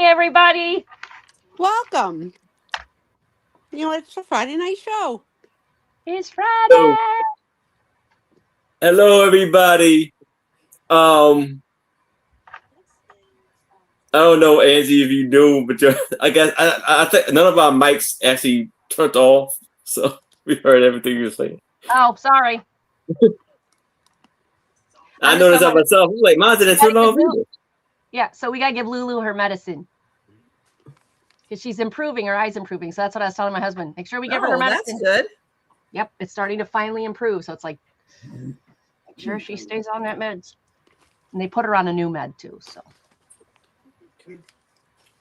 everybody. Welcome. You know, it's a Friday night show. It's Friday. Hello, everybody. I don't know, Angie, if you do, but I guess I think none of our mics actually turned off, so we heard everything you were saying. Oh, sorry. I noticed that myself. I'm like, mine didn't turn off either. Yeah, so we gotta give Lulu her medicine because she's improving. Her eye's improving. So that's what I was telling my husband. Make sure we give her her medicine. That's good. Yep, it's starting to finally improve. So it's like, make sure she stays on that meds. And they put her on a new med too.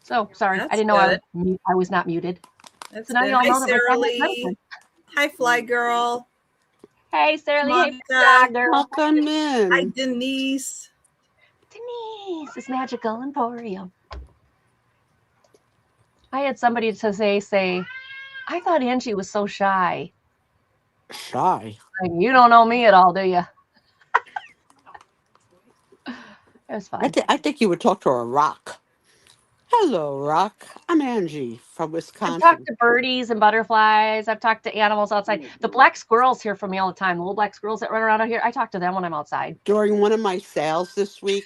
So sorry, That's I didn't know good. I was not muted. That's So now good. you all Hi, know that my Sarah friend has Lee. medicine. Hi, Fly Girl. Hey, Sarah Lee. Hey, Monica. girl. Welcome Hi, in. Denise. Denise is Magical Emporium. I had somebody to say, I thought Angie was so shy. Shy. Like, you don't know me at all, do you? It was fun. I think you would talk to a rock. Hello, Rock. I'm Angie from Wisconsin. I've talked to birdies and butterflies. I've talked to animals outside. The black squirrels hear from me all the time. The little black squirrels that run around out here. I talk to them when I'm outside. During one of my sales this week,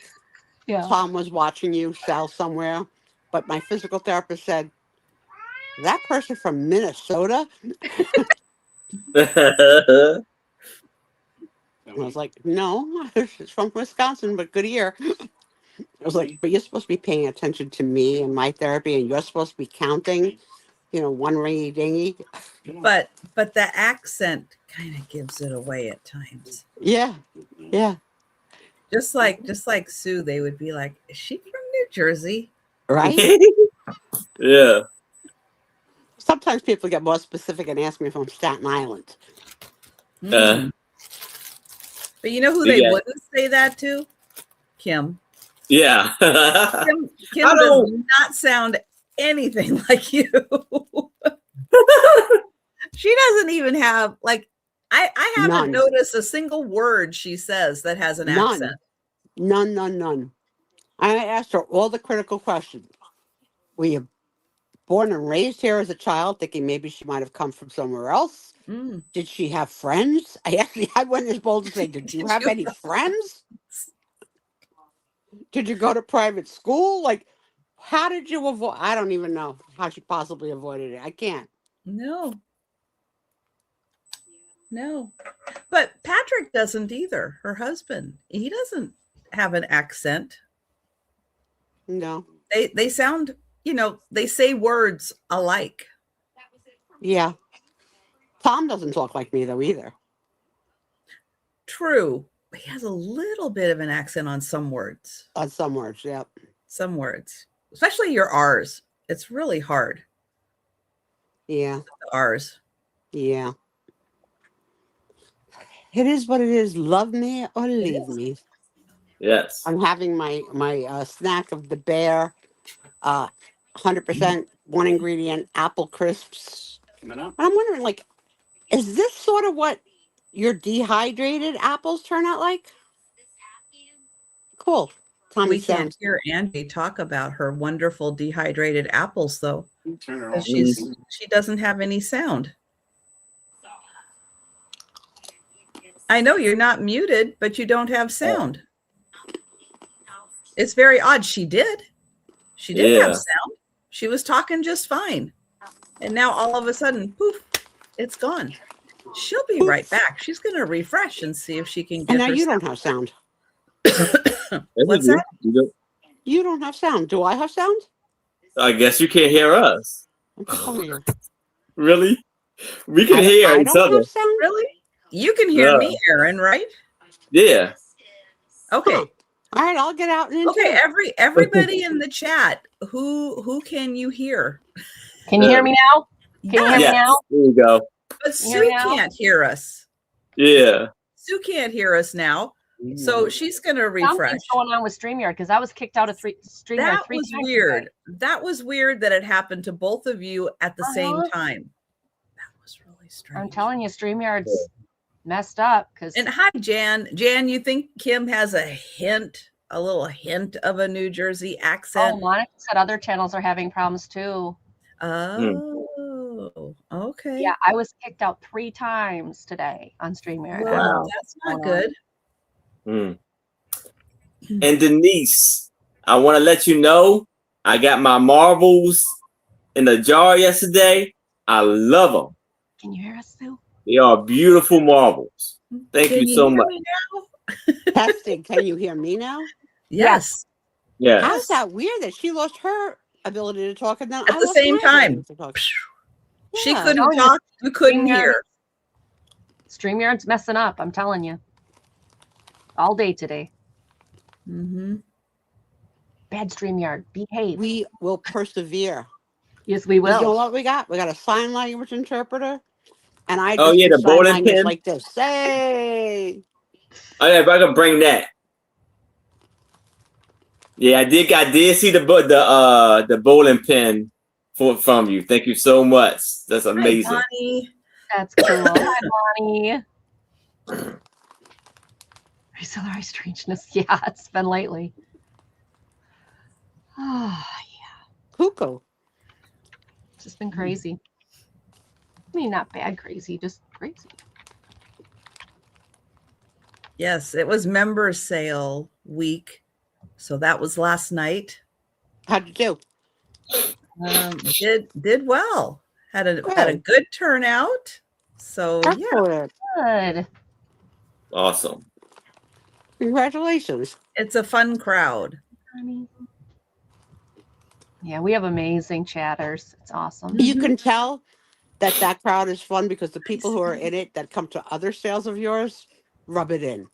Yeah. Tom was watching you sell somewhere, but my physical therapist said, that person from Minnesota? I was like, no, it's from Wisconsin, but good ear. I was like, but you're supposed to be paying attention to me and my therapy, and you're supposed to be counting, one ringy dingy. But the accent kind of gives it away at times. Yeah. Just like Sue, they would be like, is she from New Jersey? Right? Yeah. Sometimes people get more specific and ask me if I'm Staten Island. But you know who they wouldn't say that to? Kim. Yeah. Kim does not sound anything like you. She doesn't even have, like, I haven't noticed a single word she says that has an accent. None. I asked her all the critical questions. Were you born and raised here as a child, thinking maybe she might have come from somewhere else? Did she have friends? I went as bold to say, did you have any friends? Did you go to private school? Like, how did you avoid? I don't even know how she possibly avoided it. I can't. No. But Patrick doesn't either. Her husband, he doesn't have an accent. No. They sound, they say words alike. Yeah. Tom doesn't talk like me though either. True. He has a little bit of an accent on some words. On some words, yep. Some words. Especially your R's. It's really hard. Yeah. The R's. Yeah. It is what it is. Love me or leave me. Yes. I'm having my snack of the Bear 100% one ingredient apple crisps. I'm wondering, like, is this sort of what your dehydrated apples turn out like? Cool. We can't hear Angie talk about her wonderful dehydrated apples, though. She doesn't have any sound. I know you're not muted, but you don't have sound. It's very odd. She did have sound. She was talking just fine. And now all of a sudden, poof, it's gone. She'll be right back. She's going to refresh and see if she can get and now her you sound. don't have sound. What's that? You don't have sound. Do I have sound? I guess you can't hear us. I'm Really? We can hear each other. Have sound? Really? You can hear me, Aaron, right? Yeah. Okay. Huh. All right, I'll get out and Okay, everybody in the chat, who can you hear? Can you hear me now? Can you hear me now? There you go. But Sue can't hear us. Yeah. Sue can't hear us now. So she's going to refresh. Something's going on with StreamYard because I was kicked out of StreamYard that 3 was times. Weird. That was weird that it happened to both of you at the same time. That was really strange. I'm telling you, StreamYard's messed up. And hi, Jan. Jan, you think Kim has a hint a little hint of a New Jersey Oh, accent. Monica said other channels are having problems too. Oh, okay. Yeah, I was kicked out 3 times today on StreamYard. I don't Well, know that's what's not going on. good. And Denise, I want to let you know I got my marbles in the jar yesterday. I love them. Can you hear us, Sue? They are beautiful marbles. Thank Can you so hear much. me now? Testing. Can you hear me now? Yes. Yeah. How's that weird that she lost her ability to talk and then At I the lost same my ability time. to talk? She Yeah. couldn't Telling you, talk. You couldn't StreamYard- hear. StreamYard's messing up, I'm telling you. All day today. Mm-hmm. Bad StreamYard. Behave. We will persevere. Yes, we You know will. what we got? We got a sign language interpreter. And I Oh, just yeah, do the sign bowling language pin. like this. Say. Oh, yeah, if I can bring that. Yeah, I did see the bowling pin from you. Thank you so much. That's Hi, amazing. Bonnie. That's cool. Hi, Bonnie. Our strangeness. Yeah, it's been lately. Oh, Cuckoo. it's just been crazy. I mean, not bad crazy, just crazy. Yes, it was member sale week. So that was last night. How'd you do? Did well. Had a Good. good turnout. So yeah. Excellent. Good. Awesome. Congratulations. It's a fun crowd. Honey. Yeah, we have amazing chatters. It's awesome. You can tell that crowd is fun because the people who are in it that come to other sales of yours rub it in.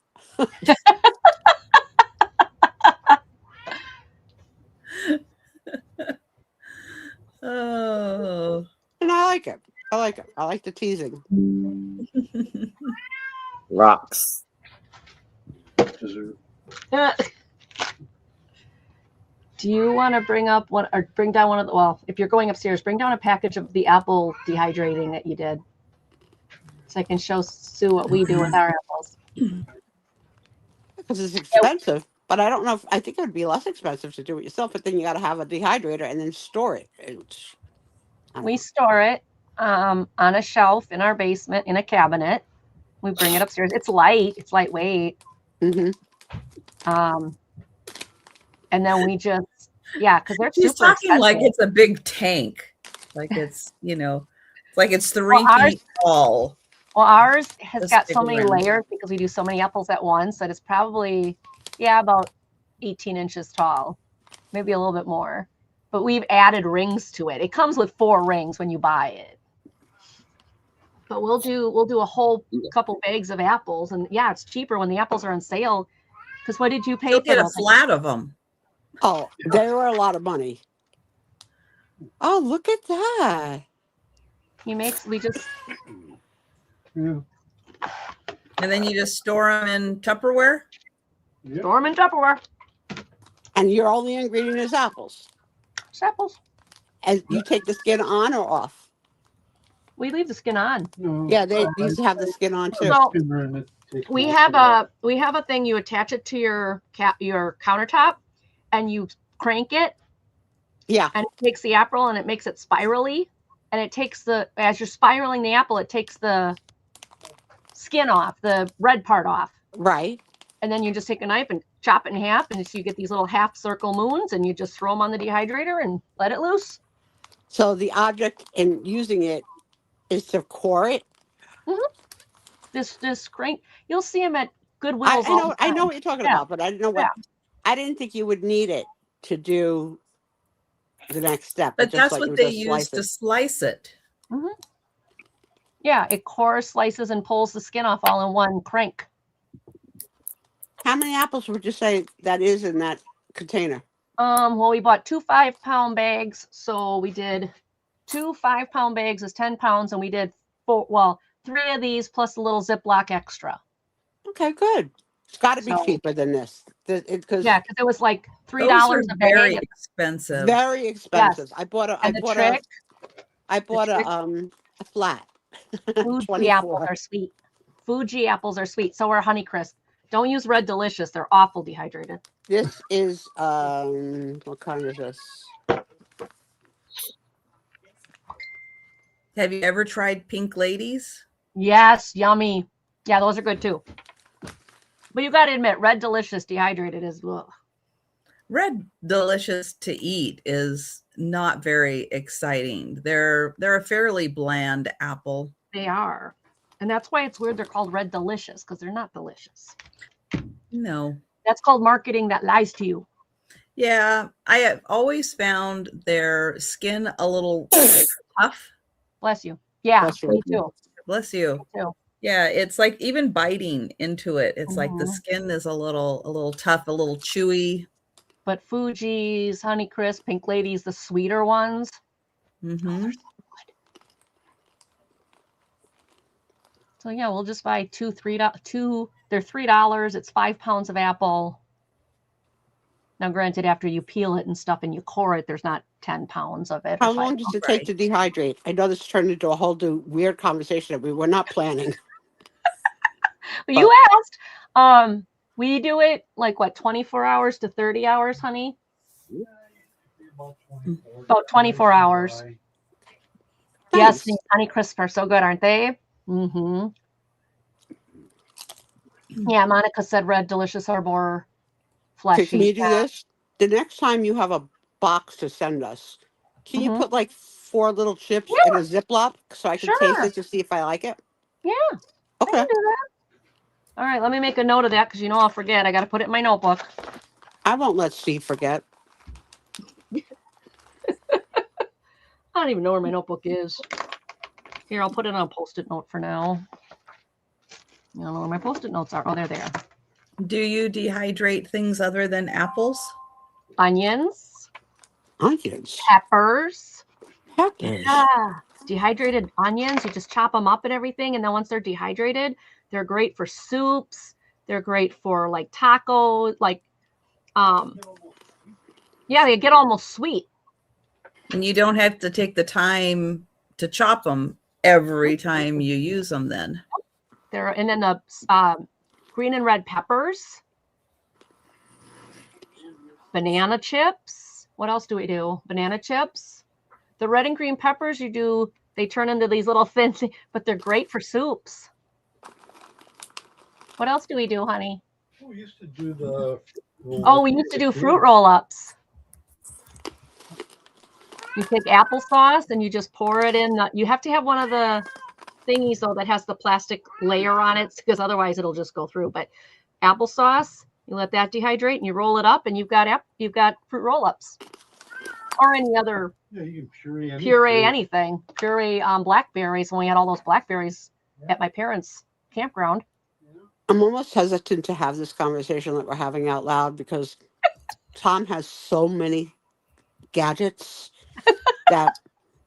Oh. And I like it. I like it. I like the teasing. Rocks. Do you want to bring up one or bring down one of the, well, if you're going upstairs, bring down a package of the apple dehydrating that you did. So I can show Sue what we do with our apples. Because it's expensive. But I don't know if I think it would be less expensive to do it yourself, but then you gotta have a dehydrator and then store it. We store it on a shelf in our basement in a cabinet. We bring it upstairs. It's light, it's lightweight. Mm-hmm. And then we just, yeah, because they're She's super talking like expensive. it's a big tank. Like it's, like it's 3 Well, feet tall. Well, ours has This got big so many one. layers because we do so many apples at once that it's probably, yeah, about 18 inches tall, maybe a little bit more. But we've added rings to it. It comes with 4 rings when you buy it. But we'll do a whole couple bags of apples, and yeah, it's cheaper when the apples are on sale. Because what did you pay You'll for get a those? flat of them. Oh, they were a lot of money. Oh, look at that. We just, And then you just store them in Tupperware. store them in Tupperware. And your only ingredient is apples. It's apples. And you take the skin on or off? We leave the skin on. Yeah, they used to have the skin on too. So we have a thing. You attach it to your countertop, and you crank it. Yeah. And it takes the apple and it makes it spirally, and it takes as you're spiraling the apple, it takes the skin off, the red part off. Right. And then you just take a knife and chop it in half, and so you get these little half circle moons, and you just throw them on the dehydrator and let it loose. So the object in using it is to core it. This crank, you'll see them at Goodwill. I know what you're talking about, but I didn't know what. Yeah. I didn't think you would need it to do the next step. But just that's like it what was they a use to slice it. Yeah, it cores, slices, and pulls the skin off all in one crank. How many apples would you say that is in that container? Well, we bought 2 5-pound bags, so we did 2 5-pound bags is 10 pounds, and we did 3 of these plus a little Ziploc extra. Okay, good. It's got to be So- cheaper than this. Yeah, because it was like $3 Those are a very bag. expensive. Very expensive. Yes. I bought a flat. Fuji 24. apples are sweet. Fuji apples are sweet. So are Honeycrisp. Don't use Red Delicious. They're awful dehydrated. This is what kind is this? Have you ever tried pink ladies? Yes, yummy. Yeah, those are good too. But you got to admit, Red Delicious dehydrated is ugh. Red Delicious to eat is not very exciting. They're a fairly bland apple. They are. And that's why it's weird they're called Red Delicious, because they're not delicious. No. That's called marketing that lies to you. Yeah, I have always found their skin a little tough. Bless you. Yeah, Bless you. me too. Bless you. Me too. Yeah, it's like even biting into it. It's like the Mhm. skin is a little tough, a little chewy. But Fuji's, Honeycrisp, Pink Ladies, the sweeter ones. Mm-hmm. So yeah, we'll just buy two. They're $3. It's 5 pounds of apple. Now, granted, after you peel it and stuff and you core it, there's not 10 pounds of it. How long does it take to dehydrate? I know this turned into a whole new weird conversation that we were not planning. But you asked. We do it like what, 24 hours to 30 hours, honey? About 24 hours. Nice. Yes, these Honeycrisp are so good, aren't they? Mm-hmm. Yeah, Monica said Red Delicious are more fleshy. Okay, can you do this? The next time you have a box to send us, can you put like 4 little chips in a Ziploc so I can taste it to see if I like it? Yeah. Okay. I can do that. All right, let me make a note of that because you know I'll forget. I got to put it in my notebook. I won't let Steve forget. I don't even know where my notebook is. Here, I'll put it on a Post-it note for now. I don't know where my Post-it notes are. Oh, they're there. Do you dehydrate things other than apples? Onions. Onions. Peppers. Peppers. Yeah. Dehydrated onions, you just chop them up and everything. And then once they're dehydrated, they're great for soups. They're great for like tacos. Like, yeah, they get almost sweet. And you don't have to take the time to chop them every time you use them then. And then the green and red peppers. Banana chips. What else do we do? Banana chips. The red and green peppers they turn into these little thin things, but they're great for soups. What else do we do, honey? We used to do we used to do fruit roll-ups. You take applesauce and you just pour it in. You have to have one of the thingies, though, that has the plastic layer on it, because otherwise it'll just go through. But applesauce, you let that dehydrate and you roll it up and you've got fruit roll-ups. Or any other you can puree anything. Puree blackberries when we had all those blackberries at my parents' campground. I'm almost hesitant to have this conversation that we're having out loud because Tom has so many gadgets that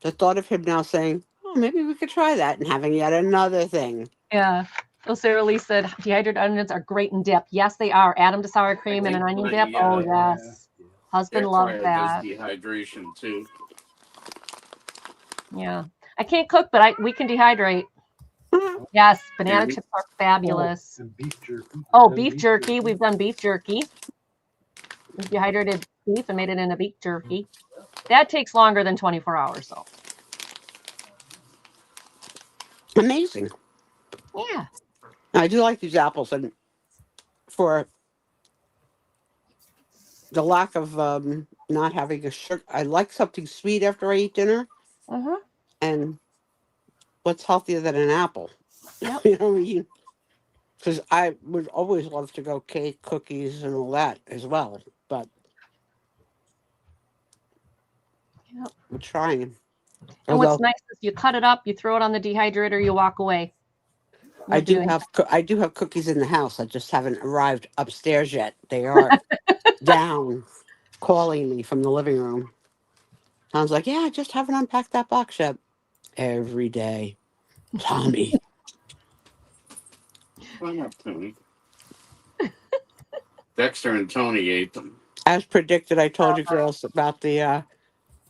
the thought of him now saying, oh, maybe we could try that and having yet another thing. Yeah. So Sarah Lee said dehydrated onions are great in dip. Yes, they are. Add them to sour cream and an onion dip. Oh, yes. Husband loved that. Dehydration too. Yeah. I can't cook, but we can dehydrate. Yes, banana chips are fabulous. And beef jerky. Oh, beef jerky. We've done beef jerky. We dehydrated beef and made it into beef jerky. That takes longer than 24 hours, though. Amazing. Yeah. I do like these apples, and for the lack of not having a sugar, I like something sweet after I eat dinner. And what's healthier than an apple? Yep. You know what I mean? Because I would always love to go cake, cookies, and all that as well. But I'm trying. And what's nice is you cut it up, you throw it on the dehydrator, you walk away. I do have cookies in the house. I just haven't arrived upstairs yet. They are down, calling me from the living room. I was like, yeah, I just haven't unpacked that box yet. Every day. Tommy. Why up, Tony? Dexter and Tony ate them. As predicted, I told you girls about the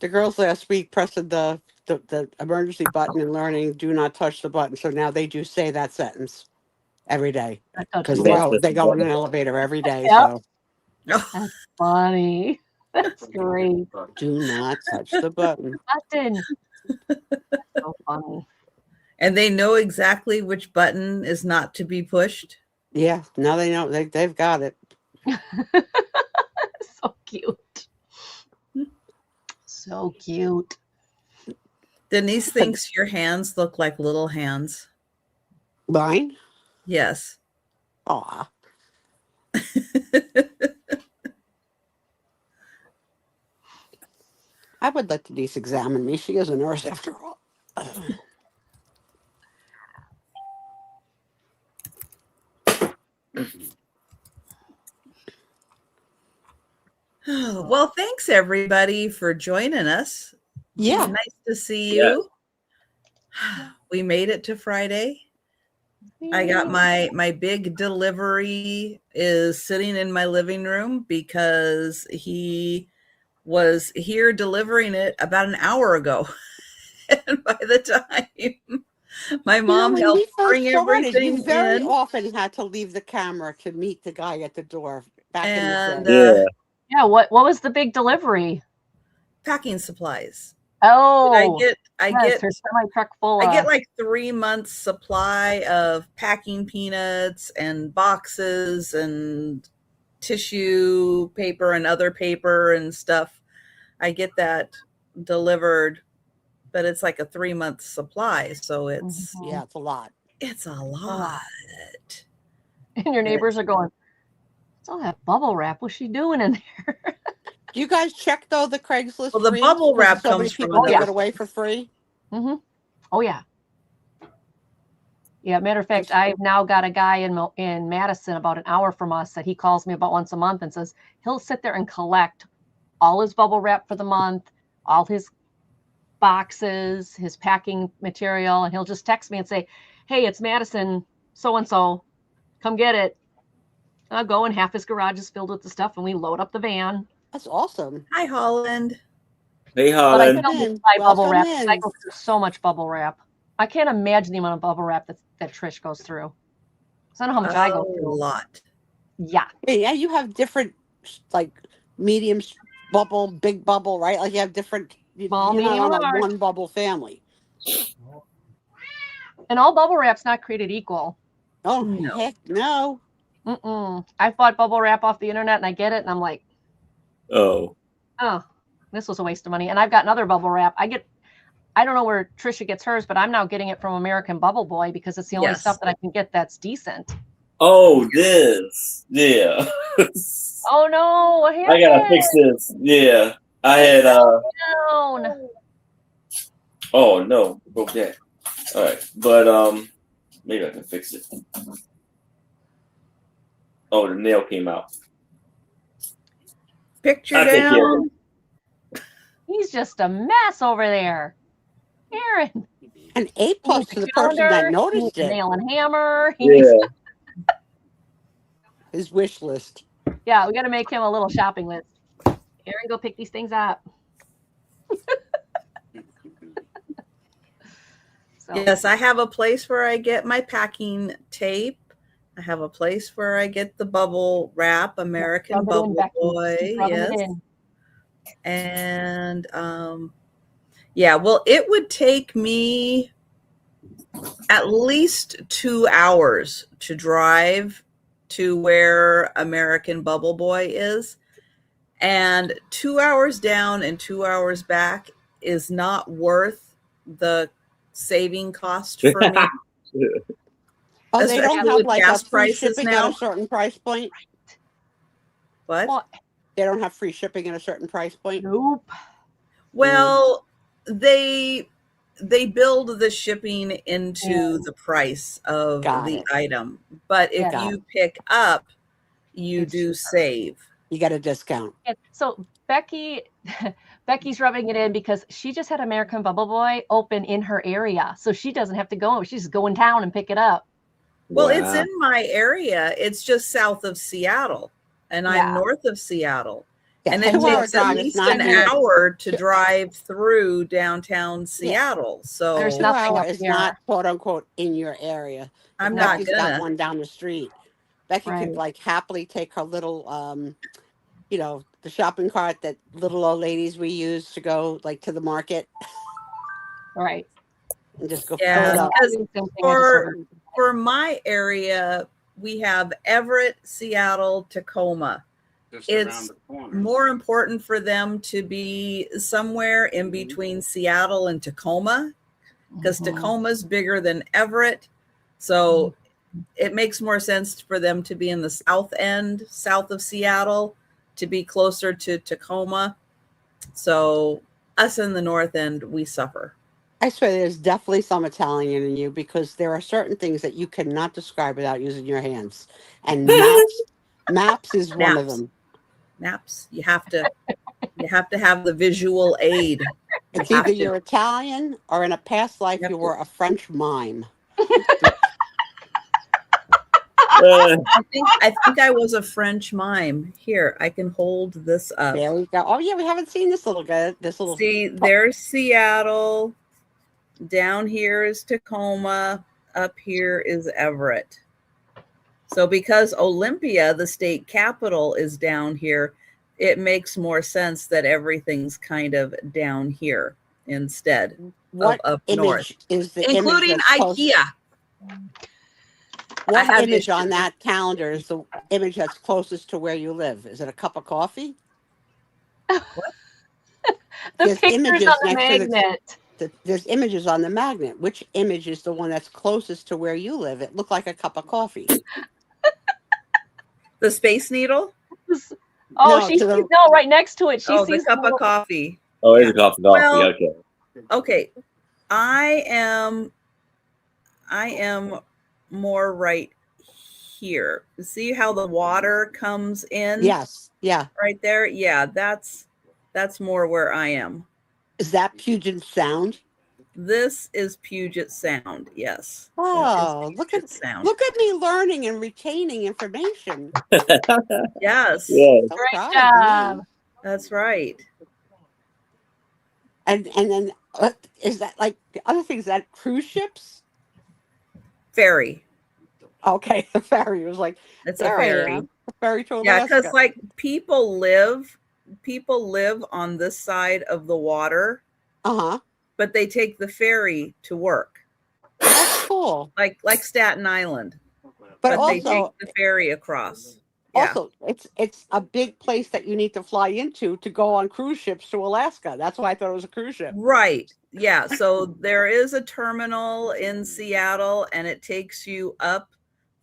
girls last week pressing the emergency button and learning do not touch the button. So now they do say that sentence every day because they go in an elevator every day. Yep. So That's funny. That's great. Do not touch the button. Button. So funny. And they know exactly which button is not to be pushed. Yeah, now they know. They've got it. So cute. So cute. Denise thinks your hands look like little hands. Mine? Yes. Aw. I would let Denise examine me. She is a nurse after all. Well, thanks everybody for joining us. Yeah. Nice to see you. We made it to Friday. I got my big delivery is sitting in my living room because he was here delivering it about an hour ago. And by the time my mom when helped we first bring started, everything you very in, often had to leave the camera to meet the guy at the door back and in the day. Yeah, what was the big delivery? packing supplies. Oh, I yes, get her semi-truck full. I get like 3 months supply of packing peanuts and boxes and tissue paper and other paper and stuff. I get that delivered, but it's like a 3-month supply. So it's Yeah, it's a lot. It's a lot. And your neighbors are going, "What's all that bubble wrap? What's she doing in there?" Do you guys check though the Craigslist? Well, the freeze? bubble wrap So many comes from people give another it away for free. Mm-hmm. Oh yeah. Yeah, matter of fact, I've now got a guy in Madison about an hour from us that he calls me about once a month and says he'll sit there and collect all his bubble wrap for the month, all his boxes, his packing material, and he'll just text me and say, "Hey, it's Madison, so and so, come get it." I'll go, and half his garage is filled with the stuff, and we load up the van. That's awesome. Hi, Holland. Hey, But I Holland. still just buy bubble Welcome wrap. in. I go through so much bubble wrap. I can't imagine the amount of bubble wrap that Trish goes through. I don't know how much I go A through. lot. Yeah. Yeah, you have different like medium bubble, big bubble, right? Like you have different. Small, You're not medium, on and a large. one bubble family. And all bubble wrap's not created equal. Oh No. heck no! I've bought bubble wrap off the internet, and I get it, and I'm like, Oh, this was a waste of money. And I've got another bubble wrap. I don't know where Trisha gets hers, but I'm now getting it from American Bubble Boy because it's the only Yes. stuff that I can get that's decent. oh, this, yeah. Oh no, what happened? I gotta fix this. Yeah, I had. Down. Oh no, broke that. All right, but maybe I can fix it. Oh, the nail came out. Picture I'll take care of down. He's just a mess over there. Aaron. An A plus He to needs the a person that calendar, he noticed needs a it. nail and hammer. Yeah. His wish list. Yeah, we got to make him a little shopping list. Aaron, go pick these things up. So, Yes, I have a place where I get my packing tape. I have a place where I get the bubble wrap, American rub it in, Bubble Becky. Boy. Keep rubbing Yes. it in. And yeah, well, it would take me at least 2 hours to drive to where American Bubble Boy is. And 2 hours down and 2 hours back is not worth the saving cost for me. Oh, they don't Especially have with like a gas free prices shipping now. at a certain price point. What? Well, They don't have free shipping at a certain price point. nope. Well, they build the shipping into the price of Got the it. item. But if Got you pick up, you It's do cheaper. save. You get a discount. And so Becky's rubbing it in because she just had American Bubble Boy open in her area. So she doesn't have to go. She's just go in town and pick it up. Well, it's Wow. in my area. It's just south of Seattle, and I'm Yeah. north of Seattle. Yeah, And it 2 hour takes at drive is least not an near. hour to drive through downtown Seattle. So There's 2 nothing hour up is here. not quote unquote in your area. I'm not Becky's got gonna. one down the street. Becky Right. could like happily take her little you know, the shopping cart that little old ladies we use to go like to the market Right. and just go fill Yeah, it up. because Same thing, I just ordered. for my area, we have Everett, Seattle, Tacoma. Just It's around the corner. more important for them to be somewhere in between Seattle and Tacoma, because Mhm. Tacoma's bigger than Everett. So it makes more sense for them to be in the south end, south of Seattle, to be closer to Tacoma. So us in the north end, we suffer. I swear there's definitely some Italian in you because there are certain things that you cannot describe without using your hands. And maps is one of Naps. them. Naps. You have to have the visual aid. You It's have either to. you're Italian or in a past life You have you to. were a French mime. I think I was a French mime. Here, I can hold this up. There we go. Oh yeah, we haven't seen this little guy. See, there's Seattle. Down here is Tacoma. Up here is Everett. So because Olympia, the state capital, is down here, it makes more sense that everything's kind of down here instead What of up image north, is the including image that's IKEA. What have image issues. on that calendar is the image that's closest to where you live? Is it a cup of coffee? The There's pictures images on the next to the magnet. there's images on the magnet. Which image is the one that's closest to where you live? It looked like a cup of coffee. The Space Needle? Oh, No, she to the- sees no right next to it. She Oh, sees the cup little- of coffee. Oh, it's a coffee. Well- Okay. Okay. I am more right here. See how the water comes in? Yes, yeah. Right there? Yeah, that's more where I am. Is that Puget Sound? This is Puget Sound. Yes. That is Oh, look Puget at Sound. look at me learning and retaining information. Yes. Yeah. So Great proud of job. me. That's right. And then is that like the other things that cruise ships? Ferry. Okay, the ferry was like It's a there I ferry. am, the ferry to Yeah, Alaska. because like people live on this side of the water, but they take the ferry to work. That's cool. Like Staten Island. But But they take also, the ferry across. Yeah. also, it's a big place that you need to fly into to go on cruise ships to Alaska. That's why I thought it was a cruise ship. Right. Yeah. So there is a terminal in Seattle and it takes you up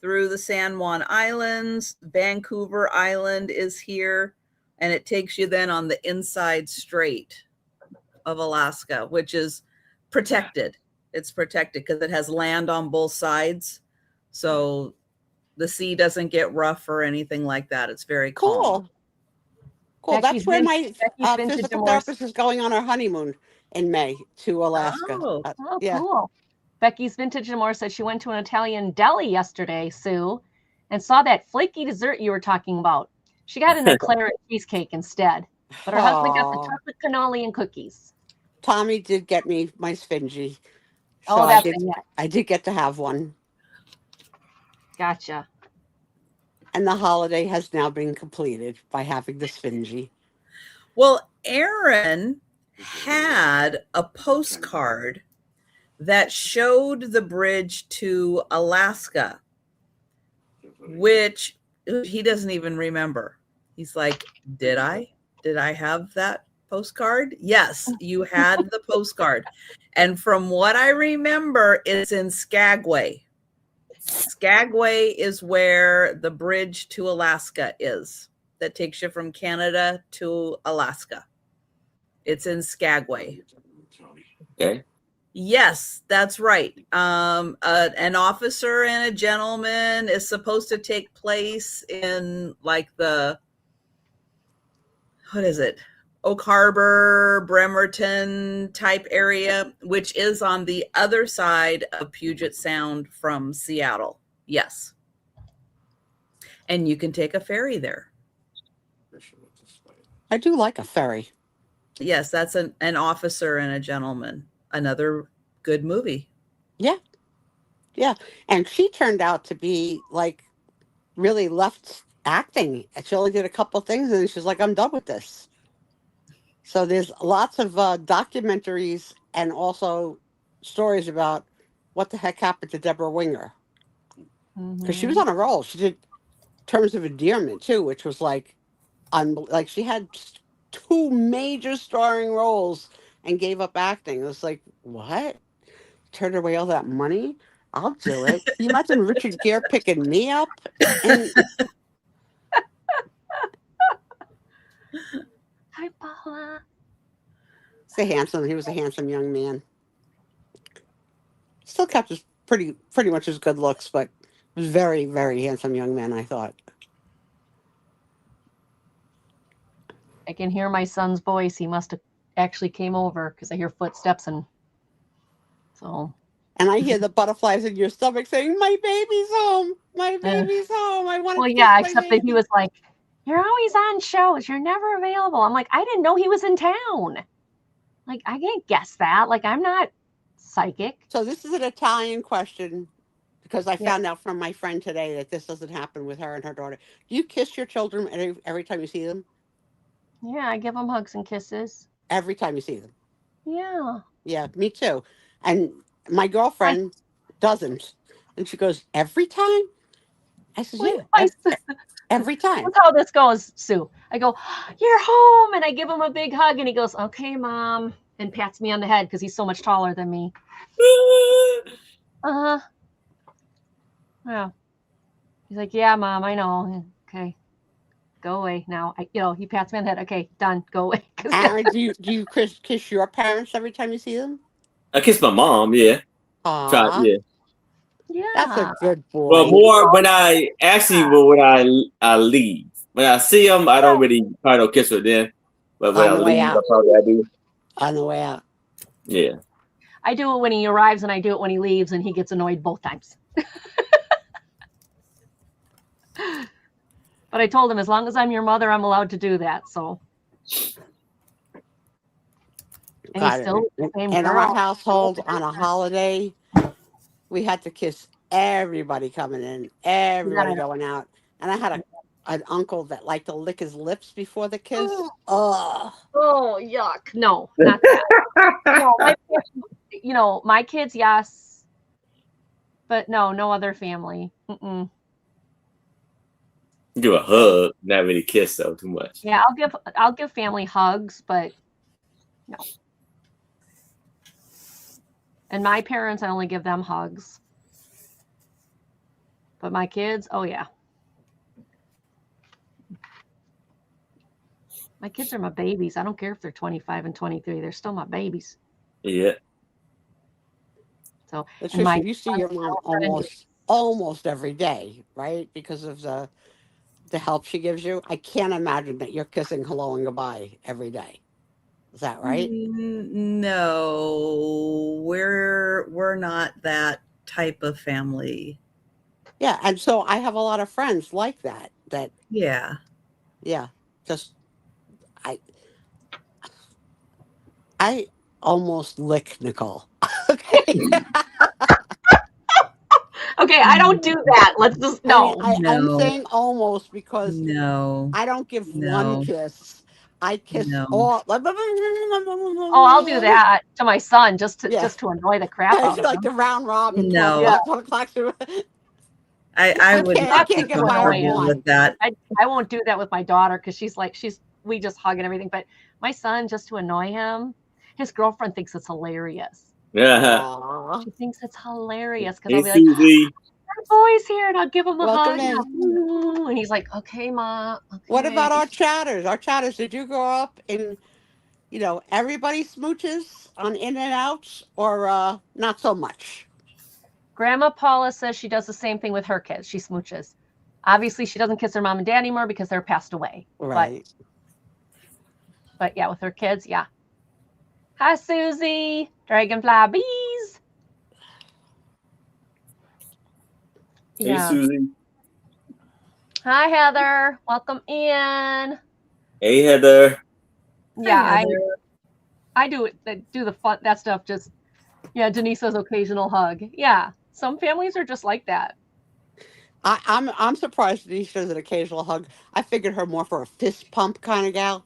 through the San Juan Islands. Vancouver Island is here and it takes you then on the inside strait of Alaska, which is protected. It's protected because it has land on both sides. So the sea doesn't get rough or anything like that. It's very calm. Cool. Becky's That's where my Vintage physical Divorce. therapist is going on our honeymoon in May to Alaska. Oh. Oh, yeah. cool. Becky's Vintage Amore said she went to an Italian deli yesterday, Sue, and saw that flaky dessert you were talking about. She got an eclair and cheesecake instead, but her husband got the Aw. chocolate cannoli and cookies. Tommy did get me my Sfingy. Oh, I that's did, it. I did get to have one. Gotcha. And the holiday has now been completed by having the Sfingy. Well, Aaron had a postcard that showed the bridge to Alaska, which he doesn't even remember. He's like, did I have that postcard? Yes, you had the postcard. And from what I remember, it's in Skagway. Skagway is where the bridge to Alaska is that takes you from Canada to Alaska. It's in Skagway. Okay. Yes, that's right. An officer and a gentleman is supposed to take place in like what is it? Oak Harbor, Bremerton type area, which is on the other side of Puget Sound from Seattle. Yes. And you can take a ferry there. I do like a ferry. Yes, that's an officer and a gentleman. Another good movie. Yeah. And she turned out to be like really left acting. She only did a couple things, and she's like, I'm done with this. So there's lots of documentaries and also stories about what the heck happened to Deborah Winger. Because she was on a roll. She did Terms of Endearment, too, which was like she had 2 major starring roles and gave up acting. It was like, what? Turned away all that money? I'll do it. Can you imagine Richard Gere picking me up? And Hi, Paula. he was a handsome young man. Still kept his pretty much his good looks, but was very, very handsome young man, I thought. I can hear my son's voice. He must have actually came over because I hear footsteps and so. And I hear the butterflies in your stomach saying, "My baby's home. My baby's home. I want to." Well, yeah, except that he was like, "You're always on shows. You're never available." I'm like, I didn't know he was in town. Like, I can't guess that. Like, I'm not psychic. So this is an Italian question because I found out from my friend today that this doesn't happen with her and her daughter. Do you kiss your children every time you see them? Yeah, I give them hugs and kisses. Every time you see them? Yeah. Yeah, me too. And my girlfriend doesn't. And she goes, every time? I said, yeah, every time. That's how this goes, Sue. I go, "You're home," and I give him a big hug, and he goes, "Okay, Mom," and pats me on the head because he's so much taller than me. Uh-huh. Yeah. He's like, "Yeah, Mom, I know." Okay. Go away now. He pats me on the head. Okay, done. Go away. Aaron, do you kiss your parents every time you see them? I kiss my mom, yeah. Aww. Yeah. Yeah. That's a good boy. Well, more when I leave. When I see them, I don't really try to kiss her then. But when I leave, I do. On the way out. Yeah. I do it when he arrives and I do it when he leaves, and he gets annoyed both times. But I told him, as long as I'm your mother, I'm allowed to do that. So. And he's still the same in girl. our household on a holiday, we had to kiss everybody coming in, everybody going out. And I had an uncle that liked to lick his lips before the kiss. Oh, yuck. No, not that. No, my kids, yes. But no other family. Mm-mm. Do a hug, not really kiss though too much. Yeah, I'll give family hugs, but no. And my parents, I only give them hugs. But my kids, oh yeah. My kids are my babies. I don't care if they're 25 and 23. They're still my babies. Yeah. So you see your mom almost every day, right? Because of the help she gives you. I can't imagine that you're kissing hello and goodbye every day. Is that right? No, we're not that type of family. Yeah, and so I have a lot of friends like that. Yeah. Just I almost lick Nicole. Okay. Okay, I don't do that. Let's just I'm saying almost because I don't give one kiss. I kiss all. Oh, I'll do that to my son just to annoy the crap out of him. Like the round robin. No. 12 o'clock. I would not get comfortable with that. I won't do that with my daughter because we just hug and everything. But my son, just to annoy him, his girlfriend thinks it's hilarious. Yeah. She thinks it's hilarious because I'll be like, "My boy's here," and I'll give him a hug. And he's like, "Okay, Ma." Okay. What about our chatters? Did you grow up in, everybody smooches on in and outs, or not so much? Grandma Paula says she does the same thing with her kids. She smooches. Obviously, she doesn't kiss her mom and dad anymore because they're passed away. Right. But yeah, with her kids, yeah. Hi, Susie. Dragonfly bees. Hey, Susie. Hi, Heather. Welcome in. Hey, Heather. Yeah, I do the fun that stuff. Just Denise's occasional hug. Yeah, some families are just like that. I'm surprised Denise does an occasional hug. I figured her more for a fist pump kind of gal.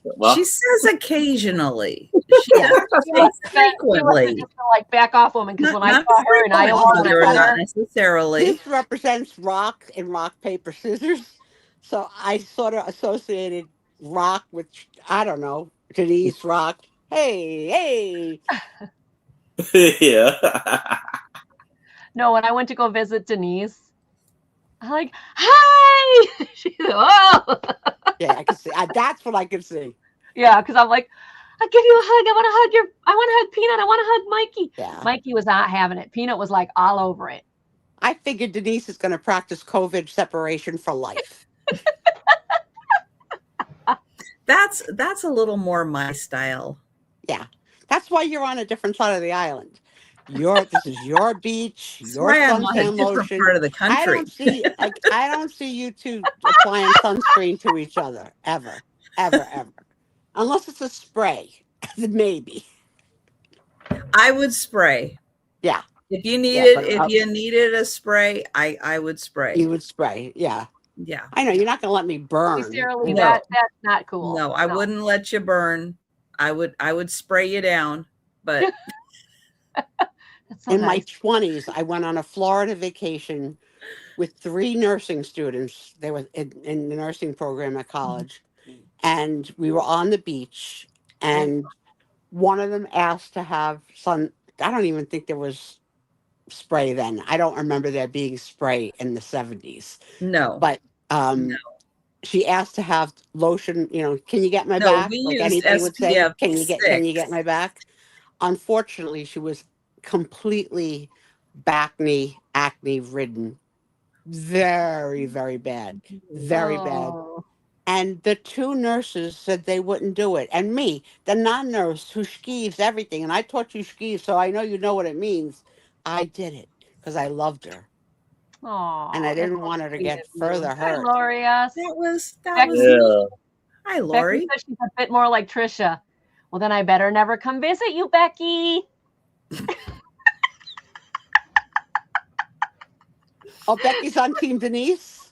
Well, She says occasionally. She Yeah. doesn't She say must have been frequently. just a, like back off woman because when I Not saw her in Iowa on frequently a or not tenor, necessarily. This represents rock and rock, paper, scissors. So I sort of associated rock with, I don't know, Denise rock. Hey, hey. yeah. no, when I went to go visit Denise, I'm like, hi. She's oh, Yeah, I can see. That's what I can see. yeah, because I'm like, I'll give you a hug. I want to hug Peanut. I want to hug Mikey. Yeah. Mikey was not having it. Peanut was like all over it. I figured Denise is going to practice COVID separation for life. That's a little more my style. Yeah. That's why you're on a different side of the island. This is your beach, That's your why I'm on a suntan different lotion. part of the country. I don't see you two applying sunscreen to each other ever. Unless it's a spray. Maybe. I would spray. Yeah. If you needed a spray, I would spray. You would spray. Yeah. Yeah. I know you're not going to let me burn. Sincerely, you know. that's not cool. No, I wouldn't let you burn. I would spray you down, but in my 20s, I went on a Florida vacation with 3 nursing students. They were in the nursing program at college. And we were on the beach. And one of them asked to have I don't even think there was spray then. I don't remember there being spray in the 70s. No. But she asked to have lotion, can you get my back? We Like used anybody would say, SPF can you get my back? Unfortunately, she was completely acne ridden. Very, very bad. Very bad. And the 2 nurses said they wouldn't do it. And me, the non-nurse who skeeves everything, and I taught you skeeve, so I know you know what it means. I did it because I loved her. Aww, and I didn't want her to get further hurt. Hi, Lori. That was Yeah. Hi, Lori. Becky says she's a bit more like Trisha. Well, then I better never come visit you, Becky. Oh, Becky's on Team Denise?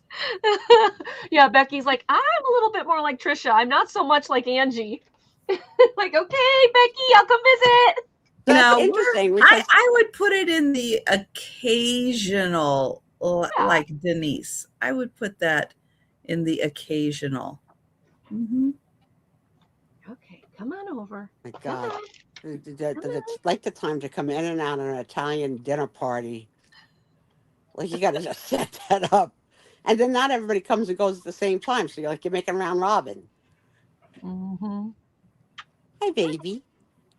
Yeah, Becky's like, I'm a little bit more like Trisha. I'm not so much like Angie. Like, okay, Becky, I'll come visit. So that's interesting. Because I would put it in the occasional, like Denise. I would put that in the occasional. Mm-hmm. Okay, come on over. My God. It's like the time to come in and out of an Italian dinner party. Like, you got to just set that up. And then not everybody comes and goes at the same time. So you're making round robin. Mm-hmm. Hi, baby.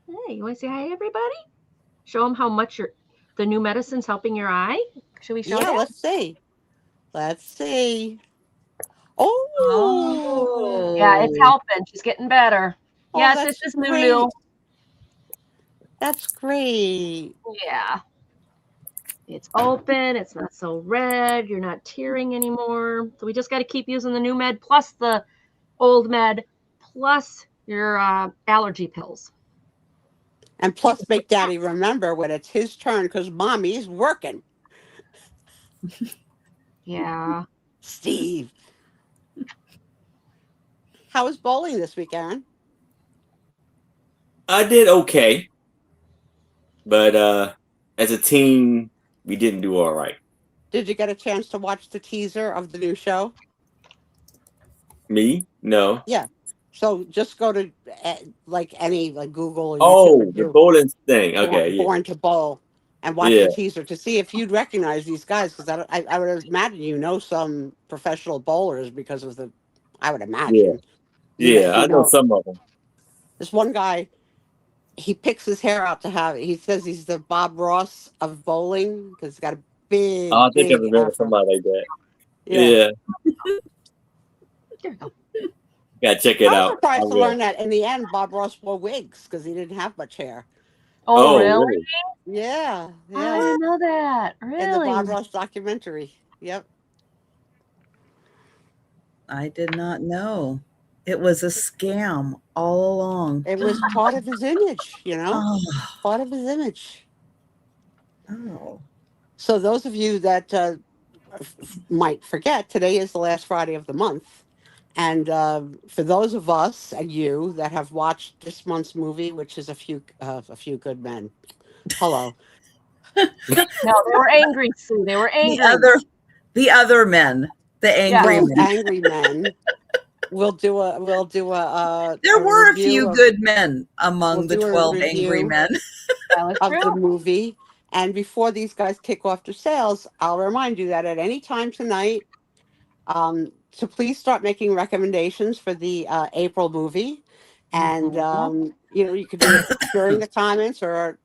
Hey, you want to say hi to everybody? Show them how much the new medicine's helping your eye? Should we show them? Let's see. Let's see. Oh. Yeah, it's helping. She's getting better. Oh, yes, this is Lulu. That's great. Yeah. It's open. It's not so red. You're not tearing anymore. So we just got to keep using the new med plus the old med plus your allergy pills. And plus make Daddy remember when it's his turn because Mommy's working. Yeah. Steve. How was bowling this week, Aaron? I did okay. But as a team, we didn't do all right. Did you get a chance to watch the teaser of the new show? Me? No. Yeah. So just go to any Google. Or the bowling thing. Okay. Born to Bowl and watch the teaser to see if you'd recognize these guys. Because I would imagine some professional bowlers because of I would imagine. Yeah, I know some of them. This one guy, he picks his hair out to have it. He says he's the Bob Ross of bowling because he's got a big. I think I've remember somebody like that. Yeah. Gotta check it out. I was surprised to learn that in the end, Bob Ross wore wigs because he didn't have much hair. Oh, really? Yeah. I didn't know that. Really? In the Bob Ross documentary. Yep. I did not know. It was a scam all along. It was part of his image, Part of his image. Oh. So those of you that might forget, today is the last Friday of the month. And for those of us and you that have watched this month's movie, which is a few good men. Hello. No, they were angry, Sue. They were angry. The other men, the angry Those men. angry men. We'll do a There were a review few good men among the do a 12 angry review men. That was of the true. movie. And before these guys kick off their sales, I'll remind you that at any time tonight, to please start making recommendations for the April movie. And, you can do it during the comments or,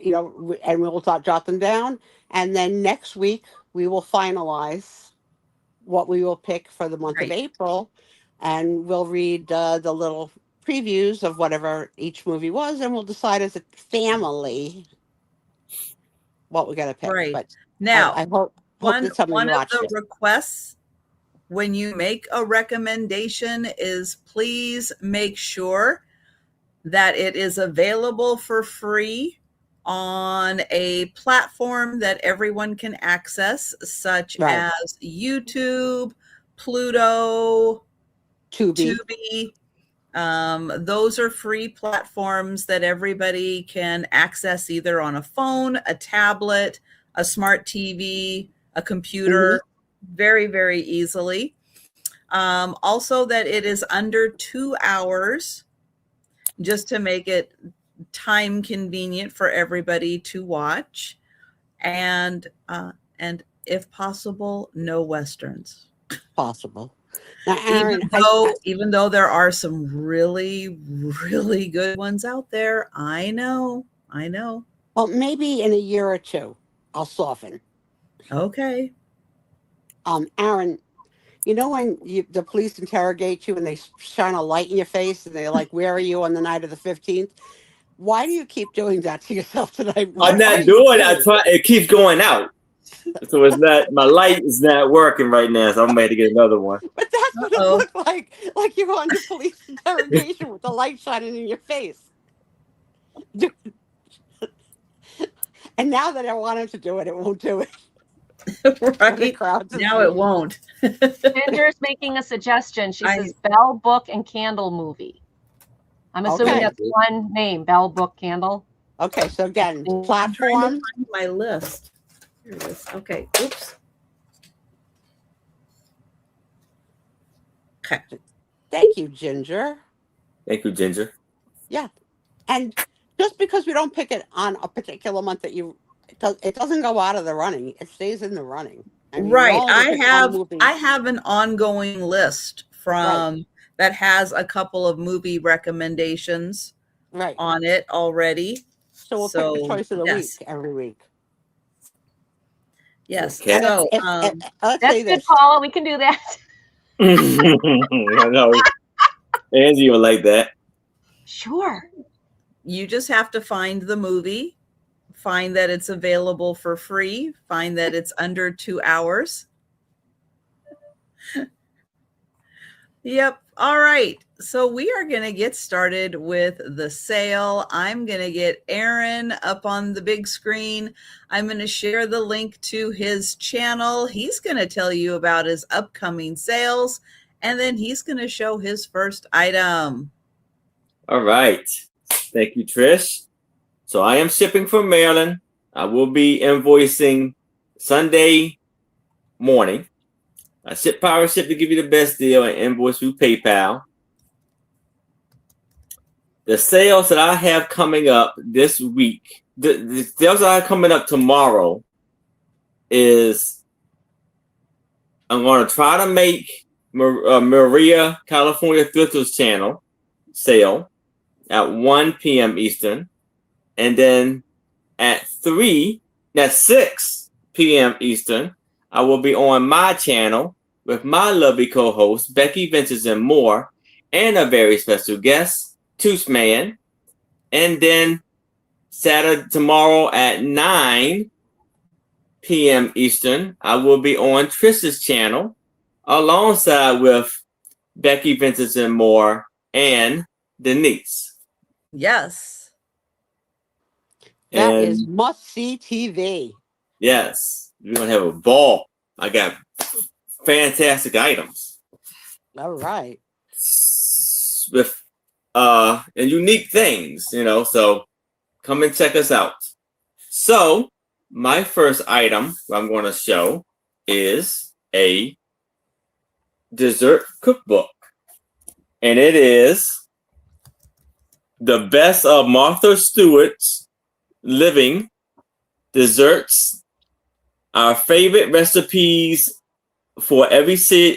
and we'll jot them down. And then next week, we will finalize what we will pick for the month of Right. April. And we'll read the little previews of whatever each movie was, and we'll decide as a family what we're going to pick. Right. But Now, I hope that some of you one of watched the it. requests when you make a recommendation is please make sure that it is available for free on a platform that everyone can access, such Right. as YouTube, Pluto, Tubi. Those are free platforms that everybody can access either on a phone, a tablet, a smart TV, a computer, very, very easily. Also that it is under 2 hours, just to make it time convenient for everybody to watch. And if possible, no Westerns. Possible. Now, Aaron, even though there are some really, really good ones out there, I know. Well, maybe in a year or two, I'll soften. Okay. Aaron, you know when the police interrogate you and they shine a light in your face and they're like, "Where are you on the night of the 15th?" Why do you keep doing that to yourself tonight? I'm not doing it. It keeps going out. So it's not, my light is not working right now, so I'm ready to get another one. But that's what it looked like you're on the police interrogation with the light shining in your face. And now that I wanted to do it, it won't do it. Right. Now it won't. Ginger's making a suggestion. She says Bell Book and Candle movie. I'm assuming that's one name, Bell Book Candle. Okay, so again, platform. I'm trying to find my list. Here it is. Okay. Oops. Okay. Thank you, Ginger. Thank you, Ginger. Yeah. And just because we don't pick it on a particular month that it doesn't go out of the running. It stays in the running. Right. I have an ongoing list from that has a couple of movie recommendations on it already. So we'll pick the choice of the week every week. Yes. Okay. So that's good, Paula. We can do that. I know. Angie will like that. Sure. You just have to find the movie, find that it's available for free, find that it's under 2 hours. Yep. All right. So we are going to get started with the sale. I'm going to get Aaron up on the big screen. I'm going to share the link to his channel. He's going to tell you about his upcoming sales, and then he's going to show his first item. All right. Thank you, Trish. So I am shipping from Maryland. I will be invoicing Sunday morning. I ship Power Ship to give you the best deal and invoice through PayPal. The sales that I have coming up this week, the sales that I have coming up tomorrow is I'm going to try to make Maria California Thrifter's channel sale at 1 p.m. Eastern. And then at 6 p.m. Eastern, I will be on my channel with my lovely co-host, Becky Ventures and more, and a very special guest, Tooth Man. And then tomorrow at 9 p.m. Eastern, I will be on Trisha's channel alongside with Becky Ventures and more and Denise. Yes. That is must-see TV. Yes. We're going to have a ball. I got fantastic items All right. with and unique things, so come and check us out. So my first item I'm going to show is a dessert cookbook, and it is the best of Martha Stewart's living desserts, our favorite recipes for every season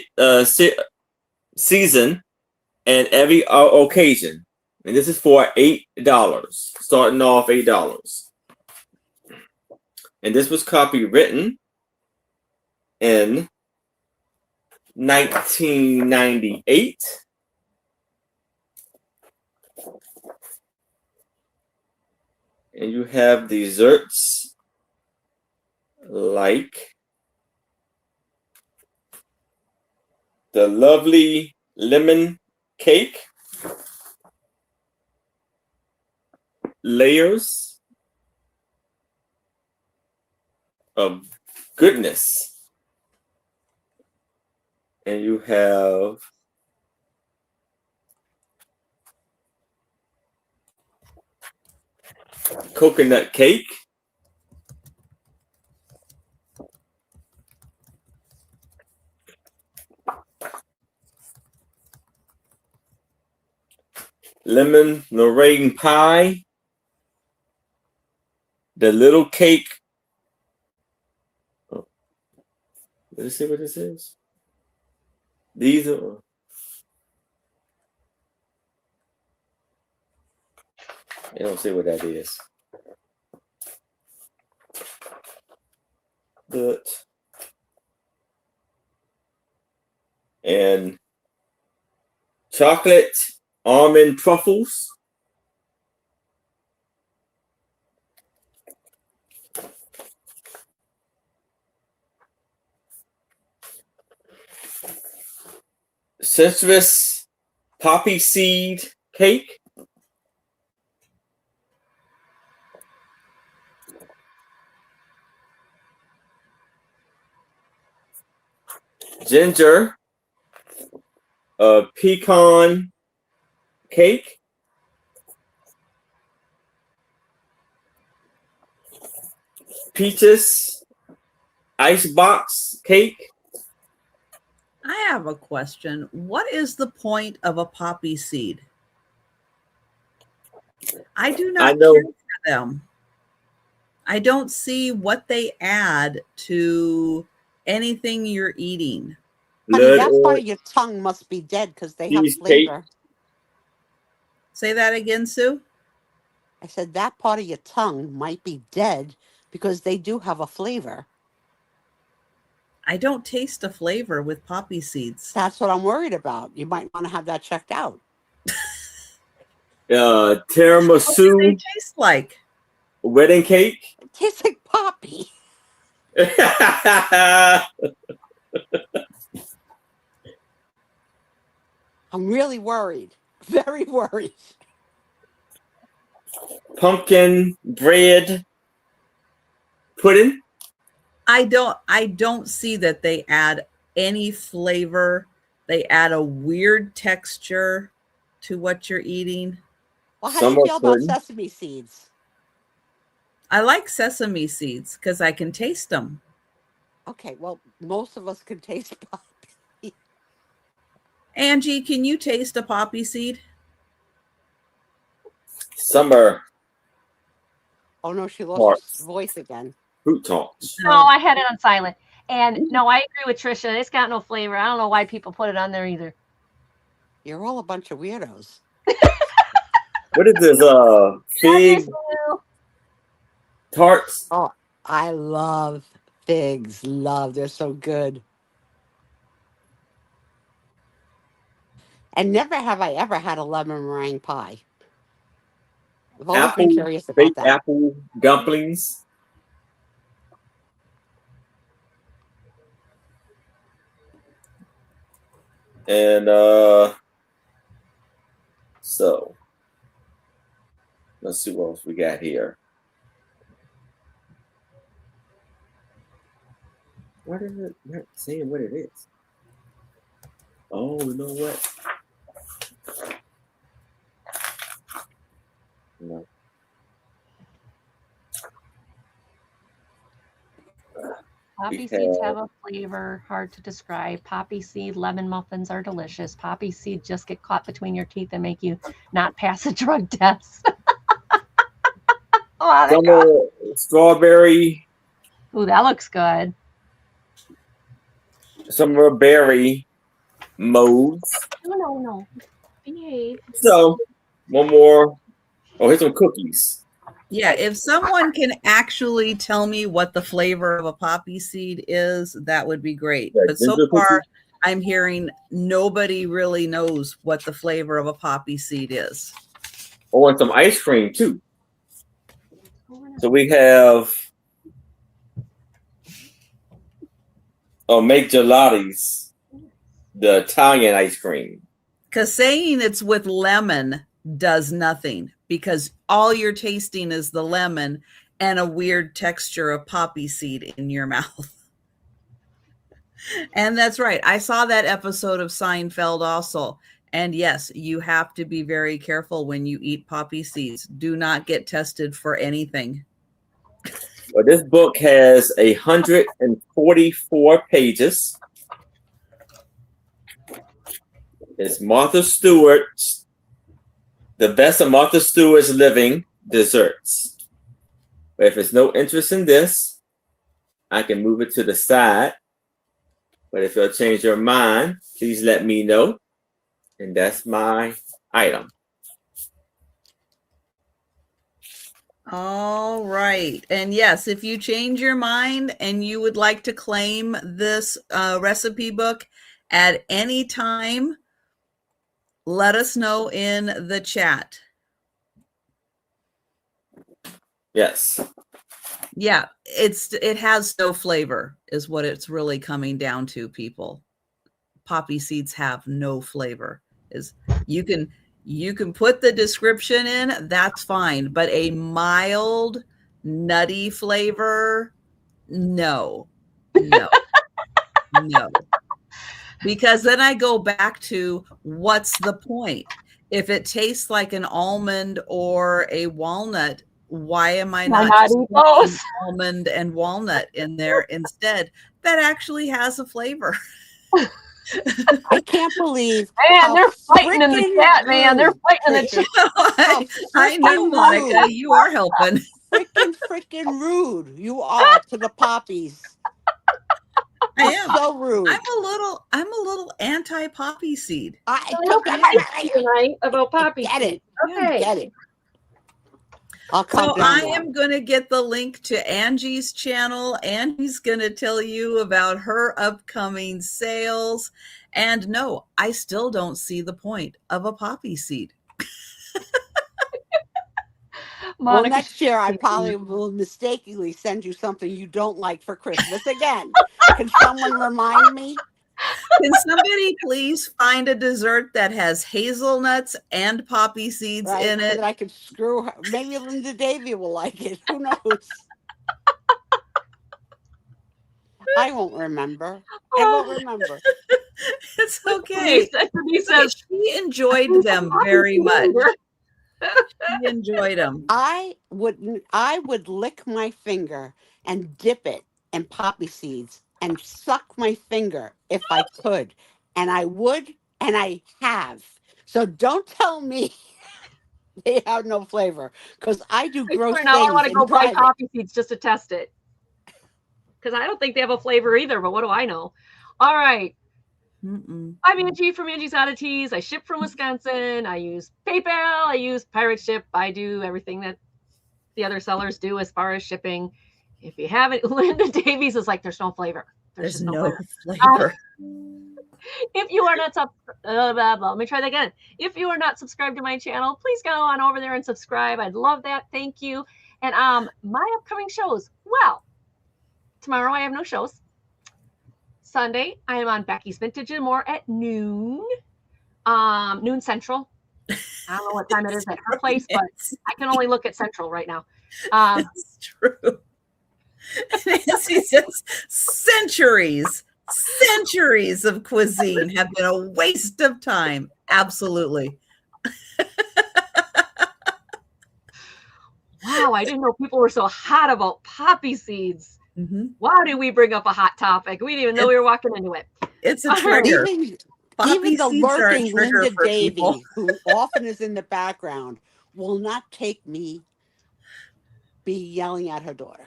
and every occasion. And this is for $8, starting off $8. And this was copywritten in 1998. And you have desserts like the lovely lemon cake, layers of goodness. And you have coconut cake, lemon meringue pie, the little cake. Oh, let's see what this is. These are. I don't see what that is. But and chocolate almond truffles. Citrus poppy seed cake. Ginger pecan cake. Peaches icebox cake. I have a question. What is the point of a poppy seed? I do not care for them. I don't see what they add to anything you're eating. Honey, that part of your tongue must be dead because they have flavor. Say that again, Sue? I said that part of your tongue might be dead because they do have a flavor. I don't taste a flavor with poppy seeds. That's what I'm worried about. You might want to have that checked out. Tiramisu. What do they taste like? Wedding cake. It tastes like poppy. I'm really worried. Very worried. Pumpkin bread pudding. I don't see that they add any flavor. They add a weird texture to what you're eating. Well, how do you feel about sesame seeds? I like sesame seeds because I can taste them. Okay, well, most of us can taste poppy. Angie, can you taste a poppy seed? Summer. Oh no, she lost her voice again. Fruit Talks. No, I had it on silent. And no, I agree with Trisha. It's got no flavor. I don't know why people put it on there either. You're all a bunch of weirdos. What is this? Fig tarts? Oh, I love figs. They're so good. And never have I ever had a lemon meringue pie. I've always been curious about that. Apple dumplings. And so let's see what else we got here. Why is it not saying what it is? Oh, you know what? No. Poppy seeds have a flavor hard to describe. Poppy seed lemon muffins are delicious. Poppy seed just get caught between your teeth and make you not pass a drug test. Some strawberry. Ooh, that looks good. Some are berry modes. No. Behave. So, one more. Oh, here's some cookies. Yeah, if someone can actually tell me what the flavor of a poppy seed is, that would be great. Yeah, but so ginger far, cookies. I'm hearing nobody really knows what the flavor of a poppy seed is. Oh, and some ice cream too. So we have make gelatis, the Italian ice cream. Because saying it's with lemon does nothing, because all you're tasting is the lemon and a weird texture of poppy seed in your mouth. And that's right. I saw that episode of Seinfeld also. And yes, you have to be very careful when you eat poppy seeds. Do not get tested for anything. Well, this book has 144 pages. It's Martha Stewart's, the best of Martha Stewart's living desserts. But if there's no interest in this, I can move it to the side. But if you'll change your mind, please let me know. And that's my item. All right. And yes, if you change your mind and you would like to claim this recipe book at any time, let us know in the chat. Yes. Yeah, it has no flavor is what it's really coming down to, people. Poppy seeds have no flavor. Is you can put the description in, that's fine, but a mild nutty flavor, no. Because then I go back to what's the point? If it tastes like an almond or a walnut, why am I not just putting almond and walnut in there instead? That actually has a flavor. I can't believe. Man, they're fighting in the chat, man. They're fighting in the chat. I know, Monica. You are helping. Freaking rude you are to the poppies. I am so rude. I'm a little anti-poppy seed. I don't get it tonight about poppy. Get it. Okay. Get it. I'll So I am going to get the link to Angie's channel. Angie's going to tell you about her upcoming sales. And no, I still don't see the point of a poppy seed. Well, next year I probably will mistakenly send you something you don't like for Christmas again. Can someone remind me? Can somebody please find a dessert that has hazelnuts and poppy seeds in it? That I could screw her. Maybe Linda Davy will like it. Who knows? I won't remember. I won't remember. It's okay. She enjoyed them very much. She enjoyed them. I would lick my finger and dip it in poppy seeds and suck my finger if I could. And I would, and I have. So don't tell me they have no flavor, because I do gross things. Now I want to go buy poppy seeds just to test it, because I don't think they have a flavor either, but what do I know? All right. I'm Angie from Angie's Oddities. I ship from Wisconsin. I use PayPal. I use Pirate Ship. I do everything that the other sellers do as far as shipping. If you haven't, Linda Davies is like, there's no flavor. There's no flavor. If you are not let me try that again. If you are not subscribed to my channel, please go on over there and subscribe. I'd love that. Thank you. And my upcoming shows. Well, tomorrow I have no shows. Sunday, I am on Becky's Vintage and More at noon Central. I don't know what time it is at her place, but I can only look at Central right now. It's true. It's She says centuries of cuisine have been a waste of time. Absolutely. Wow, I didn't know people were so hot about poppy seeds. Mm-hmm. Why did we bring up a hot topic? We didn't even know we were walking into it. It's a All right. trigger. Even Poppy the seeds are a lurking trigger Linda for people. Davy, who often is in the background, will not take me be yelling at her daughter.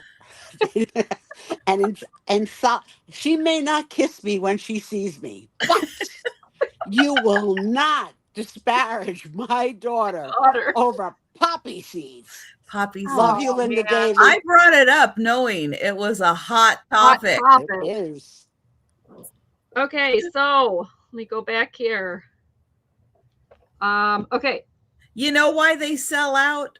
and so she may not kiss me when she sees me, but you will not disparage my daughter over poppy seeds. Poppy Love seeds. you, Linda man. Davy. I brought it up knowing it was a hot topic. It is. Okay, so let me go back here. Okay. You know why they sell out?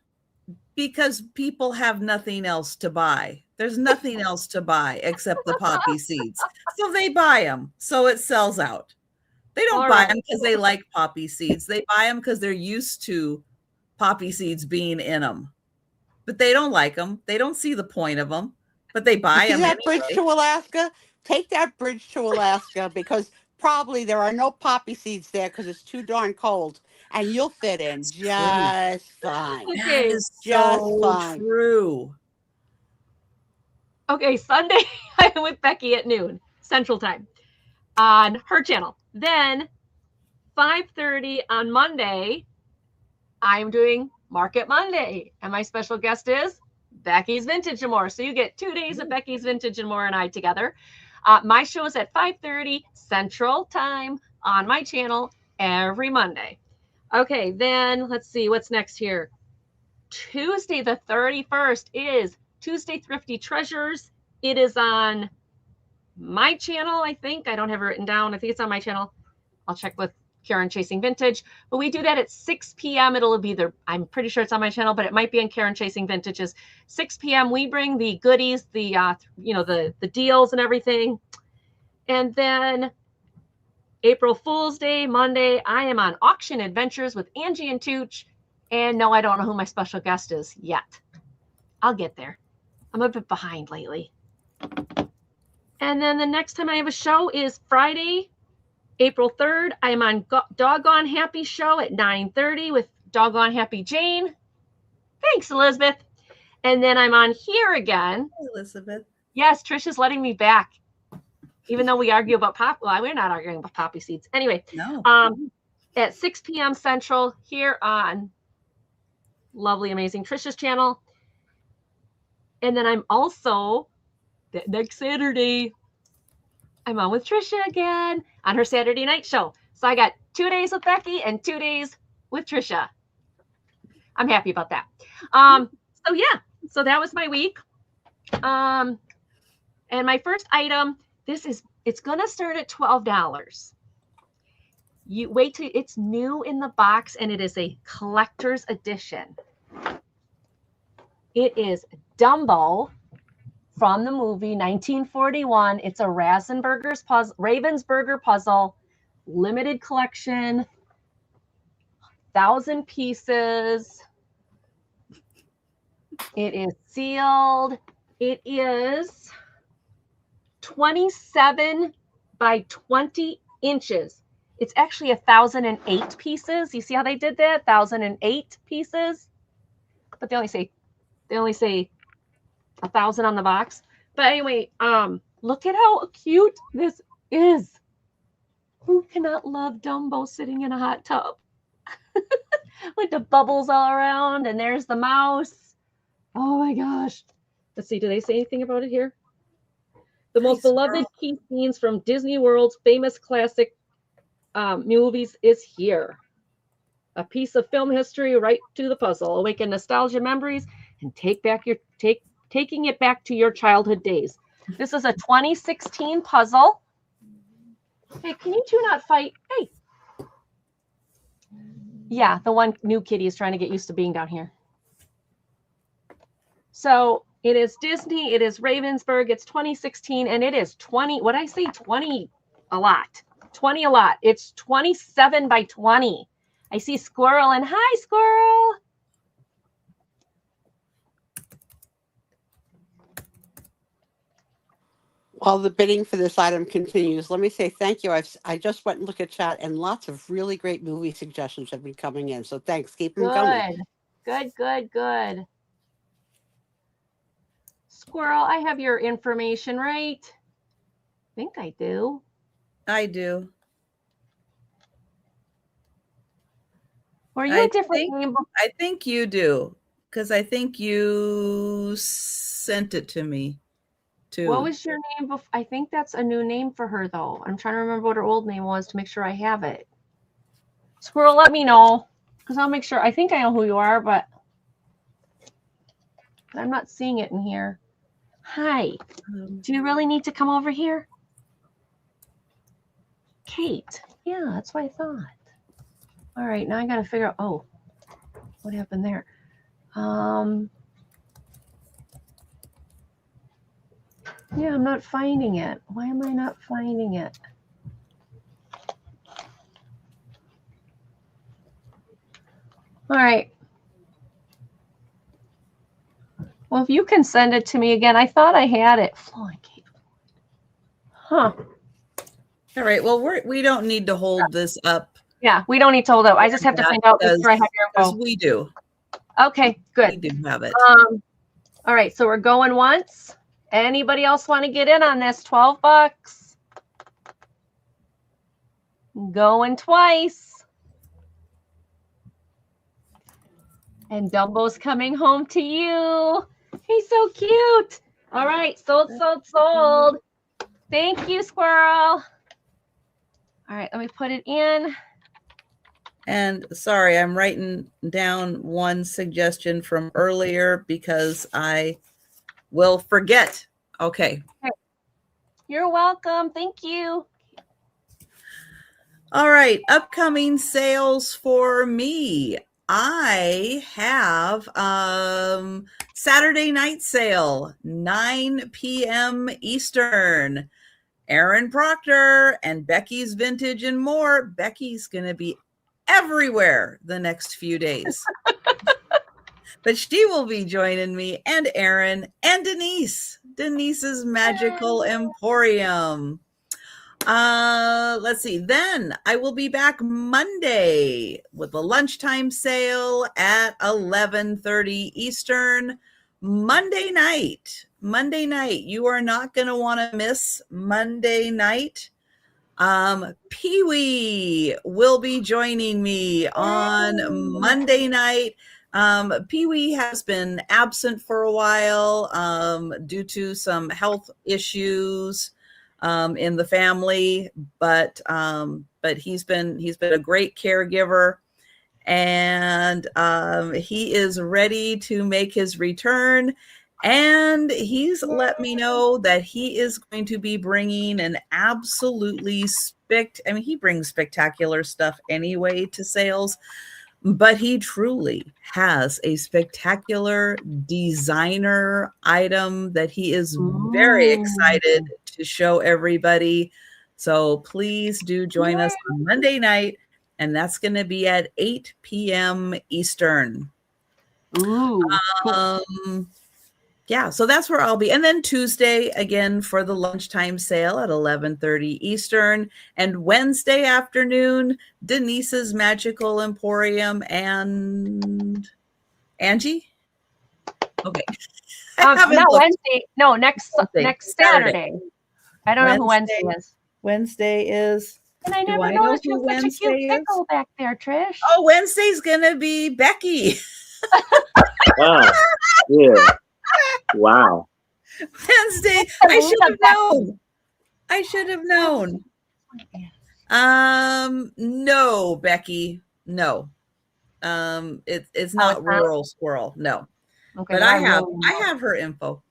Because people have nothing else to buy. There's nothing else to buy except the poppy seeds. So they buy them. So it sells out. They don't buy them because they like poppy seeds. They buy them because they're used to poppy seeds being in them. But they don't like them. They don't see the point of them. But they buy them. See that bridge to Alaska? Take that bridge to Alaska, because probably there are no poppy seeds there because it's too darn cold, and you'll fit in just fine. That is just so fine. true. Okay, Sunday I'm with Becky at noon Central Time on her channel. Then 5:30 on Monday, I'm doing Market Monday, and my special guest is Becky's Vintage and More. So you get 2 days of Becky's Vintage and More and I together. My show is at 5:30 Central Time on my channel every Monday. Okay, then let's see what's next here. Tuesday the 31st is Tuesday Thrifty Treasures. It is on my channel, I think. I don't have it written down. I think it's on my channel. I'll check with Karen Chasing Vintage. But we do that at 6 p.m. It'll be there. I'm pretty sure it's on my channel, but it might be on Karen Chasing Vintage's. 6 p.m. we bring the goodies, the the deals and everything. And then April Fool's Day, Monday, I am on Auction Adventures with Angie and Tooch. And no, I don't know who my special guest is yet. I'll get there. I'm a bit behind lately. And then the next time I have a show is Friday, April 3rd. I'm on Doggone Happy Show at 9:30 with Doggone Happy Jane. Thanks, Elizabeth. And then I'm on here again. Hey, Elizabeth. Yes, Trisha's letting me back. Even though we argue about we're not arguing about poppy seeds. Anyway, no. At 6 p.m. Central here on lovely, amazing Trisha's channel. And then I'm also, next Saturday, I'm on with Trisha again on her Saturday night show. So I got 2 days with Becky and 2 days with Trisha. I'm happy about that. So yeah, so that was my week. And my first item, it's gonna start at $12. You wait till it's new in the box, and it is a collector's edition. It is Dumbo from the movie 1941. It's a Ravensburger puzzle, limited collection, 1,000 pieces. It is sealed. It is 27 by 20 inches. It's actually 1,008 pieces. You see how they did that? 1,008 pieces. But they only say 1,000 on the box. But anyway, look at how cute this is. Who cannot love Dumbo sitting in a hot tub? With the bubbles all around, and there's the mouse. Oh my gosh. Let's see, do they say anything about it here? The most beloved key scenes from Disney World's famous classic movies is here. A piece of film history right to the puzzle. Awaken nostalgia memories and taking it back to your childhood days. This is a 2016 puzzle. Hey, can you two not fight? Hey. Yeah, the one new kitty is trying to get used to being down here. So it is Disney, it is Ravensburg, it's 2016, and it is 20, what I say, 20 a lot. 20 a lot. It's 27 by 20. I see Squirrel, and hi, Squirrel. While the bidding for this item continues, let me say thank you. I just went and looked at chat, and lots of really great movie suggestions have been coming in. So thanks. Keep them coming. Good. Squirrel, I have your information, right? I think I do. I do. Or you a different name? I think you do, because I think you sent it to me too. What was your name? I think that's a new name for her, though. I'm trying to remember what her old name was to make sure I have it. Squirrel, let me know, because I'll make sure. I think I know who you are, but I'm not seeing it in here. Hi. Do you really need to come over here? Kate. Yeah, that's what I thought. All right, now I got to figure out, oh, what happened there? Yeah, I'm not finding it. Why am I not finding it? All right. Well, if you can send it to me again, I thought I had it. Huh. All right. Well, we don't need to hold this up. Yeah, we don't need to hold up. I just have to find out if I have your info. We do. Okay, good. We do have it. All right, so we're going once. Anybody else want to get in on this? $12. Going twice. And Dumbo's coming home to you. He's so cute. All right, sold. Thank you, Squirrel. All right, let me put it in. And sorry, I'm writing down one suggestion from earlier because I will forget. Okay. You're welcome. Thank you. All right. Upcoming sales for me. I have Saturday night sale, 9 p.m. Eastern. Aaron Proctor and Becky's Vintage and More. Becky's going to be everywhere the next few days. But she will be joining me, and Aaron and Denise's Magical Emporium. Let's see. Then I will be back Monday with a lunchtime sale at 11:30 Eastern. Monday night. You are not going to want to miss Monday night. Pee-wee will be joining me on Monday night. Pee-wee has been absent for a while due to some health issues in the family, but he's been a great caregiver, and he is ready to make his return. And he's let me know that he is going to be bringing an absolutely he brings spectacular stuff anyway to sales, but he truly has a spectacular designer item that he is very excited to show everybody. So please do join us on Monday night, and that's going to be at 8 p.m. Eastern. Yeah, so that's where I'll be. And then Tuesday, again, for the lunchtime sale at 11:30 Eastern. And Wednesday afternoon, Denise's Magical Emporium and Angie? Okay. Not Wednesday. No, next Saturday. I don't know who Wednesday is. Wednesday is... And I never noticed you have such a cute pickle back there, Trish. Oh, Wednesday's going to be Becky. Oh, yeah. Wow. Wednesday. I should have known. No, Becky. No. It's not rural squirrel. No. Okay, but I have her info.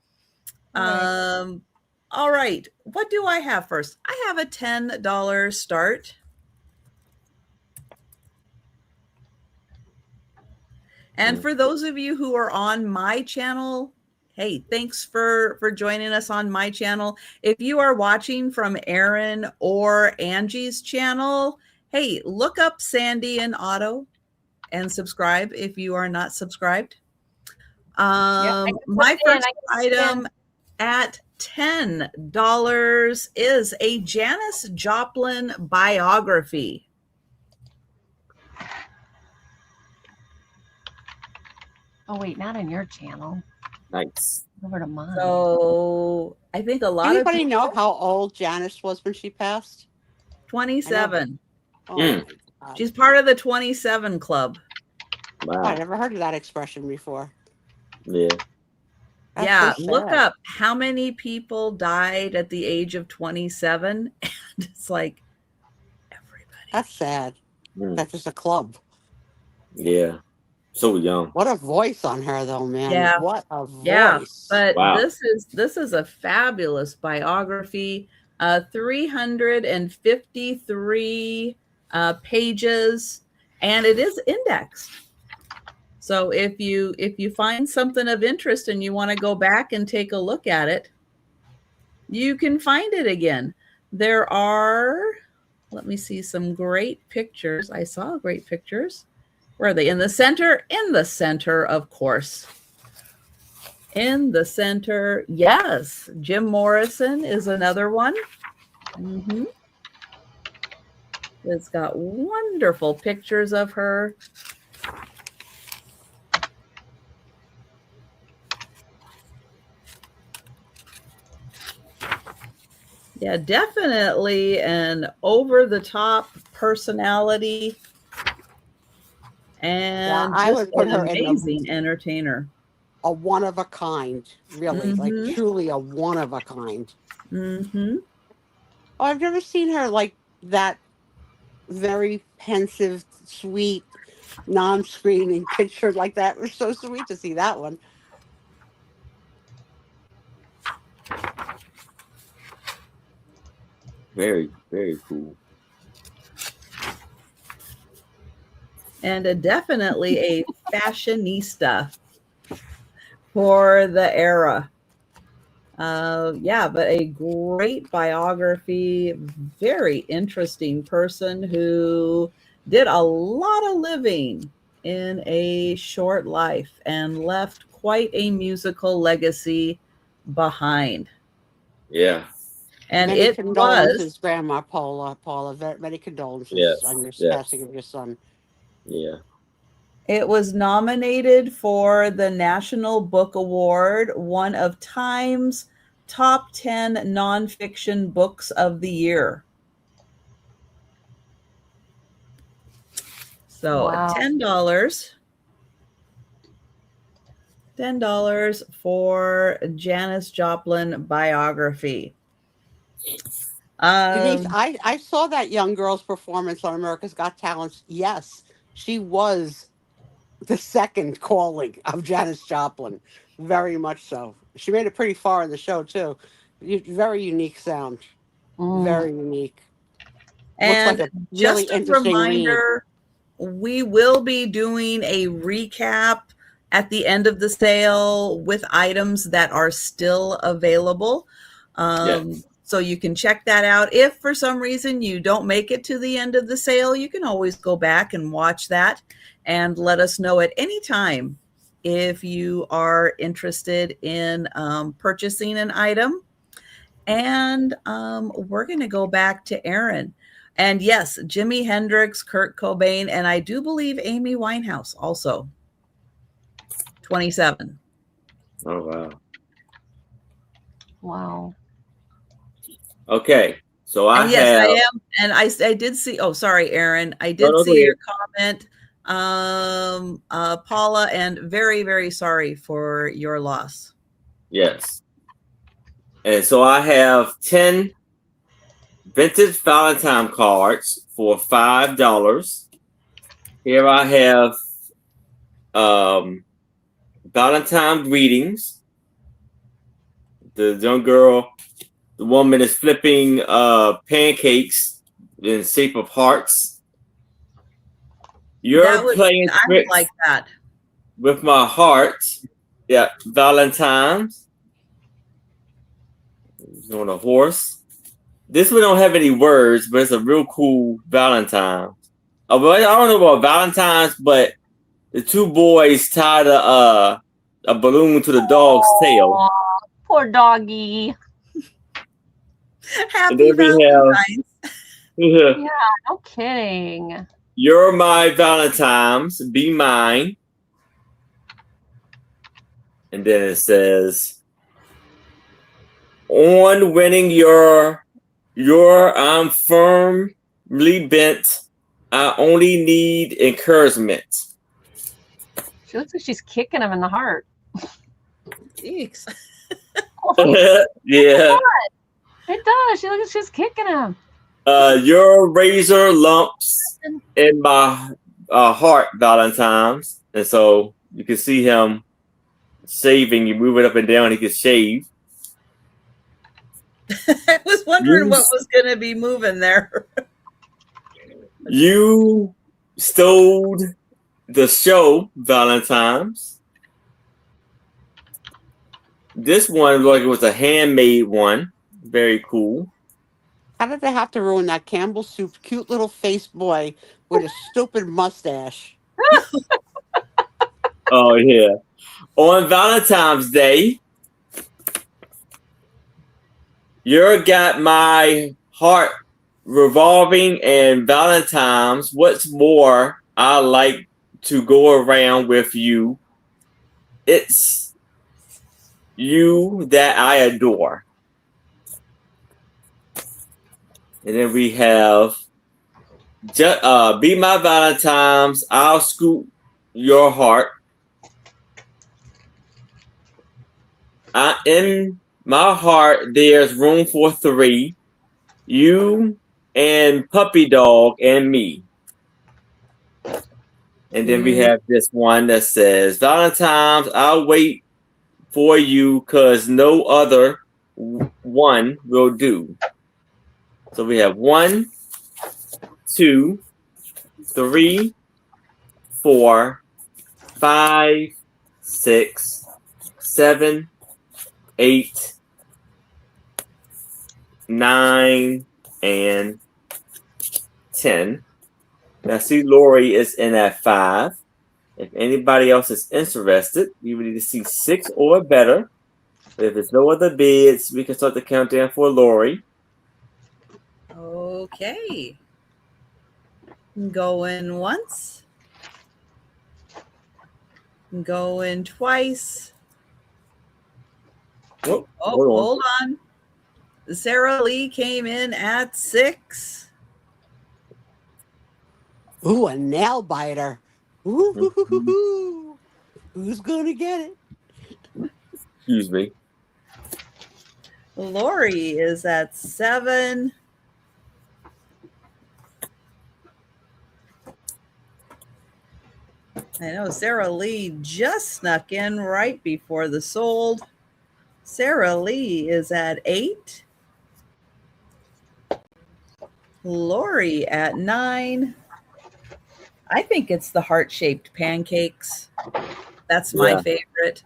All right. What do I have first? I have a $10 start. And for those of you who are on my channel, hey, thanks for joining us on my channel. If you are watching from Aaron or Angie's channel, hey, look up Sandy and Otto and subscribe if you are not subscribed. My first item at $10 is a Janis Joplin biography. Oh wait, not on your channel. Nice. Over to mine. So I think a lot Anybody of know how old Janice was when she passed? 27. Oh Mm. my God. She's part of the 27 club. Wow. I never heard of that expression before. Yeah. That's Yeah, so look sad. up how many people died at the age of 27. And it's like everybody. That's sad. Mm. That's just a club. Yeah. So young. What a voice on her, though, man. Yeah. What a voice. Yeah, but Wow. this is a fabulous biography. 353 pages, and it is indexed. So if you find something of interest and you want to go back and take a look at it, you can find it again. There are, let me see, some great pictures. I saw great pictures. Where are they? In the center? In the center, of course. In the center, yes. Jim Morrison is another one. Mm-hmm. It's got wonderful pictures of her. Yeah, definitely an over-the-top personality and I just would put an her in amazing entertainer. a one of a kind, really, like Mhm. truly a one of a kind. Mm-hmm. Oh, I've never seen her like that very pensive, sweet, non-screaming picture like that. It was so sweet to see that one. Very, very cool. And definitely a fashionista for the era. Yeah, but a great biography, very interesting person who did a lot of living in a short life and left quite a musical legacy behind. Yeah. And Many it condolences, was, Grandma Paula. Many condolences Yes, on your yes. passing of your son. Yeah. it was nominated for the National Book Award, one of Time's top 10 nonfiction books of the year. So Wow. $10 for Janis Joplin biography. Denise, I saw that young girl's performance on America's Got Talent. Yes, she was the second calling of Janis Joplin. Very much so. She made it pretty far in the show, too. Very unique sound. Very unique. And Looks like a really just a interesting read. reminder, we will be doing a recap at the end of the sale with items that are still available. Yes. So you can check that out. If for some reason you don't make it to the end of the sale, you can always go back and watch that and let us know at any time if you are interested in purchasing an item. And we're going to go back to Aaron. And yes, Jimi Hendrix, Kurt Cobain, and I do believe Amy Winehouse also. 27. Oh, wow. Wow. Okay. So I am. And I did see, oh, sorry, Aaron. I did see your comment, Paula, and very, very sorry for your loss. Yes. And so I have 10 vintage Valentine cards for $5. Here I have Valentine greetings. The young girl, the woman is flipping pancakes in the shape of hearts. You're playing tricks like that with my heart. Yeah, Valentine's. He's on a horse. This one don't have any words, but it's a real cool Valentine. I don't know about Valentine's, but the two boys tied a balloon to the dog's tail. Poor doggy. Happy then we have Valentine's. Yeah, no kidding. You're my Valentine's, be mine. And then it says, on winning I'm firmly bent. I only need encouragement. She looks like she's kicking him in the heart. Jeez. Yeah. It does. She looks like she's kicking him. Your razor lumps in my heart, Valentine's. And so you can see him shaving. You move it up and down, he can shave. I was wondering what was going to be moving there. You stole the show, Valentine's. This one looked like it was a handmade one. Very cool. How did they have to ruin that Campbell Soup cute little face boy with a stupid mustache? Oh, yeah. On Valentine's Day, you got my heart revolving, and Valentine's. What's more, I like to go around with you. It's you that I adore. And then we have be my Valentine's. I'll scoop your heart. In my heart, there's room for three. You and puppy dog and me. And then we have this one that says, Valentine's, I'll wait for you because no other one will do. So we have 1, 2, 3, 4, 5, 6, 7, 8, 9, and 10. Now, see, Lori is in at 5. If anybody else is interested, you would need to see 6 or better. But if there's no other bids, we can start the countdown for Lori. Okay. Going once. Going twice. Oh, hold on. Sarah Lee came in at 6. Ooh, a nail biter. Ooh, who's gonna get it? Excuse me. Lori is at 7. I know Sarah Lee just snuck in right before the sold. Sarah Lee is at 8. Lori at 9. I think it's the heart-shaped pancakes. That's my favorite.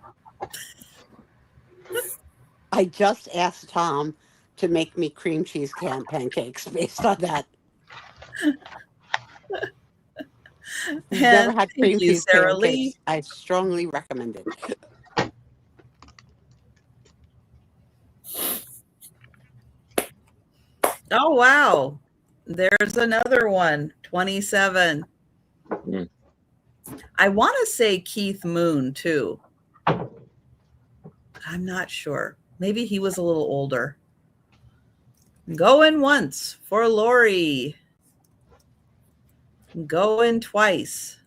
I just asked Tom to make me cream cheese pancakes based on that. You've never had cream cheese Sarah pancakes. Lee. I strongly recommend it. Oh, wow. There's another one, 27. I want to say Keith Moon, too. I'm not sure. Maybe he was a little older. Going once for Lori. Going twice.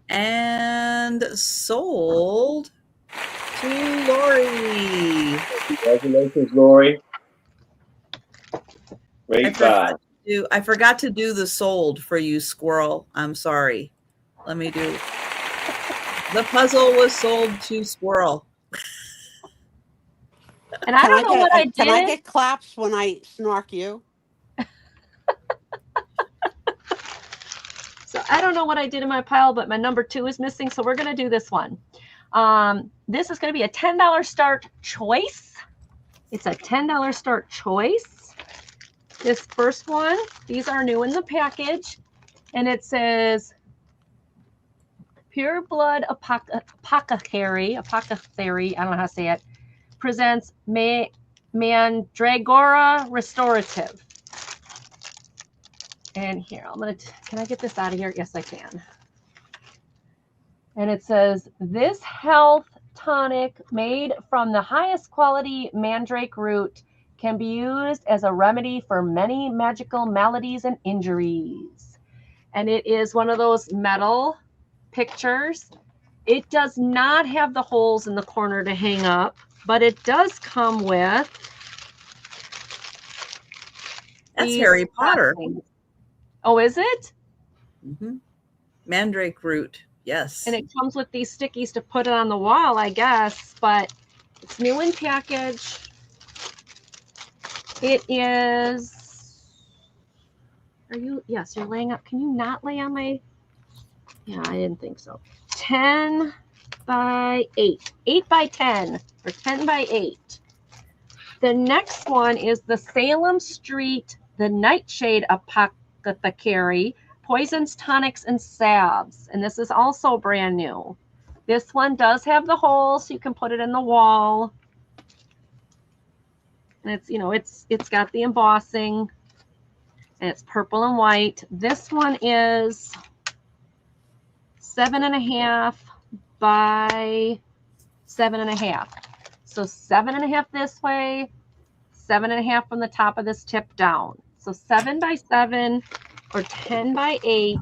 And sold to Lori. Congratulations, Lori. Great buy. I forgot to do the sold for you, Squirrel. I'm sorry. Let me do. The puzzle was sold to Squirrel. And I don't know what I did. Can I get claps when I snark you? So I don't know what I did in my pile, but my number 2 is missing. So we're going to do this one. This is going to be a $10 start choice. It's a $10 start choice. This first one, these are new in the package. And it says Pure Blood Apothecary. I don't know how to say it. presents Mandragora Restorative. And here, can I get this out of here? Yes, I can. And it says, this health tonic made from the highest quality mandrake root can be used as a remedy for many magical maladies and injuries. And it is one of those metal pictures. It does not have the holes in the corner to hang up, but it does come with That's Harry Potter. Things. Oh, is it? Mm-hmm. Mandrake root. Yes. And it comes with these stickies to put it on the wall, I guess, but it's new in package. It is, yes, you're laying up. Can you not lay on my, yeah, I didn't think so. 10 by 8, 8 by 10, or 10 by 8. The next one is the Salem Street, the Nightshade Apothecary, Poisons, Tonics, and Salves. And this is also brand new. This one does have the hole, so you can put it in the wall. And it's, it's got the embossing, and it's purple and white. This one is 7.5 by 7.5. So 7.5 this way, 7.5 from the top of this tip down. So 7 by 7 or 10 by 8.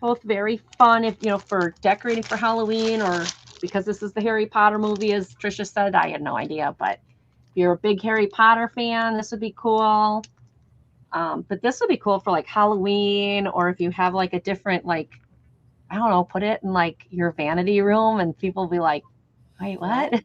Both very fun if, for decorating for Halloween, or because this is the Harry Potter movie, as Trisha said. I had no idea, but if you're a big Harry Potter fan, this would be cool. But this would be cool for like Halloween, or if you have like a different, like, I don't know, put it in like your vanity room and people will be like, wait, what?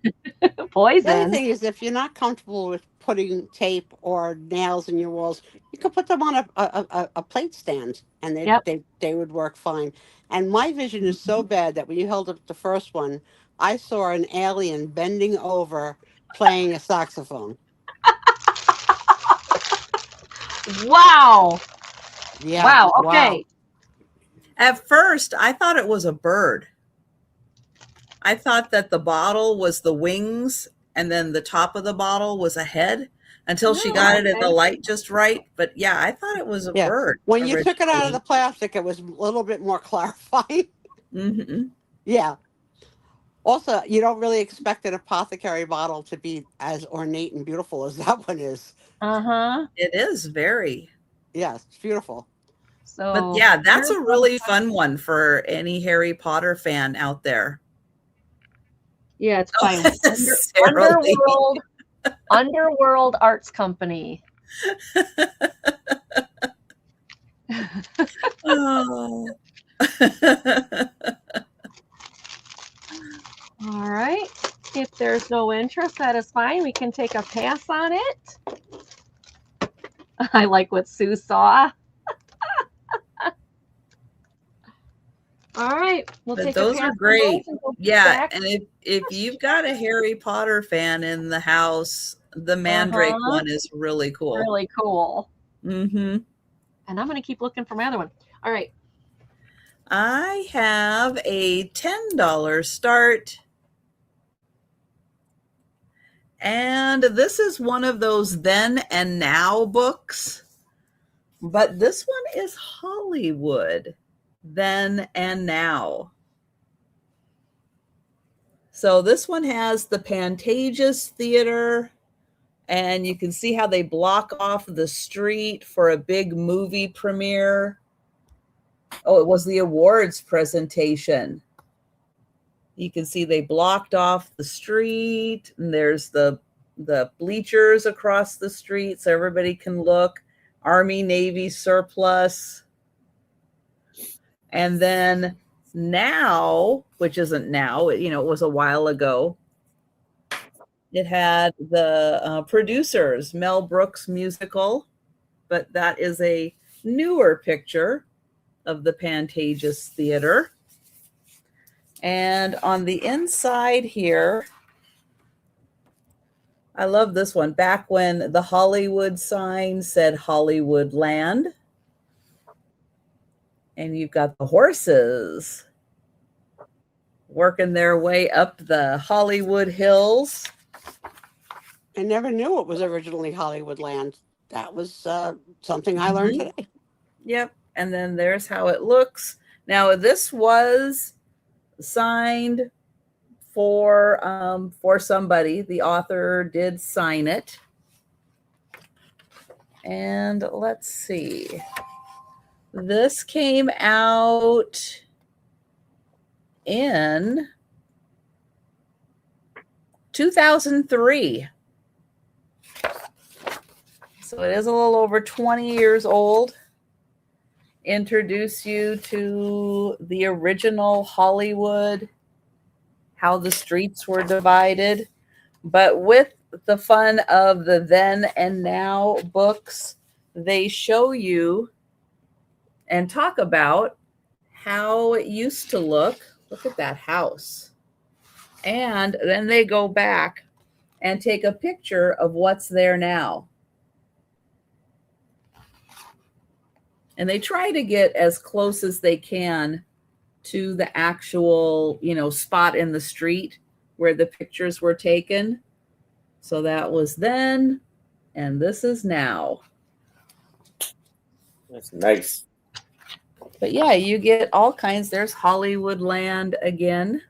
Poison. The other thing is, if you're not comfortable with putting tape or nails in your walls, you could put them on a plate stand, and they would work fine. And my vision is so bad that when you held up the first one, I saw an alien bending over playing a saxophone. Wow. Yeah. Wow. Okay. Wow. At first, I thought it was a bird. I thought that the bottle was the wings, and then the top of the bottle was a head, until she got it in the light just right. But yeah, I thought it was a bird. When originally. you took it out of the plastic, it was a little bit more clarifying. Mm-hmm. Yeah. Also, you don't really expect an apothecary bottle to be as ornate and beautiful as that one is. Uh-huh. It is very. Yeah, it's beautiful. So, but yeah, that's a really fun one for any Harry Potter fan out there. Yeah, it's by Underworld Arts Company. Oh. All right. If there's no interest, that is fine. We can take a pass on it. I like what Sue saw. All right. We'll take those a pass are great. Yeah. back. And if you've got a Harry Potter fan in the house, the Mandrake one is really cool. Really cool. Mm-hmm. And I'm going to keep looking for my other one. All right. I have a $10 start. And this is one of those then and now books. But this one is Hollywood, then and now. So this one has the Pantages Theater, and you can see how they block off the street for a big movie premiere. Oh, it was the awards presentation. You can see they blocked off the street, and there's the bleachers across the street so everybody can look. Army, Navy surplus. And then now, which isn't now, it was a while ago. It had the producers, Mel Brooks musical, but that is a newer picture of the Pantages Theater. And on the inside here, I love this one. Back when the Hollywood sign said Hollywood Land. And you've got the horses. working their way up the Hollywood Hills. I never knew it was originally Hollywood land. That was something I learned today. Yep. And then there's how it looks. Now, this was signed for somebody. The author did sign it. And let's see. This came out in 2003. So it is a little over 20 years old. Introduce you to the original Hollywood, how the streets were divided, but with the fun of the then and now books, they show you and talk about how it used to look. Look at that house. And then they go back and take a picture of what's there now. And they try to get as close as they can to the actual, spot in the street where the pictures were taken. So that was then, and this is now. That's nice. But yeah, you get all kinds. There's Hollywood land again.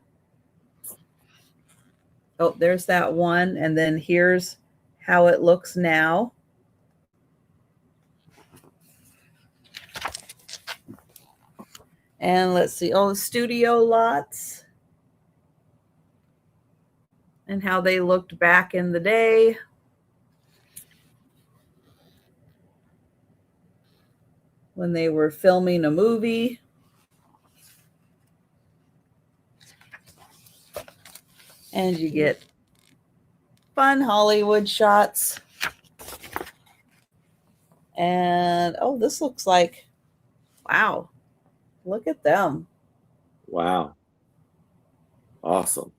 Oh, there's that one. And then here's how it looks now. And let's see, the studio lots and how they looked back in the day. When they were filming a movie. And you get fun Hollywood shots. And, this looks like, wow. Look at them. Wow. Awesome.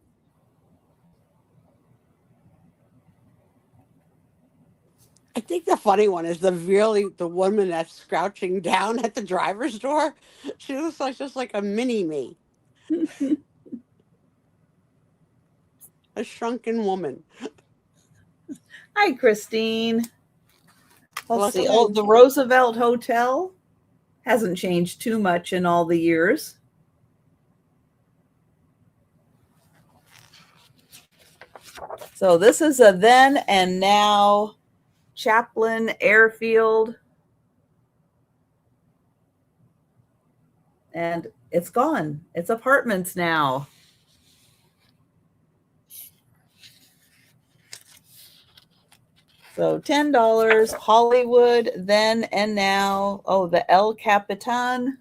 I think the funny one is the woman that's crouching down at the driver's door. She looks like just like a mini me. A shrunken woman. Hi, Christine. Let's see. Welcome in. The Roosevelt Hotel hasn't changed too much in all the years. So this is a then and now Chaplin Airfield. And it's gone. It's apartments now. So $10, Hollywood, then and now. Oh, the El Capitan.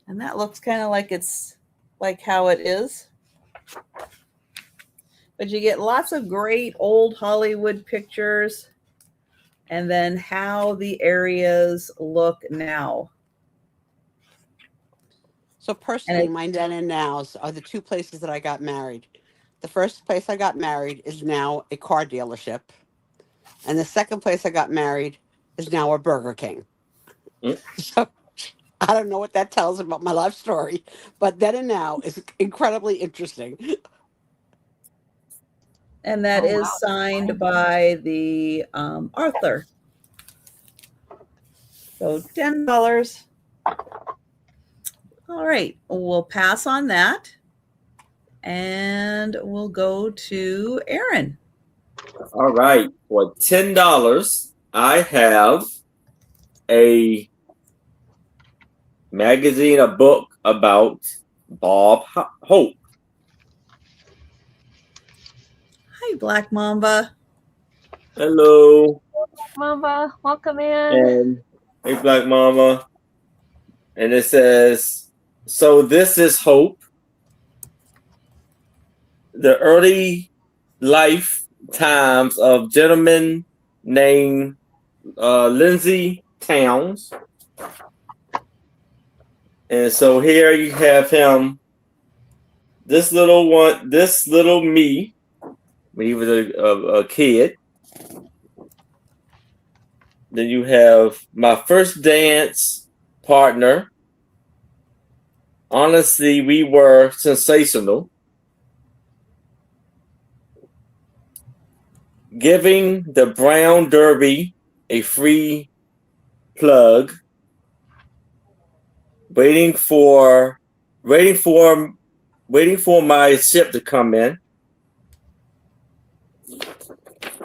And that looks kind of like it's like how it is. But you get lots of great old Hollywood pictures and then how the areas look now. So personally, my then and nows are the two places that I got married. The first place I got married is now a car dealership. And the second place I got married is now a Burger King. So I don't know what that tells about my life story, but then and now is incredibly interesting. And that is signed by the Arthur. So $10. All right, we'll pass on that. And we'll go to Aaron. All right. For $10, I have a magazine, a book about Bob Hope. Hi, Black Mamba. Hello. Mamba, welcome in. And hey, Black Mama. And it says, so this is Hope. The early life times of gentleman named Lindsay Towns. And so here you have him, this little me, when he was a kid. Then you have my first dance partner, Honestly, we were sensational. Giving the Brown Derby a free plug. Waiting for my ship to come in.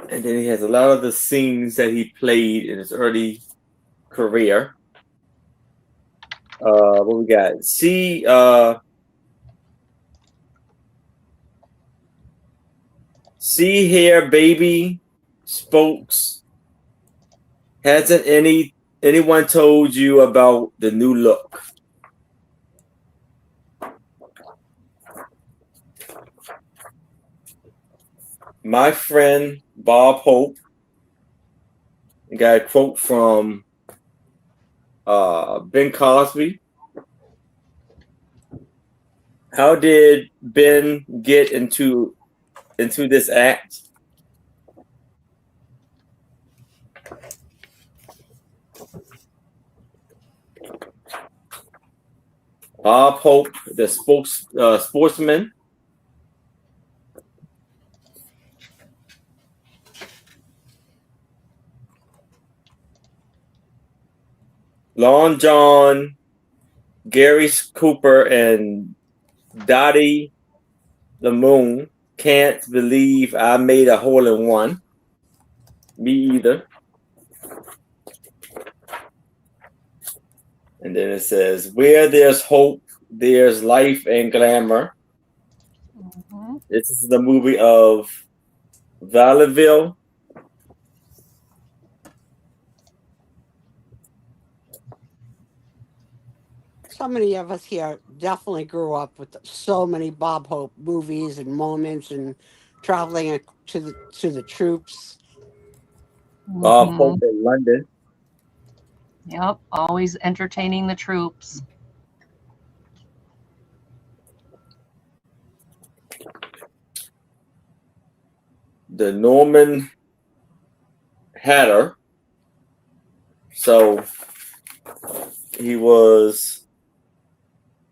And then he has a lot of the scenes that he played in his early career. What we got? See here, baby spokes. Hasn't anyone told you about the new look? My friend Bob Hope got a quote from Ben Cosby. How did Ben get into this act? Bob Hope, the sportsman. Long John, Gary Cooper, and Dottie the Moon. Can't believe I made a hole in one. Me either. And then it says, where there's hope, there's life and glamour. Mm-hmm. This is the movie of Vaudeville. So many of us here definitely grew up with so many Bob Hope movies and moments and traveling to the troops. Bob Hope in London. Yep, always entertaining the troops. The Norman Hatter. So he was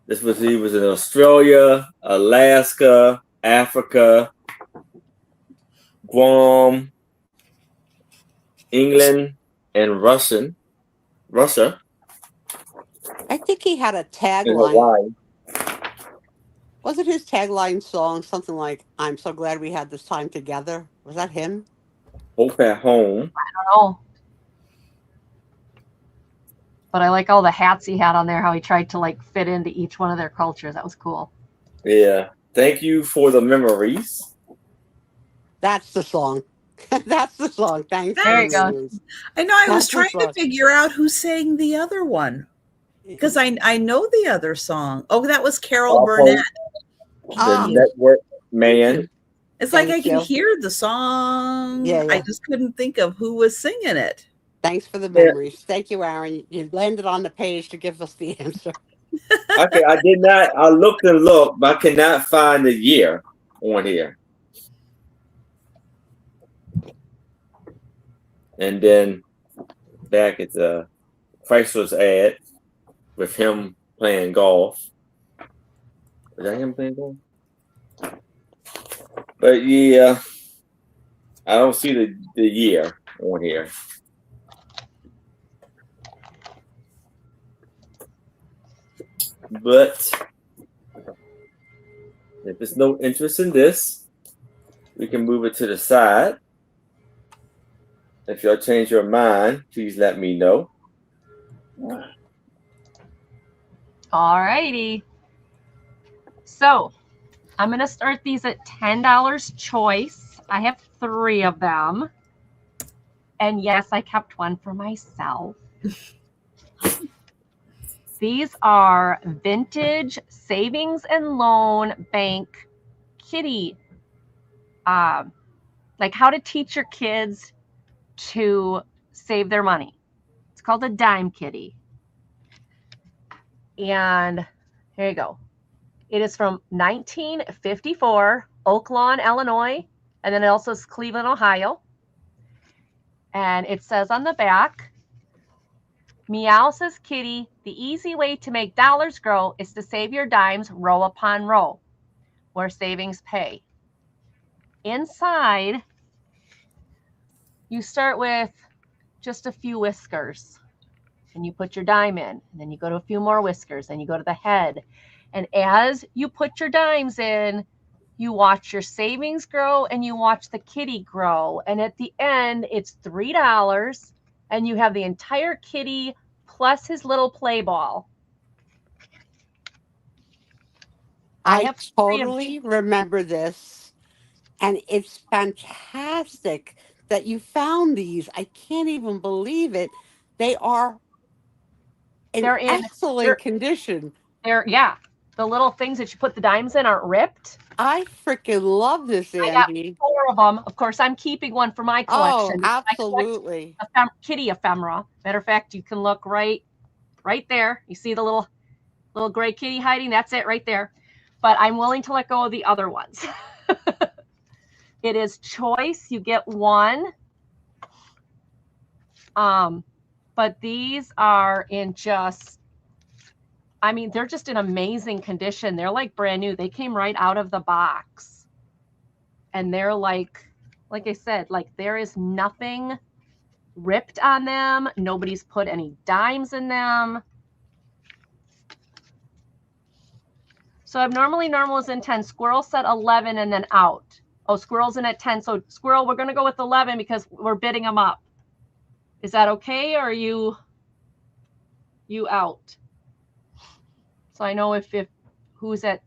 in Australia, Alaska, Africa, Guam, England, and Russia. I think he had a tagline. Was it his tagline song something like, I'm so glad we had this time together? Was that him? Hope at home. I don't know. But I like all the hats he had on there, how he tried to like fit into each one of their cultures. That was cool. Yeah. Thank you for the memories. That's the song. That's the song. Thanks. There you go. I know. I was trying to figure out who sang the other one because I know the other song. Oh, that was Carol Burnett. The Network Man. It's like I can hear the song. Yeah. I just couldn't think of who was singing it. Thanks for the memories. Yeah. Thank you, Aaron. You landed on the page to give us the answer. Okay, I did not. I looked and looked, but I cannot find the year on here. And then back at the Chrysler's ad with him playing golf. Is that him playing golf? But yeah, I don't see the year on here. But if there's no interest in this, we can move it to the side. If y'all change your mind, please let me know. All righty. So I'm going to start these at $10 choice. I have 3 of them. And yes, I kept one for myself. These are vintage savings and loan bank kitty. Like how to teach your kids to save their money. It's called a dime kitty. And here you go. It is from 1954, Oak Lawn, Illinois. And then it also is Cleveland, Ohio. And it says on the back, Meow, says Kitty, the easy way to make dollars grow is to save your dimes row upon row, where savings pay. Inside, you start with just a few whiskers, and you put your dime in, and then you go to a few more whiskers, and you go to the head. And as you put your dimes in, you watch your savings grow and you watch the kitty grow. And at the end, it's $3, and you have the entire kitty plus his little play ball. I totally remember this, and it's fantastic that you found these. I can't even believe it. They are in excellent condition. Yeah. The little things that you put the dimes in aren't ripped. I freaking love this, Andy. I got 4 of them. Of course, I'm keeping one for my collection. Oh, absolutely. Kitty ephemera. Matter of fact, you can look right there. You see the little gray kitty hiding? That's it right there. But I'm willing to let go of the other ones. It is choice. You get one. But these are in just, I mean, they're just in amazing condition. They're like brand new. They came right out of the box. And they're like I said, like there is nothing ripped on them. Nobody's put any dimes in them. So abnormally normal is in 10. Squirrel said 11 and then out. Oh, squirrel's in at 10. So squirrel, we're going to go with 11 because we're bidding them up. Is that okay, or are you out? So I know if who's at,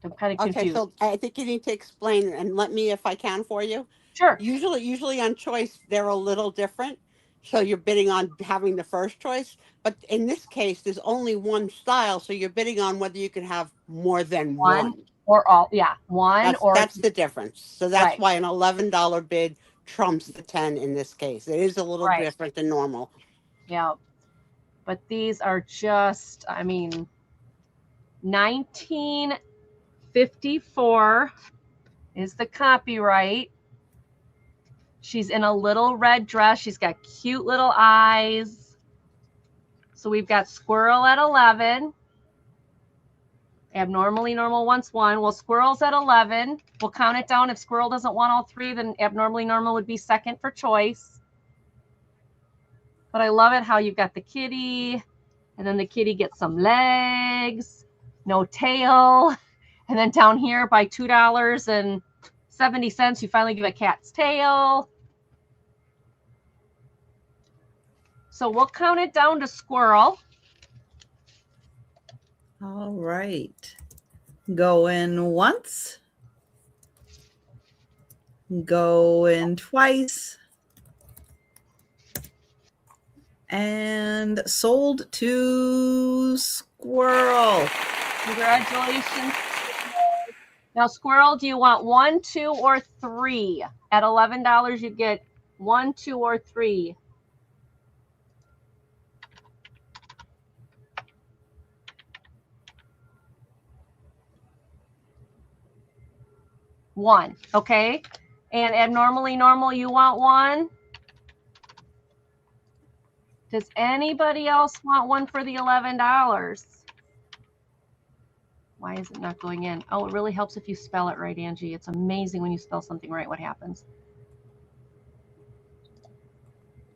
I'm kind of confused. Okay, so I think you need to explain and let me, if I can, for you. Sure. Usually on choice, they're a little different. So you're bidding on having the first choice. But in this case, there's only one style. So you're bidding on whether you can have more than one. Or all, yeah. That's the difference. So that's why an $11 bid trumps the 10 in this case. It is a little different than normal. Yeah. But these are just, I mean, 1954 is the copyright. She's in a little red dress. She's got cute little eyes. So we've got squirrel at 11. Abnormally normal wants 1. Well, squirrel's at 11. We'll count it down. If squirrel doesn't want all 3, then abnormally normal would be second for choice. But I love it how you've got the kitty, and then the kitty gets some legs, no tail. And then down here by $2.70, you finally give a cat's tail. So we'll count it down to squirrel. All right. Go in once. Go in twice. And sold to squirrel. Congratulations. Now, squirrel, do you want 1, 2, or 3? At $11, you get 1, 2, or 3. One, okay? And abnormally normal, you want 1? Does anybody else want 1 for the $11? Why is it not going in? Oh, it really helps if you spell it right, Angie. It's amazing when you spell something right, what happens.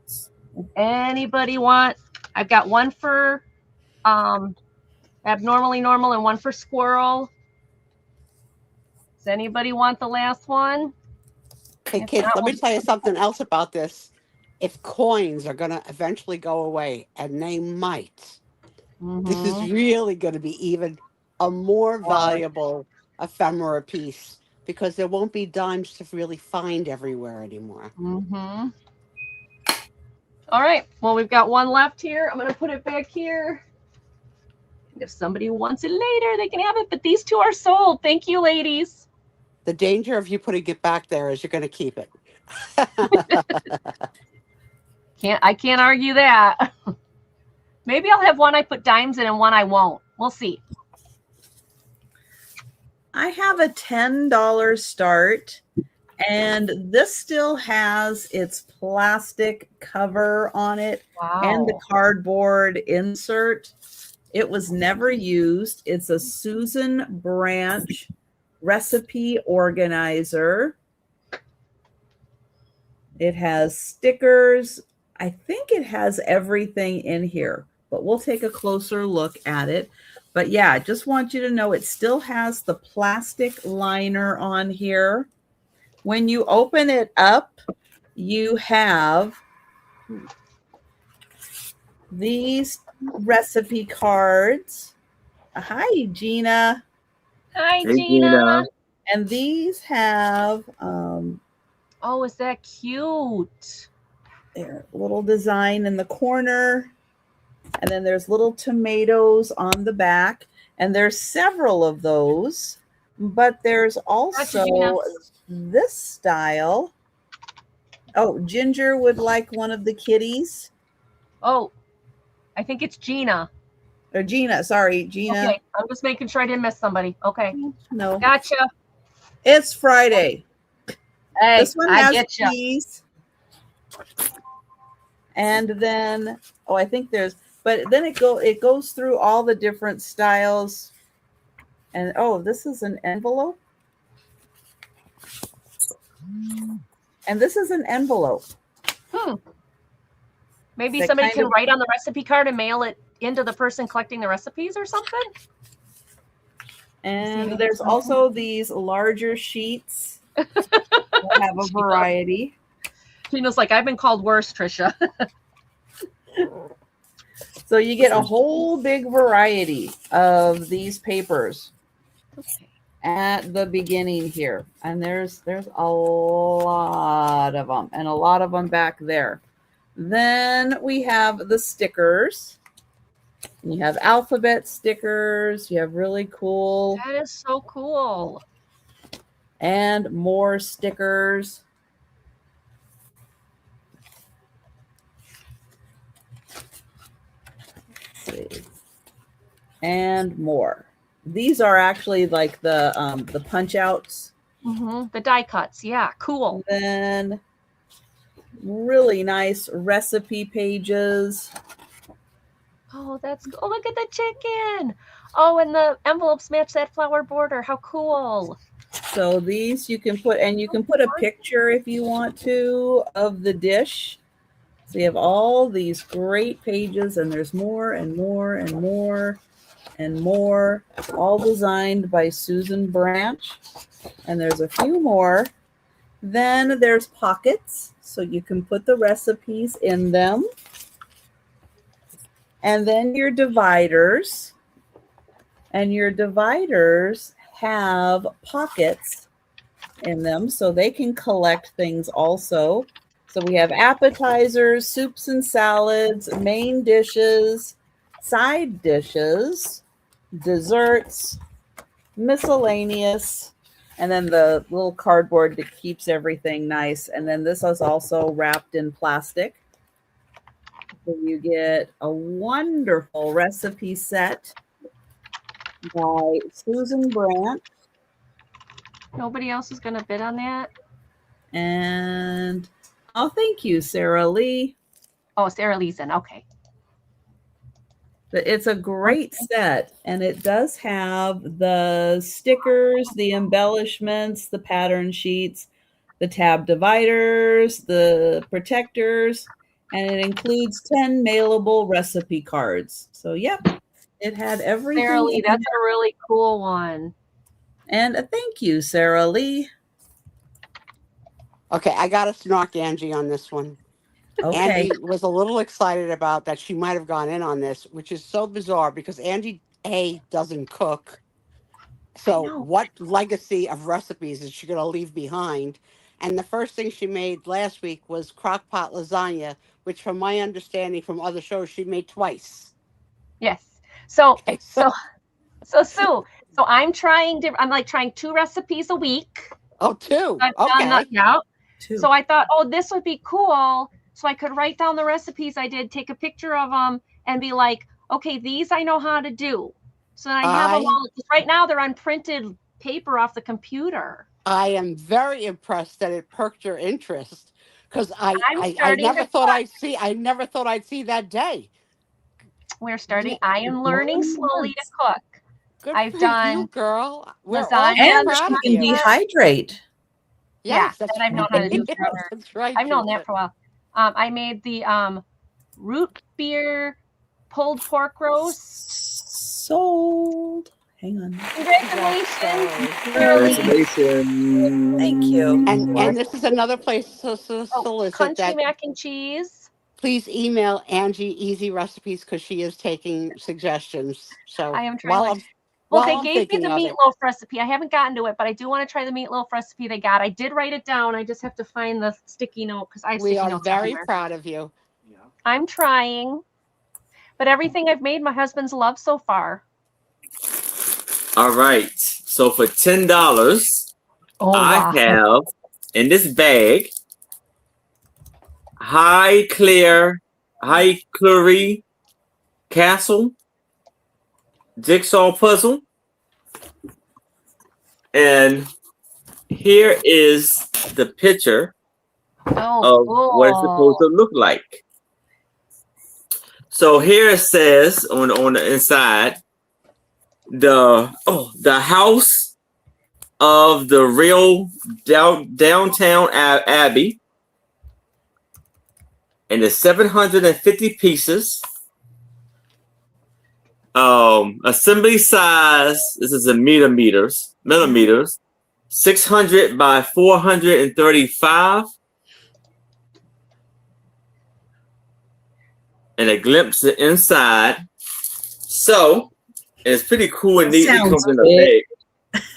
Does anybody want, I've got 1 for abnormally normal and 1 for squirrel. Does anybody want the last one? Hey, kids, let me tell you something else about this. If coins are going to eventually go away, and they might, this is really going to be even a more valuable ephemera piece, because there won't be dimes to really find everywhere anymore. All right. Well, we've got 1 left here. I'm going to put it back here. If somebody wants it later, they can have it. But these 2 are sold. Thank you, ladies. The danger of you putting it back there is you're going to keep it. I can't argue that. Maybe I'll have 1 I put dimes in and 1 I won't. We'll see. I have a $10 start And this still has its plastic cover on it and the Wow. cardboard insert. It was never used. It's a Susan Branch recipe organizer. It has stickers. I think it has everything in here, but we'll take a closer look at it. But yeah, I just want you to know it still has the plastic liner on here. When you open it up, you have these recipe cards. Hi, Gina. Hi, Hey, Gina. And these have Oh, is that cute? their little design in the corner. And then there's little tomatoes on the back. And there's several of those. But there's also Gina. this style. Oh, Ginger would like one of the kitties. Oh, I think it's Gina. Or Gina, sorry, Gina. Okay, I'm just making sure I didn't miss somebody. Okay, No. gotcha. It's Friday. Hey, This one I has get you. cheese. And then, oh, I think there's, but then it goes through all the different styles. And oh, this is an envelope. And this is an envelope. Maybe That somebody kind can of- write on the recipe card and mail it into the person collecting the recipes or something. And there's also these larger sheets that have a variety. Gina's like, I've been called worse, Trisha. So you get a whole big variety of these papers at the beginning here. And there's a lot of them, and a lot of them back there. Then we have the stickers. You have alphabet stickers. You have really cool That is so cool. and more stickers. Let's see. And more. These are actually like the punch outs. The die cuts. Yeah, cool. And then really nice recipe pages. Oh, that's cool. Oh, look at the chicken. Oh, and the envelopes match that flower border. How cool. So these you can put, and you can put a picture if you want to of the dish. So you have all these great pages, and there's more and more and more and more, all designed by Susan Branch. And there's a few more. Then there's pockets, so you can put the recipes in them. And then your dividers. And your dividers have pockets in them, so they can collect things also. So we have appetizers, soups and salads, main dishes, side dishes, desserts, miscellaneous, and then the little cardboard that keeps everything nice. And then this is also wrapped in plastic. So you get a wonderful recipe set by Susan Branch. Nobody else is going to bid on that? And oh, thank you, Sarah Lee. Oh, Sarah Leeson. Okay. But it's a great set, and it does have the stickers, the embellishments, the pattern sheets, the tab dividers, the protectors, and it includes 10 mailable recipe cards. So, yep, it had everything. Sarah Lee, that's a really cool one. And a thank you, Sarah Lee. Okay, I got to snark Angie on this one. Okay. Angie was a little excited about that she might have gone in on this, which is so bizarre because Angie A doesn't cook. So what legacy of recipes is she going to leave behind? And the first thing she made last week was crock-pot lasagna, which from my understanding from other shows, she made twice. Yes. So Okay, Sue, so I'm trying 2 recipes a week. Oh, 2. I've done that, yeah. 2. So I thought, oh, this would be cool. So I could write down the recipes I did, take a picture of them, and be like, okay, these I know how to do. So then I have them all. Right now they're on printed paper off the computer. I am very impressed that it perked your interest because I starting never to thought cook. I never thought I'd see that day. We're starting. Yeah. I am learning slowly to cook. Good I've for done you, girl. We're all lasagna. so And proud she of can you. dehydrate. Yeah, That's that I've known how to do forever. That's right. I've known that for a while. I made the root beer pulled pork roast. Sold. Hang on. Congratulations, Shirley. Congratulations. Thank you. And this is another place to solicit Country that. mac and cheese. Please email Angie easy recipes because she is taking suggestions. So I am trying. while Well, while they I'm gave me thinking the of it, meatloaf recipe. I haven't gotten to it, but I do want to try the meatloaf recipe they got. I did write it down. I just have to find the sticky note because I have we sticky are notes very everywhere. proud of you. I'm trying, but everything I've made, my husband's loved so far. All right. So for $10, I have in this bag high clary castle jigsaw puzzle, and here is the picture of what it's supposed to look like. So here it says on the inside the house of the real downtown Abbey, and the 750 pieces. Assembly size. This is in millimeters. 600 by 435. And a glimpse of inside. So it's pretty cool and neat. It comes in a bag.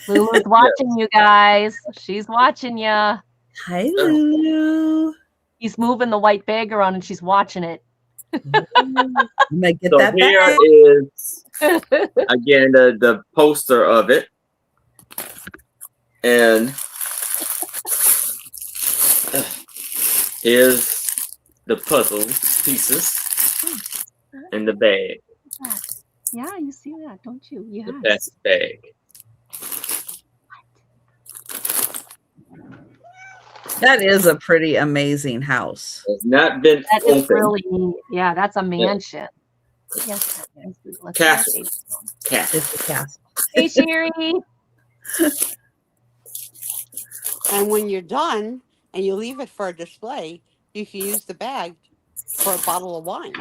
Lulu's watching you guys. She's watching you. Hi, Lulu. He's moving the white bag around and she's watching it. You might get So that here back. is again the poster of it, and here's the puzzle pieces in the bag. Yeah, you see that, don't you? Yeah. The best bag. That is a pretty amazing house. It's not been That opened. is really neat. Yeah, that's a mansion. Yes. Castle. It's a castle. Hey, Sherry. And when you're done and you leave it for a display, you can use the bag for a bottle of wine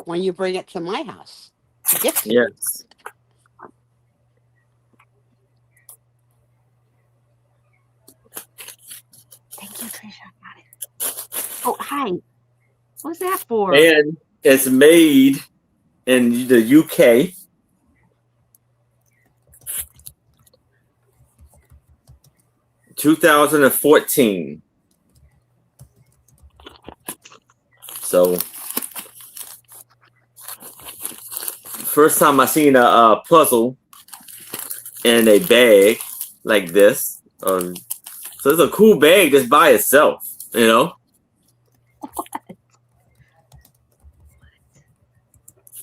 when you bring it to my house. Gift. Yes. Thank you, Trisha. Got it. Oh, hi. What's that for? And it's made in the UK. (2014). So first time I seen a puzzle in a bag like this. So it's a cool bag just by itself, you know.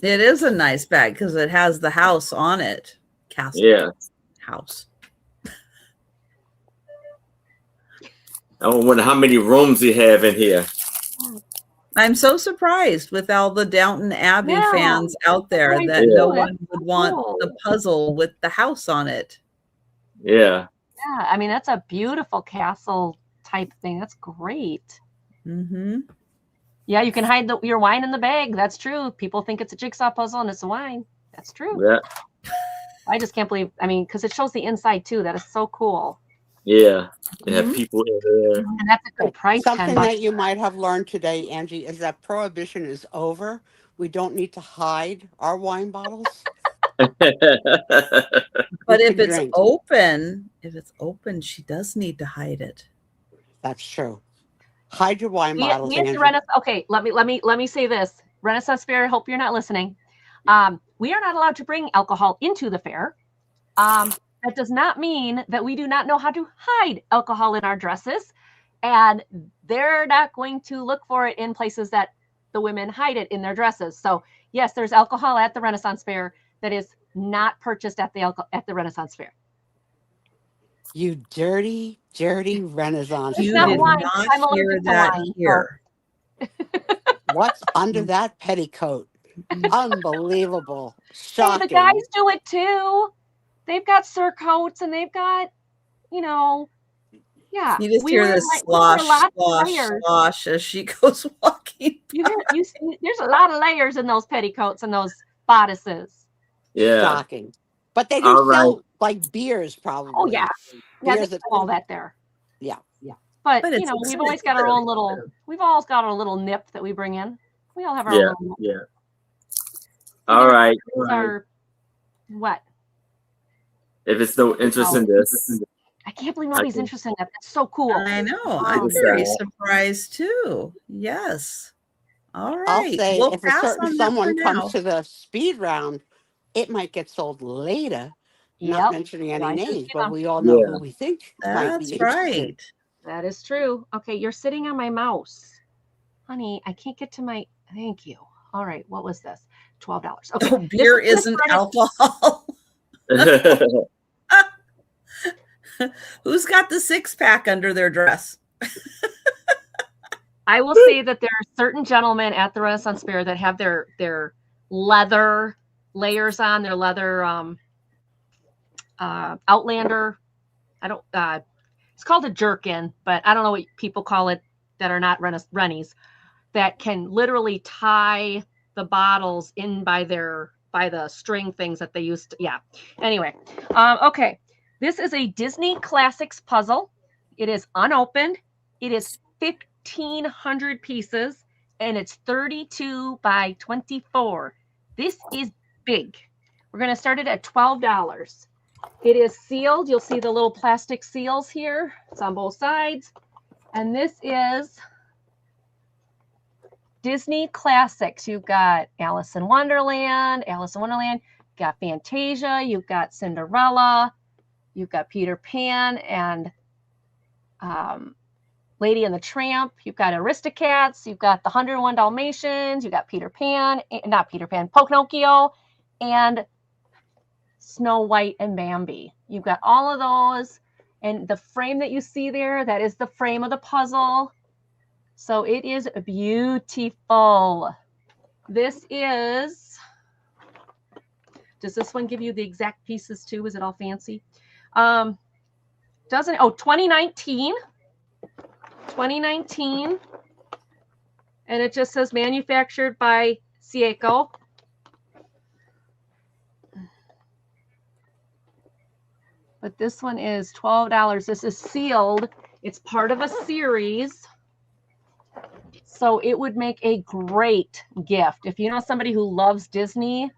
It is a nice bag because it has the house on it. Castle. Yeah. House. I wonder how many rooms you have in here. I'm so surprised with all the Downton Abbey fans out there that no one would want the puzzle with the house on it. Yeah. Yeah, I mean, that's a beautiful castle type thing. That's great. Mm-hmm. Yeah, you can hide your wine in the bag. That's true. People think it's a jigsaw puzzle and it's a wine. That's true. Yeah. I just can't believe, I mean, because it shows the inside too. That is so cool. Yeah. They have people in there. And that's a good price. Something that you might have learned today, Angie, is that prohibition is over. We don't need to hide our wine bottles. But if it's drink. open, she does need to hide it. That's true. Hide your wine bottles. We have to okay, let me say this. Renaissance Fair, I hope you're not listening. We are not allowed to bring alcohol into the fair. That does not mean that we do not know how to hide alcohol in our dresses. And they're not going to look for it in places that the women hide it in their dresses. So yes, there's alcohol at the Renaissance Fair that is not purchased at the Renaissance Fair. You dirty, dirty Renaissance It's You not did woman. wine. not I'm hear allergic to that wine, so- here. What's under that petticoat? Unbelievable. Hey, Shocking. the guys do it too. They've got surcoats and they've got, yeah. You just we hear wear this like- we wear slosh, lots of slosh, layers. slosh as she goes walking. There's a lot of layers in those petticoats and those bodices. Yeah. Shocking. But they do All right. sell like beers, probably. Oh yeah, yeah. Beers They at- do all that there. Yeah. But But it's we've always got our expensive. own little. We've always got our little nip that we bring in. We all have our Yeah. own little nip. Yeah. All right. These are what? If it's no interest in this, I can't believe nobody's interested in that. That's so cool. I know. I'm What's very that? surprised too. Yes. All right. I'll say we'll if a pass certain on that someone for comes now. to the speed round, it might get sold later. Not Yep, mentioning any I can names, see but them. we all know Yeah. who we think might be That's interested. right. that is true. Okay, you're sitting on my mouse, honey. I can't get to my. Thank you. All right, what was this? $12. Okay, Oh, beer this isn't started- alcohol. Who's got the 6-pack under their dress? I will say that there are certain gentlemen at the Renaissance Fair that have their leather layers on, their leather Outlander. I don't. It's called a jerkin, but I don't know what people call it that are not Rennies, that can literally tie the bottles in by the string things that they used to. Yeah. Anyway, okay. This is a Disney Classics puzzle. It is unopened. It is 1,500 pieces, and it's 32 by 24. This is big. We're going to start it at $12. It is sealed. You'll see the little plastic seals here. It's on both sides. And this is Disney Classics. You've got Alice in Wonderland, you've got Fantasia, you've got Cinderella, you've got Peter Pan and Lady and the Tramp, you've got Aristocats, you've got the 101 Dalmatians, you've got Pinocchio, and Snow White and Bambi. You've got all of those, and the frame that you see there, that is the frame of the puzzle. So it is beautiful. This is, does this one give you the exact pieces too? Is it all fancy? 2019. 2019. And it just says manufactured by Seiko. But this one is $12. This is sealed. It's part of a series. So it would make a great gift. If you know somebody who loves Disney,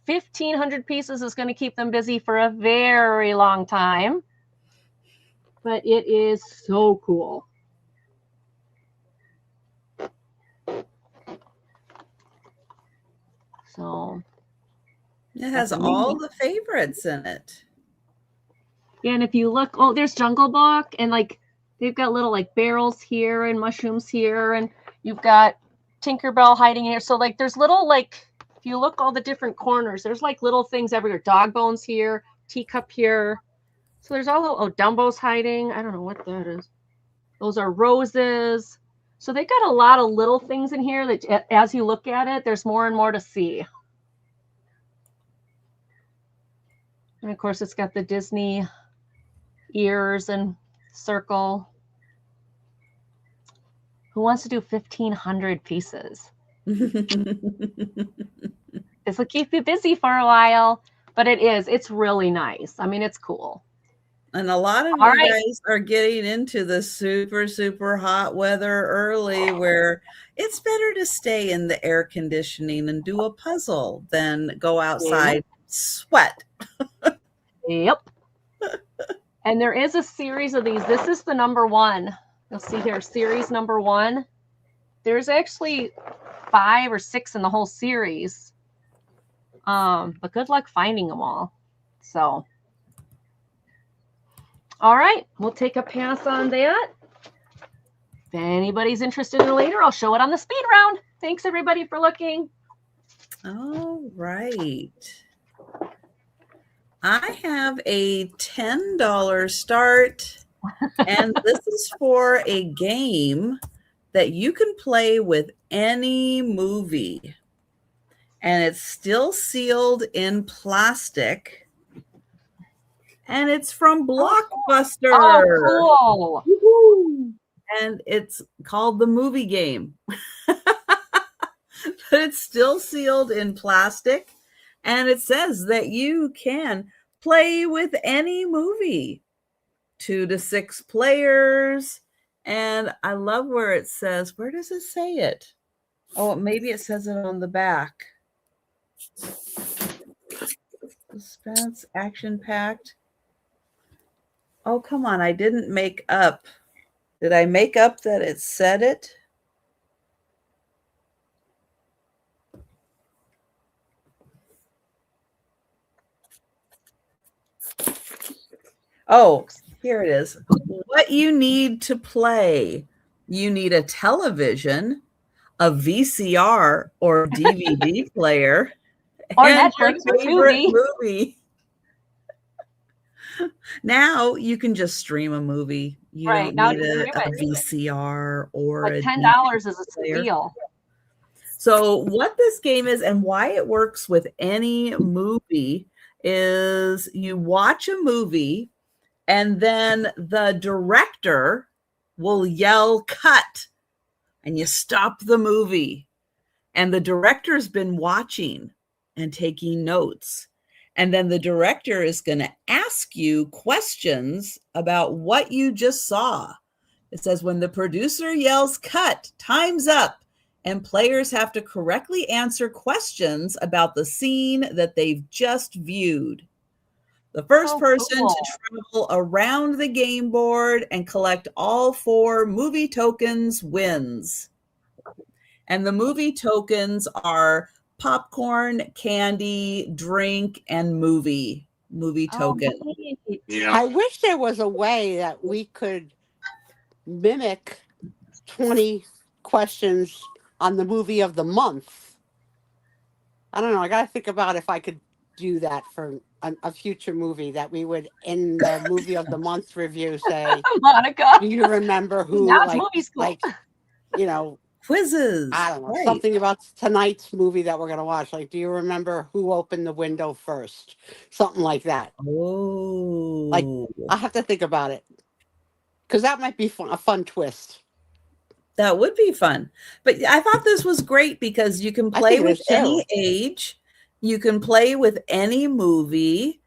1,500 pieces is going to keep them busy for a very long time. But it is so cool. So It has That's all amazing. the favorites in it. yeah, and if you look, oh, there's Jungle Book, and like they've got little like barrels here and mushrooms here, and you've got Tinkerbell hiding in here. So like there's little like, if you look all the different corners, there's like little things everywhere. Dog bones here, teacup here. So there's all, oh, Dumbo's hiding. I don't know what that is. Those are roses. So they got a lot of little things in here that as you look at it, there's more and more to see. And of course, it's got the Disney ears and circle. Who wants to do 1,500 pieces? This will keep you busy for a while, but it's really nice. I mean, it's cool. And a lot of All you right. guys are getting into the super, super hot weather early where it's better to stay in the air conditioning and do a puzzle than go outside, sweat. Yep. And there is a series of these. This is the number one. You'll see here, series number one. There's actually 5 or 6 in the whole series. But good luck finding them all. So, all right, we'll take a pass on that. If anybody's interested in it later, I'll show it on the speed round. Thanks everybody for looking. All right. I have a $10 start, and this is for a game that you can play with any movie, and it's still sealed in plastic, and it's from Blockbuster. Oh, cool. Woo-hoo. And it's called the movie game. But it's still sealed in plastic, and it says that you can play with any movie, 2 to 6 players. And I love where it says, where does it say it? Oh, maybe it says it on the back. Suspense, action packed. Oh, come on. I didn't make up. Did I make up that it said it? Oh, here it is. What you need to play. You need a television, a VCR or DVD player, Or and your Netflix or favorite Tubi. movie. Now you can just stream a movie. You Right, don't now need you can a stream VCR or Like a $10 is a player. steal. So what this game is and why it works with any movie is you watch a movie and then the director will yell cut and you stop the movie. And the director's been watching and taking notes. And then the director is going to ask you questions about what you just saw. It says, when the producer yells cut, time's up, and players have to correctly answer questions about the scene that they've just viewed. The first person cool. to travel around the game board and collect all 4 movie tokens wins. And the movie tokens are popcorn, candy, drink, and movie token. Yeah. I wish there was a way that we could mimic 20 questions on the movie of the month. I don't know. I got to think about if I could do that for a future movie, that we would, in the movie of the month review, say, Monica. do you remember who, Now it's movie school. like, you know, Quizzes. I don't know, Right. something about tonight's movie that we're going to watch. Like, do you remember who opened the window first? Something like that. Oh. Like, I have to think about it, because that might be a fun twist. That would be fun. But I thought this was great because you can play with any age. You can play with any movie.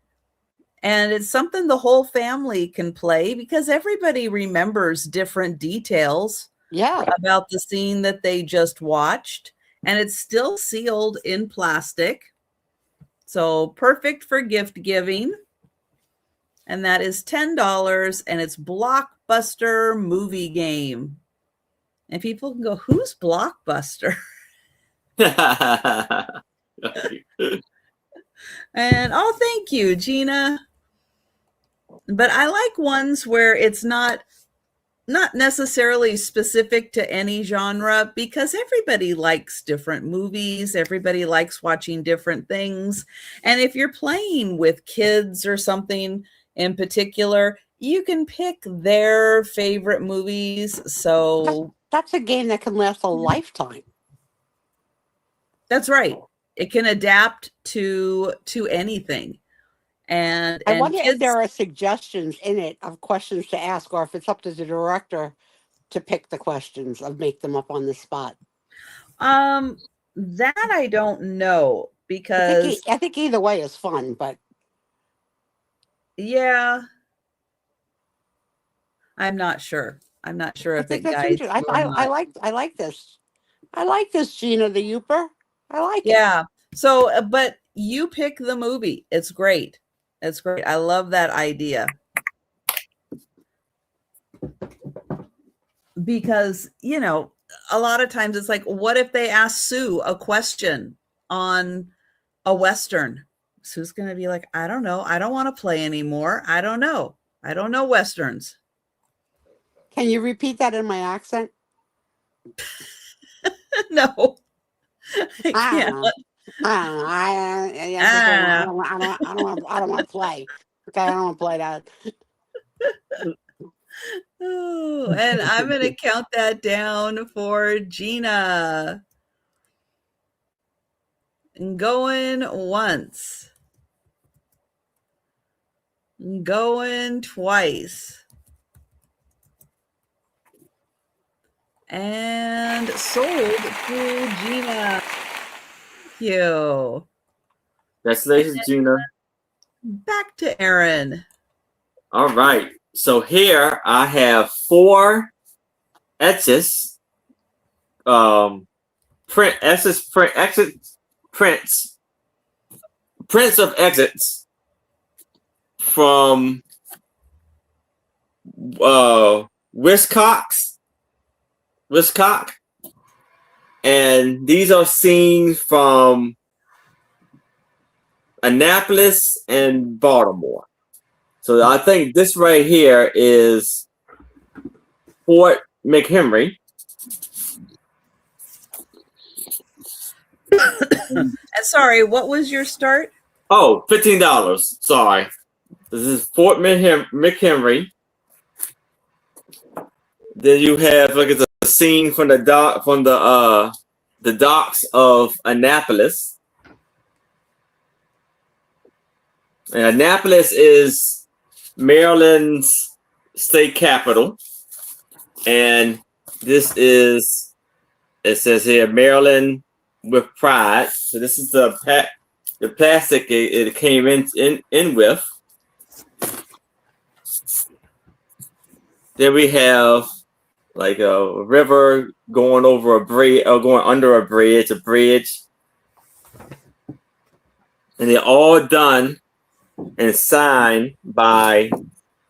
And it's something the whole family can play because everybody remembers different details about the scene that they just watched. And it's still sealed in plastic. So perfect for gift giving. And that is $10, and it's Blockbuster movie game. And people can go, who's Blockbuster? And oh, thank you, Gina. But I like ones where it's not necessarily specific to any genre, because everybody likes different movies. Everybody likes watching different things. And if you're playing with kids or something in particular, you can pick their favorite movies. So that's a game that can last a lifetime. That's right. It can adapt to anything. And I wonder if there are suggestions in it of questions to ask, or if it's up to the director to pick the questions or make them up on the spot. That I don't know, because I think either way is fun, but yeah, I'm not sure. I'm not sure if it guides. I like this. I like this, Gina the Youper. I like it. Yeah. So, but you pick the movie. It's great. It's great. I love that idea. Because, you know, a lot of times it's like, what if they ask Sue a question on a Western? Sue's going to be like, I don't know. I don't want to play anymore. I don't know. I don't know Westerns. Can you repeat that in my accent? No, I can't. I don't want to play. Okay, I don't want to play that. Oh, and I'm going to count that down for Gina. Going once. Going twice. And sold to Gina. Thank you. Congratulations, Gina. Back to Aaron. All right. So here I have 4 etches. Prints of exits from Wiscox, and these are scenes from Annapolis and Baltimore. So I think this right here is Fort McHenry. And sorry, what was your start? Oh, $15. Sorry. This is Fort McHenry. Then you have look at the scene from the docks of Annapolis. And Annapolis is Maryland's state capital. And this is, it says here, Maryland with pride. So this is the plastic it came in with. Then we have like a river going over a bridge or going under a bridge. And they're all done and signed by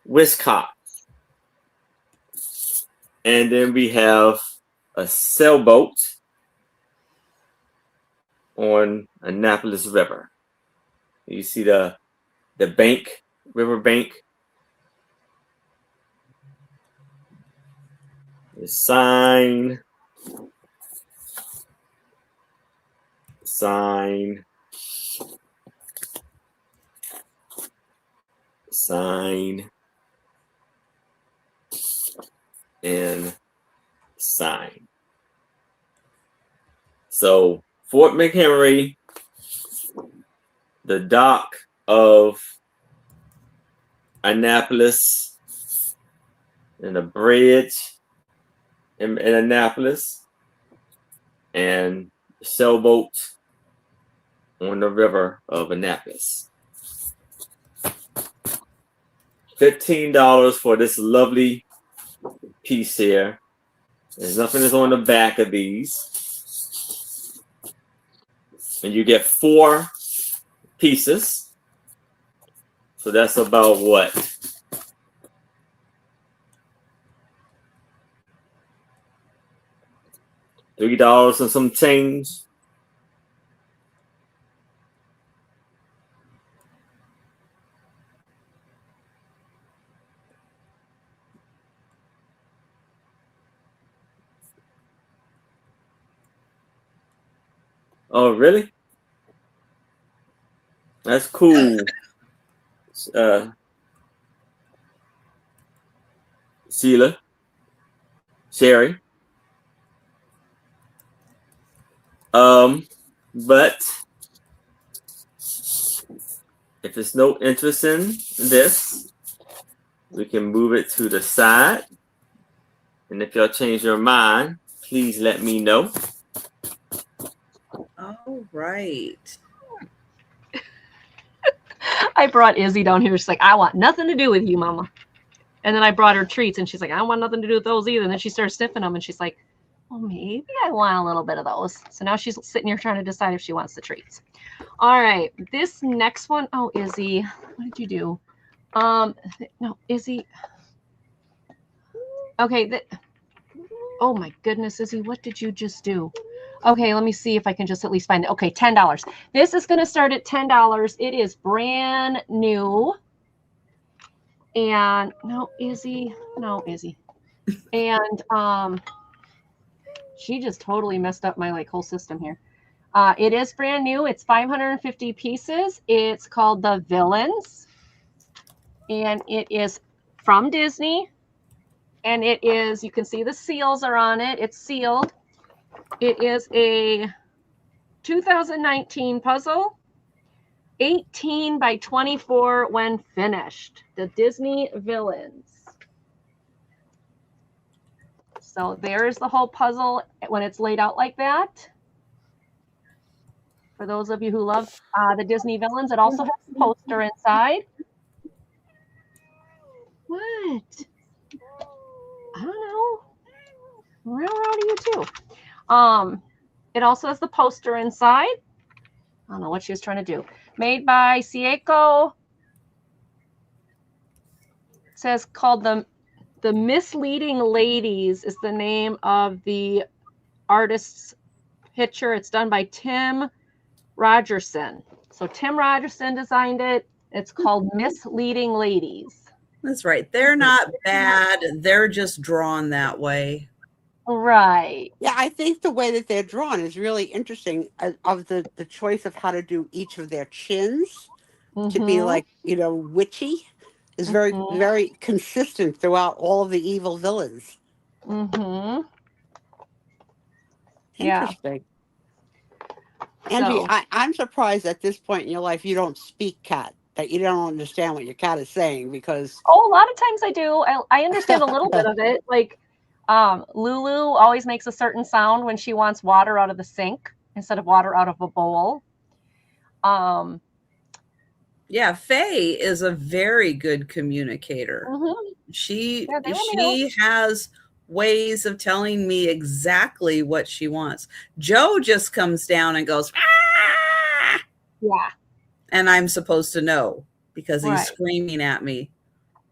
Wiscott. And then we have a sailboat on Annapolis River. You see the bank, river bank. The sign. And sign. So Fort McHenry, the dock of Annapolis, and the bridge in Annapolis, and sailboat on the river of Annapolis. $15 for this lovely piece here. There's nothing that's on the back of these. And you get 4 pieces. So that's about what? $3 and some change. Oh, really? That's cool. Sheila, Sherry. But if there's no interest in this, we can move it to the side. And if y'all change your mind, please let me know. All right. I brought Izzy down here. She's like, I want nothing to do with you, Mama. And then I brought her treats, and she's like, I don't want nothing to do with those either. And then she started sniffing them, and she's like, well, maybe I want a little bit of those. So now she's sitting here trying to decide if she wants the treats. All right, this next one. Oh, Izzy, what did you do? No, Izzy. Okay. Oh my goodness, Izzy, what did you just do? Okay, let me see if I can just at least find it. Okay, $10. This is going to start at $10. It is brand new. And no, Izzy. And she just totally messed up my like whole system here. It is brand new. It's 550 pieces. It's called The Villains. And it is from Disney. And it is, you can see the seals are on it. It's sealed. It is a 2019 puzzle. 18 by 24 when finished. The Disney Villains. So there's the whole puzzle when it's laid out like that. For those of you who love the Disney Villains, it also has a poster inside. What? I don't know. We're around you too. It also has the poster inside. I don't know what she was trying to do. Made by Sieco. It says called the Misleading Ladies is the name of the artist's picture. It's done by Tim Rogerson. So Tim Rogerson designed it. It's called Misleading Ladies. That's right. They're not bad. They're just drawn that way. Right. Yeah, I think the way that they're drawn is really interesting of the choice of how to do each of their chins to be like, witchy is very, very consistent throughout all of the evil villains. Yeah. Interesting. Angie, So, I'm surprised at this point in your life you don't speak cat, that you don't understand what your cat is saying because... Oh, a lot of times I do. I understand a little bit of it. Like Lulu always makes a certain sound when she wants water out of the sink instead of water out of a bowl. Yeah, Faye is a very good communicator. She has ways of telling me exactly what she wants. Joe just comes down and goes, ah! Yeah. And I'm supposed to know because he's screaming at me.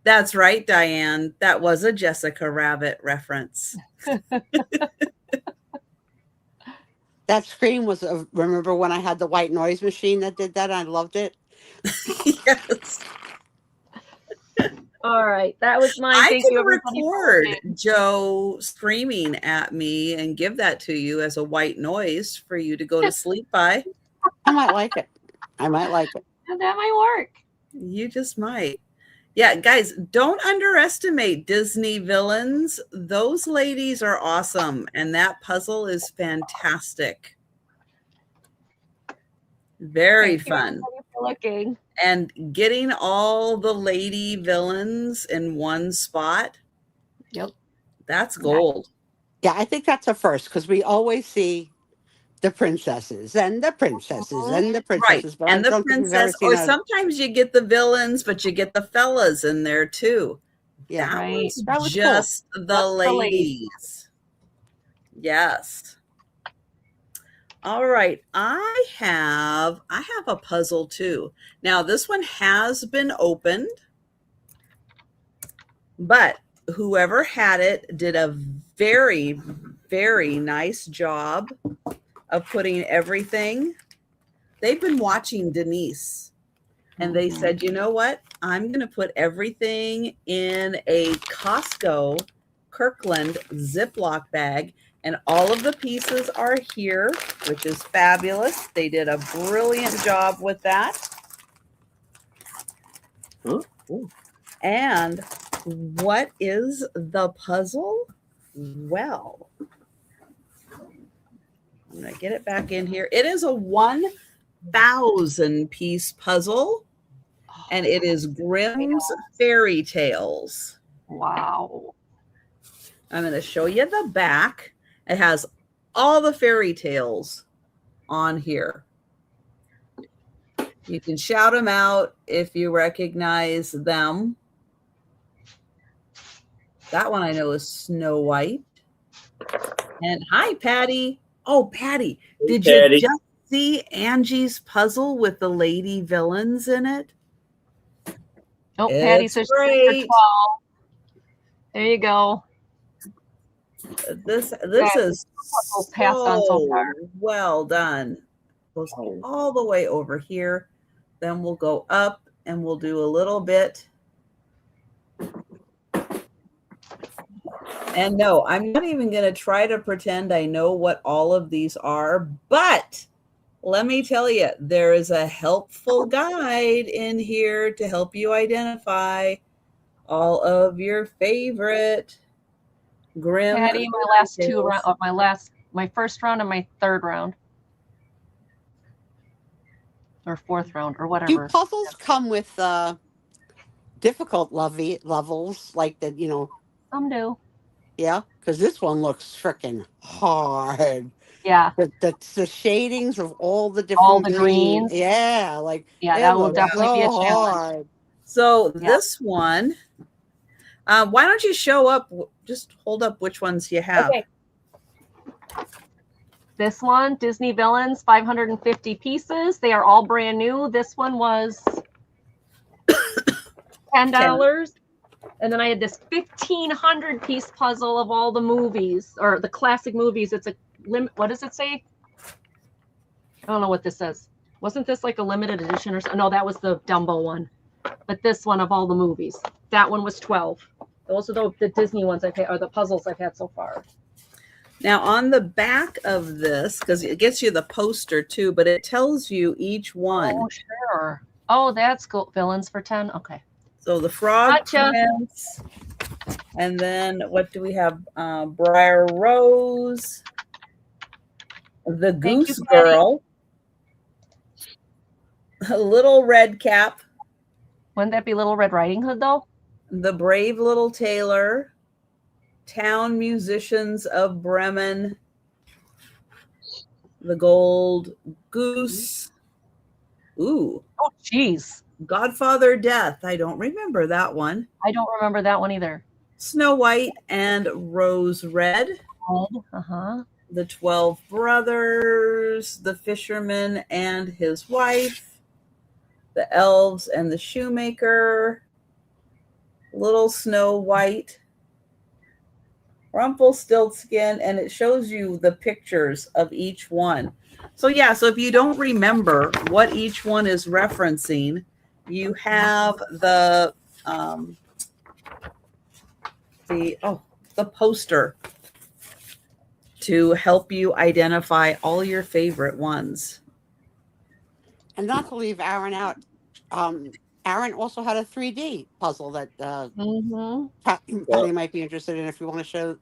That's right, Diane. That was a Jessica Rabbit reference. That scream was, remember when I had the white noise machine that did that? I loved it. Yes. All right. That was mine. I Thank you, can everybody, record Joe screaming at me and give that to you as a white noise for you to go to sleep by. I might like it. I might like it. That might work. You just might. Yeah, guys, don't underestimate Disney Villains. Those ladies are awesome, and that puzzle is fantastic. Very fun. For looking. And getting all the lady villains in one spot. Yep. That's gold. Yeah, I think that's a first because we always see the princesses and the princesses and the princesses. Right. But and the princess, or sometimes you get the villains, but you get the fellas in there too. Yeah, that was just cool. The ladies. Yes. All right. I have a puzzle too. Now this one has been opened, but whoever had it did a very, very nice job of putting everything. They've been watching Denise and they said, you know what? I'm going to put everything in a Costco Kirkland Ziploc bag. And all of the pieces are here, which is fabulous. They did a brilliant job with that. And what is the puzzle? Well, I'm going to get it back in here. It is a 1,000 piece puzzle, and it is Grimm's Fairy Tales. Wow. I'm going to show you the back. It has all the fairy tales on here. You can shout them out if you recognize them. That one I know is Snow White. And hi, Patty. Oh, Patty, did you just see Angie's puzzle with the lady villains in it? Oh, Patty says she's 12. There you go. This is so well done. Goes all the way over here. Then we'll go up and we'll do a little bit. And no, I'm not even going to try to pretend I know what all of these are, but Let me tell you, there is a helpful guide in here to help you identify all of your favorite Grimm Patty, my fairy last two tales. round, my first round and my third round. Or fourth round, or Do whatever. puzzles come with difficult levels like that? Some do. Yeah, because this one looks freaking hard. Yeah. The shadings of all the All different the greens. greens. Yeah, like Yeah, it that will looks definitely be a so challenge. hard. So Yeah. this one, why don't you show up? Just hold up which ones you have. Okay. This one, Disney Villains, 550 pieces. They are all brand new. This one was $10. And then I had this 1,500 piece puzzle of all the movies, or the classic movies. It's a limit. What does it say? I don't know what this says. Wasn't this like a limited edition or something? No, that was the Dumbo one. But this one of all the movies, that one was 12. Those are the Disney ones I've had, or the puzzles I've had so far. Now on the back of this, because it gets you the poster too, but it tells you each one. Oh, sure. Oh, that's cool. Villains for 10. Okay. So the Frog Gotcha. Prince, and then what do we have? Briar Rose, the Thank you, Goose Patty. Girl, Little Red Cap, Wouldn't that be Little Red Riding Hood, though? the Brave Little Tailor, Town Musicians of Bremen, the Gold Goose. Ooh, Oh, geez. Godfather Death. I don't remember that one. I don't remember that one either. Snow White and Rose Red, Uh-huh. the 12 Brothers, the Fisherman and his Wife, the Elves and the Shoemaker, Little Snow White, Rumpelstiltskin, and it shows you the pictures of each one. So yeah, so if you don't remember what each one is referencing, you have the poster to help you identify all your favorite ones. And not to leave Aaron out, Aaron also had a 3D puzzle that Patty might be interested in if you want to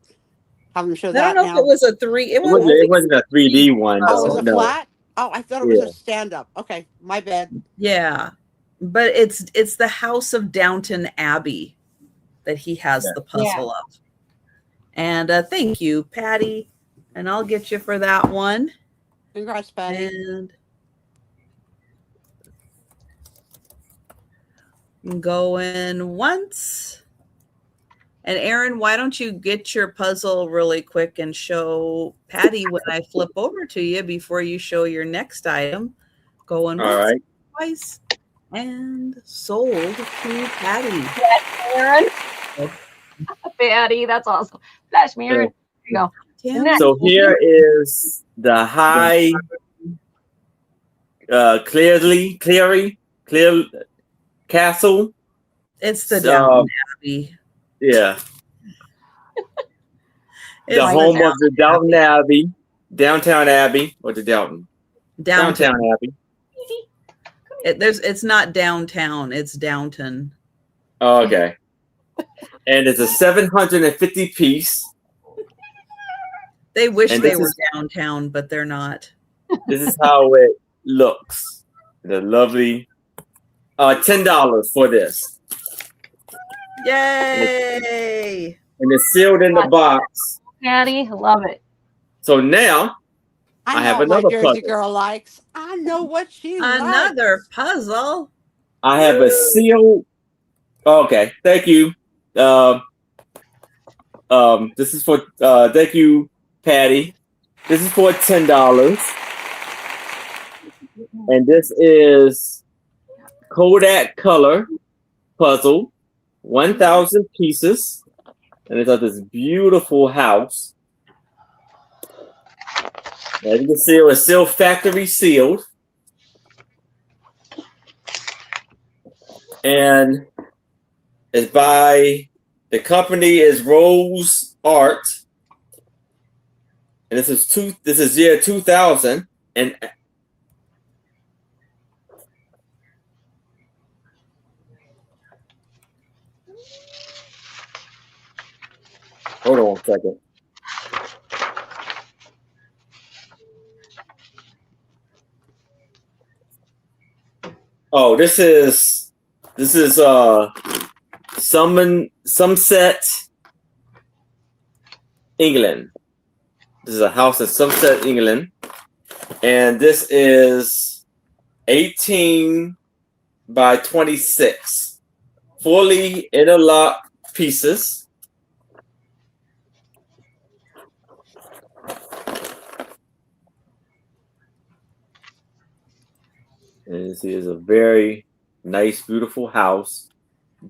have him show I that don't know now. if it was a 3. It wasn't a 3D one. Oh, it was though, a no. flat? Oh, I thought it was a stand-up. Okay, my bad. Yeah, but it's the House of Downton Abbey that he has the puzzle of. And thank you, Patty. And I'll get you for that one. Congrats, Patty. And going once. And Aaron, why don't you get your puzzle really quick and show Patty when I flip over to you before you show your next item. Going All once, right. twice, and sold to Patty. Yes, Aaron. Patty, that's awesome. Flash me, Aaron. Here you go. So here is the high, clear castle. It's the Downton Abbey. Yeah. The home of the Downton Abbey. Downtown Abbey. Or the Downtown Abbey. It's not downtown, it's Downton. Oh, okay. And it's a 750 piece. They wish they were downtown, but they're not. This is how it looks. The lovely $10 for this. Yay! And it's sealed in the box. Patty, love it. So now I have what another my Jersey puzzle. girl likes. I know what she Another likes. puzzle. I have a sealed. Okay, thank you. This is for thank you, Patty. This is for $10, and this is Kodak color puzzle, 1,000 pieces, and it's at this beautiful house. As you can see, it's still factory sealed. And it's by the company is Rose Art. And this is year 2000. And Hold on a second. Oh, this is Somerset, England. This is a house in Somerset, England, and this is 18 by 26, fully interlocked pieces. And this is a very nice, beautiful house.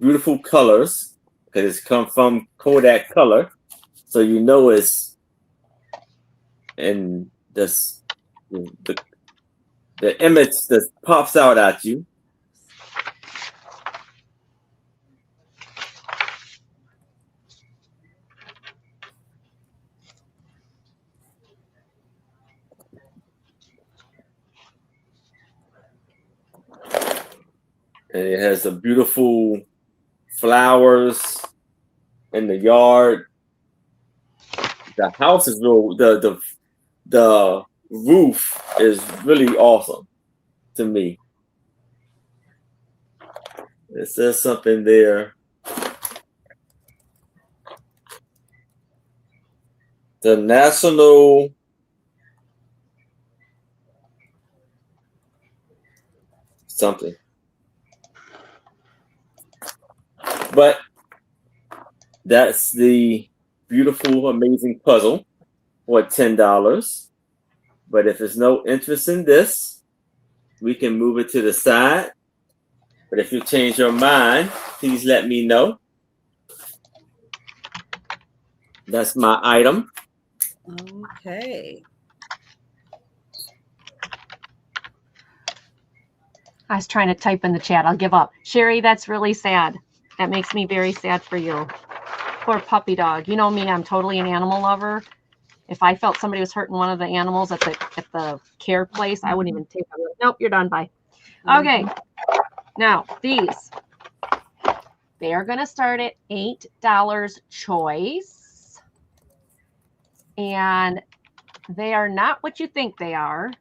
Beautiful colors, because it's come from Kodak Color. So you know it's in this the image that pops out at you. And it has the beautiful flowers in the yard. The house is real. The roof is really awesome to me. It says something there. The national something. But that's the beautiful, amazing puzzle for $10. But if there's no interest in this, we can move it to the side. But if you change your mind, please let me know. That's my item. Okay. I was trying to type in the chat. I'll give up. Sherry, that's really sad. That makes me very sad for you. Poor puppy dog. You know me, I'm totally an animal lover. If I felt somebody was hurting one of the animals at the care place, I wouldn't even take it. Nope, you're done. Bye. Okay. Now, these. They are going to start at $8 choice. And they are not what you think they are.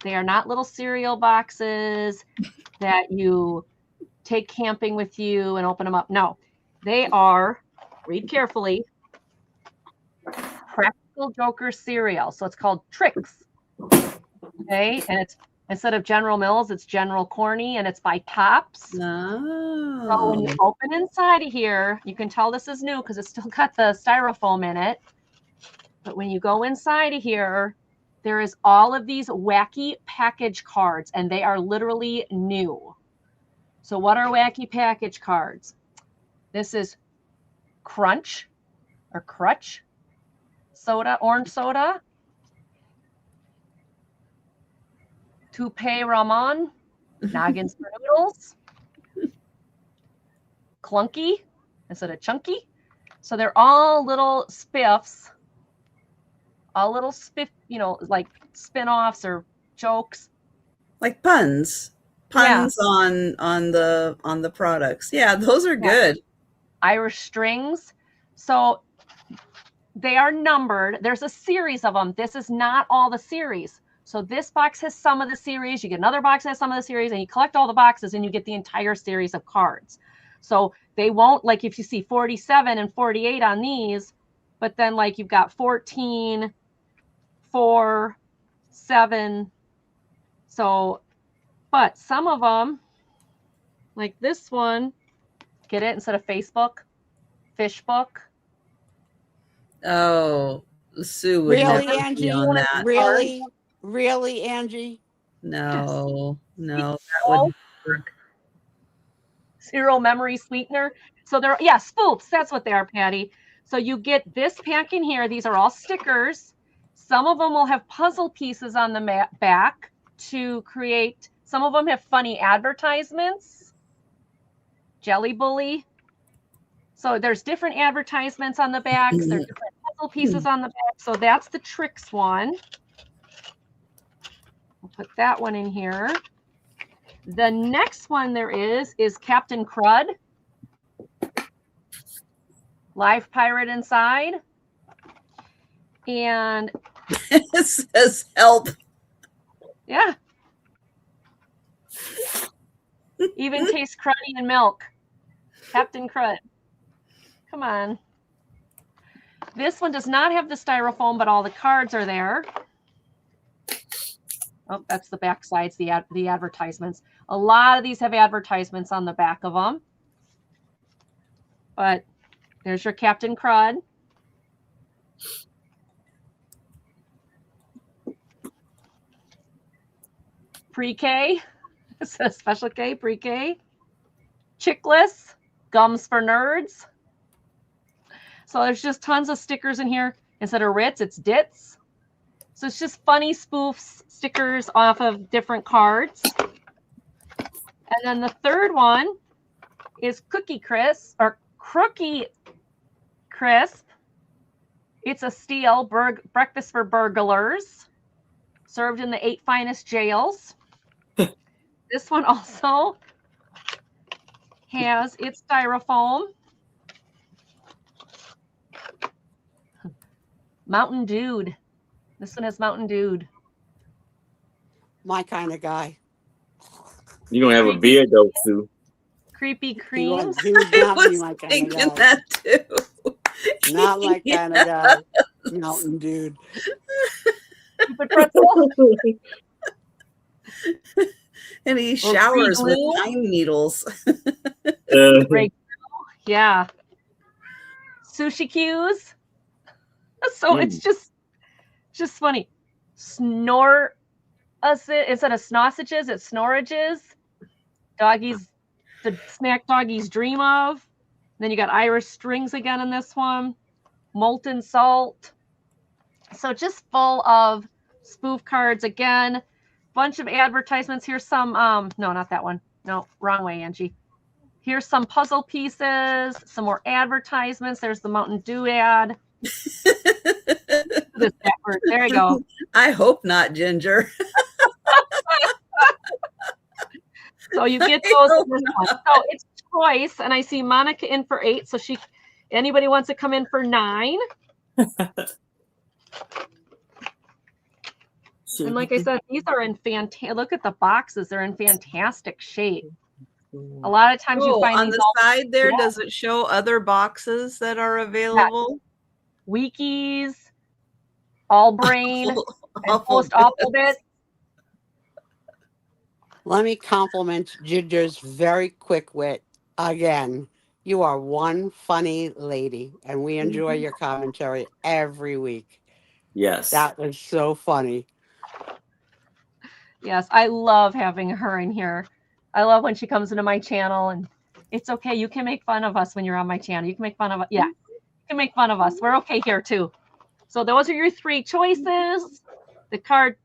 They are not little cereal boxes that you take camping with you and open them up. No, they are, read carefully, Practical Joker cereal. So it's called Tricks. Okay. And it's, instead of General Mills, it's General Corny, and it's by Pops. Oh. So when you open inside of here, you can tell this is new because it's still got the styrofoam in it. But when you go inside of here, there is all of these wacky package cards, and they are literally new. So what are wacky package cards? This is Crunch or Crutch soda, orange soda. Toupee Ramon, Noggins for Noodles. Clunky instead of Chunky. So they're all little spiffs. All little spiff, you know, like spin-offs or jokes. Like puns on the products. Yeah, those are good. Irish strings. So they are numbered. There's a series of them. This is not all the series. So this box has some of the series. You get another box that has some of the series, and you collect all the boxes and you get the entire series of cards. So they won't, like if you see 47 and 48 on these, but then like you've got 14, 4, 7. So, but some of them, like this one, get it instead of Facebook, Fish Book. Oh, Sue would Really, never Angie? be on that. Really, Angie? No, that would work. Zero memory sweetener. So they're, spoofs. That's what they are, Patty. So you get this pack in here. These are all stickers. Some of them will have puzzle pieces on the back to create. Some of them have funny advertisements. Jelly Bully. So there's different advertisements on the back. There's different puzzle pieces on the back. So that's the Tricks one. We'll put that one in here. The next one there is Captain Crud. live pirate inside. And It says help. yeah. Even tastes cruddy in milk. Captain Crud. Come on. This one does not have the styrofoam, but all the cards are there. Oh, that's the back sides, the advertisements. A lot of these have advertisements on the back of them. But there's your Captain Crud. Pre-K. It says special K, pre-K. Chickless. Gums for nerds. So there's just tons of stickers in here. Instead of Ritz, it's Ditz. So it's just funny spoofs, stickers off of different cards. And then the third one is Cookie Crisp, or Crookie Crisp. It's a steal, breakfast for burglars, served in the 8 finest jails. This one also has its styrofoam. Mountain Dude. This one has Mountain Dude. My kind of guy. You're going to have a beard, though, Sue. Creepy He Creams. would I not be was my kind of thinking guy. that too. Not my kind of guy. Mountain Dude. Stupid pretzel. And he Or showers with glue. pine needles. Great. Yeah. Sushi cues. So it's just funny. Snore instead of snossages, it's snorages. Doggies, the snack doggies dream of. Then you got Irish strings again in this one. Molten salt. So just full of spoof cards again. Bunch of advertisements. Here's some no, not that one. No, wrong way, Angie. Here's some puzzle pieces, some more advertisements. There's the Mountain Dew ad. This backward. There you go. I hope not, Ginger. So you get those in this one. So it's choice, and I see Monica in for 8. So anybody wants to come in for 9. And like I said, these are in fantastic. Look at the boxes; they're in fantastic shape. A lot of times you find on these the side there. Yeah. Does it show other boxes that are available? Weekies, All Brain, and Post Awful Bit. Let me compliment Ginger's very quick wit again. You are one funny lady, and we enjoy your commentary every week. Yes. That was so funny. Yes, I love having her in here. I love when she comes into my channel, and it's okay. You can make fun of us when you're on my channel. You can make fun of us. Yeah, you can make fun of us. We're okay here too. So those are your 3 choices. The card.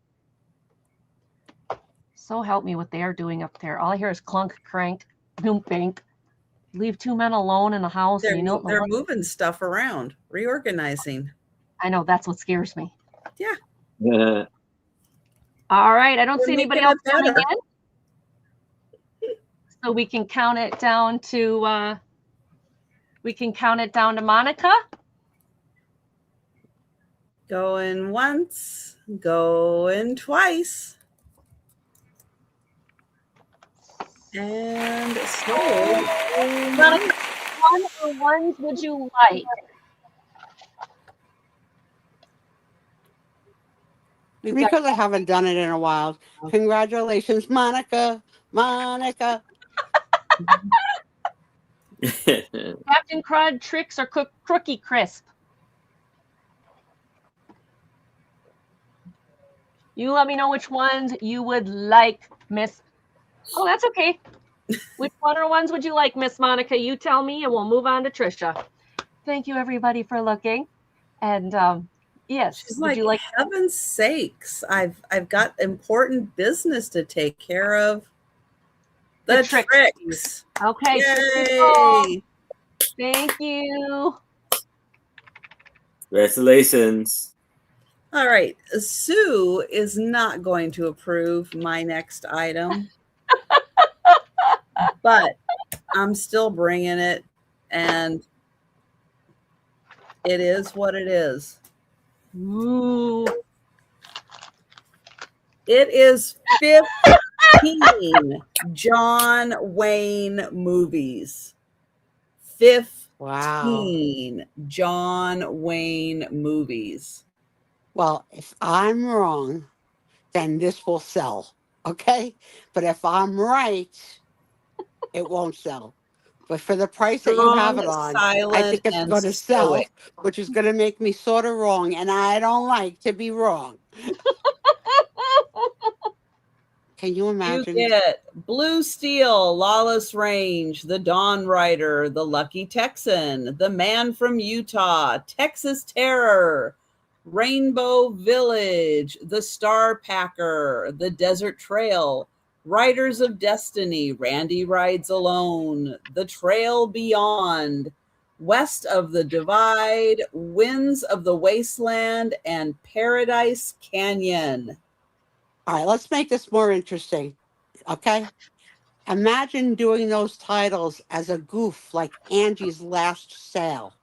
So help me what they're doing up there. All I hear is clunk, crank, boom, bank. Leave 2 men alone in the house. They're, and you know they're moving stuff around, reorganizing. I know, that's what scares me. Yeah. Yeah. All right, I don't We're see anybody making else it coming better. in. So we can count it down to Monica. Going once, going twice. And sold. Monica, one or ones would you like? Because I haven't done it in a while. Congratulations, Monica. Monica. Captain Crud, Tricks, or Crookie Crisp? You let me know which ones you would like, Miss. Oh, that's okay. Which one or ones would you like, Miss Monica? You tell me, and we'll move on to Trisha. Thank you, everybody, for looking. And yes, She's would like, you like? heaven's sakes, I've got important business to take care of. The tricks. Okay. Yay. Thank you. Congratulations. All right. Sue is not going to approve my next item, but I'm still bringing it. And It is what it is. Ooh. It is 15 John Wayne movies. 15 John Wayne movies. Well, if I'm wrong, then this will sell. Okay? But if I'm right, it won't sell. But for the price that you have Strong, it on, I silent, think it's and going to sell, stoic. which is going to make me sort of wrong. And I don't like to be wrong. Can you You imagine? get Blue Steel, Lawless Range, The Dawn Rider, The Lucky Texan, The Man from Utah, Texas Terror, Rainbow Village, The Star Packer, The Desert Trail, Riders of Destiny, Randy Rides Alone, The Trail Beyond, West of the Divide, Winds of the Wasteland, and Paradise Canyon. All right, let's make this more interesting. Okay? Imagine doing those titles as a goof like Angie's Last Sale.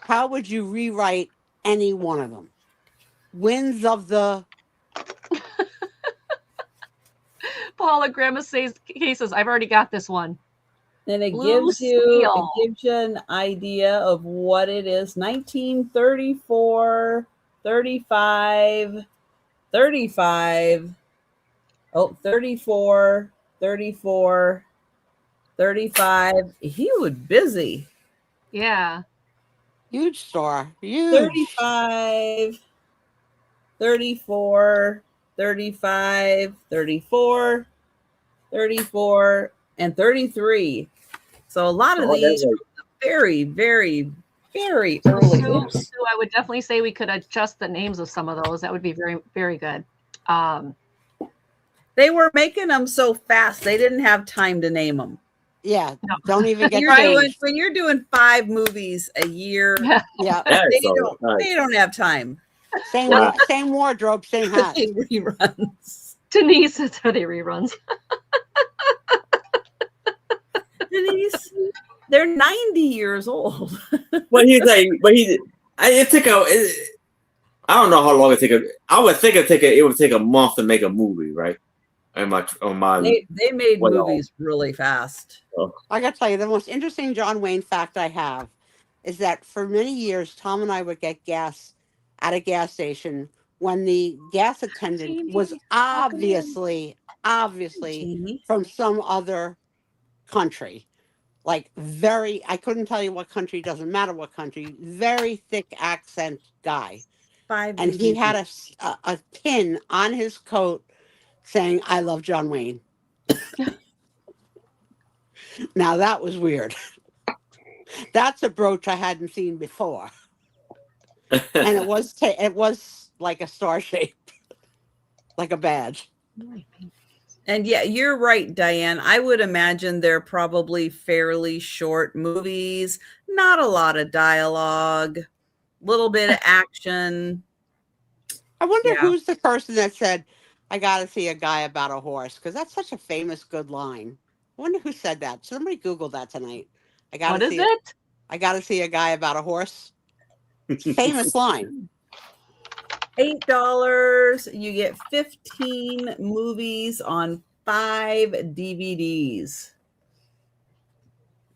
How would you rewrite any one of them? Winds of the... Paula Grandma says cases. I've already got this one. And it Blue gives Steel. you an idea of what it is. 1934, 35, 35, 34, 34, 35. He was busy. Yeah. Huge star. Huge. 35, 34, 35, 34, 34, and 33. So a lot of these are very, very, very early. Sue, I would definitely say we could adjust the names of some of those. That would be very, very good. They were making them so fast, they didn't have time to name them. Yeah, No. don't even get when you're doing 5 movies a year, yeah, they don't have time. Same wardrobe, same hat. Reruns. Denise, that's how they reruns. Denise, they're 90 years old. But it took I don't know how long it took. I would think it would take a month to make a movie, right? They made movies really fast. I gotta tell you, the most interesting John Wayne fact I have is that for many years, Tom and I would get gas at a gas station when the gas attendant was obviously from some other country. Like I couldn't tell you what country, doesn't matter what country, very thick accent guy. And he had a pin on his coat saying, "I love John Wayne." Now that was weird. That's a brooch I hadn't seen before. And it was like a star shape, like a badge. And yeah, you're right, Diane. I would imagine they're probably fairly short movies, not a lot of dialogue, little bit of action. I wonder who's the person that said, "I got to see a guy about a horse," because that's such a famous, good line. I wonder who said that. Somebody Google that tonight. What is it? I got to see a guy about a horse. Famous line. $8. You get 15 movies on 5 DVDs.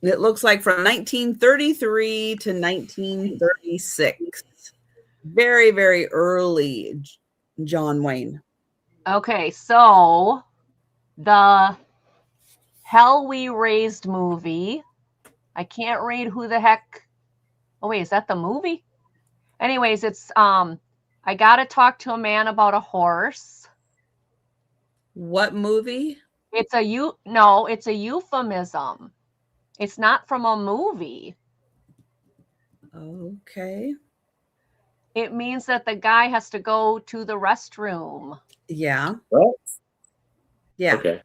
It looks like from 1933 to 1936. Very, very early John Wayne. Okay, so the Hell We Raised movie. I can't read who the heck. Oh wait, is that the movie? Anyways, it's I gotta talk to a man about a horse. What movie? It's a euphemism. It's not from a movie. Okay. It means that the guy has to go to the restroom. Yeah. What? Yeah. Okay.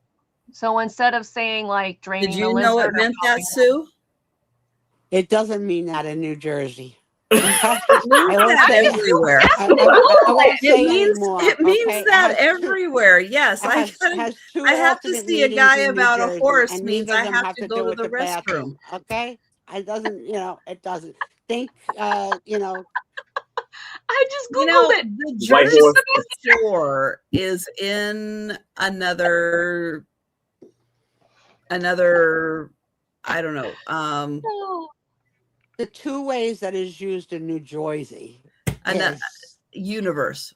So instead of saying like draining, did you know it meant that, Sue? It doesn't mean that in New Jersey. Everywhere. It means that everywhere. Yes, I have to see a guy about a horse means I have to go to the restroom. Okay, it doesn't. It doesn't. think, you know, I just You Googled know, it. the White Jersey horse. Shore is in another, I don't know. Oh, the two ways that is used in New Jersey An is universe.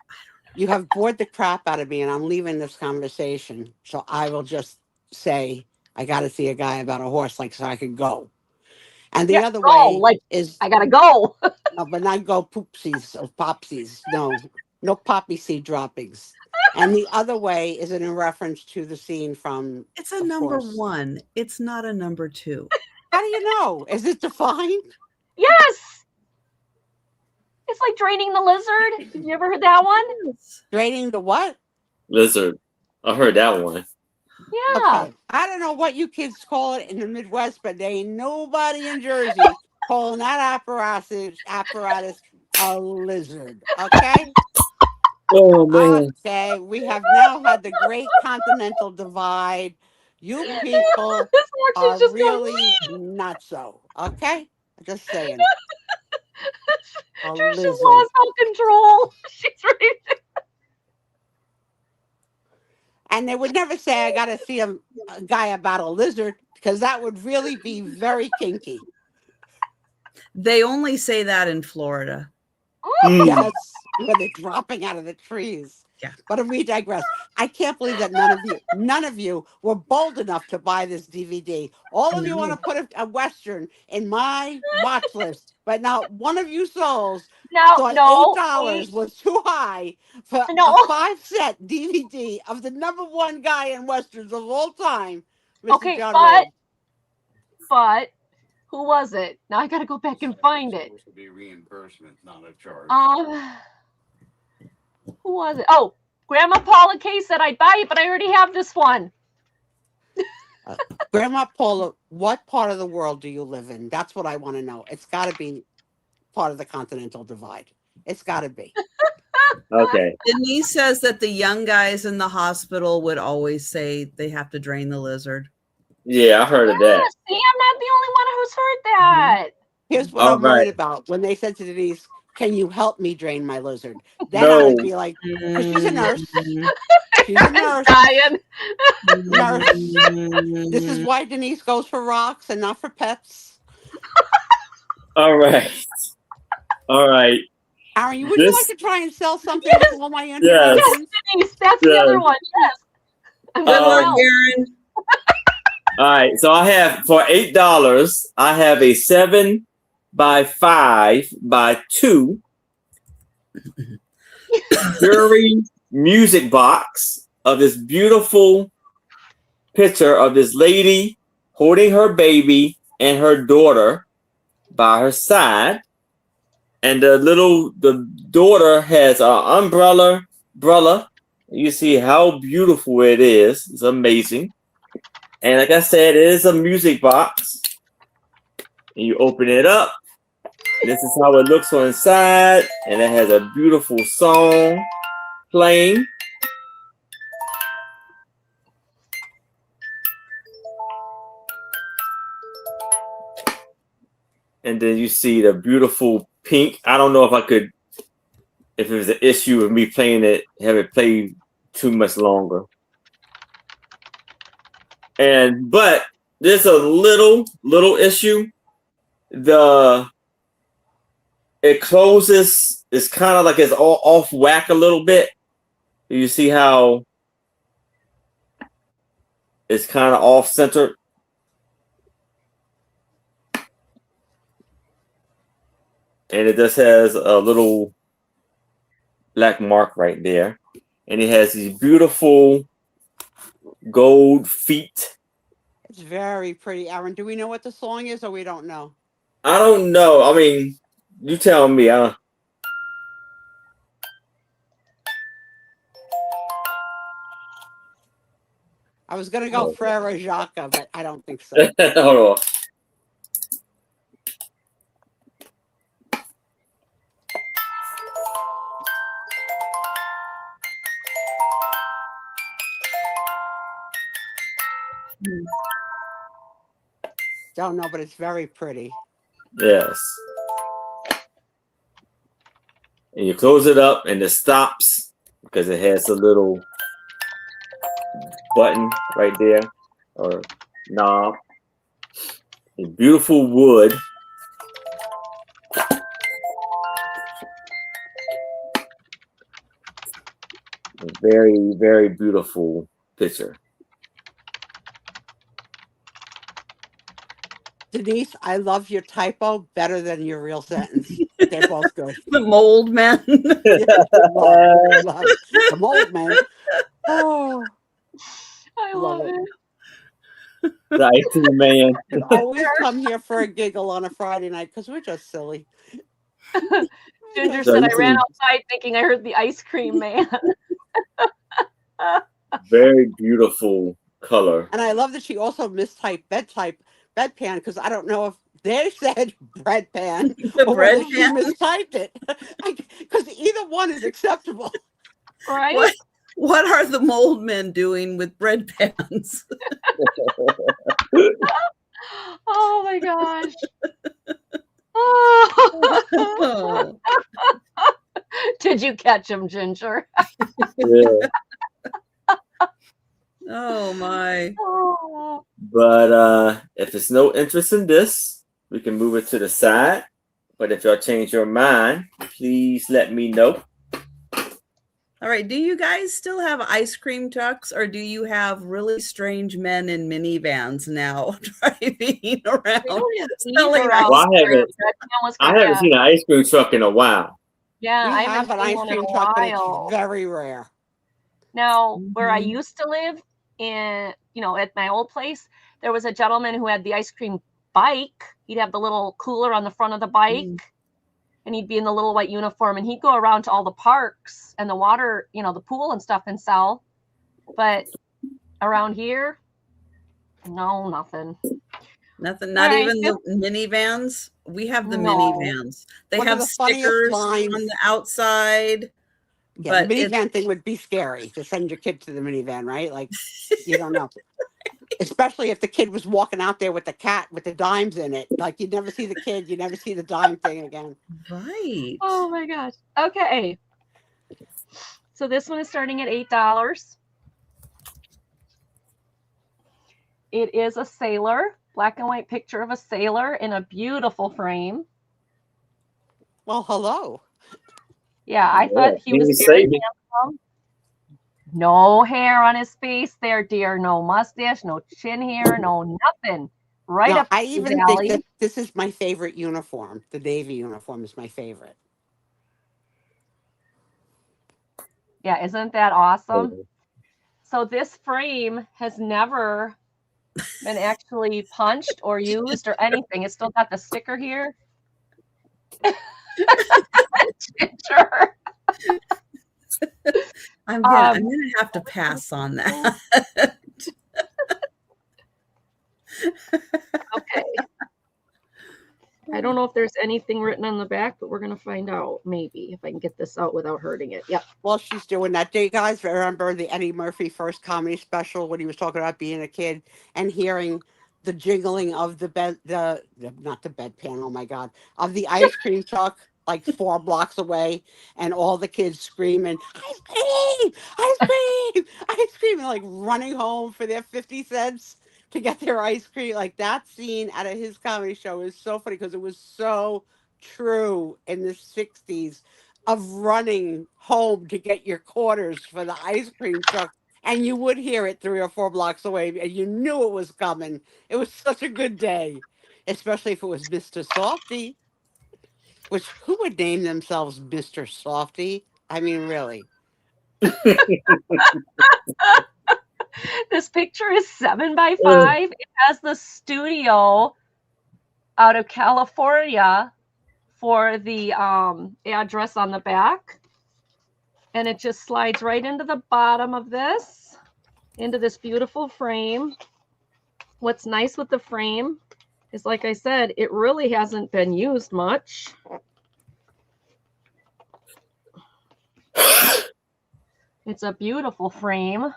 you have bored the crap out of me and I'm leaving this conversation. So I will just say, I got to see a guy about a horse, like, so I could go. And the yeah, other go. way Like, is, I gotta go. no, but not go poopsies or popsies. No, no poppy seed droppings. And the other way is in reference to the scene from, It's a of number course. 1. It's not a number 2. How do you know? Is it defined? Yes. It's like draining the lizard. Have you ever heard that one? Yes. Draining the what? Lizard. I heard that one. Yeah. Okay. I don't know what you kids call it in the Midwest, but there ain't nobody in Jersey calling that apparatus a lizard. Okay? Oh man. Okay. We have now had the great continental divide. You people This horse is are just going. really not so. Okay? Just saying. A Trisha's lizard. lost all control. She's ready. And they would never say, I got to see a guy about a lizard, because that would really be very kinky. They only say that in Florida. Hmm. Yes, when they're dropping out of the trees. Yeah. But we digress. I can't believe that none of you were bold enough to buy this DVD. All of you want to put a Western in my watch list, but not one of you souls No, thought no, $8 was too high for a no. 5-set DVD of the #1 guy in Westerns of all time, Mr. Okay, John Wayne. but who was it? Now I gotta go back and find it. Supposed to be reimbursement, not a charge. Who was it? Oh, Grandma Paula Kay said I'd buy it, but I already have this one. Grandma Paula, what part of the world do you live in? That's what I want to know. It's got to be part of the continental divide. It's got to be. Okay. Denise says that the young guys in the hospital would always say they have to drain the lizard. Yeah, I heard of that. See, I'm not the only one who's heard that. Here's what All I'm worried right. about. When they said to Denise, can you help me drain my lizard? Then No. I'd be like, oh, she's a nurse. She's a nurse. Dying. Nurse. This is why Denise goes for rocks and not for pets. All right. All right. Aaron, would you like to try and sell something with all my Yes. interruptions? Denise, that's the other one. Yes. I'm Good gonna luck, help. Aaron. All right. So I have for $8, I have a 7x5x2 jury music box of this beautiful picture of this lady holding her baby and her daughter by her side. And the daughter has an umbrella. You see how beautiful it is. It's amazing. And like I said, it is a music box. And you open it up. This is how it looks on inside. And it has a beautiful song playing. And then you see the beautiful pink. I don't know if if it was an issue of me playing it, have it play too much longer. But there's a little issue. It closes. It's kind of like it's all off whack a little bit. You see how it's kind of off centered. And it just has a little black mark right there. And it has these beautiful gold feet. It's very pretty. Aaron, do we know what the song is or we don't know? I don't know. I mean, you tell me. I was going to go Frere Jacques, but I don't think so. Hold on. Don't know, but it's very pretty. Yes. And you close it up and it stops because it has a little button right there or knob. A beautiful wood. A very, very beautiful picture. Denise, I love your typo better than your real sentence. They're both good. The mold man. love. The mold man. Oh, I love it. The ice cream man. You always come here for a giggle on a Friday night because we're just silly. Ginger said, I ran outside thinking I heard the ice cream man. Very beautiful color. And I love that she also mistyped bedpan because I don't know if they said bread pan The or bread whether she pan? mistyped it. Because either one is acceptable. Right? What are the mold men doing with bread pans? Oh my gosh. Oh. Did you catch him, Ginger? Yeah. Oh my. Oh. But if there's no interest in this, we can move it to the side. But if y'all change your mind, please let me know. All right. Do you guys still have ice cream trucks, or do you have really strange men in minivans now driving around? Selling Well, I haven't seen an ice cream truck in a while. Yeah, We I have haven't an seen ice one in cream a truck, but while. it's very rare. Now, where I used to live in, at my old place, there was a gentleman who had the ice cream bike. He'd have the little cooler on the front of the bike, and he'd be in the little white uniform, and he'd go around to all the parks and the water, the pool and stuff and sell. But around here, no, nothing. Nothing, not even the minivans. We have the minivans. They have stickers on the outside. Yeah, the minivan thing would be scary to send your kid to the minivan, right? Like, you don't know. Especially if the kid was walking out there with the cat with the dimes in it. Like, you'd never see the kid, you'd never see the dime thing again. Right. Oh my gosh. Okay. So this one is starting at $8. It is a sailor, black and white picture of a sailor in a beautiful frame. Well, hello. Yeah, I thought he was very handsome. No hair on his face there, dear. No mustache, no chin hair, no nothing. Right up I even think that this is my favorite uniform. The Navy uniform is my favorite. Yeah, isn't that awesome? So this frame has never been actually punched or used or anything. It's still got the sticker here. Ginger. I'm gonna have to pass on that. Okay. I don't know if there's anything written on the back, but we're going to find out maybe if I can get this out without hurting it. Yep. Well, she's doing that. Do you guys remember the Eddie Murphy first comedy special when he was talking about being a kid and hearing the jingling of the not the bedpan, oh my God, of the ice cream truck like 4 blocks away and all the kids screaming, ice cream, ice cream, ice cream, and like running home for their 50 cents to get their ice cream. Like that scene out of his comedy show is so funny because it was so true in the 60s of running home to get your quarters for the ice cream truck. And you would hear it 3 or 4 blocks away and you knew it was coming. It was such a good day, especially if it was Mr. Softy, which who would name themselves Mr. Softy? I mean, really. This picture is 7x5. It has the studio out of California for the address on the back. And it just slides right into the bottom of this, into this beautiful frame. What's nice with the frame is, like I said, it really hasn't been used much. It's a beautiful frame.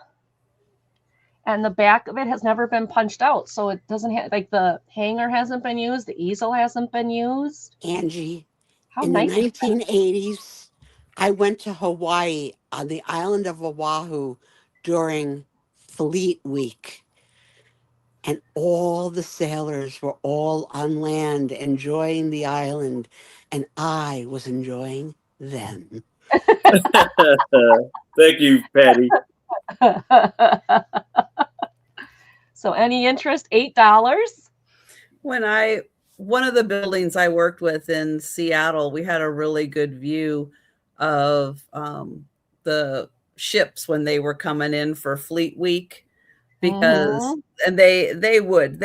And the back of it has never been punched out. So it doesn't have, like, the hanger hasn't been used. The easel hasn't been used. Angie, How in nice the 1980s, I went to Hawaii on the island of Oahu during Fleet Week. And all the sailors were all on land enjoying the island. And I was enjoying them. Thank you, Patty. So any interest, $8? One of the buildings I worked with in Seattle, we had a really good view of the ships when they were coming in for Fleet Week, because and they would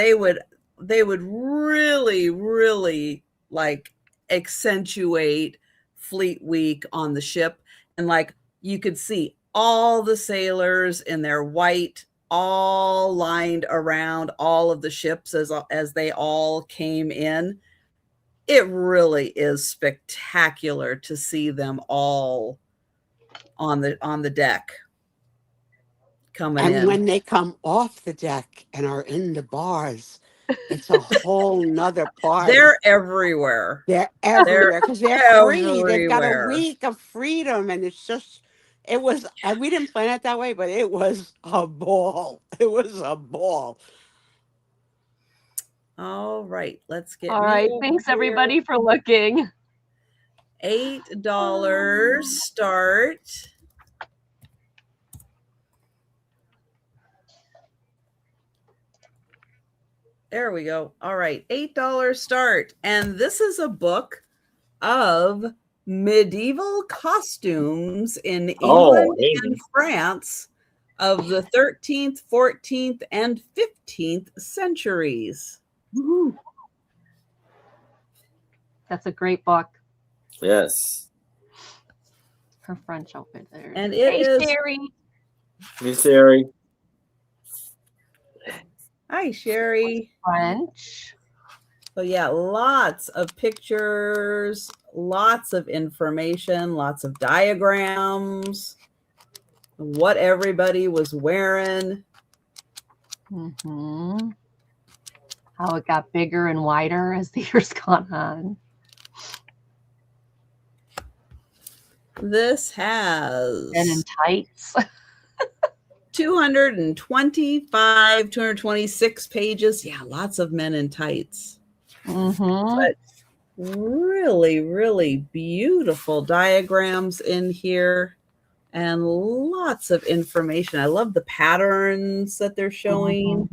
really like accentuate Fleet Week on the ship, and like you could see all the sailors in their white, all lined around all of the ships as they all came in. It really is spectacular to see them all on the deck coming in. And when they come off the deck and are in the bars, it's a whole nother party. They're everywhere. They're everywhere because they're free. They've got a Everywhere. week of freedom, and it's just, it was, we didn't plan it that way, but it was a ball. It was a ball. All right, let's get. All right, thanks everybody for looking. $8 start. There we go. All right, $8 start. And this is a book of medieval costumes in England and France of the 13th, 14th, and 15th centuries. Woo-hoo. That's a great book. Yes. Her French outfit there. And it is Sherry. Hey, Sherry. Hi, Sherry. French. So yeah, lots of pictures, lots of information, lots of diagrams, what everybody was wearing. How it got bigger and wider as the years gone on. This has Men in tights. 226 pages. Yeah, lots of men in tights. But really, really beautiful diagrams in here and lots of information. I love the patterns that they're showing.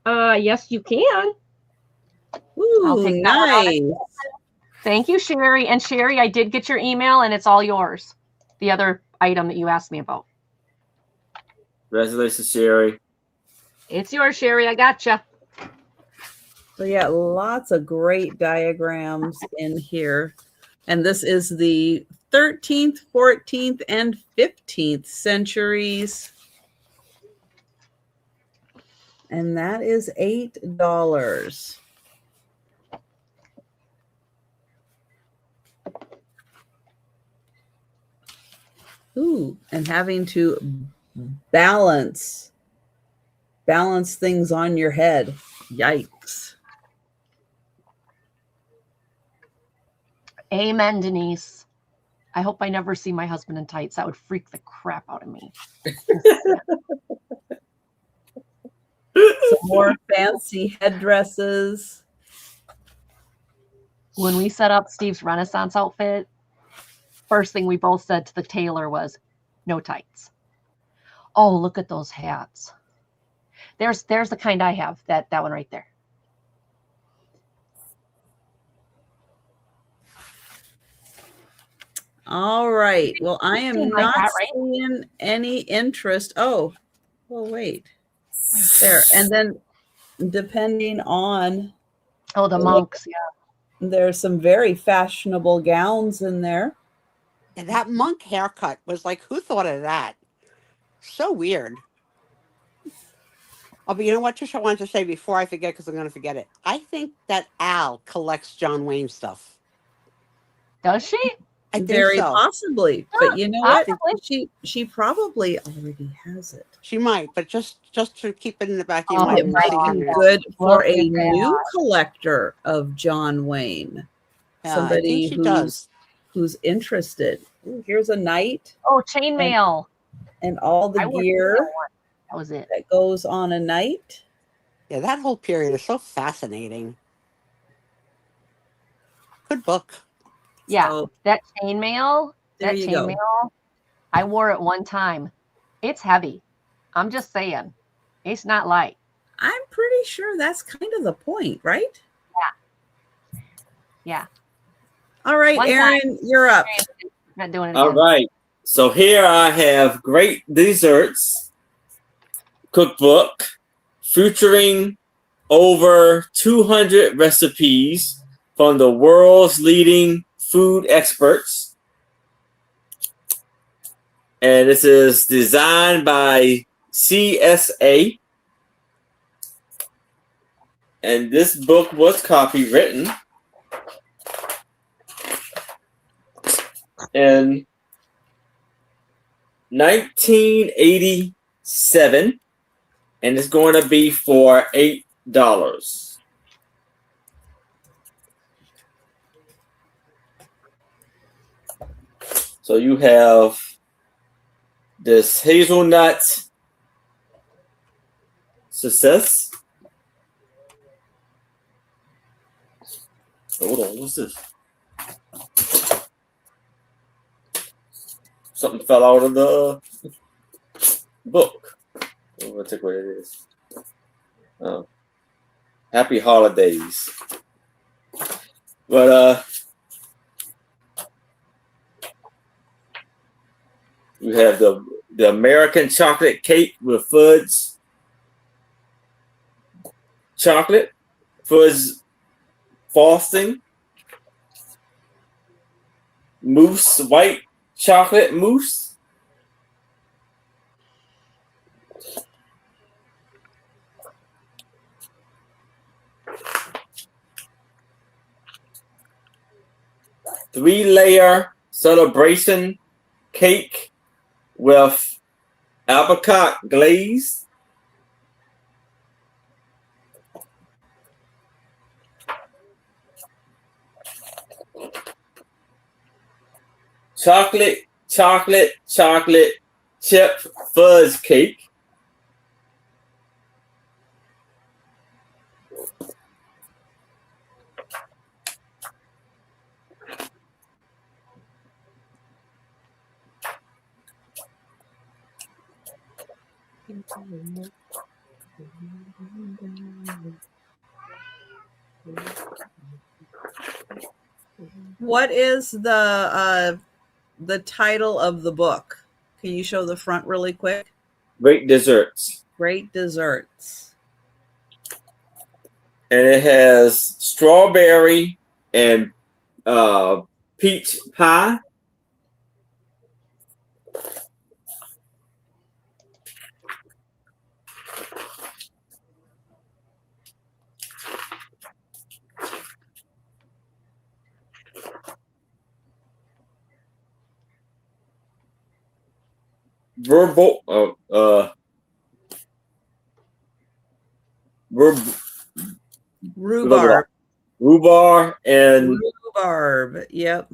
Yes, you can. Ooh, nice. Thank you, Sherry. And Sherry, I did get your email and it's all yours. The other item that you asked me about. Congratulations, Sherry. It's yours, Sherry. I gotcha. So yeah, lots of great diagrams in here. And this is the 13th, 14th, and 15th centuries. And that is $8. Ooh, and having to balance things on your head. Yikes. Amen, Denise. I hope I never see my husband in tights. That would freak the crap out of me. Some more fancy headdresses. When we set up Steve's Renaissance outfit, first thing we both said to the tailor was, no tights. Oh, look at those hats. There's the kind I have, that one right there. All right. Well, I am not seeing any interest. Oh, well, wait. There. And then depending on. Oh, the monks, yeah. There's some very fashionable gowns in there. And that monk haircut was like, who thought of that? So weird. Oh, but you know what, Trisha, I wanted to say before I forget, because I'm going to forget it. I think that Al collects John Wayne stuff. Does she? I think Very so. possibly. But you know what? She probably already has it. She might, but just to keep it in the back of your It mind. might be good for a new collector of John Wayne. I think somebody she does. who's interested. Ooh, here's a knight Oh, chainmail. and all the I wore gear chainmail once. That was it. that goes on a knight. Yeah, that whole period is so fascinating. Good book. Yeah, So that chainmail. there That you go. chainmail. I wore it one time. It's heavy. I'm just saying. It's not light. I'm pretty sure that's kind of the point, right? Yeah. All right, One Aaron, you're up. Not doing it All again. right. So here I have Great Desserts cookbook featuring over 200 recipes from the world's leading food experts. And this is designed by CSA. And this book was copywritten in 1987, and it's going to be for $8. So you have this hazelnut success. Hold on, what's this? Something fell out of the book. I'm gonna take what it is. Oh. Happy holidays. But you have the American chocolate cake with fudge chocolate, fudge frosting, mousse, white chocolate mousse, three-layer celebration cake with apricot glaze, chocolate chip fudge cake, What is the title of the book? Can you show the front really quick? Great Desserts. Great Desserts. And it has strawberry and peach pie, Rhubarb. rhubarb and Rhubarb. Yep.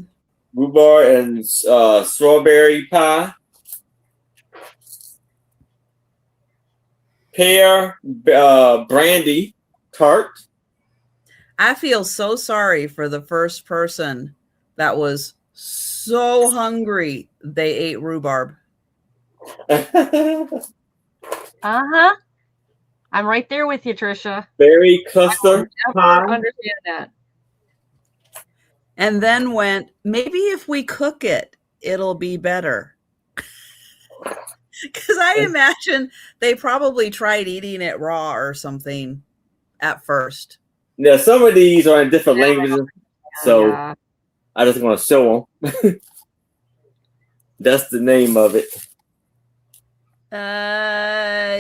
Strawberry pie, pear brandy tart. I feel so sorry for the first person that was so hungry they ate rhubarb. Uh-huh. I'm right there with you, Trisha. Berry custard I pie. understand that. And then went, maybe if we cook it, it'll be better. Because I imagine they probably tried eating it raw or something at first. Now, some of these are in different languages, so Yeah. I just want to show them. That's the name of it.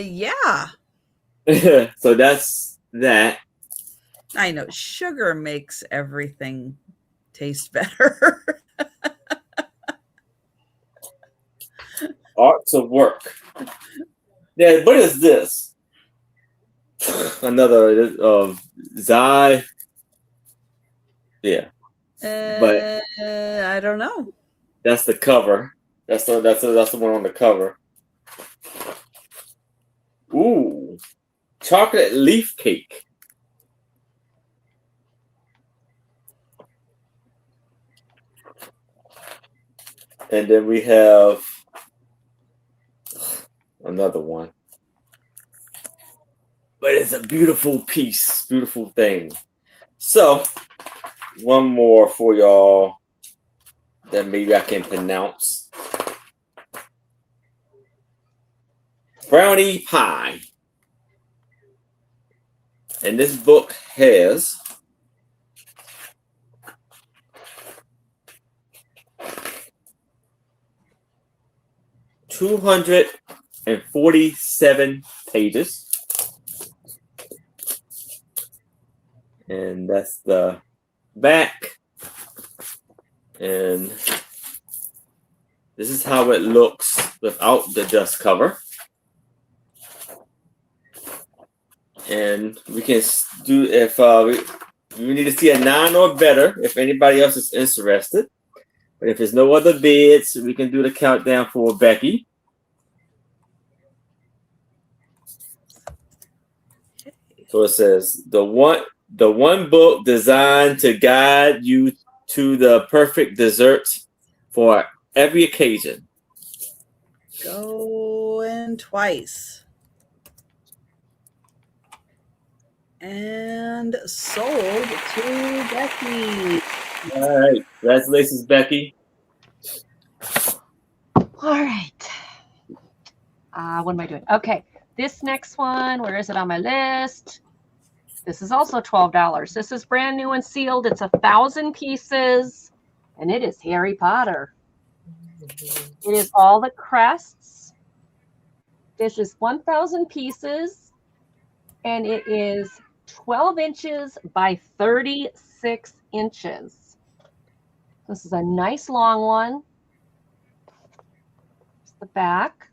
Yeah. So that's that. I know sugar makes everything taste better. Arts of Work. Yeah, what is this? Another Zai. Yeah. But I don't know. that's the cover. That's the one on the cover. Ooh, chocolate leaf cake. And then we have another one. But it's a beautiful piece, beautiful thing. So, one more for y'all that maybe I can pronounce. Brownie pie. And this book has 247 pages. And that's the back. And this is how it looks without the dust cover. And we can do, if we need to see a 9 or better, if anybody else is interested. But if there's no other bids, we can do the countdown for Becky. So it says the one book designed to guide you to the perfect dessert for every occasion. Going twice. And sold to Becky. All right. Congratulations, Becky. All right. What am I doing? Okay. This next one, where is it on my list? This is also $12. This is brand new and sealed. It's 1,000 pieces, and it is Harry Potter. It is all the crests. This is 1,000 pieces, and it is 12 inches by 36 inches. This is a nice long one. It's the back.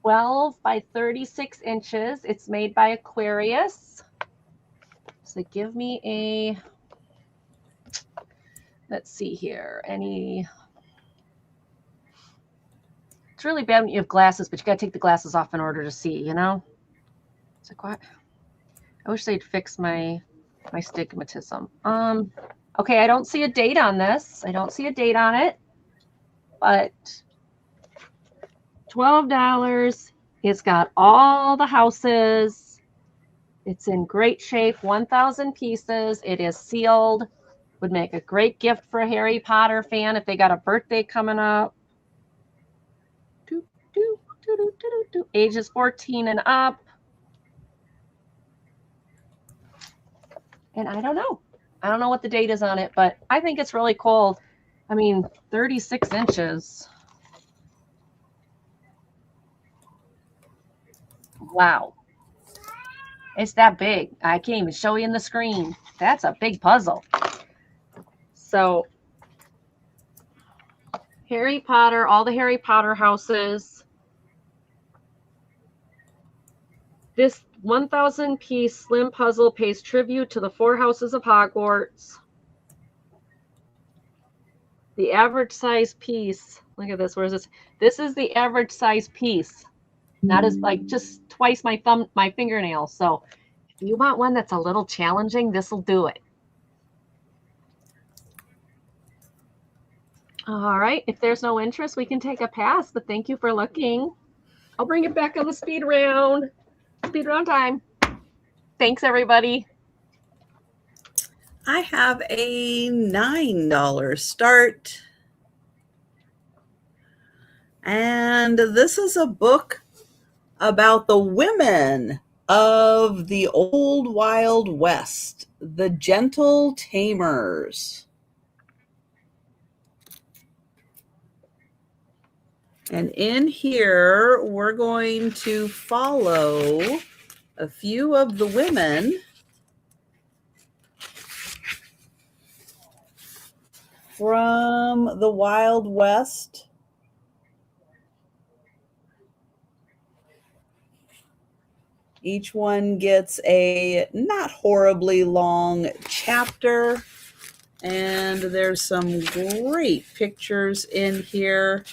12 by 36 inches. It's made by Aquarius. So give me a, let's see here, it's really bad when you have glasses, but you got to take the glasses off in order to see, you know? It's like, what? I wish they'd fix my stigmatism. Okay, I don't see a date on this. I don't see a date on it, but $12. It's got all the houses. It's in great shape, 1,000 pieces. It is sealed. Would make a great gift for a Harry Potter fan if they got a birthday coming up. Ages 14 and up. And I don't know. I don't know what the date is on it, but I think it's really cool. I mean, 36 inches. Wow. It's that big. I can't even show you in the screen. That's a big puzzle. So, Harry Potter, all the Harry Potter houses. This 1,000 piece slim puzzle pays tribute to the 4 houses of Hogwarts. The average size piece, look at this, where is this? This is the average size piece. Not as, like, just twice my fingernail. So if you want one that's a little challenging, this will do it. All right, if there's no interest, we can take a pass, but thank you for looking. I'll bring it back on the speed round. Speed round time. Thanks, everybody. I have a $9 start. And this is a book about the women of the old Wild West, the Gentle Tamers. And in here, we're going to follow a few of the women from the Wild West. Each one gets a not horribly long chapter. And there's some great pictures in here.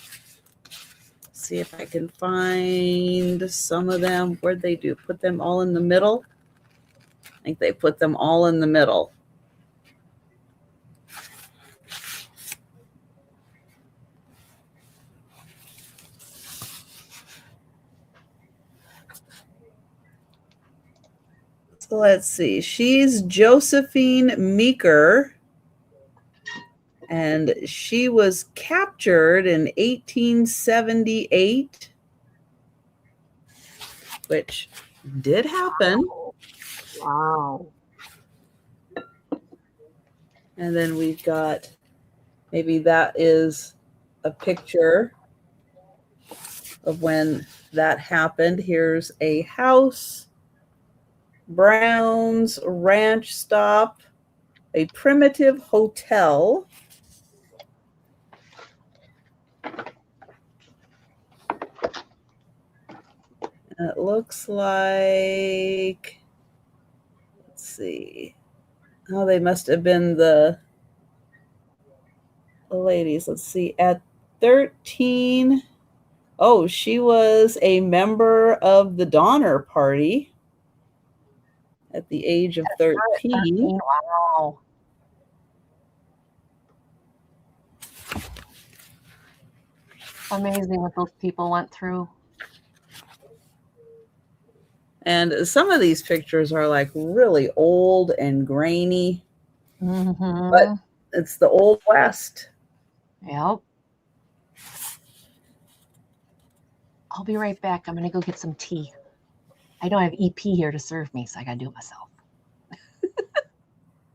See if I can find some of them. Where'd they do? Put them all in the middle? I think they put them all in the middle. So let's see. She's Josephine Meeker, and she was captured in 1878, which did happen. Wow. And then we've got, maybe that is a picture of when that happened. Here's a house. Brown's Ranch Stop, a primitive hotel. It looks like, let's see. Oh, they must have been the ladies. Let's see. At 13, oh, she was a member of the Donner Party at the age of 13. Wow. Amazing what those people went through. And some of these pictures are like really old and grainy, but it's the Old West. Yep. I'll be right back. I'm going to go get some tea. I don't have EP here to serve me, so I got to do it myself.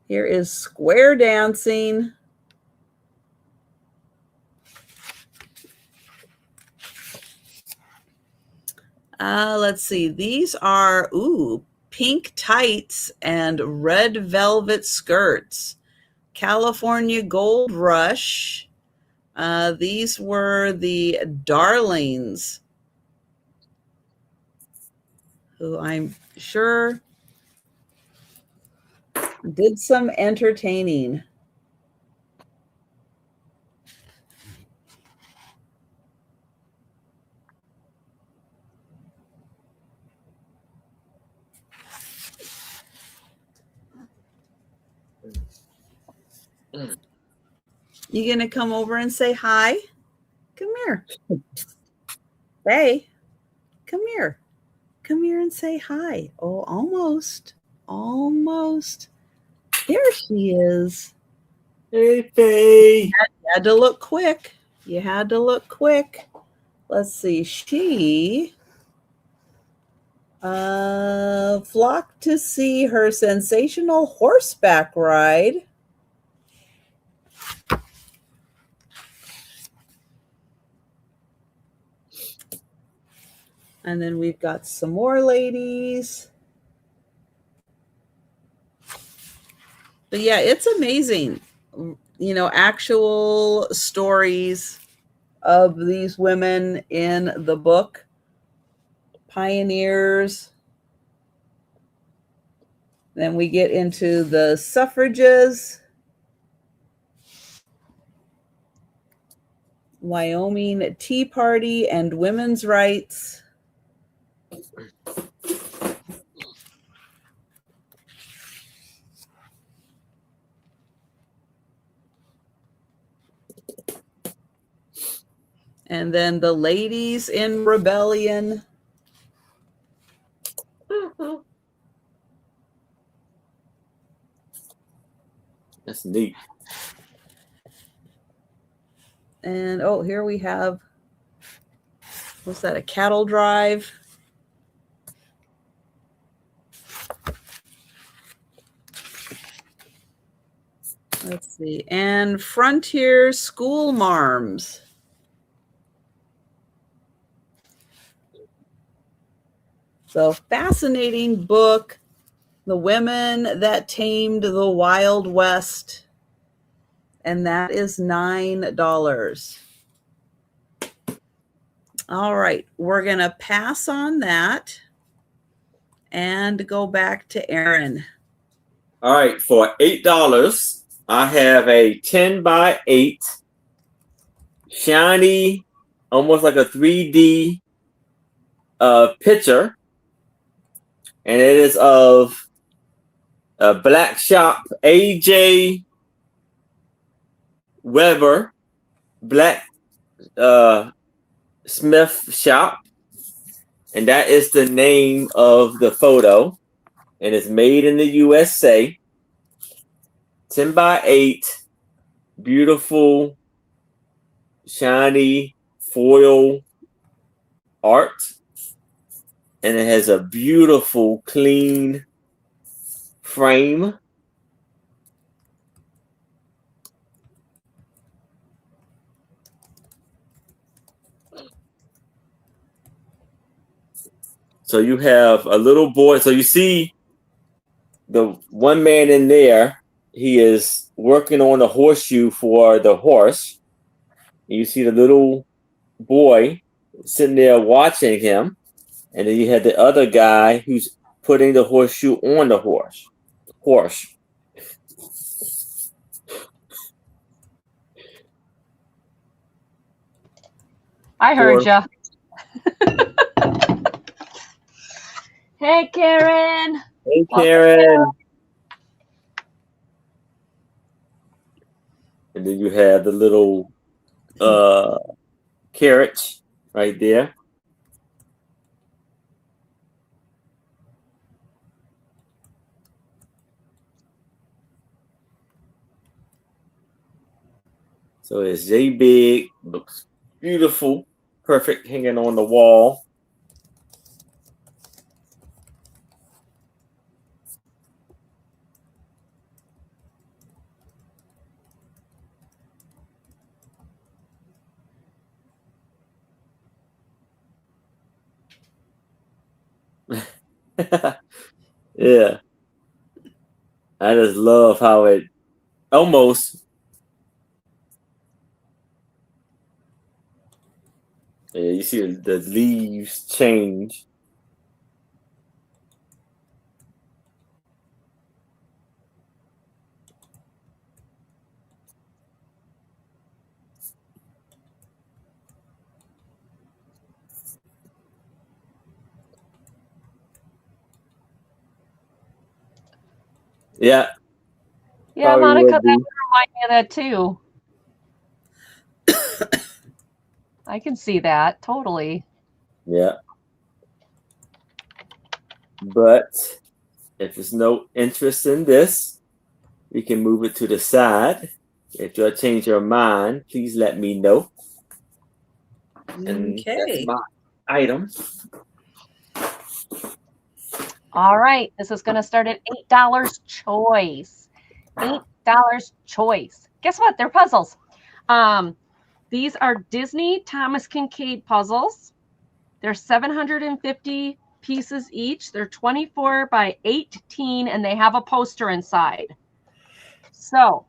Here is square dancing. Let's see. These are, pink tights and red velvet skirts. California Gold Rush. These were the Darlings, who I'm sure did some entertaining. You gonna come over and say hi? Come here. Hey, come here. Come here and say hi. Oh, almost. Almost. Here she is. Hey, Faye. You had to look quick. You had to look quick. Let's see. She flocked to see her sensational horseback ride. And then we've got some more ladies. But yeah, it's amazing. You know, actual stories of these women in the book. Pioneers. Then we get into the suffrages. Wyoming Tea Party and women's rights. And then the ladies in rebellion. That's neat. And oh, here we have, what's that, a cattle drive? Let's see. And Frontier School Marms. So fascinating book. The Women That Tamed the Wild West. And that is $9. All right. We're going to pass on that and go back to Aaron. All right, for $8, I have a 10 by 8 shiny, almost like a 3D picture, and it is of a black shop, AJ Weber, black Smith shop, and that is the name of the photo, and it's made in the USA. 10 by 8, beautiful, shiny foil art, and it has a beautiful, clean frame. So you have a little boy. So you see the one man in there. He is working on a horseshoe for the horse. And you see the little boy sitting there watching him. And then you have the other guy who's putting the horseshoe on the horse. I heard ya. Hey, Karen. Hey, Karen. And then you have the little carrot right there. So it's J big, looks beautiful, perfect, hanging on the wall. Yeah, I just love how it almost. Yeah, you see the leaves change. Yeah. Yeah, Probably Monica, would that be. would remind me of that too. I can see that totally. Yeah. But if there's no interest in this, we can move it to the side. If you change your mind, please let me know. And that's Okay. my item. All right, this is going to start at $8 choice. $8 choice. Guess what? They're puzzles. These are Disney Thomas Kincaid puzzles. They're 750 pieces each. They're 24 by 18, and they have a poster inside. So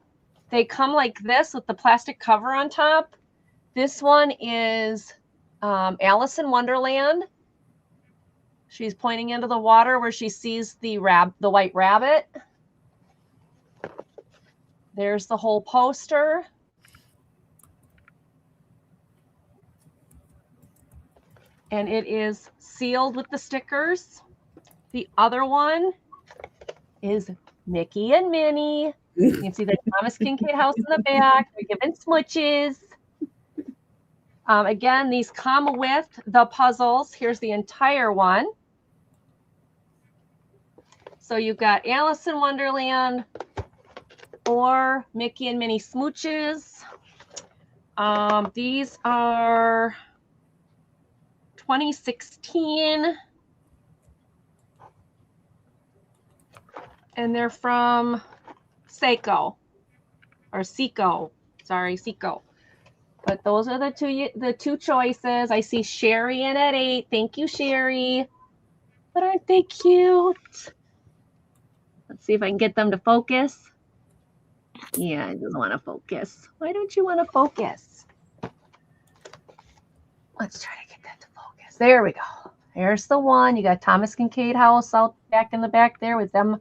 they come like this with the plastic cover on top. This one is Alice in Wonderland. She's pointing into the water where she sees the white rabbit. There's the whole poster. And it is sealed with the stickers. The other one is Mickey and Minnie. You can see the Thomas Kincaid house in the back. They're giving smooches. Again, these come with the puzzles. Here's the entire one. So you've got Alice in Wonderland or Mickey and Minnie smooches. These are 2016. And they're from Seiko. Sorry, Seiko. But those are the two choices. I see Sherry in at 8. Thank you, Sherry. But aren't they cute? Let's see if I can get them to focus. Yeah, it doesn't want to focus. Why don't you want to focus? Let's try to get that to focus. There we go. There's the one. You got Thomas Kincaid house out back in the back there with them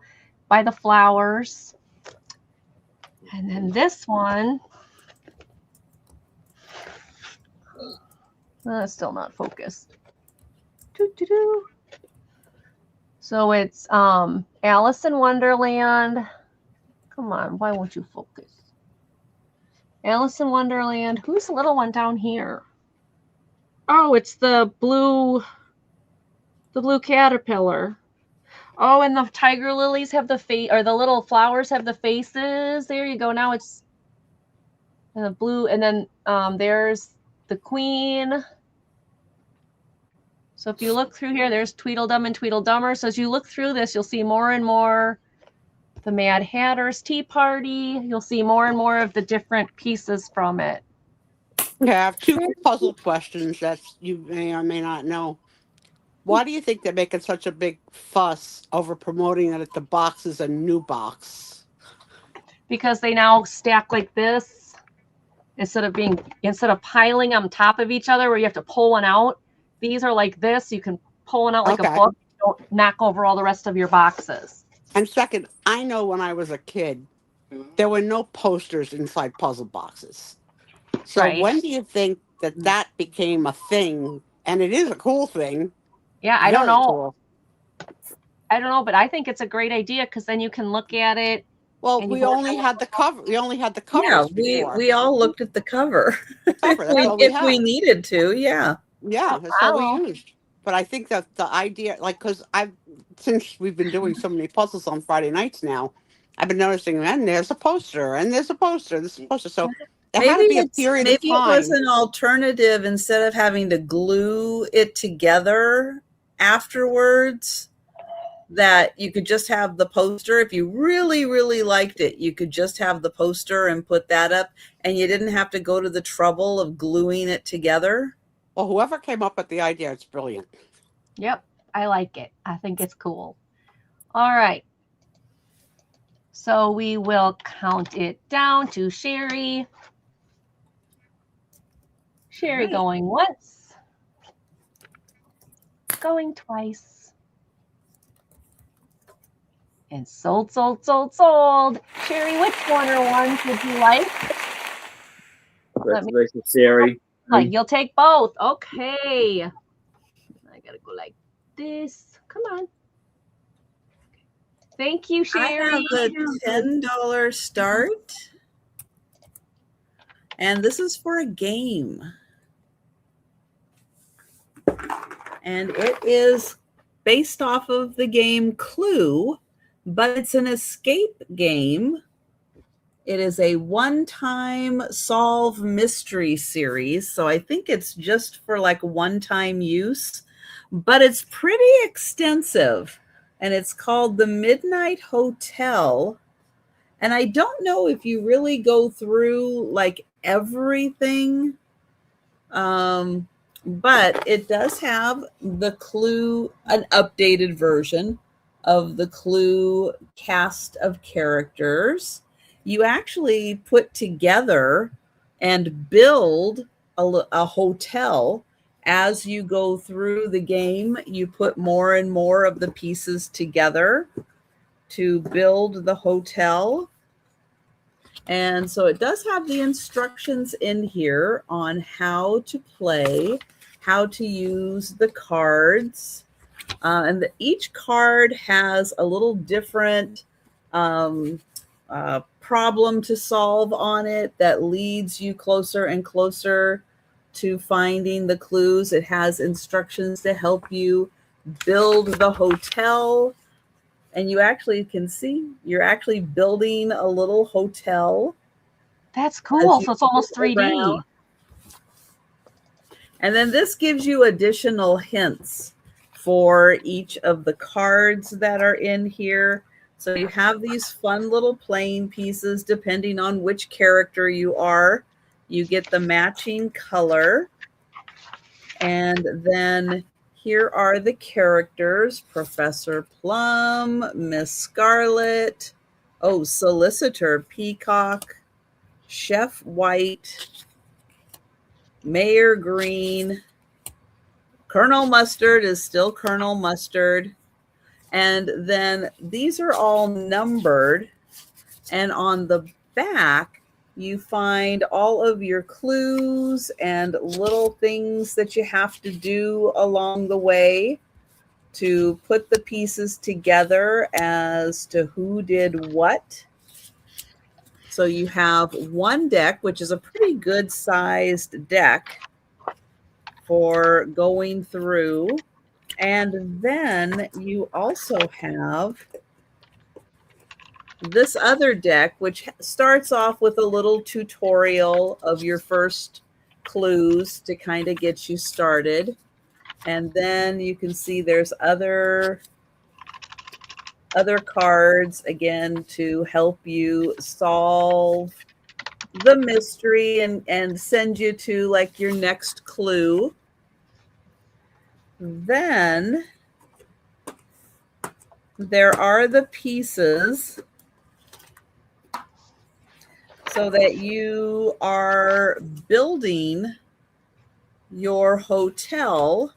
by the flowers. And then this one, it's still not focused. Doo-doo-doo. So it's Alice in Wonderland. Come on, why won't you focus? Alice in Wonderland. Who's the little one down here? Oh, it's the blue caterpillar. Oh, and the tiger lilies have the face, or the little flowers have the faces. There you go. Now it's the blue, and then there's the queen. So if you look through here, there's Tweedledum and Tweedledummer. So as you look through this, you'll see more and more the Mad Hatter's Tea Party. You'll see more and more of the different pieces from it. Okay, I have two puzzle questions that you may or may not know. Why do you think they're making such a big fuss over promoting that the box is a new box? Because they now stack like this instead of piling on top of each other where you have to pull one out. These are like this. You can pull one out like a book. Don't knock over all the rest of your boxes. And second, I know when I was a kid, there were no posters inside puzzle boxes. So Right. when do you think that became a thing? And it is a cool thing. Yeah, I don't Very know. cool. I don't know, but I think it's a great idea because then you can look at it. Well, we only had the cover. We only had the covers Yeah, before. we all looked at the cover. The cover. That's all if had. we needed to, yeah. Yeah, that's all we used. But I think that the idea, like, because since we've been doing so many puzzles on Friday nights now, I've been noticing, and there's a poster, and there's a poster, there's a poster. So there had to be a period of time. Maybe it was an alternative instead of having to glue it together afterwards, that you could just have the poster. If you really, really liked it, you could just have the poster and put that up, and you didn't have to go to the trouble of gluing it together. Well, whoever came up with the idea, it's brilliant. Yep, I like it. I think it's cool. All right. So we will count it down to Sherry. Sherry going once. Going twice. And sold, sold, sold, sold. Sherry, which one or ones would you like? Congratulations, Sherry. You'll take both. Okay. I gotta go like this. Come on. Thank you, Sherry. I have a $10 start. And this is for a game. And it is based off of the game Clue, but it's an escape game. It is a one-time solve mystery series. So I think it's just for like one-time use, but it's pretty extensive. And it's called The Midnight Hotel. And I don't know if you really go through like everything, but it does have the Clue, an updated version of the Clue cast of characters. You actually put together and build a hotel. As you go through the game, you put more and more of the pieces together to build the hotel. And so it does have the instructions in here on how to play, how to use the cards. And each card has a little different problem to solve on it that leads you closer and closer to finding the clues. It has instructions to help you build the hotel. And you actually can see you're actually building a little hotel. That's cool. So it's almost 3D. Around. And then this gives you additional hints for each of the cards that are in here. So you have these fun little playing pieces depending on which character you are. You get the matching color. And then here are the characters: Professor Plum, Miss Scarlet, Solicitor Peacock, Chef White, Mayor Green, Colonel Mustard is still Colonel Mustard. And then these are all numbered. And on the back, you find all of your clues and little things that you have to do along the way to put the pieces together as to who did what. So you have one deck, which is a pretty good sized deck for going through. And then you also have this other deck, which starts off with a little tutorial of your first clues to kind of get you started. And then you can see there's other cards, again, to help you solve the mystery and send you to like your next clue. Then there are the pieces so that you are building your hotel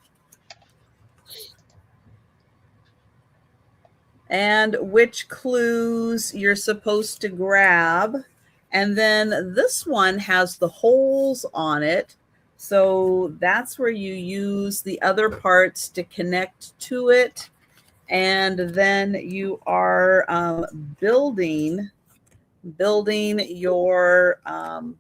and which clues you're supposed to grab. And then this one has the holes on it. So that's where you use the other parts to connect to it. And then you are building your, and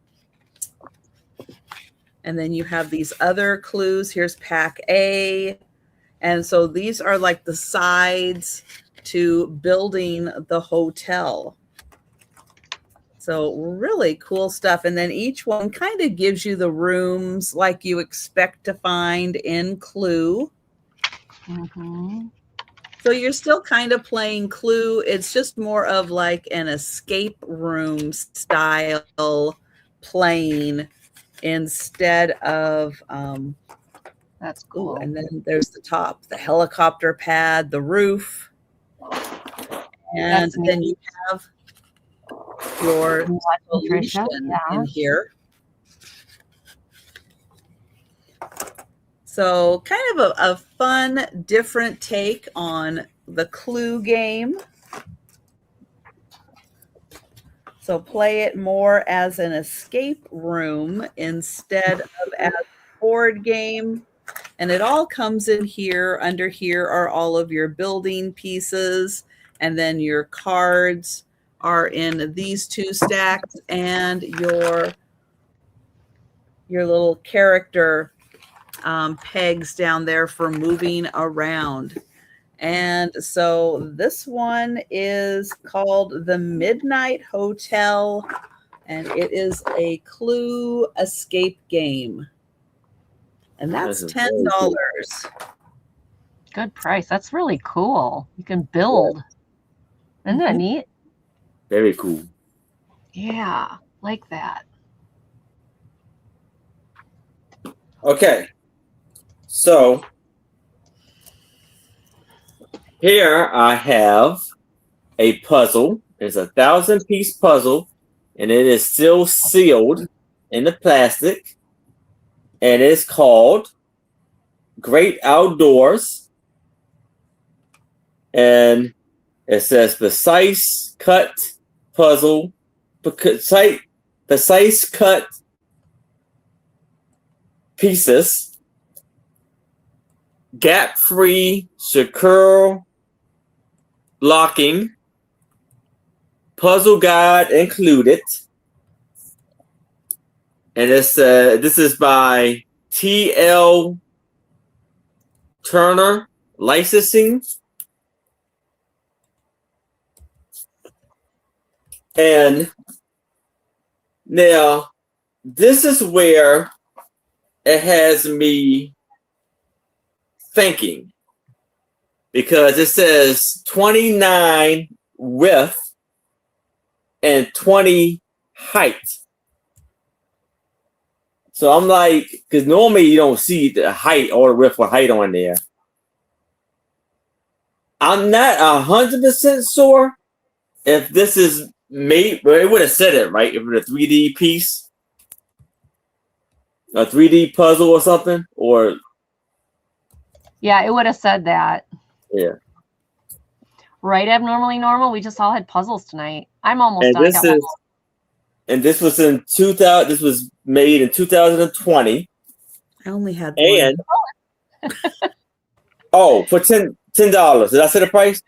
then you have these other clues. Here's pack A. And so these are like the sides to building the hotel. So really cool stuff. And then each one kind of gives you the rooms like you expect to find in Clue. Mm-hmm. So you're still kind of playing Clue. It's just more of like an escape room style playing instead of That's cool. and then there's the top, the helicopter pad, the roof. And then you have your solution in here. So kind of a fun, different take on the Clue game. So play it more as an escape room instead of as a board game. And it all comes in here. Under here are all of your building pieces. And then your cards are in these two stacks. And your little character pegs down there for moving around. And so this one is called the Midnight Hotel, and it is a Clue escape game. And that's $10. Good price. That's really cool. You can build. Isn't that neat? Very cool. Yeah, like that. Okay. So here I have a puzzle. It's a 1,000-piece puzzle, and it is still sealed in the plastic. And it's called Great Outdoors. And it says precise cut puzzle, precise cut pieces, gap-free, secure locking, puzzle guide included. And it's this is by T.L. Turner Licensing. And now this is where it has me thinking, because it says 29 width and 20 height. So I'm like, because normally you don't see the height or the width or height on there. I'm not 100% sure if this is made, but it would have said it, right? If it was a 3D piece, a 3D puzzle or something, or yeah, it would have said that. Yeah. Right, Abnormally Normal? We just all had puzzles tonight. I'm almost and done. this is And this was in 2000. This was made in 2020. I only had And one. for $10. Did I say the price?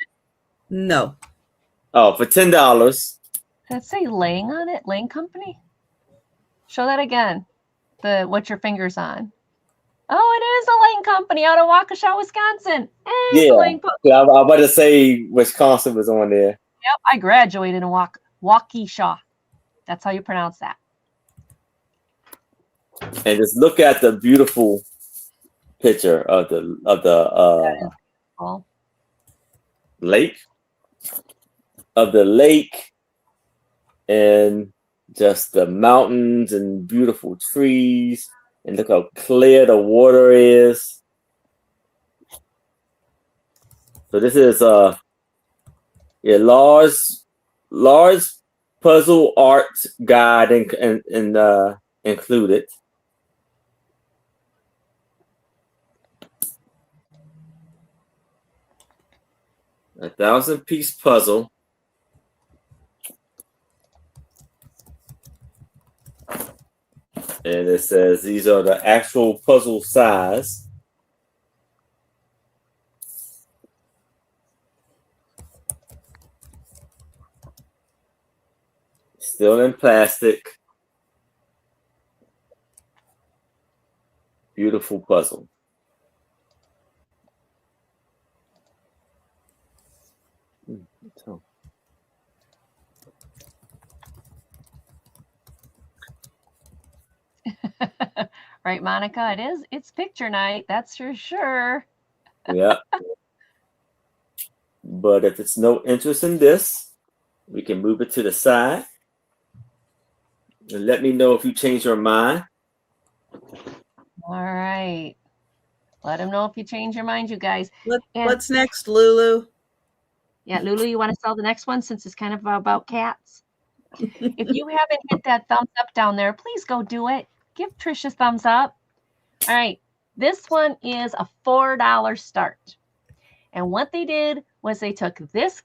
No. Oh, for $10. Does that say Lang on it? Lang Company? Show that again. The what your finger's on. Oh, it is a Lang Company out of Waukesha, Wisconsin. Hey, Yeah. Lang I was about to say Wisconsin was on there. Yep, I graduated in Waukesha. That's how you pronounce that. And just look at the beautiful picture of the Cool. lake. Of the lake and just the mountains and beautiful trees. And look how clear the water is. So this is a large puzzle art guide and included. A 1,000-piece puzzle. And it says these are the actual puzzle size. Still in plastic. Beautiful puzzle. Right, Monica? It's picture night, that's for sure. Yeah. But if it's no interest in this, we can move it to the side. And let me know if you change your mind. All right. Let them know if you change your mind, you guys. What's next, Lulu? Yeah, Lulu, you want to sell the next one since it's kind of about cats? If you haven't hit that thumbs up down there, please go do it. Give Trisha thumbs up. All right. This one is a $4 start. And what they did was they took this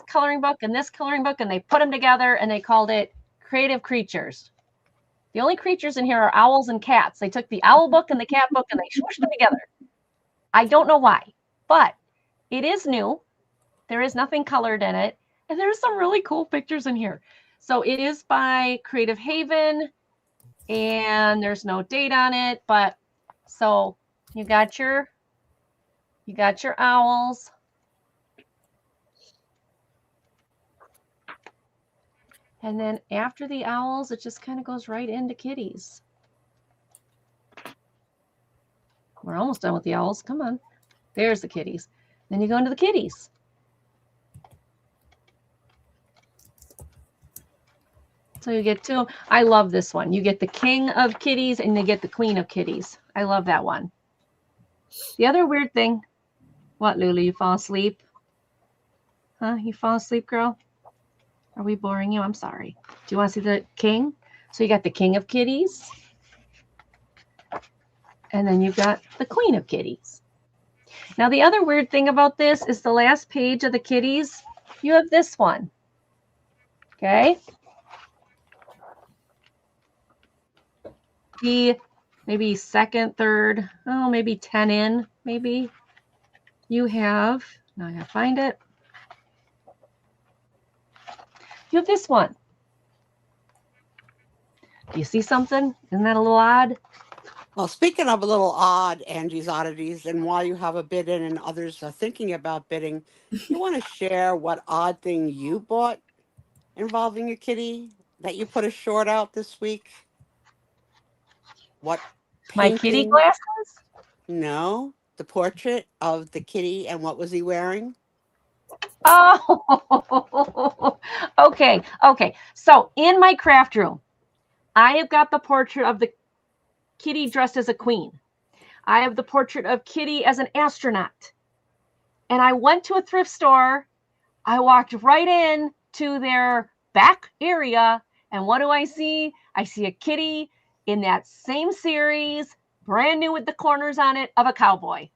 coloring book and this coloring book and they put them together and they called it Creative Creatures. The only creatures in here are owls and cats. They took the owl book and the cat book and they smooshed them together. I don't know why, but it is new. There is nothing colored in it. And there's some really cool pictures in here. So it is by Creative Haven and there's no date on it, but so you got your owls. And then after the owls, it just kind of goes right into kitties. We're almost done with the owls. Come on. There's the kitties. Then you go into the kitties. So you get two. I love this one. You get the king of kitties and you get the queen of kitties. I love that one. The other weird thing. What, Lulu? You fall asleep? Huh? You fall asleep, girl? Are we boring you? I'm sorry. Do you want to see the king? So you got the king of kitties. And then you've got the queen of kitties. Now, the other weird thing about this is the last page of the kitties. You have this one. Okay. The maybe second, third, oh, maybe 10 in, maybe. You have, now I gotta find it. You have this one. Do you see something? Isn't that a little odd? Well, speaking of a little odd, Angie's Oddities, and while you have a bid in and others are thinking about bidding, you want to share what odd thing you bought involving a kitty that you put a short out this week? What My kitty painting? glasses? No, the portrait of the kitty and what was he wearing? Oh, okay. So in my craft room, I have got the portrait of the kitty dressed as a queen. I have the portrait of Kitty as an astronaut. And I went to a thrift store. I walked right in to their back area. And what do I see? I see a kitty in that same series, brand new with the corners on it, of a cowboy.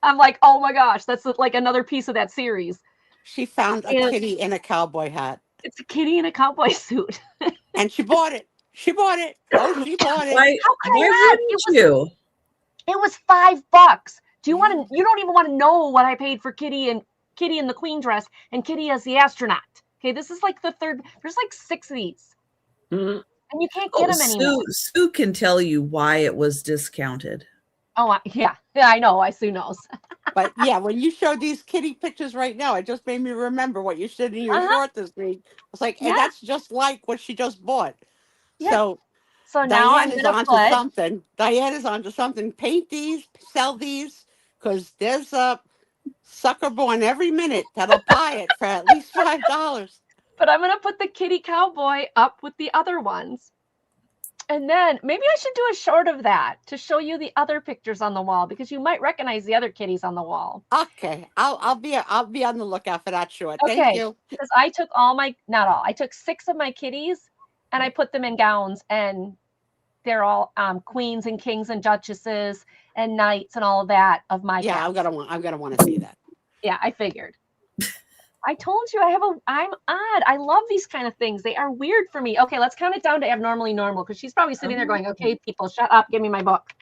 I'm like, oh my gosh, that's like another piece of that series. She found a kitty in a cowboy hat. It's a kitty in a cowboy suit. And she bought it. She bought it. Oh, she bought it. Why? How could I Why not? wouldn't you? It was $5. Do you want to? You don't even want to know what I paid for Kitty in the queen dress and Kitty as the astronaut. Okay, this is like the third. There's like 6 of these, Mhm. and you can't get them anymore. Sue can tell you why it was discounted. Oh, yeah, I know. Sue knows. But yeah, when you showed these kitty pictures right now, it just made me remember what you said in your short this week. It's like, and Yeah. that's just like what she just bought. Yeah. So So now I'm Diane is gonna onto put. something. Diane is onto something. Paint these, sell these, because there's a sucker born every minute that'll buy it for at least $5. But I'm gonna put the Kitty cowboy up with the other ones. And then maybe I should do a short of that to show you the other pictures on the wall because you might recognize the other kitties on the wall. Okay, I'll be on the lookout for that short. Thank Okay, you. because I took not all. I took 6 of my kitties and I put them in gowns, and they're all queens and kings and duchesses and knights and all of that of my Yeah, cats. I'm gonna want to see that. Yeah, I figured. I told you I'm odd. I love these kind of things. They are weird for me. Okay, let's count it down to abnormally normal because she's probably sitting there going, okay, people, shut up. Give me my book.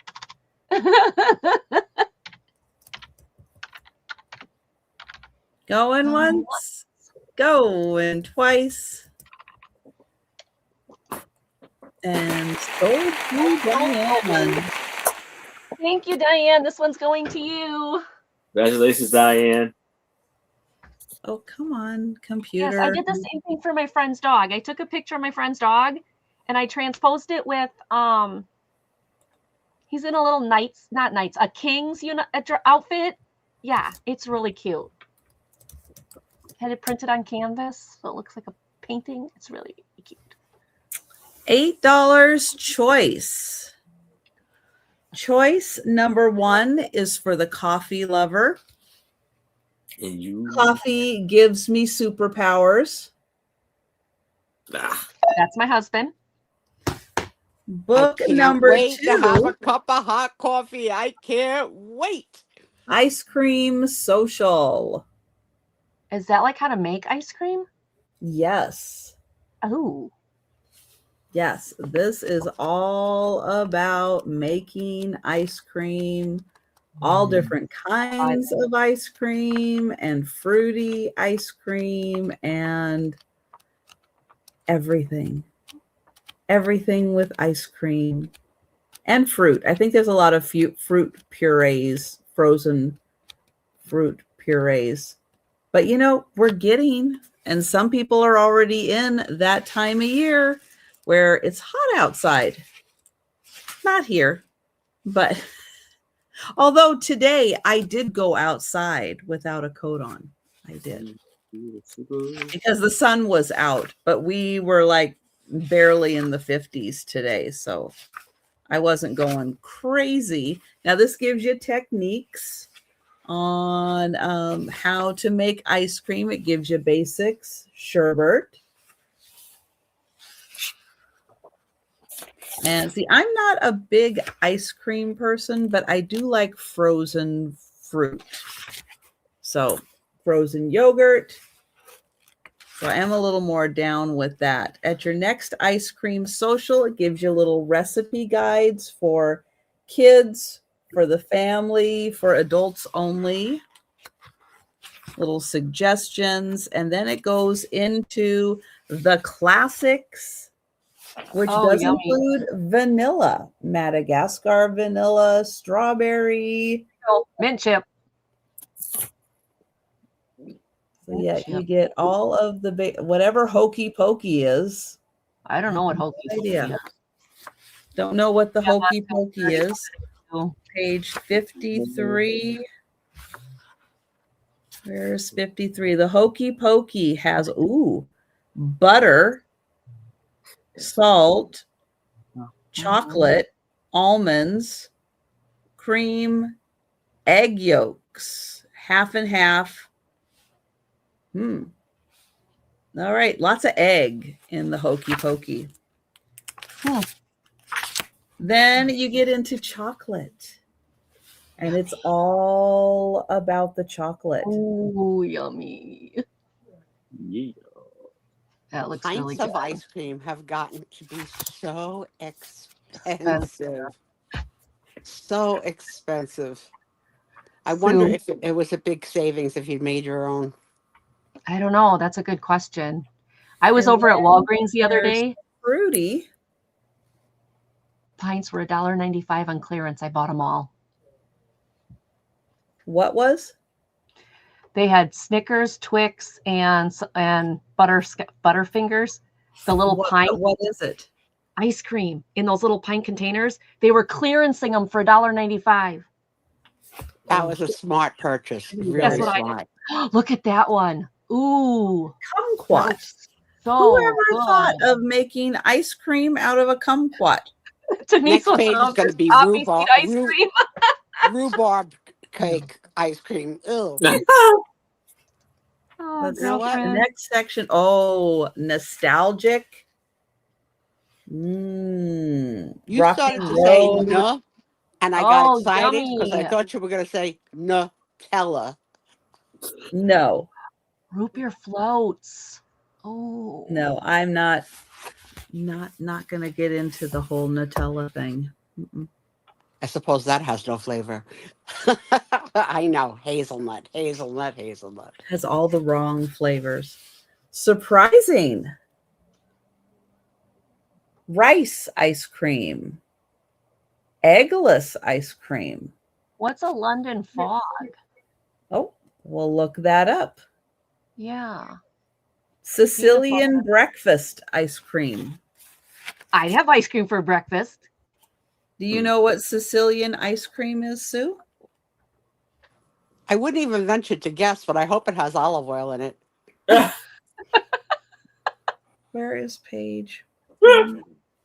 Going once, going twice. And so to Diane. Thank you, Diane. This one's going to you. Congratulations, Diane. Oh, come on, computer. Yes, I did the same thing for my friend's dog. I took a picture of my friend's dog and I transposed it with he's in a little a king's outfit. Yeah, it's really cute. Had it printed on canvas, so it looks like a painting. It's really cute. $8 choice. Choice number 1 is for the coffee lover. And you. Coffee gives me superpowers. That's my husband. Book I can't number wait 2. to have a cup of hot coffee. I can't wait. Ice cream social. Is that like how to make ice cream? Yes. Oh. Yes, this is all about making ice cream, all different kinds of ice cream and fruity ice cream and everything. Everything with ice cream and fruit. I think there's a lot of fruit purees, frozen fruit purees. But you know, we're getting, and some people are already in that time of year where it's hot outside. Not here, but although today I did go outside without a coat on. I did. Because the sun was out, but we were like barely in the 50s today. So I wasn't going crazy. Now this gives you techniques on how to make ice cream. It gives you basics, sherbet. And see, I'm not a big ice cream person, but I do like frozen fruit. So frozen yogurt. So I am a little more down with that. At your next ice cream social, it gives you little recipe guides for kids, for the family, for adults only. Little suggestions. And then it goes into the classics, which does include vanilla, Madagascar vanilla, strawberry. Mint chip. So yeah, you get all of the whatever hokey pokey is. I don't know what hokey pokey is. Don't know what the hokey pokey is. Page 53. Where's 53? The hokey pokey has butter, salt, chocolate, almonds, cream, egg yolks, half and half. All right, lots of egg in the hokey pokey. Then you get into chocolate. And it's all about the chocolate. Ooh, yummy. Yeah. That looks really Pints of good. ice cream have gotten to be so Expensive. expensive. So expensive. I Sue, wonder if it was a big savings if you made your own. I don't know. That's a good question. I was And over at then Walgreens the other there's day. Fruity. Pints were $1.95 on clearance. I bought them all. What was? They had Snickers, Twix, and Butterfingers, the little pint What is it? ice cream in those little pint containers. They were clearancing them for $1.95. That was a smart purchase. What do you Really That's what smart. Look at that one. Ooh, that Kumquat. looks so Whoever thought good. of making ice cream out of a kumquat? Denise Next was page is going to be poppy seed ice cream. rhubarb cake ice cream. Ew. Oh, Let's know what? girlfriend. Next section. Oh, nostalgic. You Rock started and to say roll. no, and I got Oh, excited because I yummy. thought you were going to say Nutella. No, Root beer floats. Oh. no, I'm not gonna get into the whole Nutella thing. Mm-mm. I suppose that has no flavor. I know. Hazelnut, hazelnut, hazelnut. Has all the wrong flavors. Surprising. Rice ice cream. Eggless ice cream. What's a London fog? Oh, we'll look that up. Yeah. Sicilian breakfast ice cream. I'd have ice cream for breakfast. Do you know what Sicilian ice cream is, Sue? I wouldn't even venture to guess, but I hope it has olive oil in it. Where is page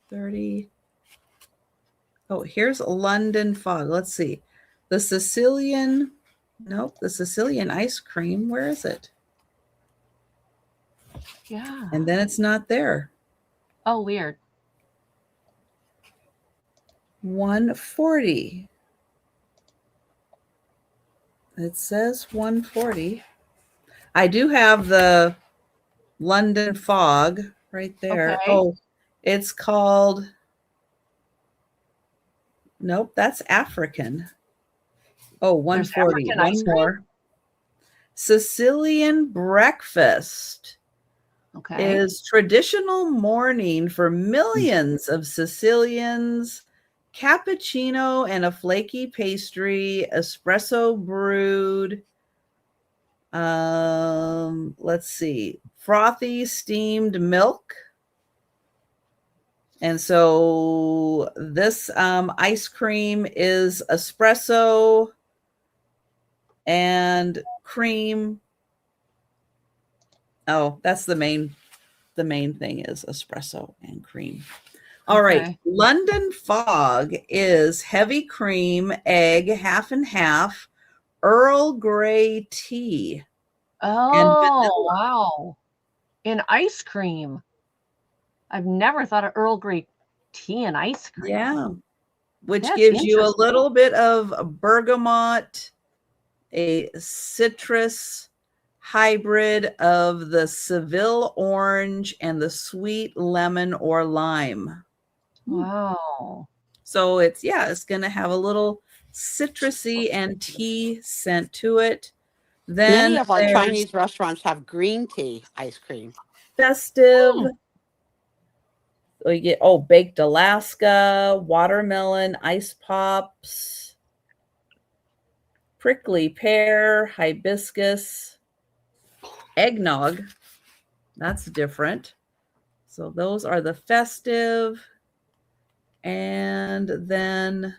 30? Oh, here's London fog. Let's see. The Sicilian ice cream. Where is it? Yeah. And then it's not there. Oh, weird. 140. It says 140. I do have the London fog right there. Okay. Oh, it's called. Nope, that's African. Oh, 140. African One ice cream? more. Sicilian breakfast Okay. is traditional morning for millions of Sicilians. Cappuccino and a flaky pastry, espresso brewed. Let's see. Frothy steamed milk. And so this ice cream is espresso and cream. Oh, that's the main thing is espresso and cream. All right. Okay. London fog is heavy cream, egg, half and half, Earl Grey tea. Oh, wow. In ice cream. I've never thought of Earl Grey tea and ice cream. Yeah. Which That's gives you a interesting. little bit of bergamot, a citrus hybrid of the Seville orange and the sweet lemon or lime. Wow. So it's going to have a little citrusy and tea scent to it. Then Many of our there's Chinese restaurants have green tea ice cream. festive. We get baked Alaska, watermelon, ice pops, prickly pear, hibiscus, eggnog. That's different. So those are the festive. And then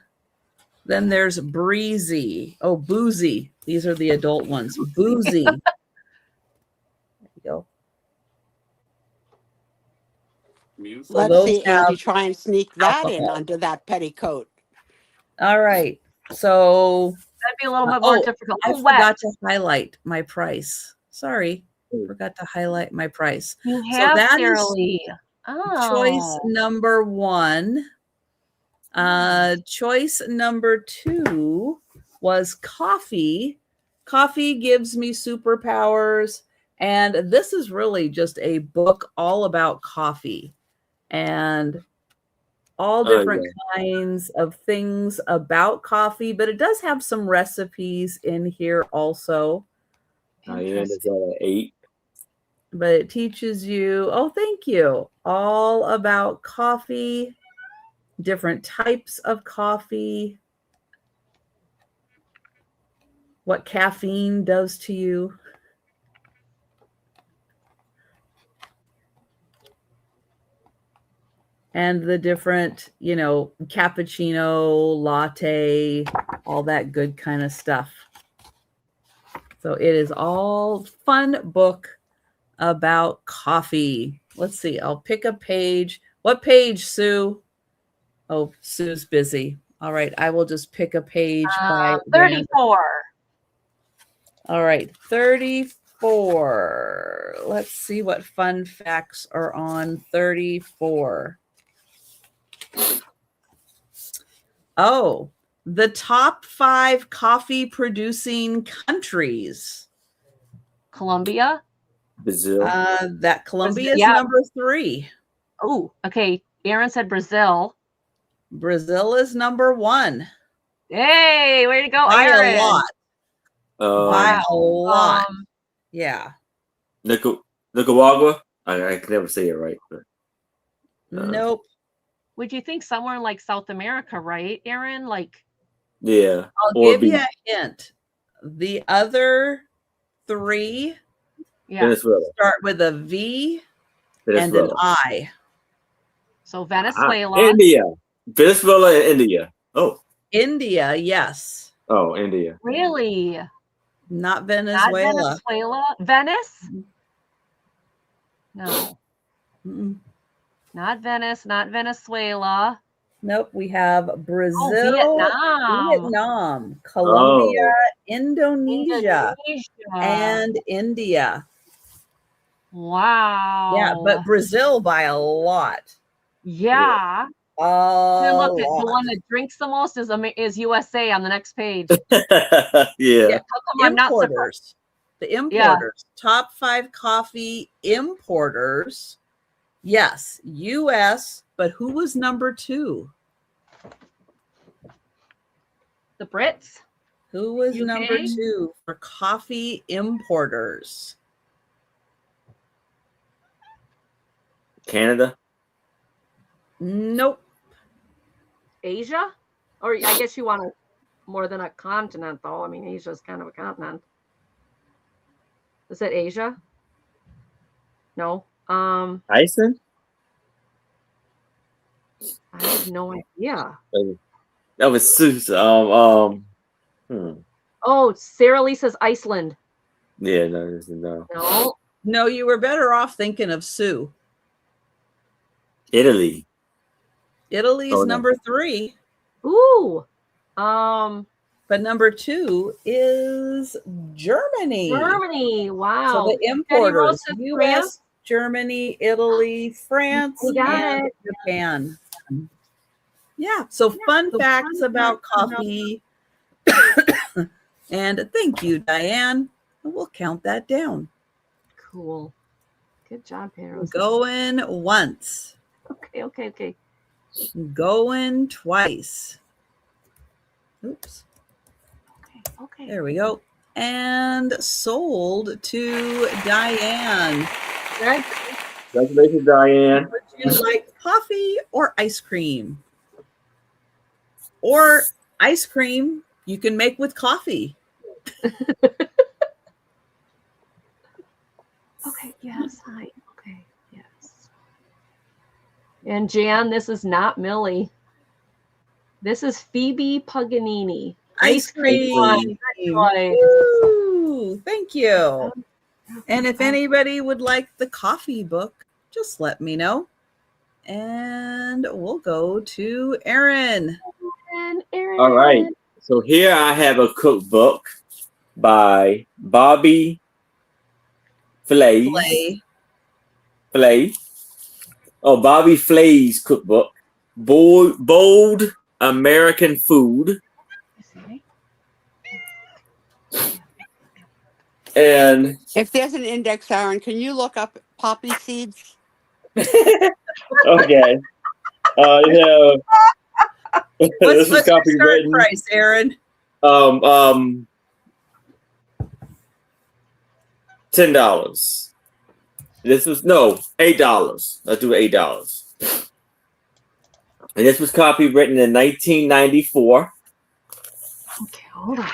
there's breezy. Oh, boozy. These are the adult ones. Boozy. There you go. So Let's those see, have Angie, try and sneak that in alcohol. under that petticoat. All right. So That'd be a little bit more difficult. I Oh, wet. forgot to highlight my price. Sorry. Forgot to highlight my price. You So have, that Sarah is Lee. choice Oh. number 1. Choice number 2 was coffee. Coffee gives me superpowers And this is really just a book all about coffee and all different kinds of things about coffee, but it does have some recipes in here also. Diane is at 8. But it teaches you, oh, thank you, all about coffee, different types of coffee, what caffeine does to you. And the different, cappuccino, latte, all that good kind of stuff. So it is all fun book about coffee. Let's see. I'll pick a page. What page, Sue? Oh, Sue's busy. All right. I will just pick a page by 34. All right. 34. Let's see what fun facts are on 34. Oh, the top 5 coffee producing countries. Colombia. Brazil. That Colombia is Yeah. number 3. Oh, okay. Aaron said Brazil. Brazil is number 1. Hey, way to go, By Aaron. a lot. By a lot. Yeah. Nicaragua. I can never say it right. But, nope. Would you think somewhere in like South America, right, Aaron? Like, yeah. I'll give you a hint. The other 3 start with a V and an I. So Venezuela. India. Venezuela and India. Oh. India, yes. Oh, India. Really? Not Venezuela. Not Venezuela? Venice? No. Mm-mm. Not Venice, not Venezuela. Nope. We have Brazil, Vietnam, Colombia, Indonesia, and India. Wow. Yeah, but Brazil by a lot. Yeah. And look, the one that drinks the most is USA on the next page. Yeah. How come I'm not surprised? The importers. Top 5 coffee importers. Yes, US, but who was number 2? The Brits. Who was UK? number 2 for coffee importers? Canada. Nope. Asia? Or I guess you want more than a continent, though. I mean, Asia's kind of a continent. Is it Asia? No. Iceland? I have no idea. That was Sue's. Oh, Sarah Lee says Iceland. Yeah, no. No, you were better off thinking of Sue. Italy. Italy's number 3. Ooh. But number 2 is Germany. Germany. Wow. So the importers, US, Germany, Italy, France, and Japan. Yeah. So fun facts about coffee. And thank you, Diane. We'll count that down. Cool. Good job, Paris. Going once. Okay. Going twice. Oops. Okay. There we go. And sold to Diane. Congratulations, Diane. Would you like coffee or ice cream? Or ice cream you can make with coffee. Okay, yes. Hi. Okay, yes. And Jan, this is not Millie. This is Phoebe Paganini. Ice cream. Woo, thank you. And if anybody would like the coffee book, just let me know. And we'll go to Aaron. All right. So here I have a cookbook by Bobby Flay. Oh, Bobby Flay's cookbook. Bold American Food. And If there's an index, Aaron, can you look up poppy seeds? okay. Yeah. What's This was your start copywritten. price, Aaron? $10. This was $8. Let's do $8. And this was copywritten in 1994. Okay, hold on.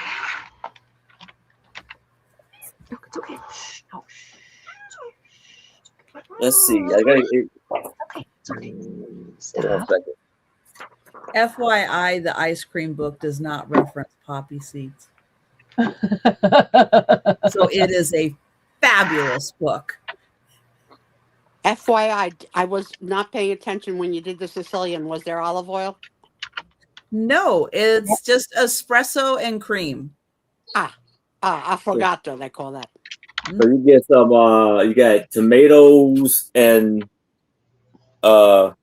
Look, it's okay. Oh, Let's see. I got it. okay. It's okay. Hold on a Stop. second. FYI, the ice cream book does not reference poppy seeds. So it is a fabulous book. FYI, I was not paying attention when you did the Sicilian. Was there olive oil? No, it's just espresso and cream. Affogato, they call that. So you get some. You got tomatoes and tortellini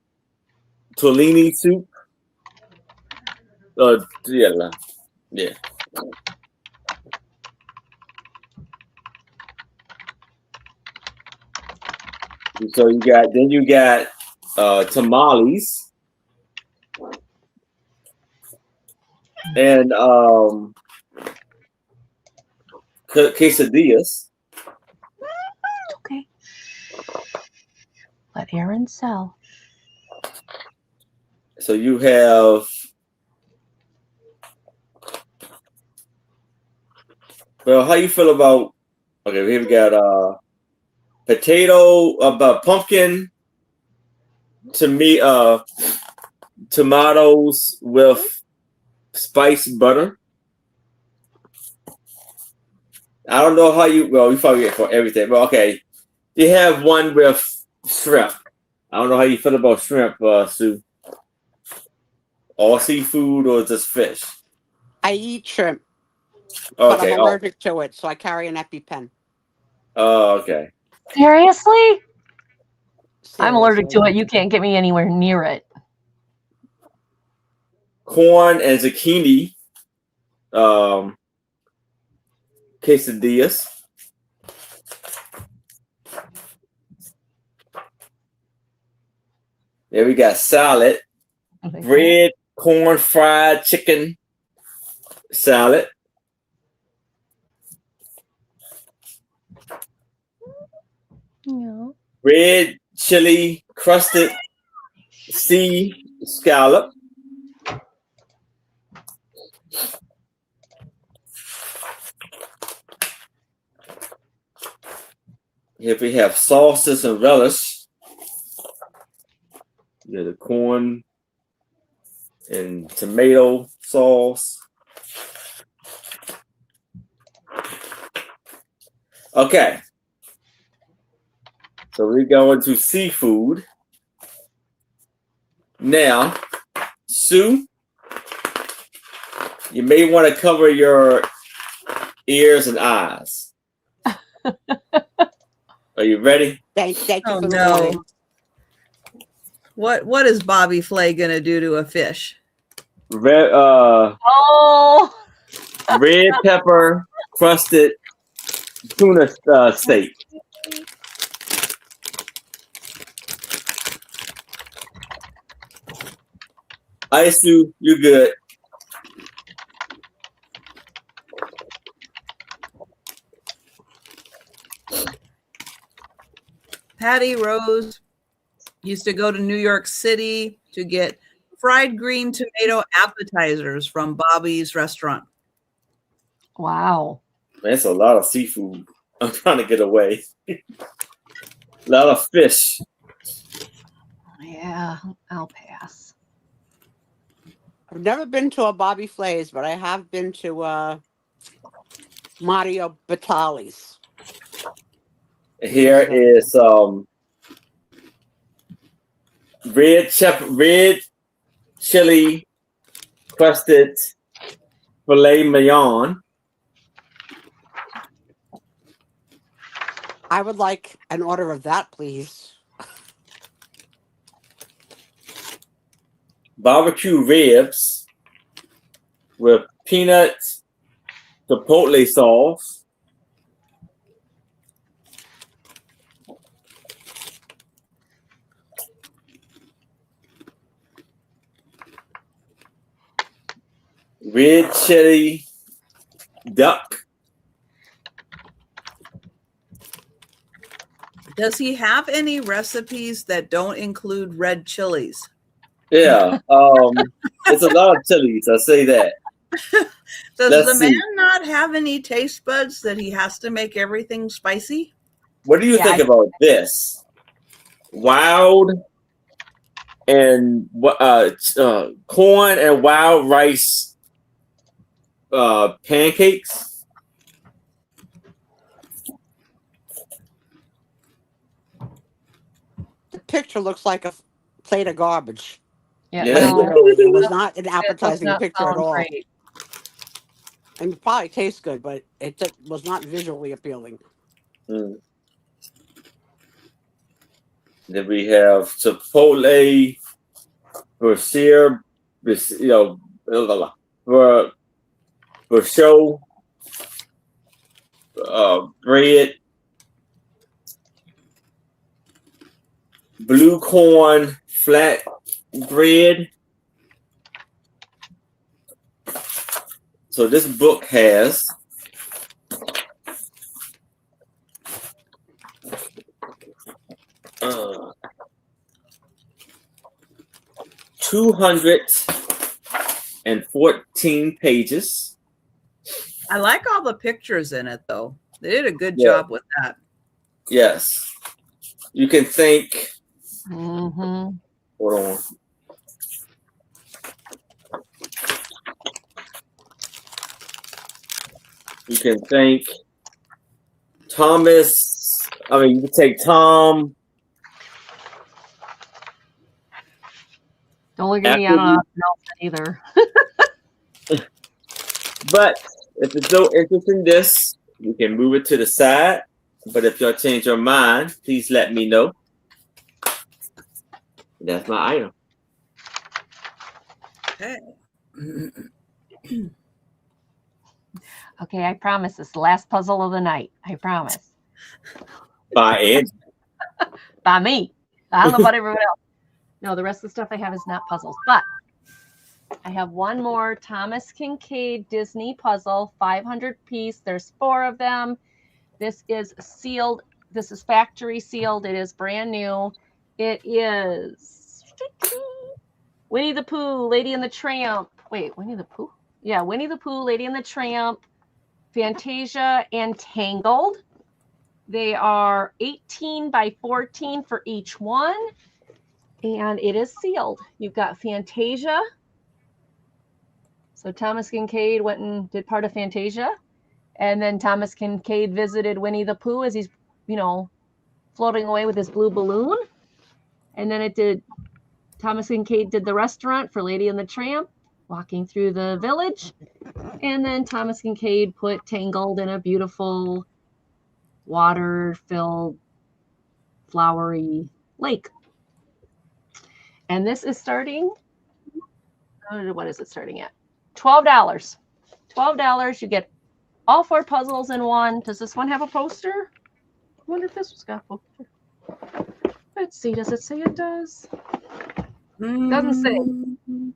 soup. Yeah. So you got tamales and quesadillas. It's okay. Let Aaron sell. So you have how you feel about here we got potato about pumpkin to me tomatoes with spiced butter. I don't know how you probably get for everything, but okay. You have one with shrimp. I don't know how you feel about shrimp, Sue. All seafood or just fish? I eat shrimp, but Okay. I'm allergic to it, so I carry an EpiPen. Oh, okay. Seriously? I'm allergic to it. You can't get me anywhere near it. Corn and zucchini quesadillas. There we got salad, bread, corn, fried chicken salad. Yeah. Red chili crusted sea scallop. Here we have sauces and relish. You got the corn and tomato sauce. Okay. So we go into seafood. Now, Sue, you may want to cover your ears and eyes. Are you ready? Thank you Oh for the no. warning. What is Bobby Flay gonna do to a fish? Red, red pepper crusted tuna steak. I Sue, you're good. Patty Rose used to go to New York City to get fried green tomato appetizers from Bobby's restaurant. Wow. That's a lot of seafood. I'm trying to get away. A lot of fish. Yeah, I'll pass. I've never been to a Bobby Flay's, but I have been to Mario Batali's. Here is red chili crusted filet mignon. I would like an order of that, please. Barbecue ribs with peanut chipotle sauce. red chili duck. Does he have any recipes that don't include red chilies? Yeah. It's a lot of chilies. I say that. Does Let's the see. man not have any taste buds that he has to make everything spicy? What do you think about this? Wild and corn and wild rice pancakes. The picture looks like a plate of garbage. Yeah, Yeah. no, Literally, it was not an it does appetizing not picture at sound all. great. And it probably tastes good, but it was not visually appealing. Mm. Then we have Chipotle, Brasserie, for show, bread, blue corn flat bread. So this book has 214 pages. I like all the pictures in it, though. They did a good Yeah. job with that. Yes. You can think. Mm-hmm. Hold on. You can thank Thomas. I mean, you can take Tom. Don't look at me. I don't know either. But if it's no interest in this, you can move it to the side. But if y'all change your mind, please let me know. That's my item. Okay. Okay, I promise this is the last puzzle of the night. I promise. By Angie. By me. I don't know about everyone else. No, the rest of the stuff I have is not puzzles. But I have one more Thomas Kincaid Disney puzzle, 500 piece. There's 4 of them. This is sealed. This is factory sealed. It is brand new. It is Winnie the Pooh, Lady and the Tramp. Wait, Winnie the Pooh? Yeah, Winnie the Pooh, Lady and the Tramp, Fantasia, and Tangled. They are 18 by 14 for each one. And it is sealed. You've got Fantasia. So Thomas Kincaid went and did part of Fantasia. And then Thomas Kincaid visited Winnie the Pooh as he's, floating away with his blue balloon. And then Thomas Kincaid did the restaurant for Lady and the Tramp, walking through the village. And then Thomas Kincaid put Tangled in a beautiful water-filled, flowery lake. And this is starting, what is it starting at? $12. $12. You get all 4 puzzles in one. Does this one have a poster? I wonder if this one's got a poster. Let's see. Does it say it does? Doesn't say.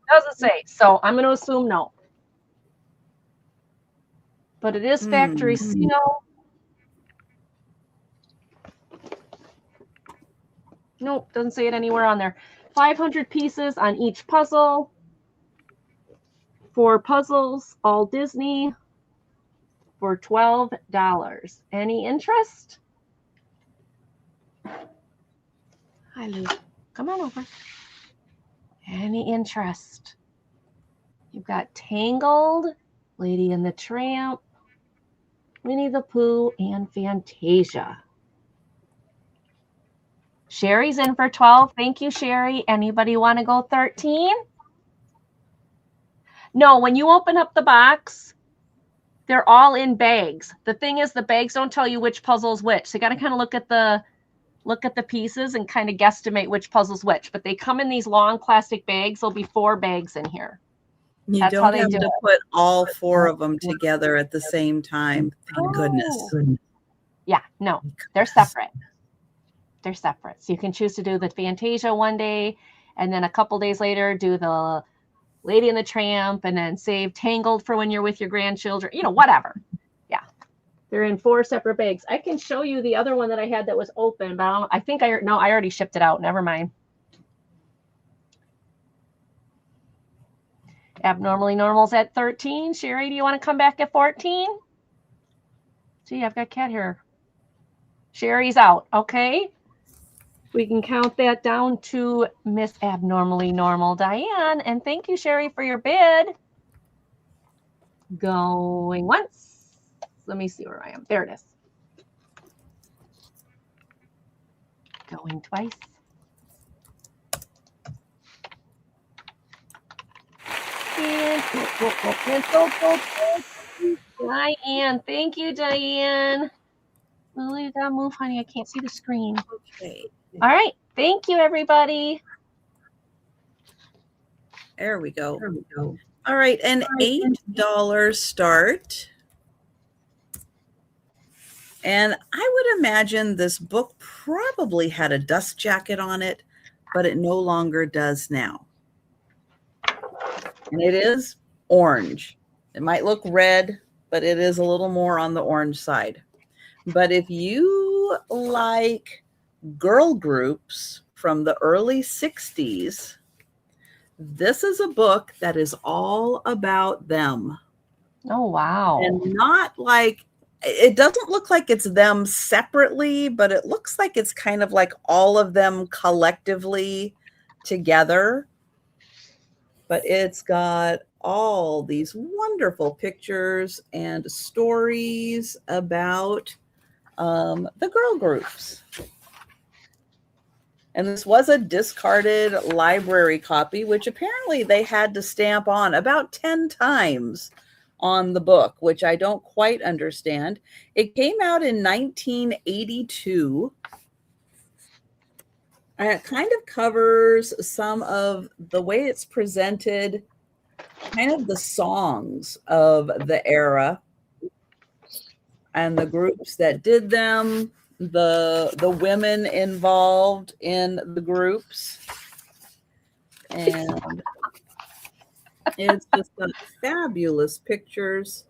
Doesn't say. So I'm going to assume no. But it is factory seal. Nope, doesn't say it anywhere on there. 500 pieces on each puzzle. 4 puzzles, all Disney, for $12. Any interest? Hi, Lou. Come on over. Any interest? You've got Tangled, Lady and the Tramp, Winnie the Pooh, and Fantasia. Sherry's in for 12. Thank you, Sherry. Anybody want to go 13? No, when you open up the box, they're all in bags. The thing is, the bags don't tell you which puzzle's which. So you got to kind of look at the pieces and kind of guesstimate which puzzle's which. But they come in these long plastic bags. There'll be 4 bags in here. That's don't have to put all 4 of them together at the same time. Thank goodness. Yeah, no, they're separate. They're separate. So you can choose to do the Fantasia one day, and then a couple days later do the Lady and the Tramp, and then save Tangled for when you're with your grandchildren, whatever. Yeah. They're in 4 separate bags. I can show you the other one that I had that was open, but I think I already shipped it out. Never mind. Abnormally Normal's at 13. Sherry, do you want to come back at 14? Gee, I've got cat hair. Sherry's out. Okay. We can count that down to Miss Abnormally Normal Diane. And thank you, Sherry, for your bid. Going once. Let me see where I am. There it is. Going twice. And Diane. Thank you, Diane. Lily, you gotta move, honey. I can't see the screen. Okay. All right. Thank you, everybody. There we go. All right. An $8 start. And I would imagine this book probably had a dust jacket on it, but it no longer does now. And it is orange. It might look red, but it is a little more on the orange side. But if you like girl groups from the early 60s, this is a book that is all about them. Oh, wow. And not like, it doesn't look like it's them separately, but it looks like it's kind of like all of them collectively together. But it's got all these wonderful pictures and stories about the girl groups. And this was a discarded library copy, which apparently they had to stamp on about 10 times on the book, which I don't quite understand. It came out in 1982. And it kind of covers some of the way it's presented, kind of the songs of the era and the groups that did them, the women involved in the groups. And it's just got fabulous pictures.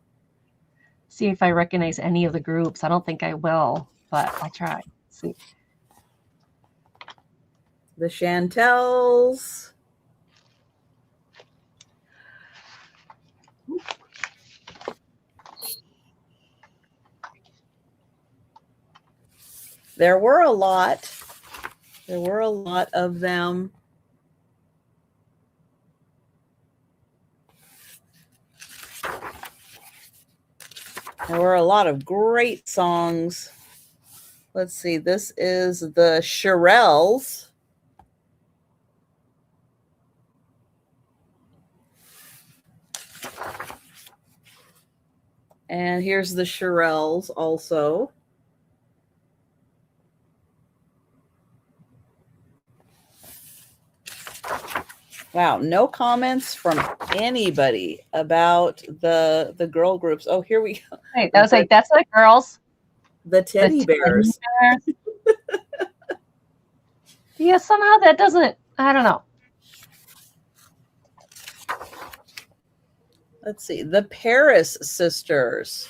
See if I recognize any of the groups. I don't think I will, but I'll try. Let's see. The Chantels. There were a lot. There were a lot of them. There were a lot of great songs. Let's see. This is the Shirelles. And here's the Shirelles also. Wow, no comments from anybody about the girl groups. Oh, here we go. Wait, I was like, that's the girls. The teddy bears. Yeah, somehow that doesn't, I don't know. Let's see, the Paris sisters.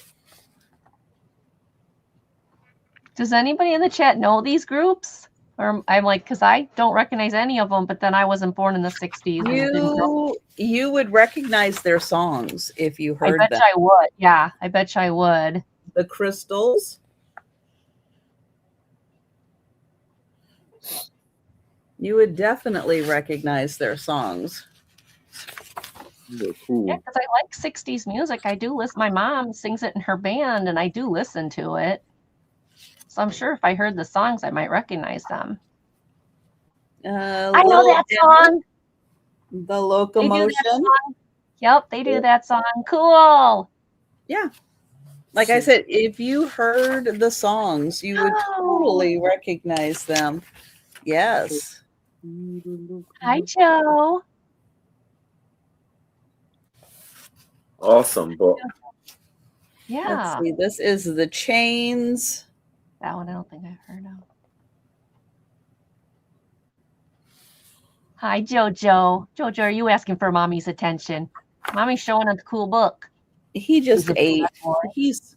Does anybody in the chat know these groups? Or I'm like, because I don't recognize any of them, but then I wasn't born in the 60s. You would recognize their songs if you heard them. I bet I would. Yeah, I bet I would. The Crystals. You would definitely recognize their songs. Cool. Yeah, because I like 60s music. I do listen. My mom sings it in her band, and I do listen to it. So I'm sure if I heard the songs, I might recognize them. I know that song. The Locomotion. Yep, they do that song. Cool. Yeah. Like I said, if you heard the songs, you would totally recognize them. Yes. Hi, Joe. Awesome book. Yeah. Let's see. This is The Chains. That one I don't think I've heard of. Hi, Jojo. Jojo, are you asking for mommy's attention? Mommy's showing a cool book. He just He's a ate. bad boy. He's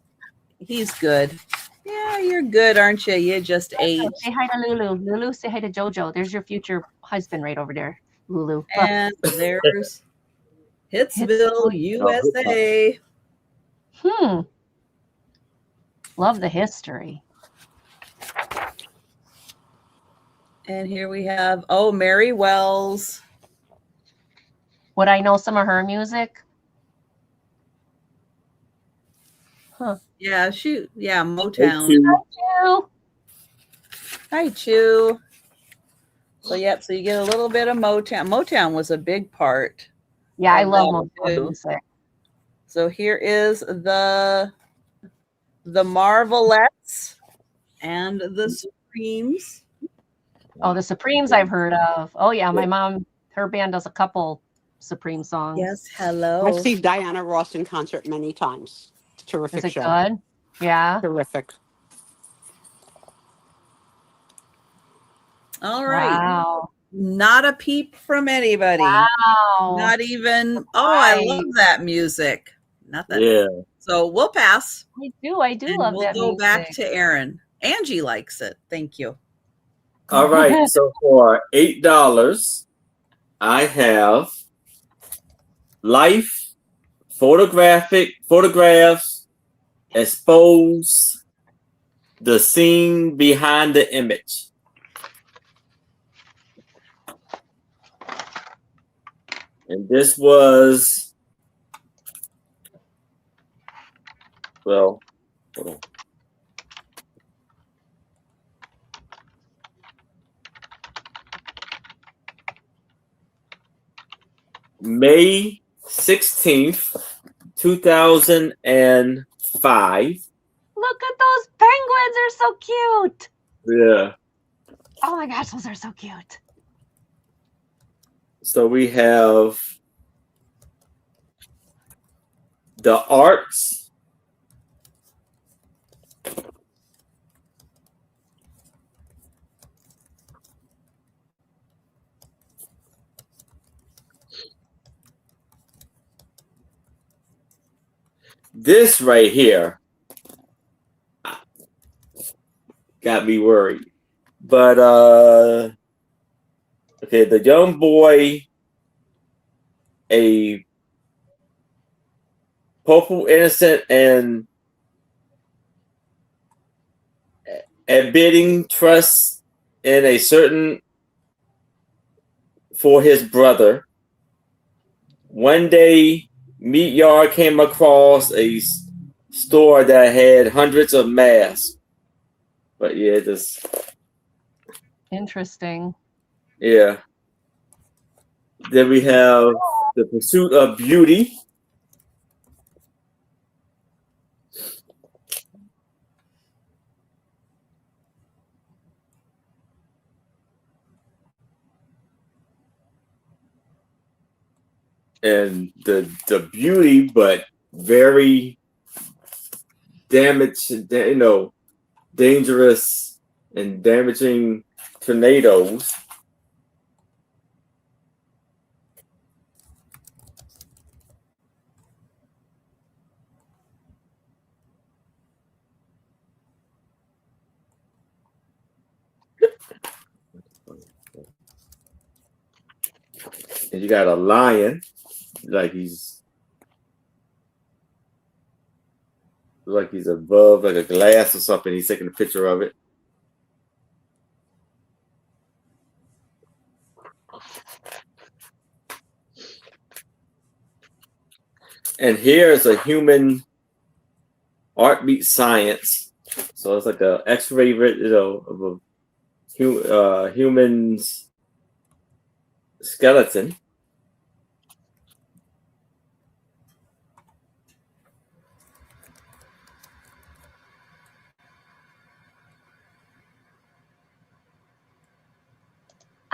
good. Yeah, you're good, aren't you? You just ate. Say hi to Lulu. Lulu, say hi to Jojo. There's your future husband right over there, Lulu. And there's Hitsville, USA. Love the history. And here we have, Mary Wells. Would I know some of her music? Huh. Yeah, Motown. Chew. Hi, Chew. So, so you get a little bit of Motown. Motown was a big part. Yeah, I love Motown music. So here is the Marvelettes and the Supremes. Oh, the Supremes I've heard of. Oh, yeah, my mom, her band does a couple Supreme songs. Yes, hello. I've seen Diana Ross in concert many times. Terrific Is it show. good? Yeah. Terrific. All right. Wow. Not a peep from anybody. Wow. Not even, I love that music. Nothing. Yeah. So we'll pass. I do love that music. We'll go back to Aaron. Angie likes it. Thank you. All right. So for $8, I have Life photographs expose the scene behind the image. And this was, well, hold on. May 16th, 2005. Look at those penguins. They're so cute. Yeah. Oh my gosh, those are so cute. So we have the arts. This right here got me worried. But okay, the young boy, a hopeful, innocent, and admitting trust in a certain for his brother. One day, Meat Yard came across a store that had hundreds of masks. But yeah, just interesting. Yeah. Then we have The Pursuit of Beauty. And the beauty, but very dangerous and damaging tornadoes. And you got a lion, like he's above like a glass or something. He's taking a picture of it. And here's a human art meets science. So it's like a X-ray, of a human's skeleton.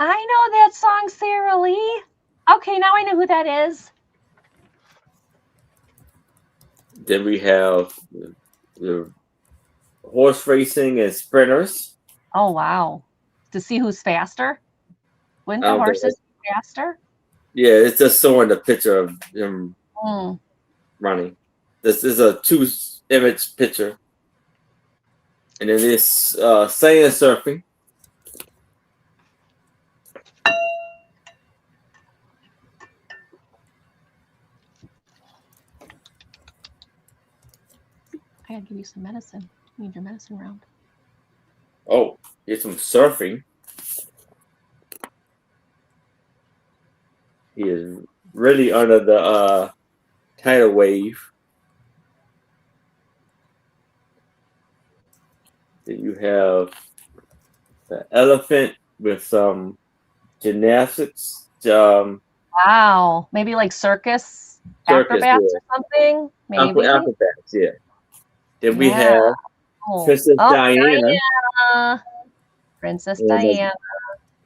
I know that song, Sarah Lee. Okay, now I know who that is. Then we have the horse racing and sprinters. Oh, wow. To see who's faster? Wouldn't the horses be faster? Yeah, it's just showing the picture of him Mm. running. This is a 2-image picture. And then this sand surfing. I gotta give you some medicine. You need your medicine round. Oh, here's some surfing. He is really under the tidal wave. Then you have the elephant with some gymnastics. Wow. Maybe like circus acrobats or something? Maybe. Acrobats, yeah. Then we Yeah. have Oh. Princess Diana Diana. Princess and Diana.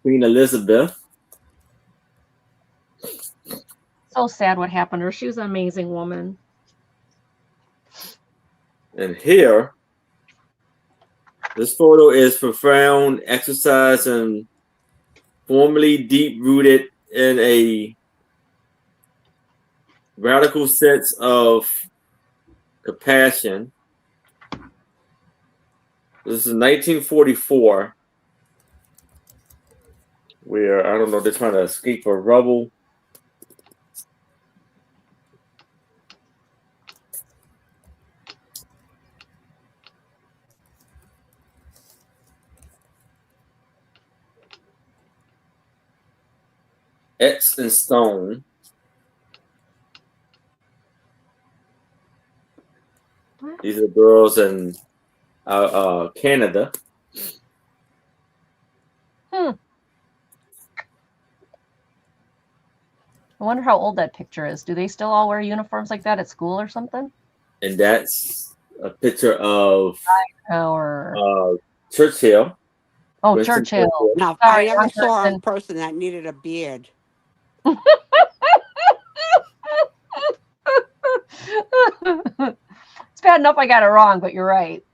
Queen Elizabeth. So sad what happened to her. She was an amazing woman. And here, this photo is profound exercise and formerly deep-rooted in a radical sense of compassion. This is 1944, where, I don't know, they're trying to escape a rubble. Etched in stone. These are girls in Canada. I wonder how old that picture is. Do they still all wear uniforms like that at school or something? And that's a picture of Or Churchill. oh, Winston Churchill. Now, Sorry, I never wrong saw a person. person that needed a beard. It's bad enough I got it wrong, but you're right.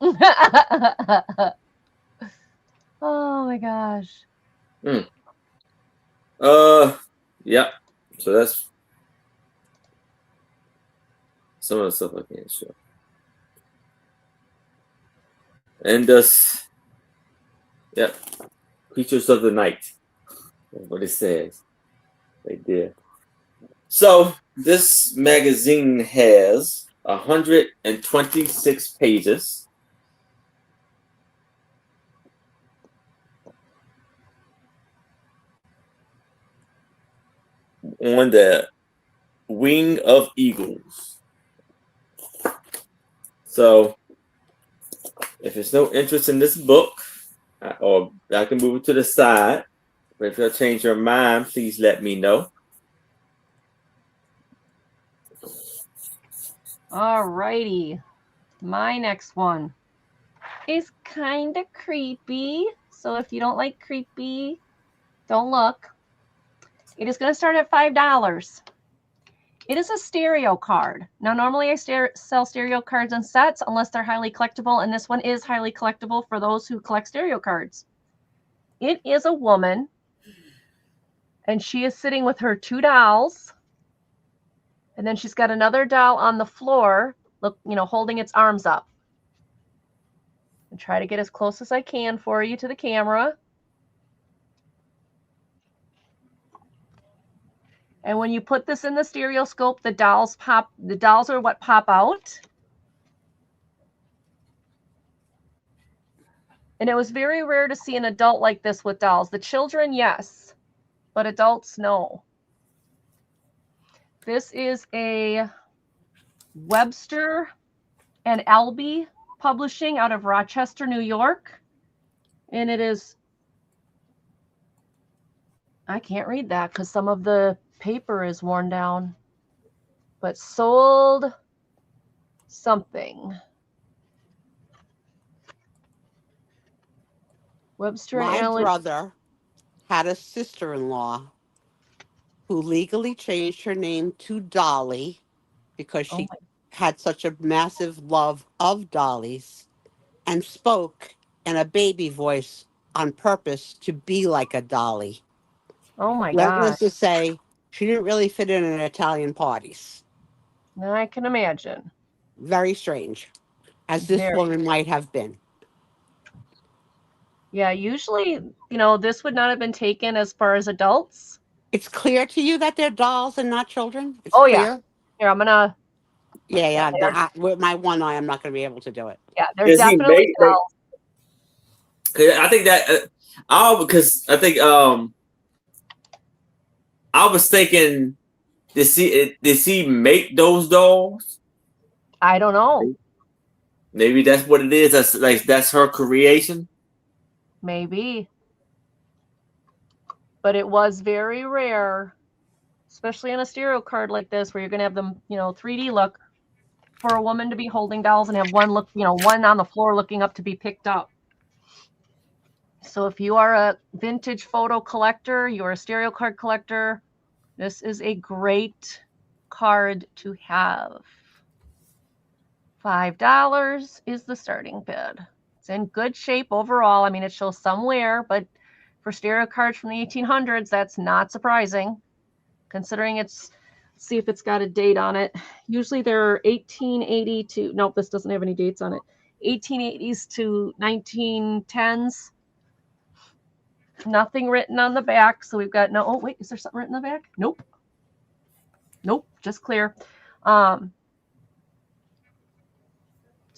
Oh my gosh. Yeah. So that's some of the stuff I can't show. And this, yeah, creatures of the night. That's what it says right there. So this magazine has 126 pages. On the wing of eagles. So if there's no interest in this book, or I can move it to the side. But if you'll change your mind, please let me know. All righty. My next one is kind of creepy. So if you don't like creepy, don't look. It is going to start at $5. It is a stereo card. Now, normally I sell stereo cards in sets unless they're highly collectible, and this one is highly collectible for those who collect stereo cards. It is a woman, and she is sitting with her 2 dolls, and then she's got another doll on the floor, look, holding its arms up. And try to get as close as I can for you to the camera. And when you put this in the stereoscope, the dolls are what pop out. And it was very rare to see an adult like this with dolls. The children, yes, but adults, no. This is a Webster and Albee Publishing out of Rochester, New York. And it is, I can't read that because some of the paper is worn down, but sold something. Webster and My Allen. brother had a sister-in-law who legally changed her name to Dolly because she had such a massive love of dollies and spoke in a baby voice on purpose to be like a dolly. Oh my Let's God. just say she didn't really fit in Italian parties. Now I can imagine. Very strange, as this Very. woman might have been. Yeah, usually, this would not have been taken as far as adults. It's clear to you that they're dolls and not children? It's Oh, clear? yeah. Here, I'm gonna. Yeah. Yeah, With my one eye, I'm not going to be able to do it. yeah, they're Does he definitely make like? dolls. 'Cause I think that because I think I was thinking, did he make those dolls? I don't know. Maybe that's what it is. That's her creation. Maybe. But it was very rare, especially on a stereo card like this, where you're gonna have them, 3D look, for a woman to be holding dolls and have one look, one on the floor looking up to be picked up. So if you are a vintage photo collector, you're a stereo card collector, this is a great card to have. $5 is the starting bid. It's in good shape overall. I mean, it shows some wear, but for stereo cards from the 1800s, that's not surprising, considering it's, let's see if it's got a date on it. Usually they're 1880 to, nope, this doesn't have any dates on it. 1880s to 1910s. Nothing written on the back. So we've got no, oh wait, is there something written on the back? Nope. Nope, just clear. So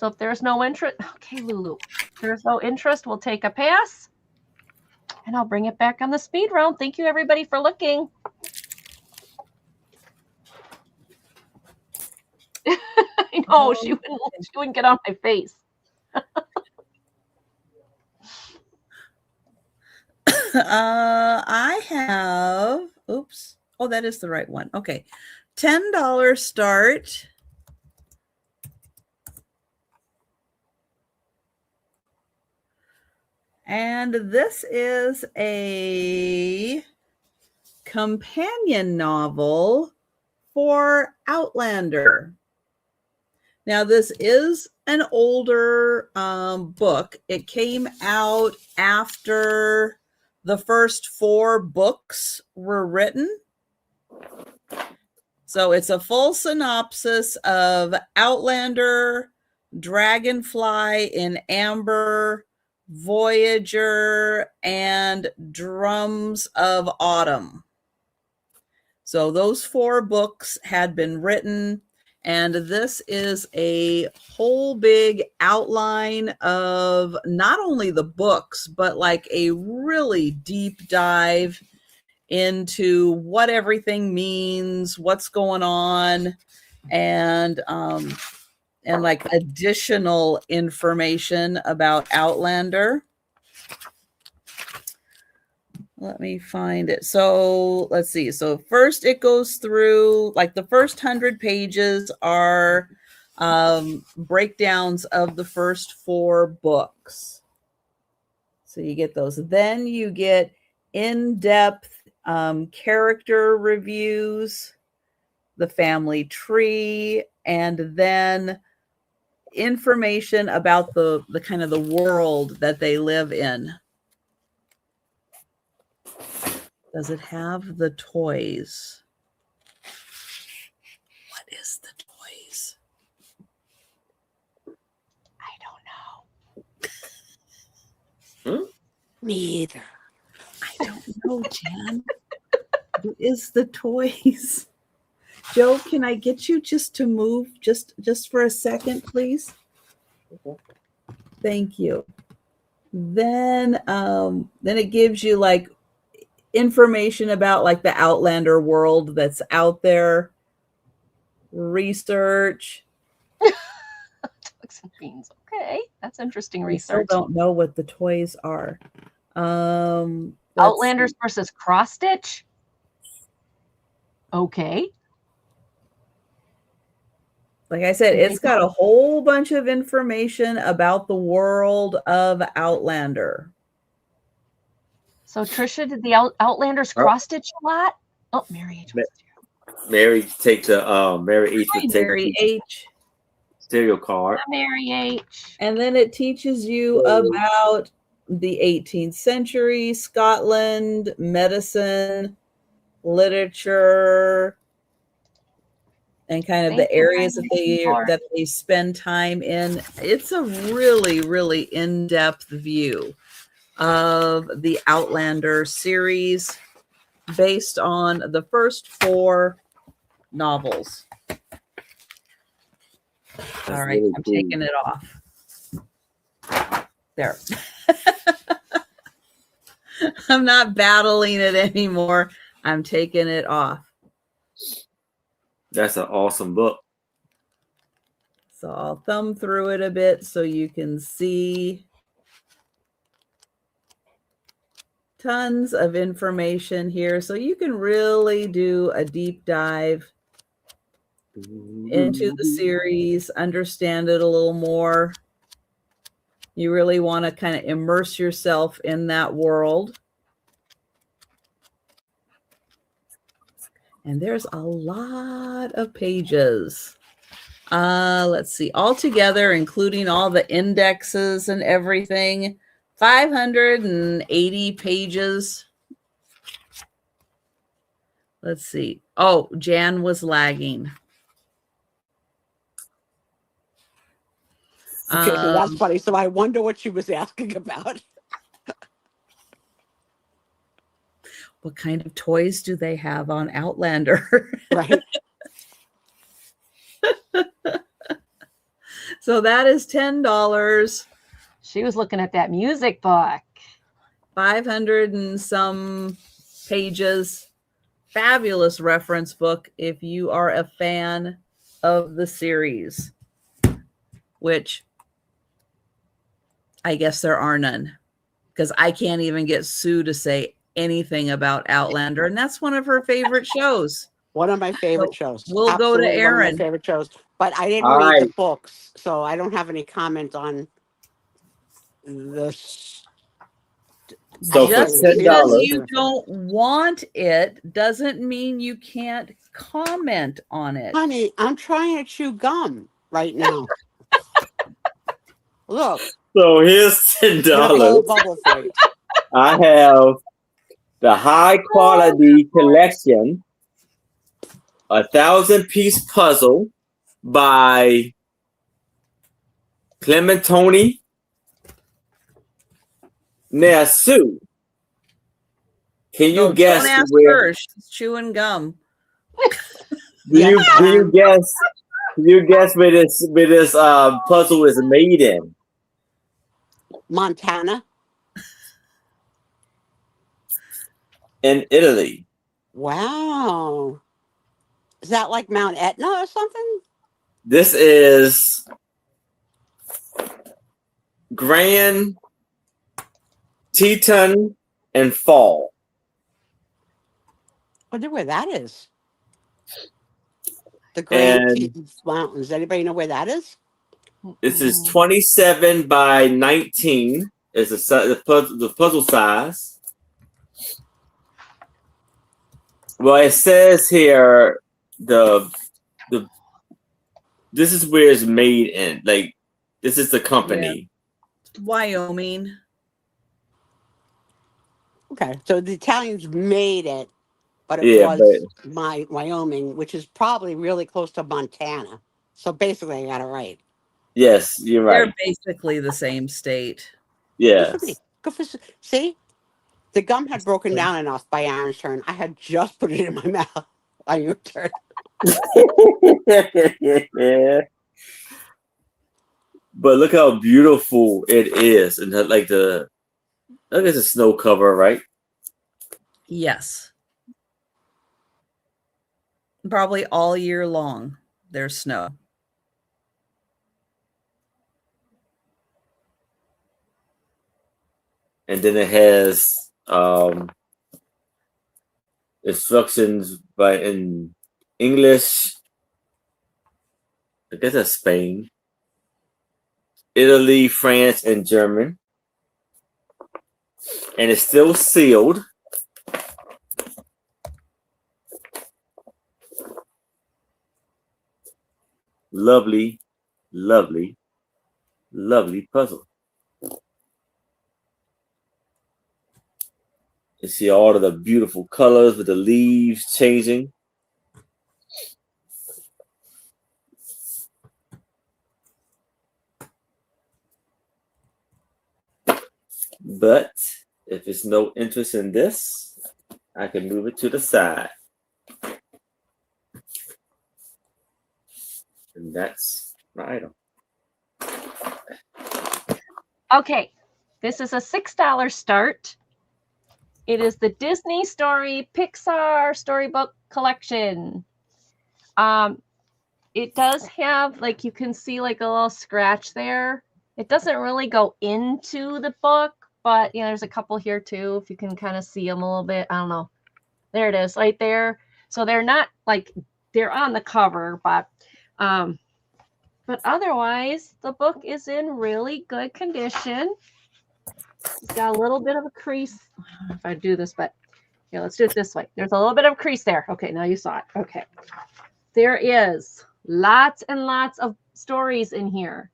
if there's no interest, okay, Lulu, if there's no interest, we'll take a pass. And I'll bring it back on the speed round. Thank you, everybody, for looking. I know, she wouldn't get on my face. I have, oops. Oh, that is the right one. Okay. $10 start. And this is a companion novel for Outlander. Now, this is an older book. It came out after the first 4 books were written. So it's a full synopsis of Outlander, Dragonfly in Amber, Voyager, and Drums of Autumn. So those 4 books had been written, and this is a whole big outline of not only the books, but like a really deep dive into what everything means, what's going on, and like additional information about Outlander. Let me find it. So let's see. So first it goes through, like the first 100 pages are breakdowns of the first 4 books. So you get those. Then you get in-depth character reviews, the family tree, and then information about the kind of the world that they live in. Does it have the toys? What is the toys? I don't know. Me either. I don't know, Jan. What is the toys? Joe, can I get you just to move just for a second, please? Okay. Thank you. Then it gives you like information about like the Outlander world that's out there. Research. Dogs and beans. Okay, that's interesting research. I still don't know what the toys are. Outlanders versus Cross Stitch. Okay. Like I said, it's got a whole bunch of information about the world of Outlander. So Trisha, did the Outlanders cross stitch a lot? Oh, Mary H. Mary takes a Mary H. Hi, Mary H. Stereo card. Mary H. And then it teaches you about the 18th century, Scotland, medicine, literature, and kind of Thank the you, areas Brenda. that they spend time in. It's a really, really in-depth view of the Outlander series based on the first 4 novels. All right, really I'm cool. taking it off. There. I'm not battling it anymore. I'm taking it off. That's an awesome book. So I'll thumb through it a bit so you can see tons of information here. So you can really do a deep dive into the series, understand it a little more. You really want to kind of immerse yourself in that world. And there's a lot of pages. Let's see, altogether, including all the indexes and everything, 580 pages. Let's see. Oh, Jan was lagging. Okay, so that's funny. So I wonder what she was asking about. What kind of toys do they have on Outlander? Right. So that is $10. She was looking at that music book. 500 and some pages. Fabulous reference book if you are a fan of the series, which I guess there are none, because I can't even get Sue to say anything about Outlander, and that's one of her favorite shows. One of my favorite shows. We'll go to Absolutely one of Aaron. my favorite shows. But I didn't All read the right. books, so I don't have any comment on this. So for Just $10, because you don't want it doesn't mean you can't comment on it. Honey, I'm trying to chew gum right now. Look, so here's $10. get a whole bubble for you. I have the high quality collection, 1,000-piece puzzle by Clementoni. Now, Sue, can you No, guess don't ask where? her. She's chewing gum. Do you guess? Do you guess where this puzzle is made in? Montana. In Italy. Wow. Is that like Mount Etna or something? This is Grand Teton and Fall. I wonder where that is. The Grand Tetons Mountains. Anybody know where that is? This is 27 by 19. Is the puzzle size. Well, it says here this is where it's made in. Like, this is the company. Yeah. Wyoming. Okay, so the Italians made it, but it was Wyoming, which is probably really close to Montana. So basically, I got it right. Yes, you're right. They're basically the same state. Yes. See, the gum had broken down enough by Aaron's turn. I had just put it in my mouth by your turn. Yeah. But look how beautiful it is, and like look at the snow cover, right? Yes. Probably all year long, there's snow. And then it has instructions in English. I guess that's Spain, Italy, France, and German. And it's still sealed. Lovely, lovely, lovely puzzle. You see all of the beautiful colors with the leaves changing. But if it's no interest in this, I can move it to the side. And that's my item. Okay, this is a $6 start. It is the Disney Story Pixar Storybook Collection. It does have, like, you can see like a little scratch there. It doesn't really go into the book, but you know, there's a couple here too, if you can kind of see them a little bit. I don't know. There it is, right there. So they're not like they're on the cover, but otherwise the book is in really good condition. It's got a little bit of a crease. I don't know if I do this, but here, let's do it this way. There's a little bit of a crease there. Okay, now you saw it. Okay. There is lots and lots of stories in here.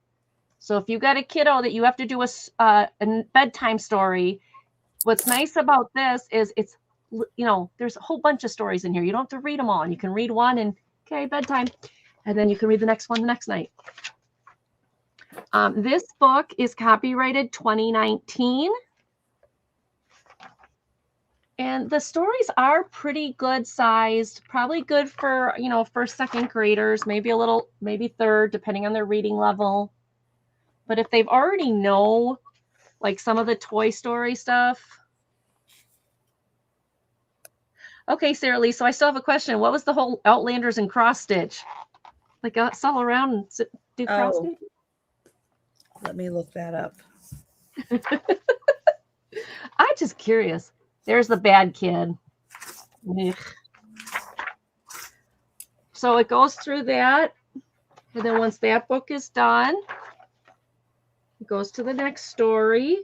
So if you got a kiddo that you have to do a bedtime story, what's nice about this is it's, you know, there's a whole bunch of stories in here. You don't have to read them all. And you can read one and, okay, bedtime. And then you can read the next one the next night. This book is copyrighted 2019. And the stories are pretty good sized, probably good for, you know, first, second graders, maybe a little, maybe third, depending on their reading level. But if they've already know, like some of the Toy Story stuff. Okay, Sarah Lee, so I still have a question. What was the whole Outlanders and cross stitch? Like us all around and do cross stitch? Let me look that up. I'm just curious. There's the bad kid. Ugh. So it goes through that. And then once that book is done, it goes to the next story.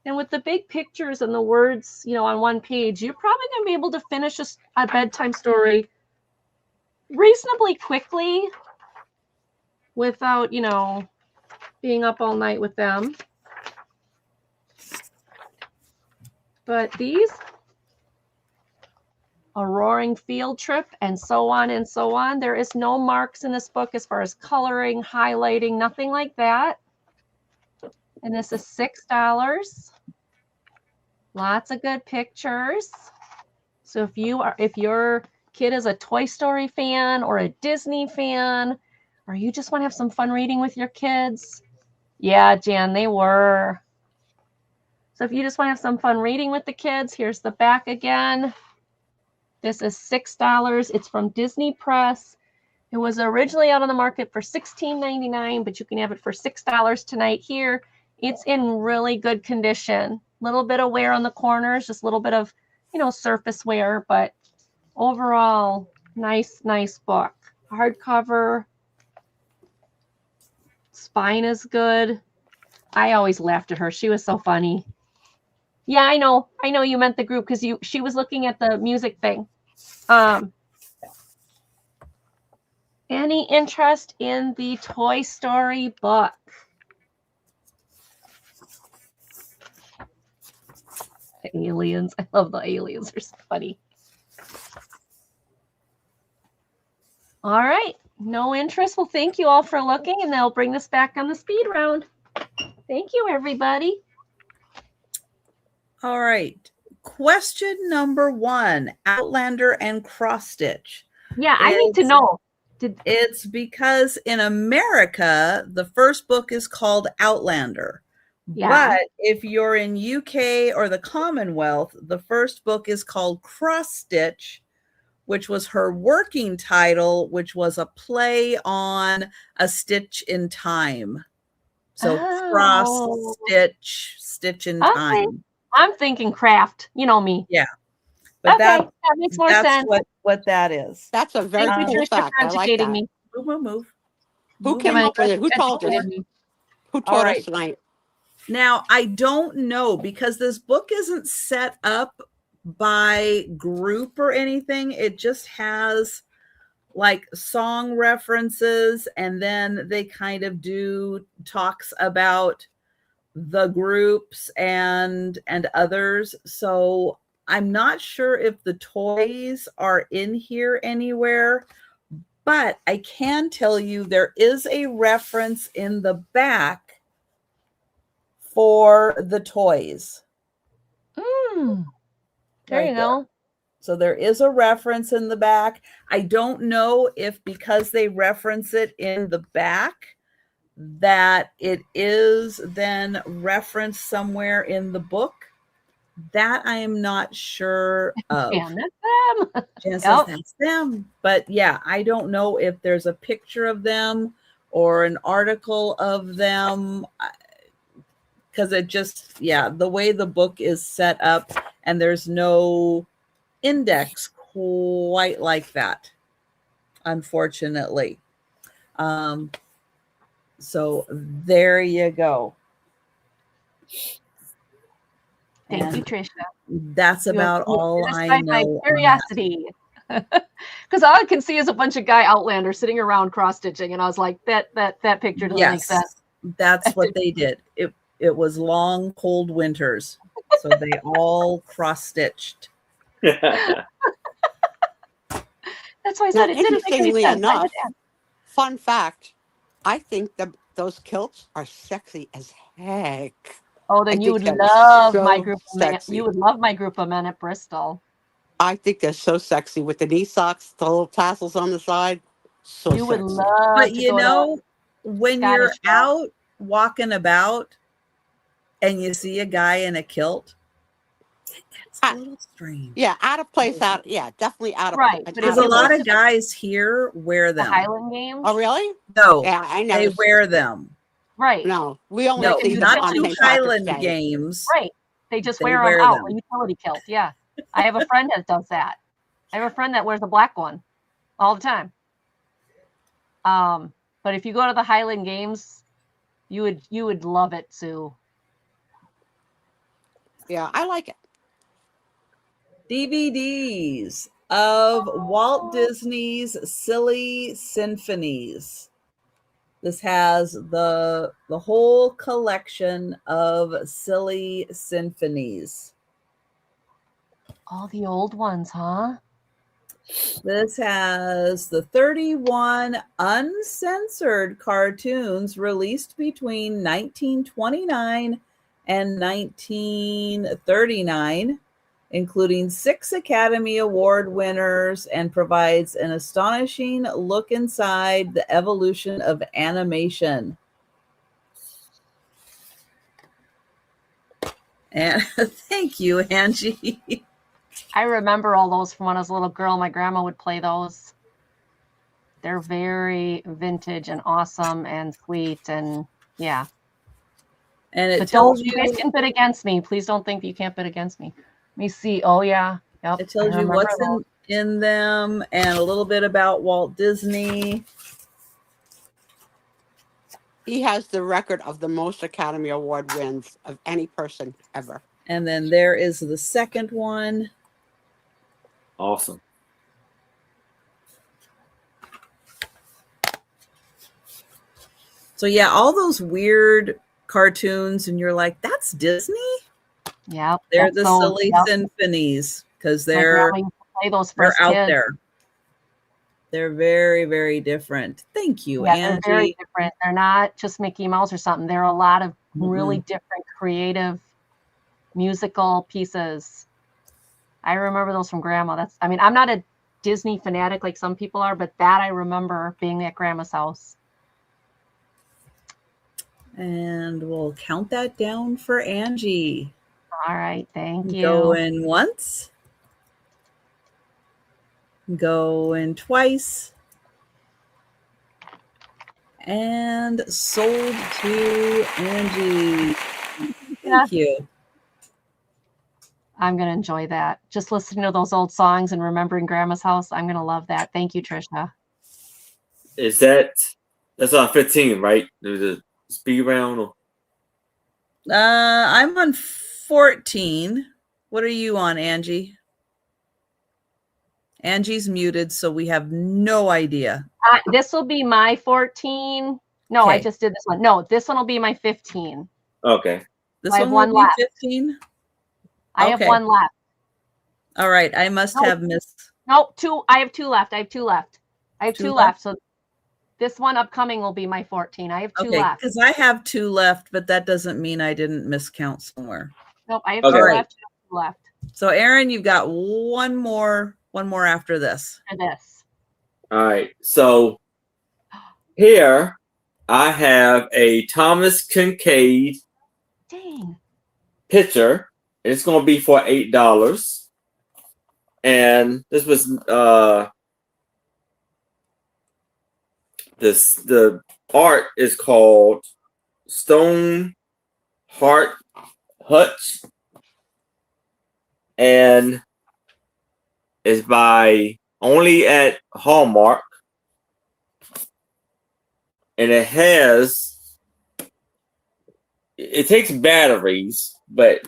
And with the big pictures and the words, you know, on one page, you're probably going to be able to finish a bedtime story reasonably quickly without, you know, being up all night with them. But these, a roaring field trip, and so on and so on. There is no marks in this book as far as coloring, highlighting, nothing like that. And this is $6. Lots of good pictures. So if your kid is a Toy Story fan or a Disney fan, or you just want to have some fun reading with your kids, yeah, Jan, they were. So if you just want to have some fun reading with the kids, here's the back again. This is $6. It's from Disney Press. It was originally out on the market for $16.99, but you can have it for $6 tonight here. It's in really good condition. Little bit of wear on the corners, just a little bit of, you know, surface wear, but overall, nice book. Hardcover. Spine is good. I always laughed at her. She was so funny. Yeah, I know you meant the group because she was looking at the music thing. Any interest in the Toy Story book? The aliens. I love the aliens. They're so funny. All right. No interest. Well, thank you all for looking, and they'll bring this back on the speed round. Thank you, everybody. All right. Question number 1, Outlander and cross stitch. Yeah, I need to know. It's because in America, the first book is called Outlander. Yeah. But if you're in UK or the Commonwealth, the first book is called Cross Stitch, which was her working title, which was a play on A Stitch in Time. So cross stitch, stitch in time. I'm thinking craft. You know me. Yeah. But that makes more sense. What that is. That's a very cool fact. I like that. Me. Move. Who came up with it? Who told us? Who taught us tonight? Now, I don't know because this book isn't set up by group or anything. It just has like song references, and then they kind of do talks about the groups and others. So I'm not sure if the toys are in here anywhere, but I can tell you there is a reference in the back for the toys. There you go. So there is a reference in the back. I don't know if because they reference it in the back that it is then referenced somewhere in the book. That I am not sure of. And that's them. Jan says that's them. But yeah, I don't know if there's a picture of them or an article of them. Because it just, the way the book is set up and there's no index quite like that, unfortunately. So there you go. Thank you, Trisha. That's about all I know. My curiosity. Because all I can see is a bunch of guy Outlanders sitting around cross stitching, and I was like, that picture doesn't make sense. That's what they did. It was long, cold winters, so they all cross stitched. That's why I said it didn't make any sense. Enough, fun fact, I think those kilts are sexy as heck. Oh, then you would love my group of men. You would love my group of men at Bristol. I think they're so sexy with the knee socks, the little tassels on the side. So you would sexy. love. But you know, when you're out walking about and you see a guy in a kilt, it's a little strange. Yeah, out of place. Definitely out of place. Because a lot of guys here wear them. The Highland Games. Oh, really? No. Yeah, I know. They wear them. Right. No, we only see not on two Highland Games. Right. They just wear them out. A utility kilt. Yeah. I have a friend that does that. I have a friend that wears a black one all the time. But if you go to the Highland Games, you would love it, Sue. Yeah, I like it. DVDs of Walt Disney's Silly Symphonies. This has the whole collection of Silly Symphonies. All the old ones, huh? This has the 31 uncensored cartoons released between 1929 and 1939, including 6 Academy Award winners, and provides an astonishing look inside the evolution of animation. And thank you, Angie. I remember all those from when I was a little girl. My grandma would play those. They're very vintage and awesome and sweet, and yeah. And it tells you, you guys can bid against me. Please don't think that you can't bid against me. Let me see. Oh yeah. Yep. It tells you what's in them and a little bit about Walt Disney. He has the record of the most Academy Award wins of any person ever. And then there is the second one. Awesome. So yeah, all those weird cartoons, and you're like, that's Disney? Yeah. They're the Silly Symphonies, because they're play those they're out kids. there. They're very, very different. Thank you, Angie. They're very different. They're not just Mickey Mouse or something. They're a lot of really different creative musical pieces. I remember those from Grandma. I'm not a Disney fanatic like some people are, but that I remember being at Grandma's house. And we'll count that down for Angie. All right, thank you. Going once. Going twice. And sold to Angie. Thank you. I'm going to enjoy that. Just listening to those old songs and remembering Grandma's house. I'm going to love that. Thank you, Trisha. That's on 15, right? There's a speed round? Or? I'm on 14. What are you on, Angie? Angie's muted, so we have no idea. This will be my 14. No, okay. I just did this one. No, this one will be my 15. Okay. This one will be 15? I have one left. All right. I must Nope. have missed. Nope, two. I have two left. I have two left. I have Two two left? left. So this one upcoming will be my 14. I have two Okay, left. because I have two left, but that doesn't mean I didn't miscount somewhere. Nope, I have Okay. two All left. Two left. So Aaron, you've got one more after this. For this. All right. So here I have a Thomas Kincaid Dang. picture. It's going to be for $8. And this was the art is called Stone Heart Hutch, and it's by only at Hallmark, and it takes batteries, but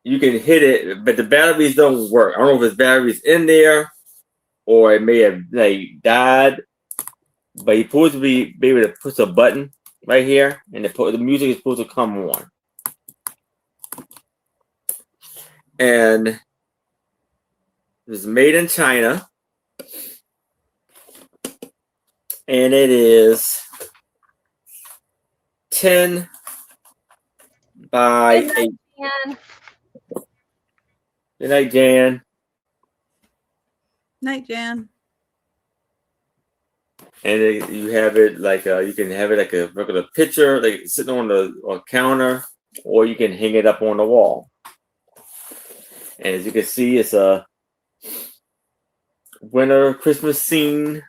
you can hit it, but the batteries don't work. I don't know if it's batteries in there or it may have died, but you're supposed to be able to push a button right here, and the music is supposed to come on. And it was made in China, and it is 10 by 8. Good night, Jan. Night, Jan. And you have it you can have it like a regular picture, like sitting on a counter, or you can hang it up on the wall. And as you can see, it's a winter Christmas scene.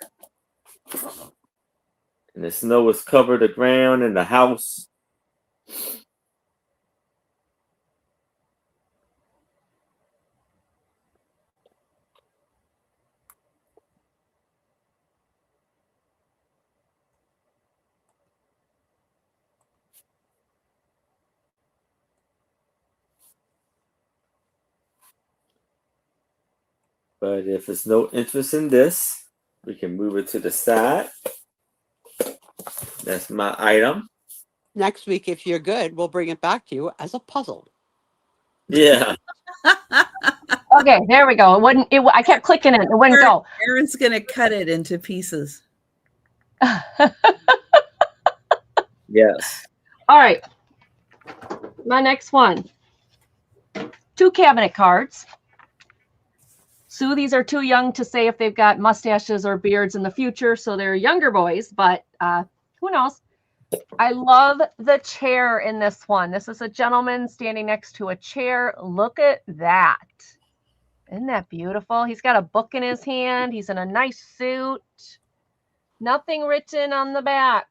And the snow has covered the ground in the house. But if there's no interest in this, we can move it to the side. That's my item. Next week, if you're good, we'll bring it back to you as a puzzle. Yeah. Okay, there we go. It wouldn't. I kept clicking it. It wouldn't go. Aaron's gonna cut it into pieces. Yes. All right. My next one. 2 cabinet cards. Sue, these are too young to say if they've got mustaches or beards in the future, so they're younger boys, but who knows? I love the chair in this one. This is a gentleman standing next to a chair. Look at that. Isn't that beautiful? He's got a book in his hand. He's in a nice suit. Nothing written on the back.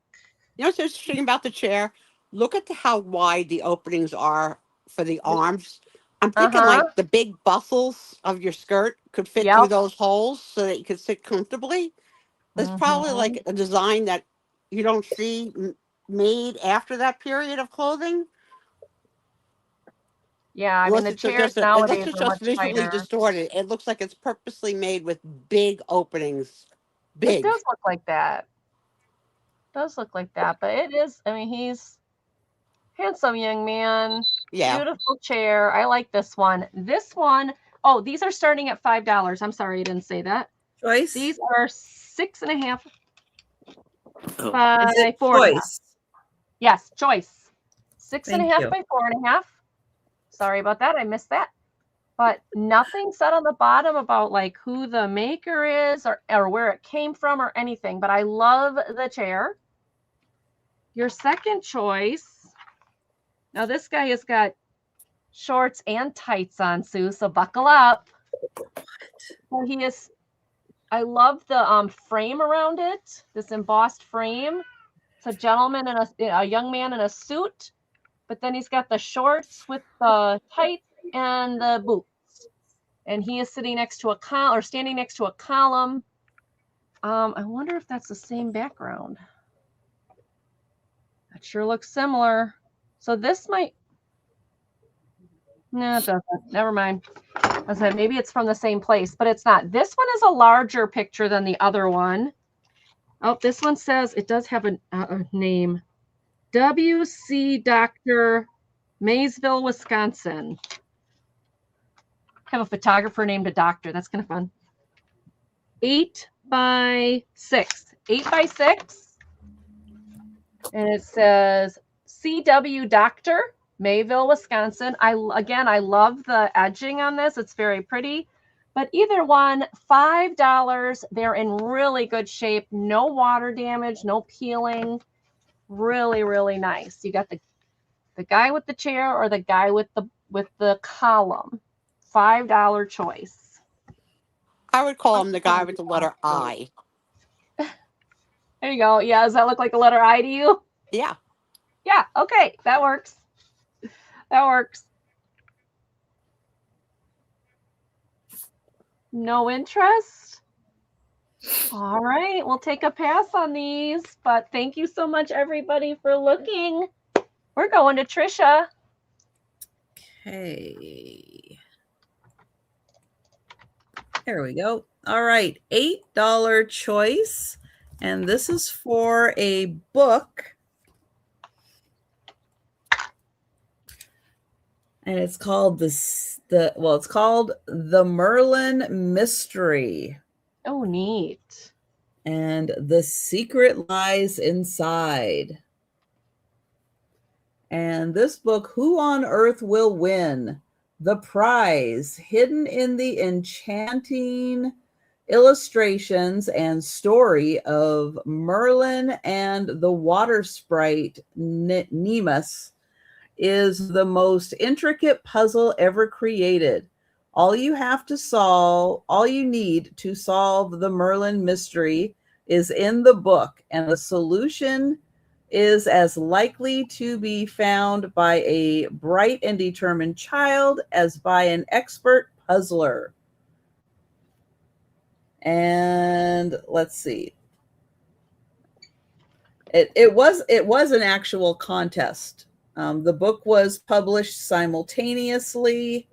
You know what's interesting about the chair? Look at how wide the openings are for the arms. I'm thinking like the big bustles of your skirt could fit through those holes so that you could sit comfortably. It's probably like a design that you don't see made after that period of clothing. Yeah, I mean, the chairs nowadays it's are just much visually tighter. distorted. It looks like it's purposely made with big openings. Big. It does look like that. Does look like that, but it is. I mean, he's handsome young man. Yeah. Beautiful chair. I like this one. This one, oh, these are starting at $5. I'm sorry, I didn't say that. Choice. These are 6.5 Oh. by Is it 4.5. choice? Yes, choice. 6.5 Thank you. by 4.5. Sorry about that. I missed that. But nothing said on the bottom about like who the maker is or where it came from or anything. But I love the chair. Your second choice. Now this guy has got shorts and tights on, Sue, so buckle up. So he is, I love the frame around it, this embossed frame. It's a gentleman and a young man in a suit, but then he's got the shorts with the tights and the boots. And he is sitting next to a column or standing next to a column. I wonder if that's the same background. That sure looks similar. So this might, no, it doesn't. Never mind. I said maybe it's from the same place, but it's not. This one is a larger picture than the other one. Oh, this one says it does have a name. W.C. Dr. Maysville, Wisconsin. have a photographer named a doctor. That's kind of fun. 8 by 6. 8 by 6. And it says CW Doctor, Mayville, Wisconsin. I love the edging on this. It's very pretty. But either one, $5. They're in really good shape. No water damage, no peeling. Really, really nice. You got the guy with the chair or the guy with the column. $5 choice. I would call him the guy with the letter I. There you go. Yeah, does that look like a letter I to you? Yeah. Yeah, okay. That works. That works. No interest? All right, we'll take a pass on these, but thank you so much, everybody, for looking. We're going to Trisha. Okay. There we go. All right, $8 choice. And this is for a book. And it's called it's called The Merlin Mystery. Oh, neat. And the secret lies inside. And this book, Who on Earth Will Win? The prize hidden in the enchanting illustrations and story of Merlin and the water sprite Nemus is the most intricate puzzle ever created. All you need to solve the Merlin mystery is in the book, and the solution is as likely to be found by a bright and determined child as by an expert puzzler. And let's see. It was an actual contest. The book was published simultaneously,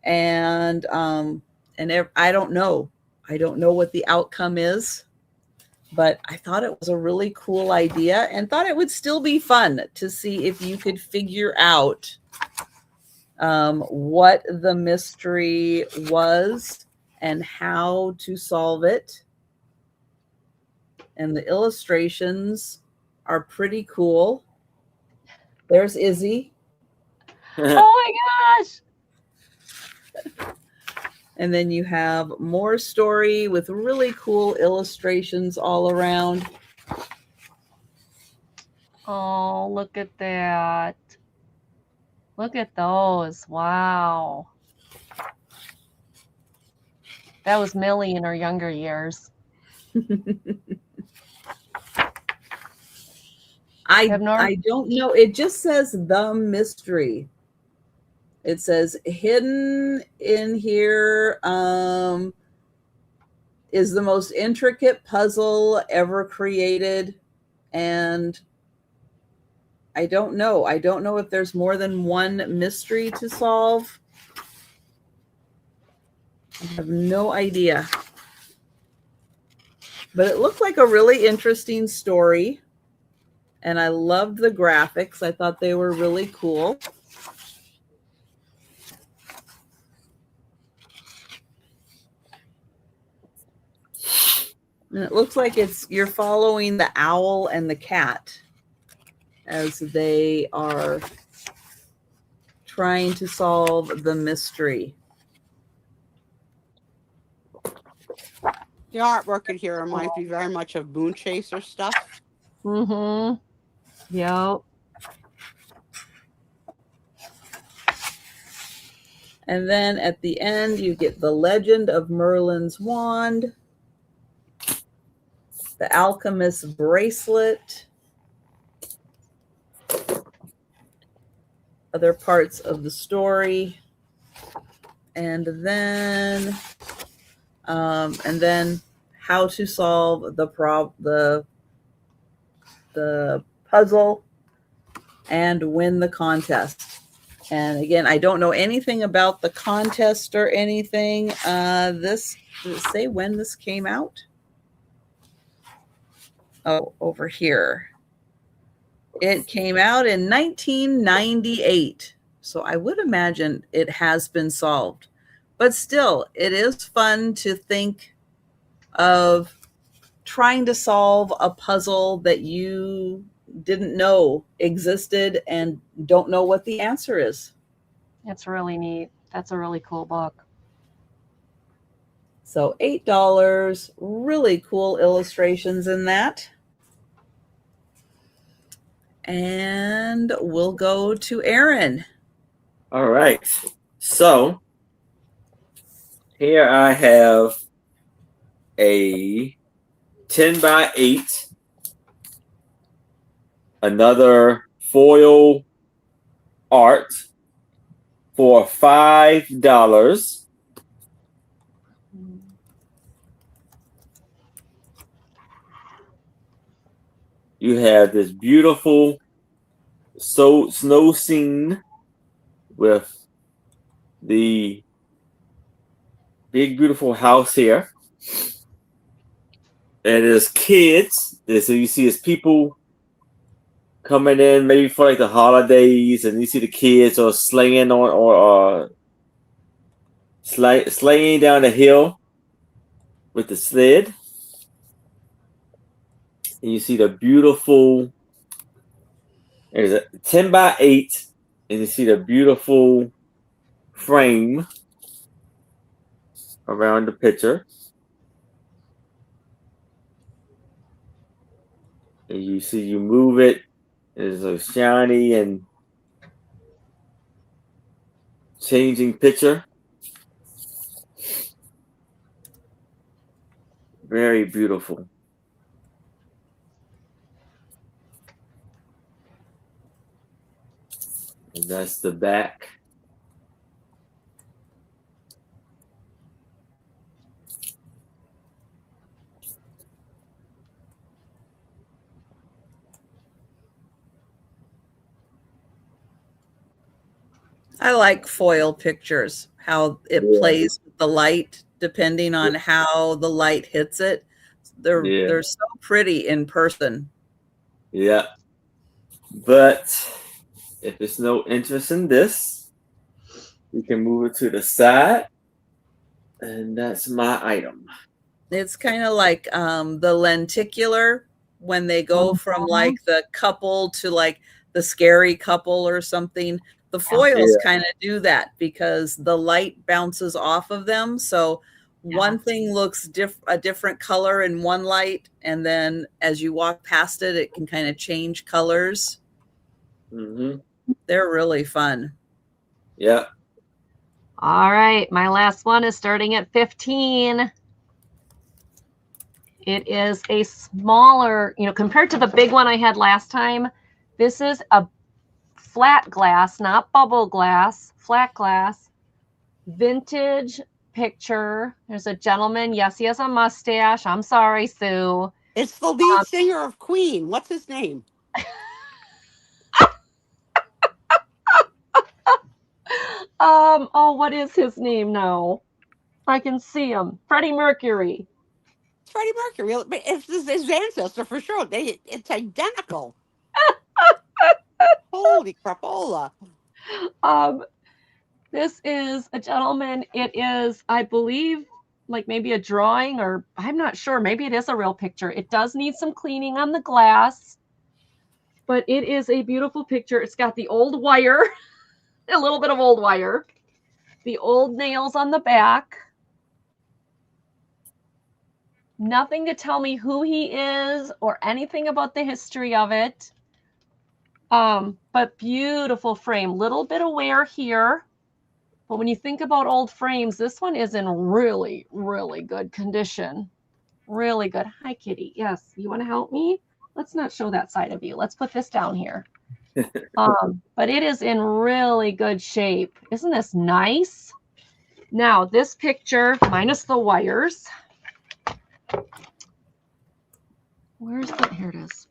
and I don't know what the outcome is, but I thought it was a really cool idea and thought it would still be fun to see if you could figure out what the mystery was and how to solve it. And the illustrations are pretty cool. There's Izzy. Oh my gosh. And then you have more story with really cool illustrations all around. Oh, look at that. Look at those. Wow. That was Millie in her younger years. I don't know. It just says The Mystery. It says hidden in here is the most intricate puzzle ever created. And I don't know. I don't know if there's more than one mystery to solve. I have no idea. But it looked like a really interesting story. And I loved the graphics. I thought they were really cool. And it looks like you're following the owl and the cat as they are trying to solve the mystery. The artwork in here reminds me very much of Moon Chaser stuff. Mm-hmm. Yep. And then at the end, you get the legend of Merlin's wand, the alchemist's bracelet, other parts of the story, and then how to solve the puzzle and win the contest. And again, I don't know anything about the contest or anything. Does it say when this came out? Oh, over here. It came out in 1998. So I would imagine it has been solved. But still, it is fun to think of trying to solve a puzzle that you didn't know existed and don't know what the answer is. It's really neat. That's a really cool book. So $8, really cool illustrations in that. And we'll go to Aaron. All right. So here I have a 10 by 8, another foil art for $5. You have this beautiful snow scene with the big, beautiful house here. And there's kids. So you see there's people coming in maybe for like the holidays, and you see the kids are slaying on or slaying down the hill with the sled. And you see the beautiful, there's a 10 by 8, and you see the beautiful frame around the picture. And you see you move it, it's a shiny and changing picture. Very beautiful. And that's the back. I like foil pictures, how it plays with the light, depending on how the light hits it. They're so pretty in person. Yeah. But if there's no interest in this, you can move it to the side. And that's my item. It's kind of like the lenticular, when they go from like the couple to like the scary couple or something. The foils kind of do that because the light bounces off of them. So one thing looks a different color in one light, and then as you walk past it, it can kind of change colors. Mm-hmm. They're really fun. Yeah. All right, my last one is starting at 15. It is a smaller, compared to the big one I had last time. This is a flat glass, not bubble glass, flat glass, vintage picture. There's a gentleman. Yes, he has a mustache. I'm sorry, Sue. It's the lead singer of Queen. What's his name? What is his name now? I can see him. Freddie Mercury. Freddie Mercury. It's his ancestor for sure. It's identical. Holy crapola. This is a gentleman. It is, I believe, like maybe a drawing, or I'm not sure. Maybe it is a real picture. It does need some cleaning on the glass, but it is a beautiful picture. It's got the old wire, a little bit of old wire, the old nails on the back. Nothing to tell me who he is or anything about the history of it. But beautiful frame. Little bit of wear here. But when you think about old frames, this one is in really, really good condition. Really good. Hi, Kitty. Yes, you want to help me? Let's not show that side of you. Let's put this down here. But it is in really good shape. Isn't this nice? Now, this picture, minus the wires. Where's the, here it is.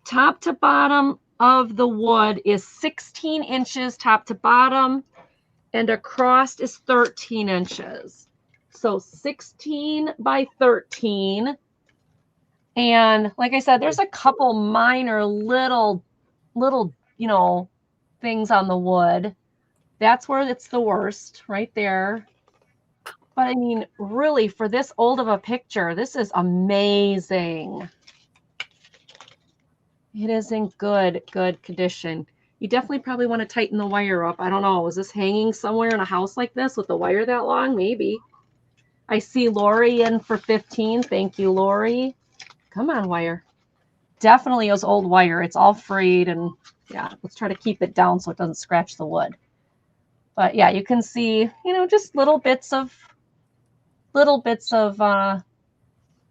Top to bottom of the wood is 16 inches top to bottom, and across is 13 inches. So 16 by 13. And like I said, there's a couple minor little, things on the wood. That's where it's the worst, right there. But I mean, really, for this old of a picture, this is amazing. It is in good condition. You definitely probably want to tighten the wire up. I don't know. Was this hanging somewhere in a house like this with the wire that long? Maybe. I see Lori in for 15. Thank you, Lori. Come on, wire. Definitely is old wire. It's all frayed, and yeah, let's try to keep it down so it doesn't scratch the wood. But yeah, you can see, you know, just little bits of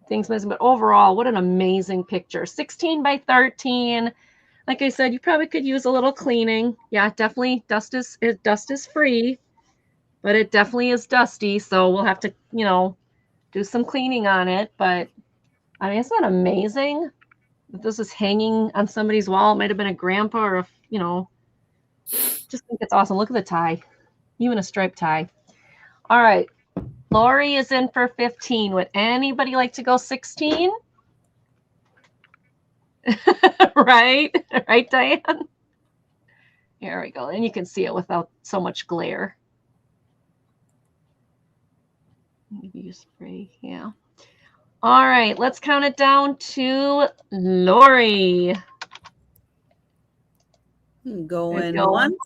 things missing. But overall, what an amazing picture. 16 by 13. Like I said, you probably could use a little cleaning. Yeah, definitely dust is free, but it definitely is dusty. So we'll have to, you know, do some cleaning on it. But I mean, it's not amazing that this is hanging on somebody's wall. It might have been a grandpa or a, you know, just think it's awesome. Look at the tie, even a striped tie. All right. Lori is in for 15. Would anybody like to go 16? Right? Right, Diane? Here we go. And you can see it without so much glare. Maybe you spray. Yeah. All right. Let's count it down to Lori. Going once.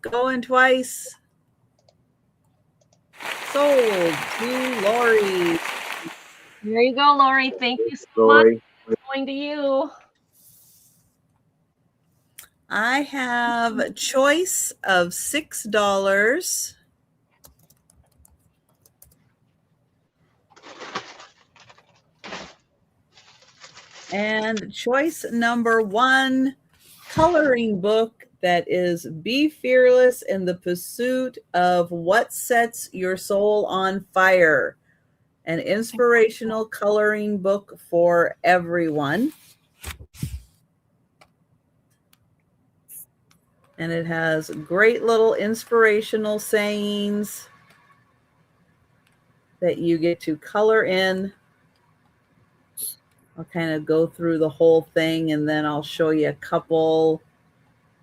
Going twice. Sold to Lori. There you go, Lori. Thank you so Lori. much. Going to you. I have a choice of $6. And choice number 1, coloring book that is Be Fearless in the Pursuit of What Sets Your Soul on Fire. An inspirational coloring book for everyone. And it has great little inspirational sayings that you get to color in. I'll kind of go through the whole thing and then I'll show you a couple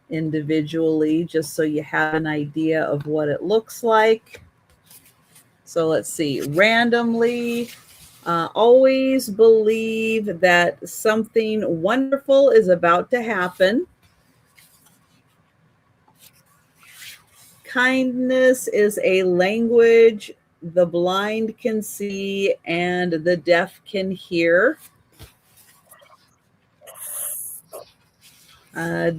individually just so you have an idea of what it looks like. So let's see. Randomly, always believe that something wonderful is about to happen. Kindness is a language the blind can see and the deaf can hear.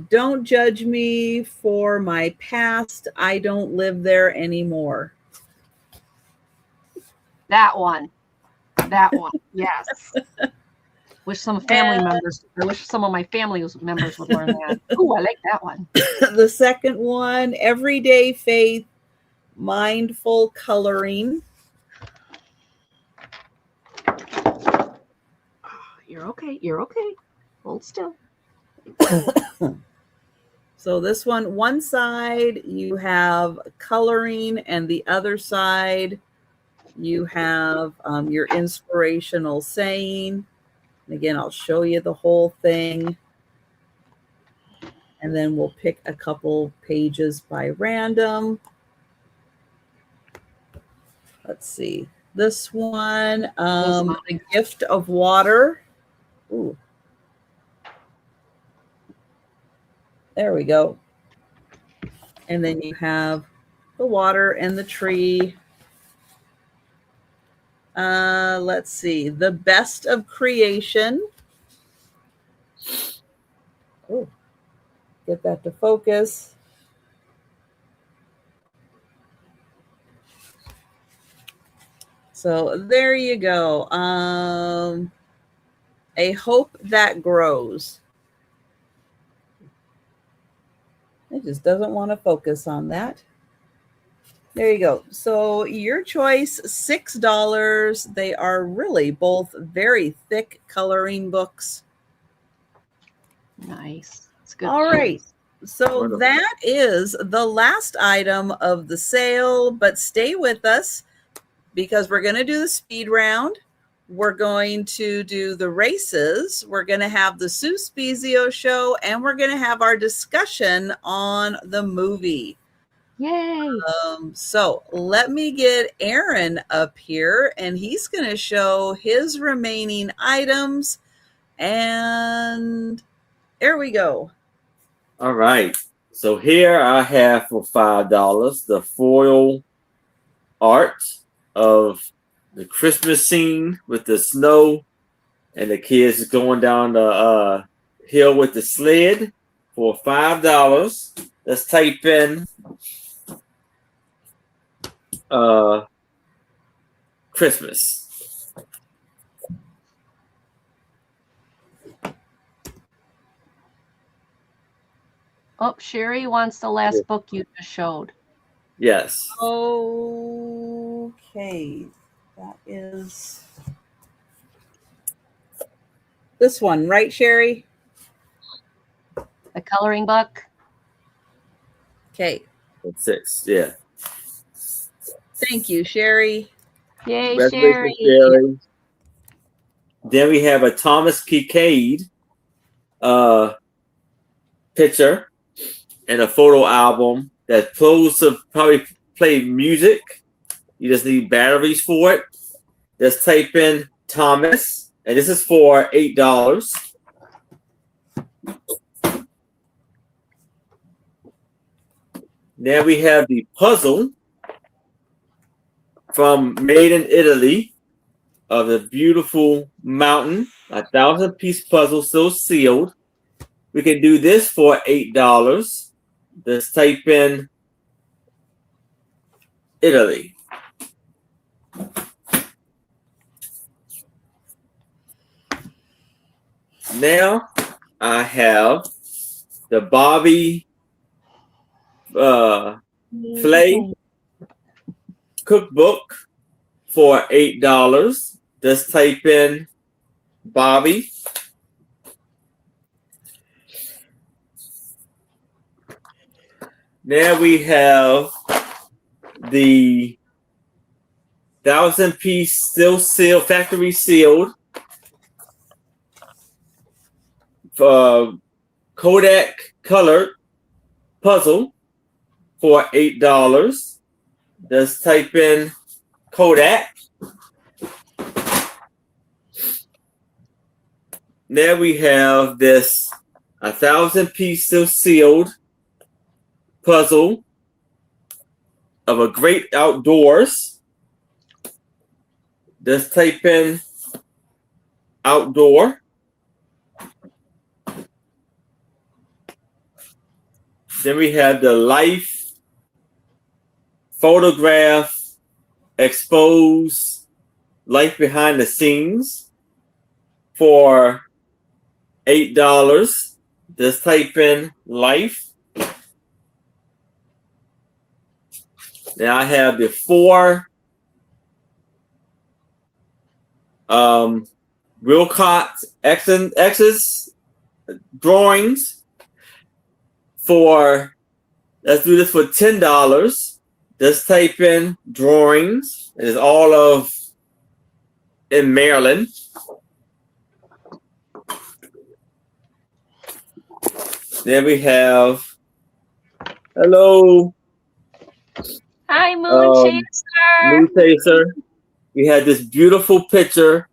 Don't judge me for my past. I don't live there anymore. That one. Yes. Wish some family members. I wish some of my family members would learn that. Ooh, I like that one. The second one, everyday faith, mindful coloring. You're okay. You're okay. Hold still. So this one side you have coloring, and the other side you have your inspirational saying. And again, I'll show you the whole thing. And then we'll pick a couple pages by random. Let's see. This one, The Gift of Water. Ooh. There we go. And then you have the water and the tree. Let's see. The Best of Creation. Oh, get that to focus. So there you go. A Hope That Grows. It just doesn't want to focus on that. There you go. So your choice, $6. They are really both very thick coloring books. Nice. It's good. All right. So that is the last item of the sale, but stay with us because we're going to do the speed round. we're going to do the races. We're going to have the Sue Spiezio show, and we're going to have our discussion on the movie. Yay! So let me get Aaron up here, and he's going to show his remaining items. And there we go. All right. So here I have for $5 the foil art of the Christmas scene with the snow and the kids going down the hill with the sled for $5. Let's type in Christmas. Oh, Sherry wants the last book you just showed. Yes. Okay. That is this one, right, Sherry? The coloring book. Okay. 6. Yeah. Thank you, Sherry. Yay, Congratulations, Sherry. Sherry. Then we have a Thomas Kincaid picture and a photo album that's close to probably play music. You just need batteries for it. Just type in Thomas, and this is for $8. Now we have the puzzle from Made in Italy of the beautiful mountain, 1,000-piece puzzle still sealed. We can do this for $8. Just type in Italy. Now I have the Bobby Flay cookbook for $8. Just type in Bobby. Now we have the 1,000-piece still sealed, factory sealed Kodak colored puzzle for $8. Just type in Kodak. Now we have this 1,000-piece still sealed puzzle of a great outdoors. Just type in outdoor. Then we have the life photograph expose life behind the scenes for $8. Just type in life. Now I have the 4 Wilcott X's drawings for, let's do this for $10. Just type in drawings. It is all of in Maryland. Then we have, hello. Hi, Moon Chaser. Moon Chaser. We had this beautiful picture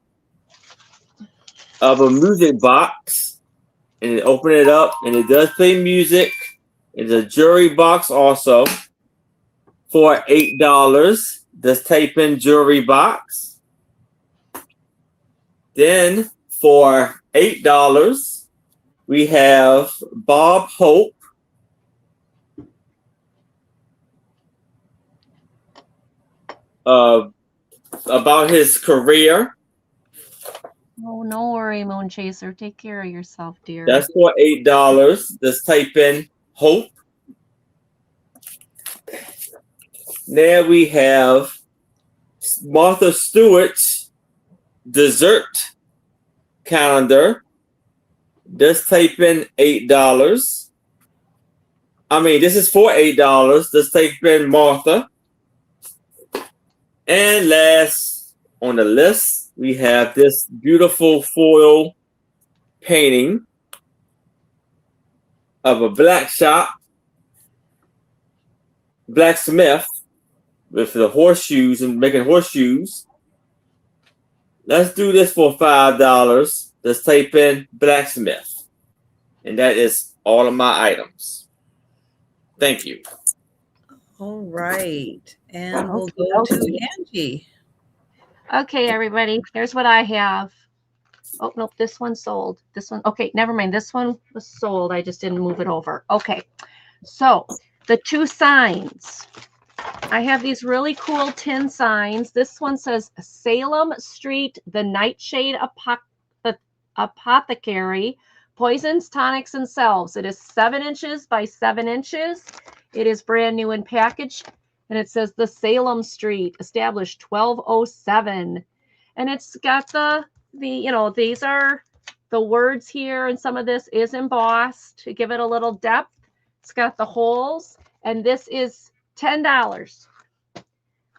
of a music box, and open it up, and it does play music. It's a jewelry box also for $8. Just type in jewelry box. Then for $8, we have Bob Hope. About his career. Oh, no worry, Moon Chaser. Take care of yourself, dear. That's for $8. Just type in Hope. Now we have Martha Stewart's dessert calendar. Just type in $8. I mean, this is for $8. Just type in Martha. And last on the list we have this beautiful foil painting of a blacksmith with the horseshoes and making horseshoes. Let's do this for $5. Let's type in blacksmith. And that is all of my items. Thank you. All right. And we'll go to Angie. Okay, everybody. Here's what I have. Oh, nope. This one sold. This one. Okay, never mind. This one was sold. I just didn't move it over. Okay. So the 2 signs. I have these really cool tin signs. This one says Salem Street, the Nightshade Apothecary, Poisons, Tonics, and Salves. It is 7 inches by 7 inches. It is brand new in package. And it says the Salem Street, established 1207. And it's got the these are the words here. And some of this is embossed to give it a little depth. It's got the holes. And this is $10.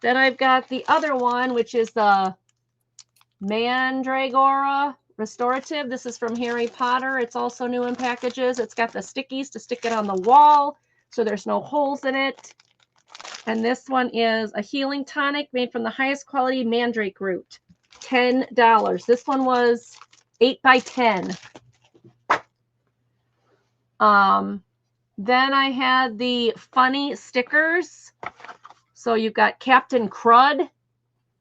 Then I've got the other one, which is the Mandragora Restorative. This is from Harry Potter. It's also new in packages. It's got the stickies to stick it on the wall, so there's no holes in it. And this one is a healing tonic made from the highest quality mandrake root. $10. This one was 8 by 10. Then I had the funny stickers. So you've got Captain Crud,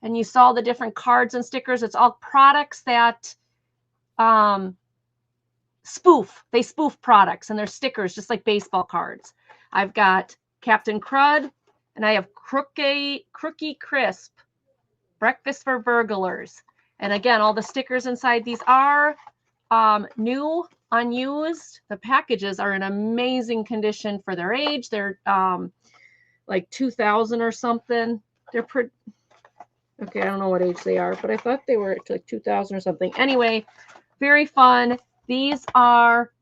and you saw the different cards and stickers. It's all products that spoof. They spoof products, and they're stickers, just like baseball cards. I've got Captain Crud, and I have Crookie Crisp, Breakfast for Burglars. And again, all the stickers inside these are new, unused. The packages are in amazing condition for their age. They're like 2000 or something. They're pretty, okay, I don't know what age they are, but I thought they were like 2000 or something. Anyway, very fun. These are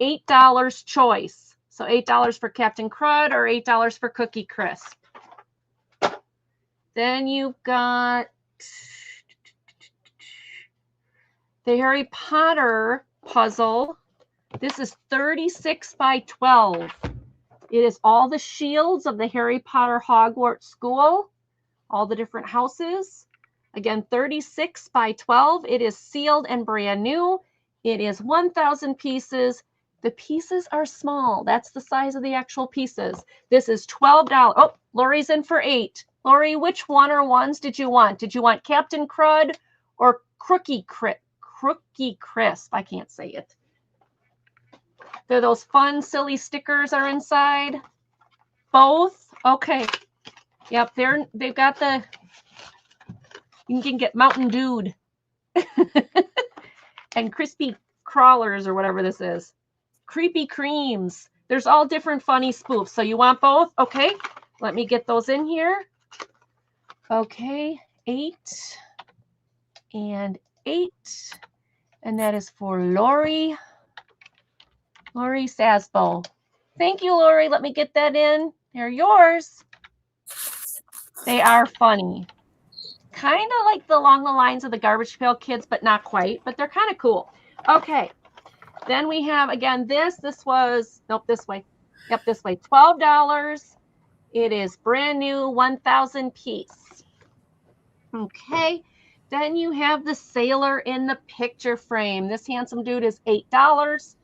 $8 choice. So $8 for Captain Crud or $8 for Cookie Crisp. Then you've got the Harry Potter puzzle. This is 36 by 12. It is all the shields of the Harry Potter Hogwarts school, all the different houses. Again, 36 by 12. It is sealed and brand new. It is 1,000 pieces. The pieces are small. That's the size of the actual pieces. This is $12. Oh, Lori's in for 8. Lori, which one or ones did you want? Did you want Captain Crud or Crookie Crisp? I can't say it. They're those fun, silly stickers are inside. Both? Okay. Yep, they've got the, you can get Mountain Dude and Crispy Crawlers or whatever this is. Creepy Creams. There's all different funny spoofs. So you want both? Okay. Let me get those in here. Okay. 8 and 8. And that is for Lori Sasbo. Thank you, Lori. Let me get that in. They're yours. They are funny. Kind of like along the lines of the Garbage Pail Kids, but not quite. But they're kind of cool. Okay. Then we have, again, this was, nope, this way. Yep, this way. $12. It is brand new, 1,000 piece. Okay. Then you have the sailor in the picture frame. This handsome dude is $8.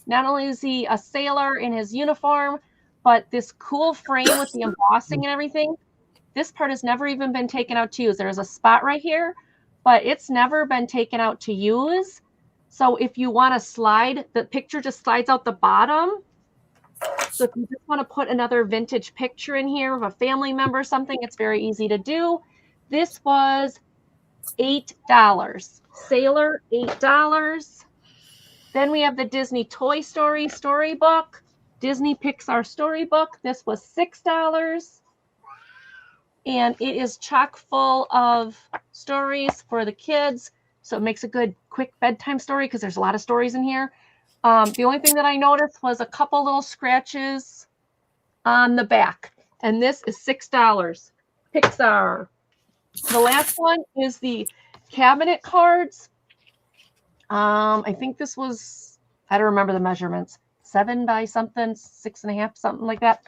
Not only is he a sailor in his uniform, but this cool frame with the embossing and everything, this part has never even been taken out to use. There's a spot right here, but it's never been taken out to use. So if you want to slide, the picture just slides out the bottom. So if you just want to put another vintage picture in here of a family member or something, it's very easy to do. This was $8. Sailor, $8. Then we have the Disney Toy Story storybook, Disney Pixar storybook. This was $6. And it is chock full of stories for the kids. So it makes a good quick bedtime story because there's a lot of stories in here. The only thing that I noticed was a couple little scratches on the back. And this is $6. Pixar. The last one is the cabinet cards. I think this was, I don't remember the measurements, 7 by something, 6.5, something like that.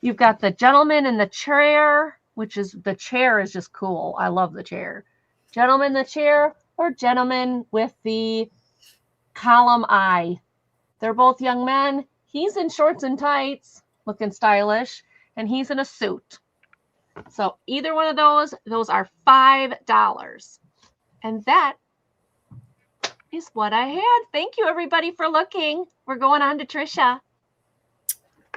You've got the gentleman in the chair, which is, the chair is just cool. I love the chair. Gentleman in the chair, or gentleman with the column eye. They're both young men. He's in shorts and tights, looking stylish, and he's in a suit. So either one of those are $5. And that is what I had. Thank you, everybody, for looking. We're going on to Trisha.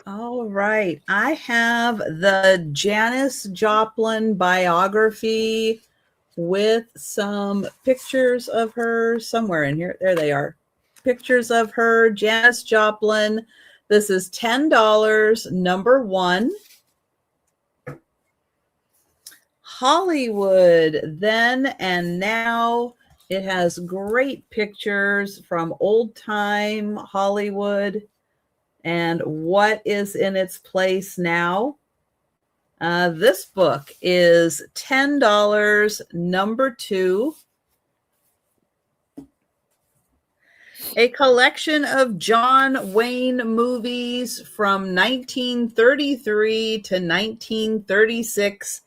All right. I have the Janis Joplin biography with some pictures of her somewhere in here. There they are. Pictures of her, Janis Joplin. This is $10, number 1. Hollywood, then and now. It has great pictures from old time Hollywood and what is in its place now. This book is $10, number 2. A collection of John Wayne movies from 1933 to 1936.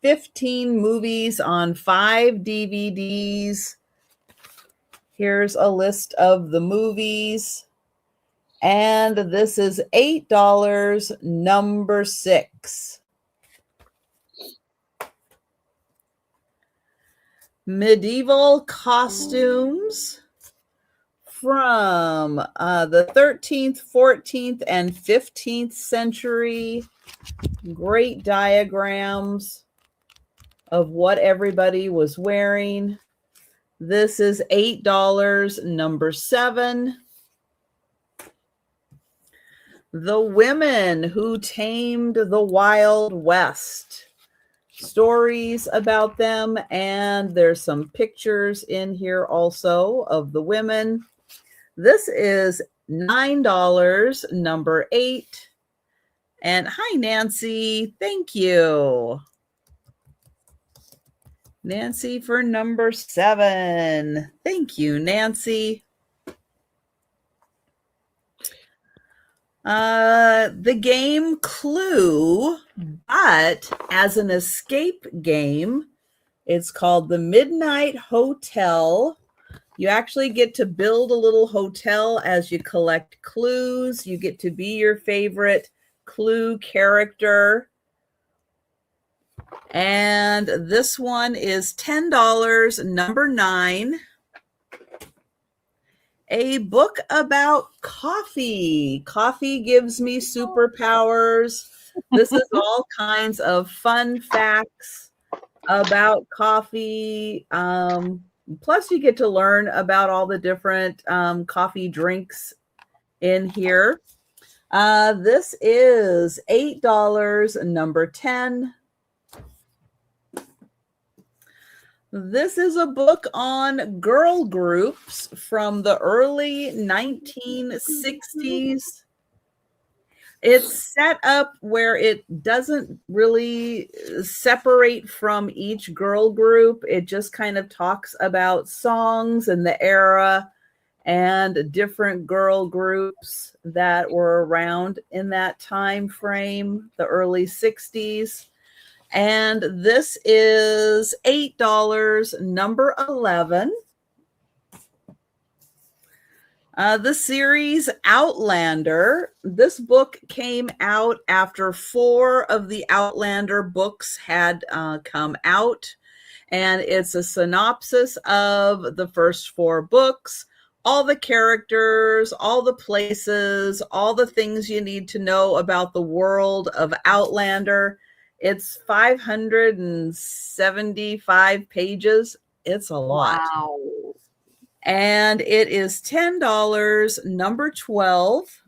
15 movies on 5 DVDs. Here's a list of the movies. And this is $8, number 6. Medieval costumes from the 13th, 14th, and 15th century. Great diagrams of what everybody was wearing. This is $8, number 7. The Women Who Tamed the Wild West. Stories about them, and there's some pictures in here also of the women. This is $9, number 8. And hi, Nancy. Thank you. Nancy for number 7. Thank you, Nancy. The game Clue, but as an escape game. It's called the Midnight Hotel. You actually get to build a little hotel as you collect clues. You get to be your favorite clue character. And this one is $10, number 9. A book about coffee. Coffee gives me superpowers. This is all kinds of fun facts about coffee. Plus, you get to learn about all the different coffee drinks in here. This is $8, number 10. This is a book on girl groups from the early 1960s. It's set up where it doesn't really separate from each girl group. It just kind of talks about songs and the era and different girl groups that were around in that time frame, the early 60s. And this is $8, number 11. The series Outlander. This book came out after 4 of the Outlander books had come out. And it's a synopsis of the first 4 books, all the characters, all the places, all the things you need to know about the world of Outlander. It's 575 pages. It's a lot. Wow. And it is $10, number 12.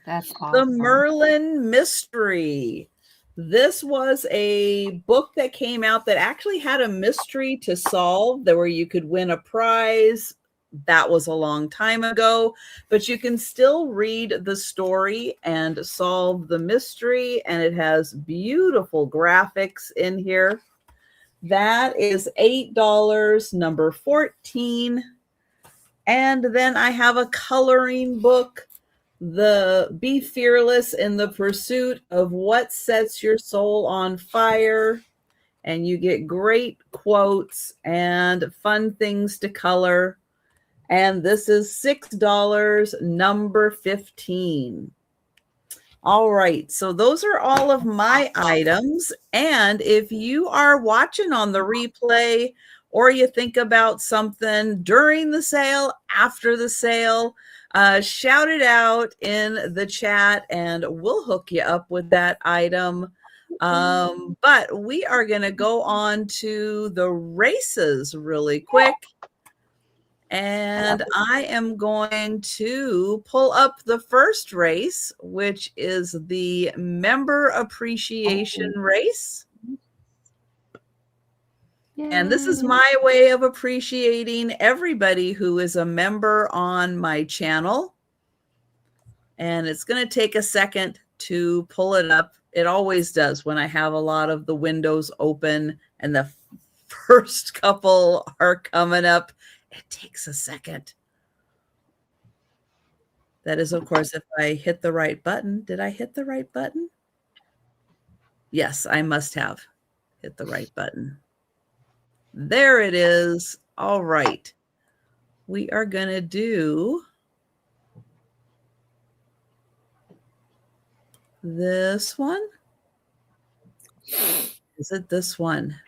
That's awesome. The Merlin Mystery. This was a book that came out that actually had a mystery to solve, that where you could win a prize. That was a long time ago, but you can still read the story and solve the mystery, and it has beautiful graphics in here. That is $8, number 14. And then I have a coloring book, the Be Fearless in the Pursuit of What Sets Your Soul on Fire. And you get great quotes and fun things to color. And this is $6, number 15. All right, so those are all of my items. And if you are watching on the replay, or you think about something during the sale, after the sale, shout it out in the chat and we'll hook you up with that item. But we are going to go on to the races really quick. And I am going to pull up the first race, which is the member appreciation race. Yay. And this is my way of appreciating everybody who is a member on my channel. And it's going to take a second to pull it up. It always does when I have a lot of the windows open and the first couple are coming up. It takes a second. That is, of course, if I hit the right button. Did I hit the right button? Yes, I must have hit the right button. There it is. All right. We are going to do this one. Is it this one?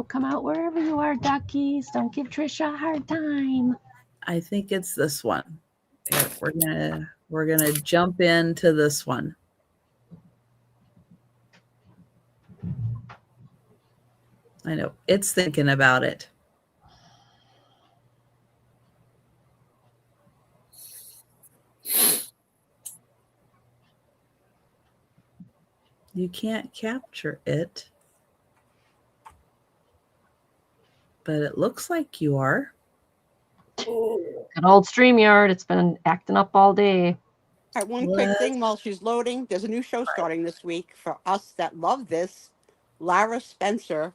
Come out wherever you are, duckies. Don't give Trisha a hard time. I think it's this one. Here, we're gonna jump into this one. I know it's thinking about it. You can't capture it, but it looks like you are. Good old StreamYard. It's been acting up all day. All right, one quick thing while she's loading. There's a new show starting this week for us that love this. Lara Spencer,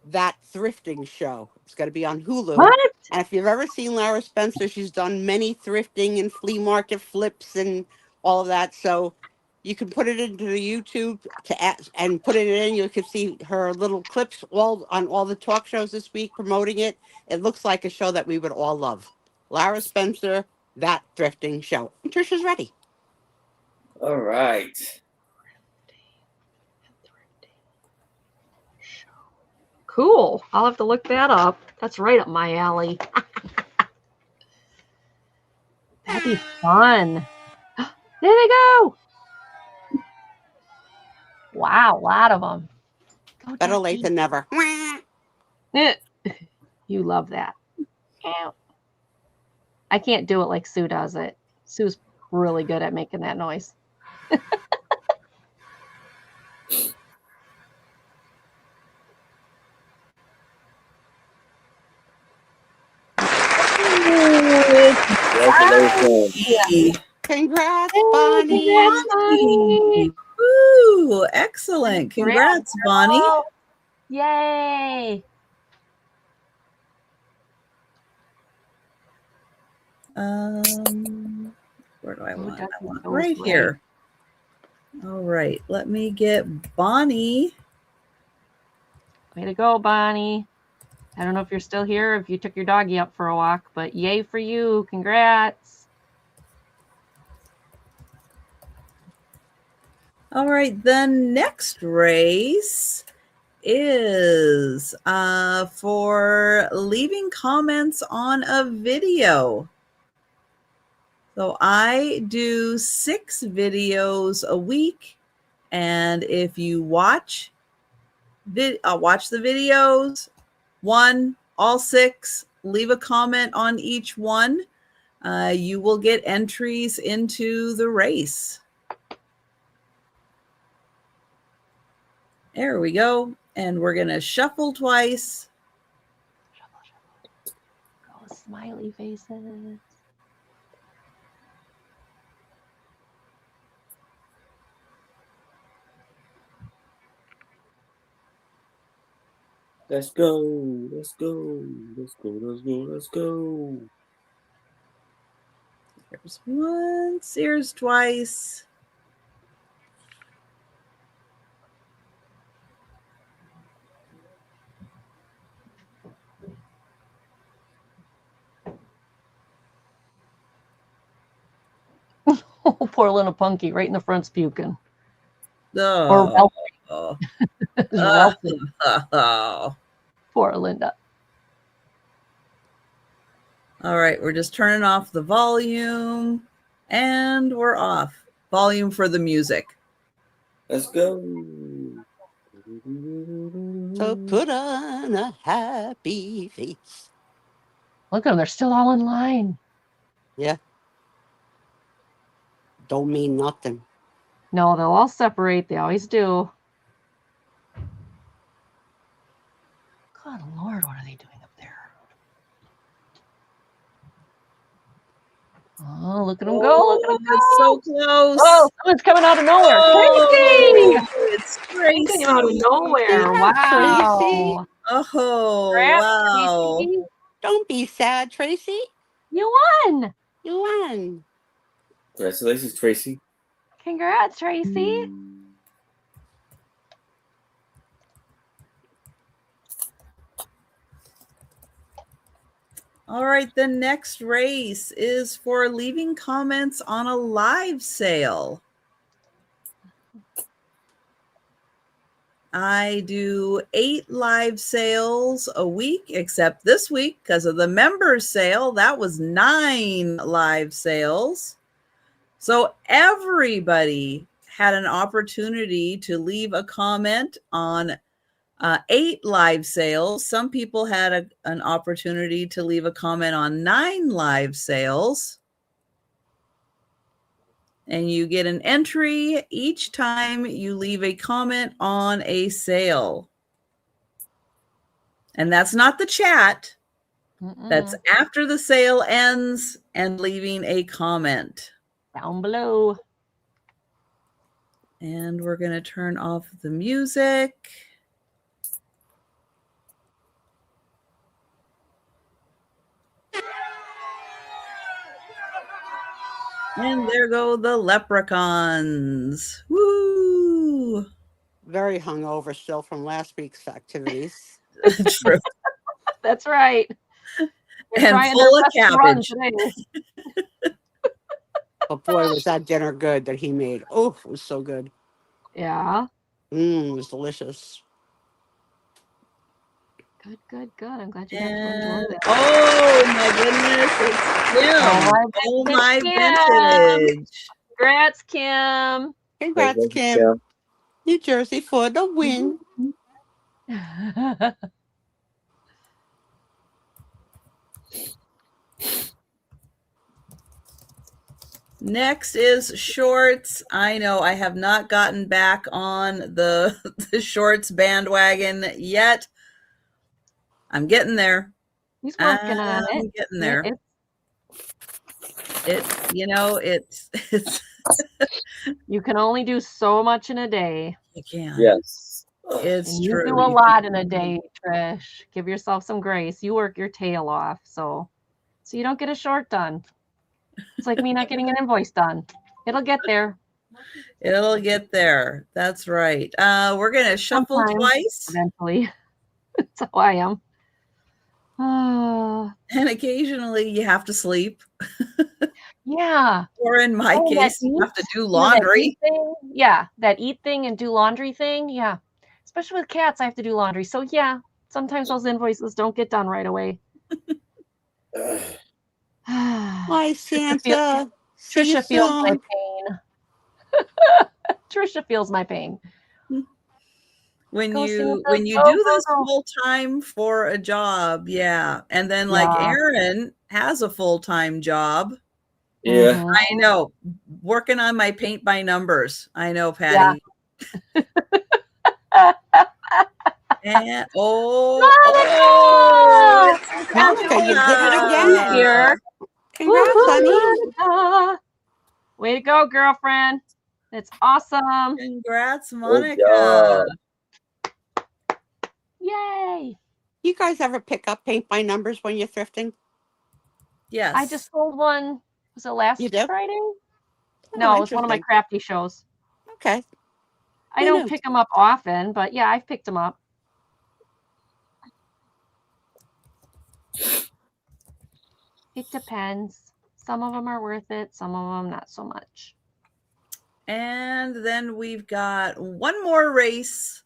That Thrifting Show. It's going to be on Hulu. What? And if you've ever seen Lara Spencer, she's done many thrifting and flea market flips and all of that. So you can put it into the YouTube to add, and put it in. You can see her little clips all on all the talk shows this week promoting it. It looks like a show that we would all love. Lara Spencer, That Thrifting Show. And Trisha's ready. All right. Cool. I'll have to look that up. That's right up my alley. That'd be fun. There they go. Wow, a lot of them. Go, Better late than never. You love that. I can't do it like Sue does it. Sue's really good at making that noise. Congrats, Bonnie. Bonnie. Woo, excellent. Congrats, Bonnie. Yay. Where do I want? I want right here. All right, let me get Bonnie. Way to go, Bonnie. I don't know if you're still here, if you took your doggy out for a walk, but yay for you. Congrats. All right, the next race is for leaving comments on a video. So I do 6 videos a week, and if you watch the videos, all 6, leave a comment on each one, you will get entries into the race. There we go. And we're going to shuffle twice. Smiley faces. Let's go. Let's go. Let's go. Let's go. Let's go. Here's once, here's twice. Oh, poor Linda Punky, right in the front's puking. Oh. Or Oh. Ralphie. Poor Linda. All right, we're just turning off the volume, and we're off. Volume for the music. Let's go. So put on a happy face. Look at them. They're still all in line. Yeah. Don't mean nothing. No, they'll all separate. They always do. Good Lord, what are they doing up there? Oh, look at them go. Look at them go. It's so close. Oh, someone's coming out of nowhere. Oh, Tracy! it's Tracy. Came out of nowhere. Yeah, Wow. Oh, Congrats, wow. Tracy. Don't be sad, Tracy. You won. You won. Congratulations, Tracy. Congrats, Tracy. All right, the next race is for leaving comments on a live sale. I do 8 live sales a week, except this week because of the members sale. That was 9 live sales. So everybody had an opportunity to leave a comment on 8 live sales. Some people had an opportunity to leave a comment on 9 live sales. And you get an entry each time you leave a comment on a sale. And that's not the chat. That's after the sale ends and leaving a comment. Down below. And we're going to turn off the music. And there go the leprechauns. Woo! Very hungover still from last week's activities. True. That's right. We're And trying full our of best to run cabbage. today. But boy, was that dinner good that he made. Oh, it was so good. Yeah. It was delicious. Good, good, good. I'm glad you got to enjoy And, that. oh my goodness, it's Kim. Oh my vintage. Congrats, Kim. Congrats, Kim. New Jersey for the win. Next is shorts. I know I have not gotten back on the shorts bandwagon yet. I'm getting there. He's working on it. I'm getting there. It's you can only do so much in a day. You can. Yes. It's and you true. do a lot in a day, Trish. Give yourself some grace. You work your tail off, so you don't get a short done. It's like me not getting an invoice done. It'll get there. It'll get there. That's right. We're gonna shuffle Sometimes, twice. Eventually. That's how I am. And occasionally you have to sleep. Yeah. Or in my case, you have to do laundry. That eat thing and do laundry thing. Yeah. Especially with cats, I have to do laundry. So yeah, sometimes those invoices don't get done right away. Why, Santa? Trisha feels my pain. Trisha feels my pain. When you do this full time for a job, yeah. And then Aaron has a full-time job. Yeah. I know. Working on my paint by numbers. I know, Patty. Yeah. And it's Monica, you did it again. Here. Congrats, honey. Monica. Way to go, girlfriend. It's awesome. Congrats, Good Monica. job. Yay. You guys ever pick up paint by numbers when you're thrifting? Yes. I just sold one. Was it last You did? Friday? Oh, No, it was one of my interesting. crafty shows. Okay. I Who don't knew? pick them up often, but yeah, I've picked them up. It depends. Some of them are worth it. Some of them not so much. And then we've got one more race,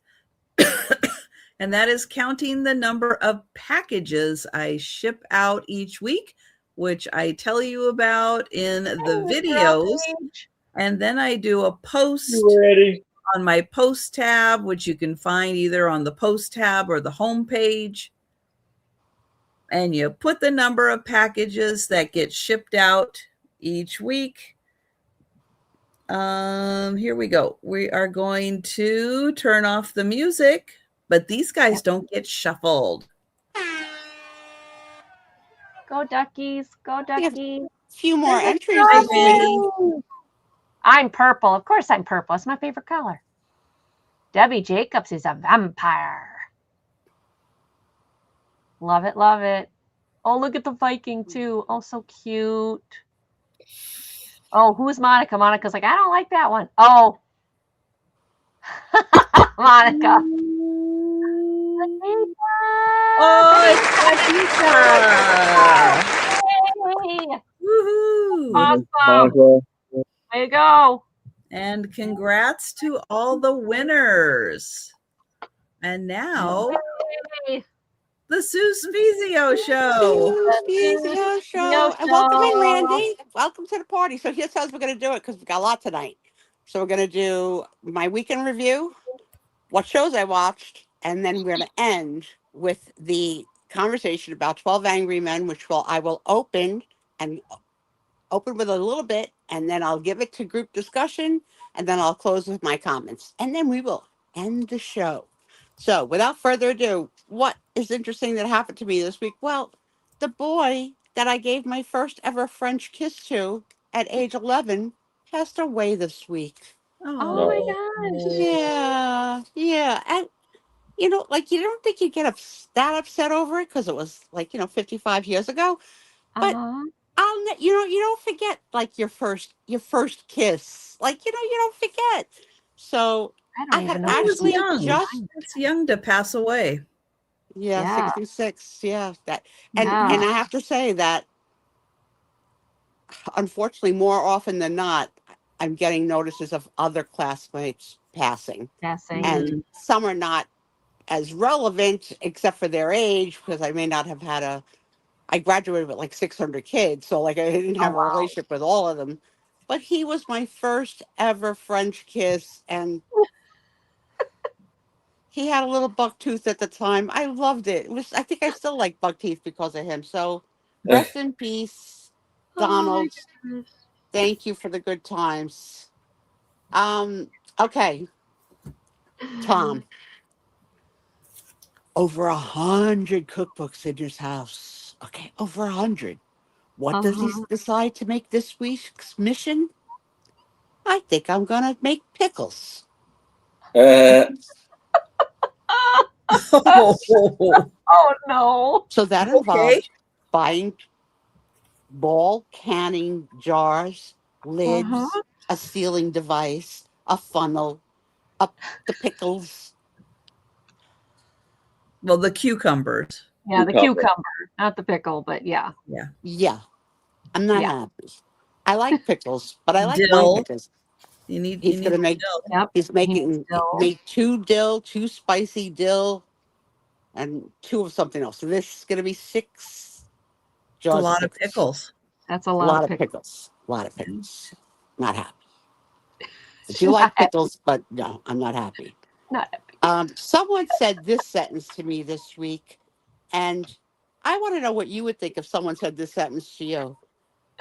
and that is counting the number of packages I ship out each week, which I tell you about in the videos. And then I do a post on my post tab, which you can find either on the post tab or the home page. And you put the number of packages that get shipped out each week. Here we go. We are going to turn off the music, but these guys don't get shuffled. Go duckies. Go duckies. A few more There's a entries Hi, this week. Penny. I'm purple. Of course I'm purple. It's my favorite color. Debbie Jacobs is a vampire. Love it, love it. Oh, look at the Viking too. Oh, so cute. Oh, who's Monica? Monica's like, I don't like that one. Oh. Monica. Oh, it's Yay. Woohoo! Awesome. Way to go. And congrats to all the winners. And now, Yay. the Sue Spiezio Show. Spiezio Show. And welcome in, Randy. Welcome to the party. So here's how we're going to do it because we've got a lot tonight. So we're going to do my weekend review, what shows I watched, and then we're going to end with the conversation about 12 Angry Men, which I will open with a little bit, and then I'll give it to group discussion, and then I'll close with my comments, and then we will end the show. So without further ado, what is interesting that happened to me this week? Well, the boy that I gave my first ever French kiss to at age 11 passed away this week. Oh my gosh. Yeah. And, like, you don't think you'd get that upset over it because it was, 55 years ago. But you don't forget, like, your first kiss. Like, you don't forget. So I had actually It's young to pass away. Yeah, 66. Yeah. And I have to say that, unfortunately, more often than not, I'm getting notices of other classmates passing. And some are not as relevant except for their age, because I may not have had I graduated with like 600 kids, so like I didn't have a relationship with all of them. But he was my first ever French kiss, and he had a little buck tooth at the time. I loved it. I think I still like buck teeth because of him. So rest in peace, Donald. Thank you for the good times. Okay. Tom. Over 100 cookbooks in his house. Okay, over 100. What does he decide to make this week's mission? I think I'm gonna make pickles. Oh no. So that involves buying ball canning jars, lids, a sealing device, a funnel, the pickles. Well, the cucumbers. Yeah, the cucumber, not the pickle, but yeah. Yeah. I'm not happy. I like pickles, but I like my pickles. He's gonna make dill. He's making make 2 dill, 2 spicy dill, and 2 of something else. So this is gonna be 6 jars. A lot of pickles. That's a lot of pickles. A lot of pickles. Not happy. I do like pickles, but no, I'm not happy. Not happy. Someone said this sentence to me this week, and I want to know what you would think if someone said this sentence to you.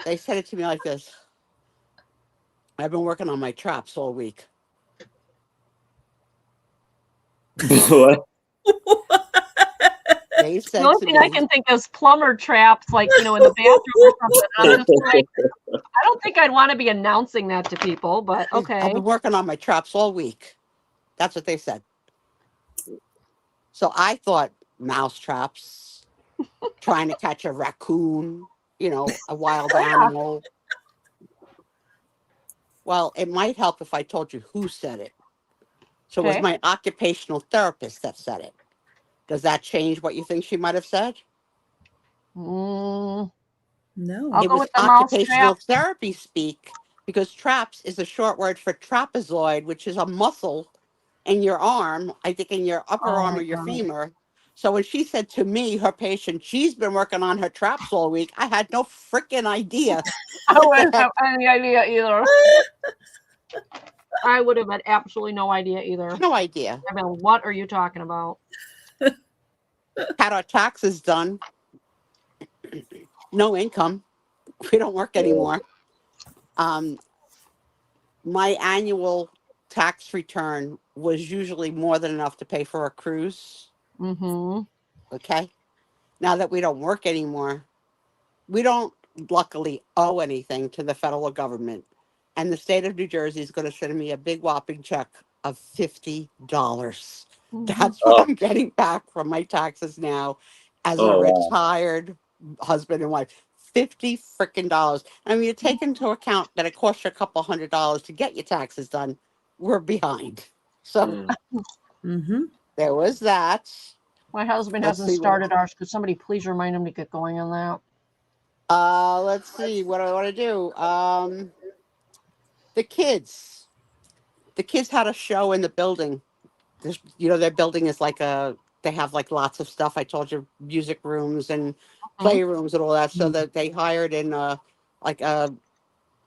They said it to me like this: I've been working on my traps all week. What? They The said only to thing I me, can think of is plumber traps, like, in the bathroom or something. I'm just like, I don't think I'd want to be announcing that to people, but I've okay. been working on my traps all week. That's what they said. So I thought mouse traps, trying to catch a raccoon, a wild animal. Well, it might help if I told you who said it. So it was Okay. my occupational therapist that said it. Does that change what you think she might have said? Mm, No. I'll It go was with the mouse occupational trap. therapy speak because traps is a short word for trapezoid, which is a muscle in your arm, I think in your upper Oh arm my or your God. femur. So when she said to me, her patient, she's been working on her traps all week, I had no freaking idea I what the wouldn't have heck. any idea either. I would have had absolutely no idea either. No idea. I mean, what are you talking about? Had our taxes done, no income. We don't work anymore. Um, my annual tax return was usually more than enough to pay for a cruise. Mm-hmm. Okay. Now that we don't work anymore, we don't luckily owe anything to the federal government. And the state of New Jersey is going to send me a big whopping check of $50. Mm-hmm. That's what I'm getting back from my taxes now as a Oh wow. retired husband and wife. 50 freaking dollars. I mean, you take into account that it costs you a couple $100 to get your taxes done. We're behind. So Mm. Mm-hmm. there was that. My husband Let's hasn't see what. started ours. Could somebody please remind him to get going on that? Let's see what do I want to do. The kids. The kids had a show in the building. Their building is like they have like lots of stuff. I told you, music rooms and Mhm. playrooms and all that. So that they hired in like an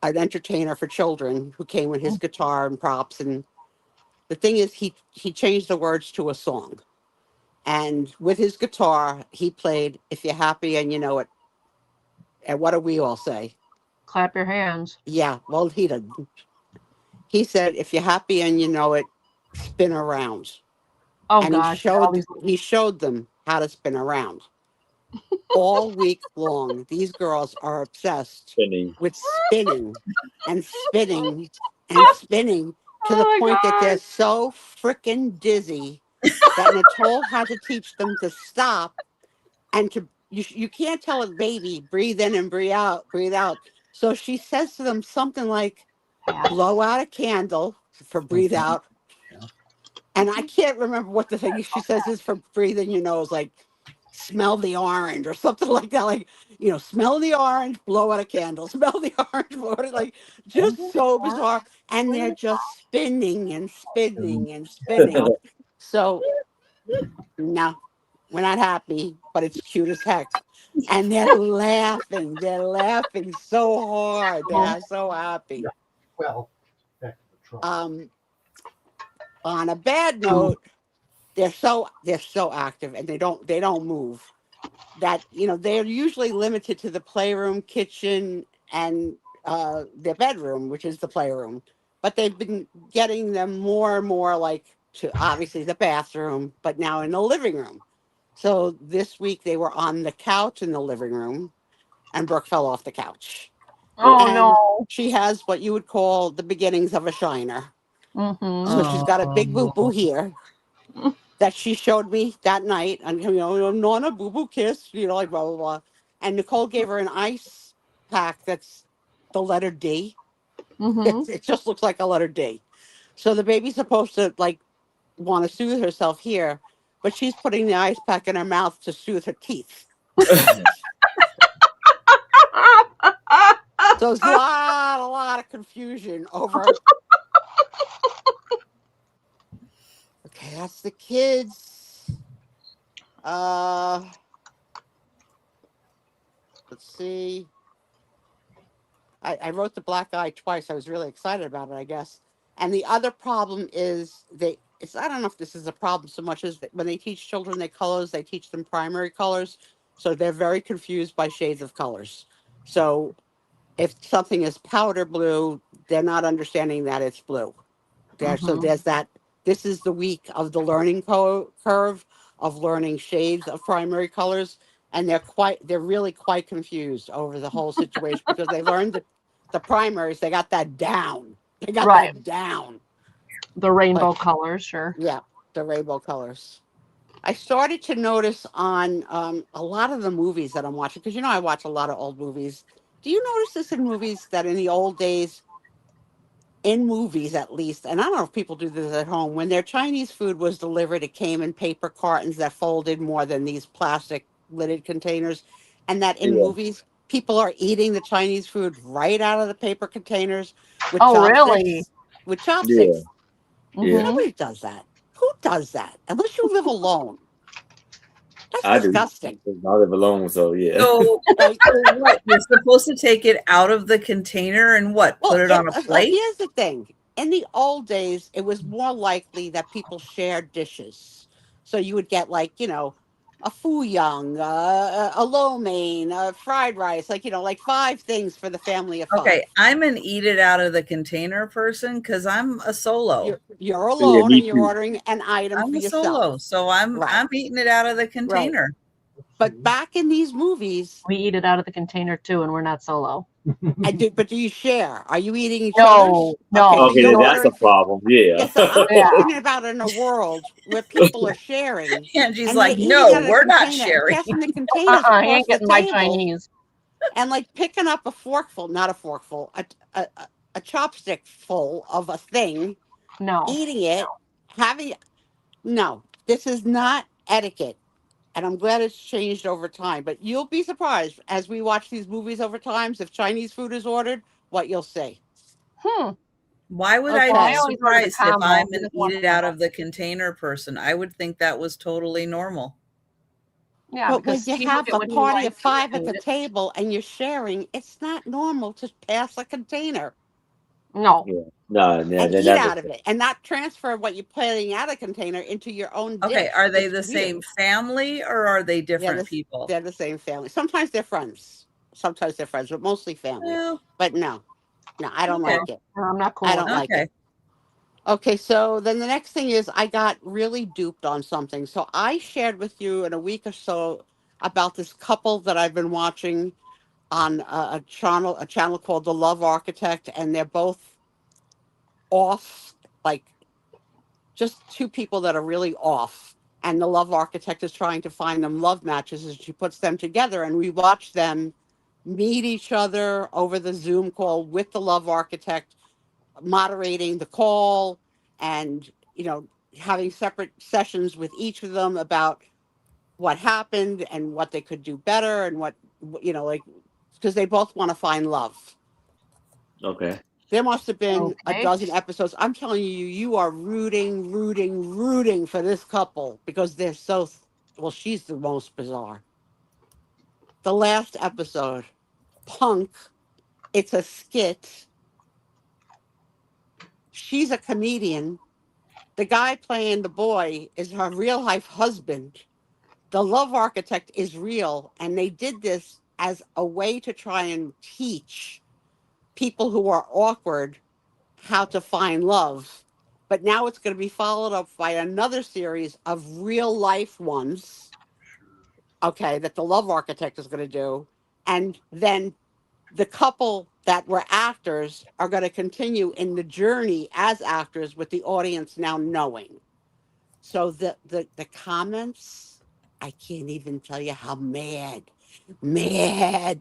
entertainer for children who came with his guitar and props. And the thing is, he changed the words to a song. And with his guitar, he played "If You're Happy and You Know It." And what do we all say? Clap your hands. Yeah, well, he didn't. He said, "If you're happy and you know it, spin around." Oh And he gosh, all showed these. he showed them how to spin around all week long. These girls are obsessed Spinning. with spinning and spinning and spinning to the Oh my point that they're god. so freaking dizzy that Nicole had to teach them to stop and you can't tell a baby breathe in and breathe out. So she says to them something like, blow out a candle for breathe out. And I can't remember what the thing she says is for breathe in your nose, like smell the orange or something like that. Like, smell the orange, blow out a candle, smell the orange, blow out, like just so bizarre. And they're just spinning and spinning and spinning. So no, we're not happy, but it's cute as heck. And they're laughing. They're laughing so hard. They're so happy. Well, back to the truck. On a bad note, they're so active and they don't move. That they're usually limited to the playroom, kitchen, and their bedroom, which is the playroom. But they've been getting them more and more like to obviously the bathroom, but now in the living room. So this week they were on the couch in the living room, and Brooke fell off the couch. Oh And no. she has what you would call the beginnings of a shiner. Mm-hmm. So she's got a big boo boo Oh. here that she showed me that night. And, Nonna, boo boo kiss, like blah, blah, blah. And Nicole gave her an ice pack that's the letter D. Mm-hmm. It just looks like a letter D. So the baby's supposed to, like, want to soothe herself here, but she's putting the ice pack in her mouth to soothe her teeth. So it's a lot of confusion over. Okay, that's the kids. Let's see. I wrote the black eye twice. I was really excited about it, I guess. And the other problem is I don't know if this is a problem so much as that when they teach children their colors, they teach them primary colors. So they're very confused by shades of colors. So if something is powder blue, they're not understanding that it's blue. So Mm-hmm. there's that. This is the week of the learning curve of learning shades of primary colors, and they're really quite confused over the whole situation because they learned the primaries. They got that down. They got Right. that down. The rainbow colors, sure. Yeah, the rainbow colors. I started to notice on a lot of the movies that I'm watching, because I watch a lot of old movies. Do you notice this in movies that in the old days, in movies at least, and I don't know if people do this at home, when their Chinese food was delivered, it came in paper cartons that folded more than these plastic lidded containers, and that in Yeah. movies, people are eating the Chinese food right out of the paper containers with Oh, really? chopsticks. With Yeah. chopsticks. Yeah. Mhm. Nobody does that. Who does that? Unless you live alone. That's I do. disgusting. I live alone, so yeah. So, Like, so what? You're supposed to take it out of the container and what? well, Put it on a plate? here's the thing. In the old days, it was more likely that people shared dishes. So you would get a fuyang, a lo mein, fried rice, like 5 things for the family of 5. Okay, I'm an eat it out of the container person because I'm a solo. You're Yeah, alone and me you're too. ordering an item I'm for a solo, yourself. so I'm Right, eating it out of the right. container. But back in these movies, We eat it out of the container too, and we're not solo. but do you share? Are you eating each No, other's? Okay, no, so Okay, we you're then don't. that's a ordering food. problem. Yeah. Yeah, so I'm Yeah. talking about in a world where people are sharing And she's and they're like, eating no, out of the we're not container and sharing. passing the containers You across ain't the getting my table Chinese. and picking up a forkful, not a forkful, a chopstick full of a thing, No. eating it, having no, this is not etiquette. And I'm glad it's changed over time. But you'll be surprised as we watch these movies over time, if Chinese food is ordered, what you'll see. Hmm. Why would I Well, I be Okay. always order the surprised if combo. I'm We an just eat want it the out combo. of the container person? I would think that was totally normal. Yeah, But when because you people have get a what you party like of and 5 at eat the it. table and you're sharing, it's not normal to pass a container No. Yeah. No, yeah, and then eat that out makes of sense. it and not transfer what you're putting out of the container into your own Okay, dish. are they It's the weird. same family or are they Yeah, different people? they're the same family. Sometimes they're friends. Sometimes they're friends, but mostly family. Well, But no, I don't okay, like it. No, I'm not I cool with don't it. like okay. it. Okay, so then the next thing is I got really duped on something. So I shared with you in a week or so about this couple that I've been watching on a channel called The Love Architect, and they're both off, like just two people that are really off. And the love architect is trying to find them love matches as she puts them together. And we watch them meet each other over the Zoom call with the love architect, moderating the call and, having separate sessions with each of them about what happened and what they could do better and like, because they both want to find love. Okay. There must have been a Okay. dozen episodes. I'm telling you, you are rooting for this couple because they're so, well, she's the most bizarre. The last episode, Punk, it's a skit. She's a comedian. The guy playing the boy is her real life husband. The love architect is real. And they did this as a way to try and teach people who are awkward how to find love. But now it's going to be followed up by another series of real life ones, okay, that the love architect is going to do. And then the couple that were actors are going to continue in the journey as actors with the audience now knowing. So the comments, I can't even tell you how mad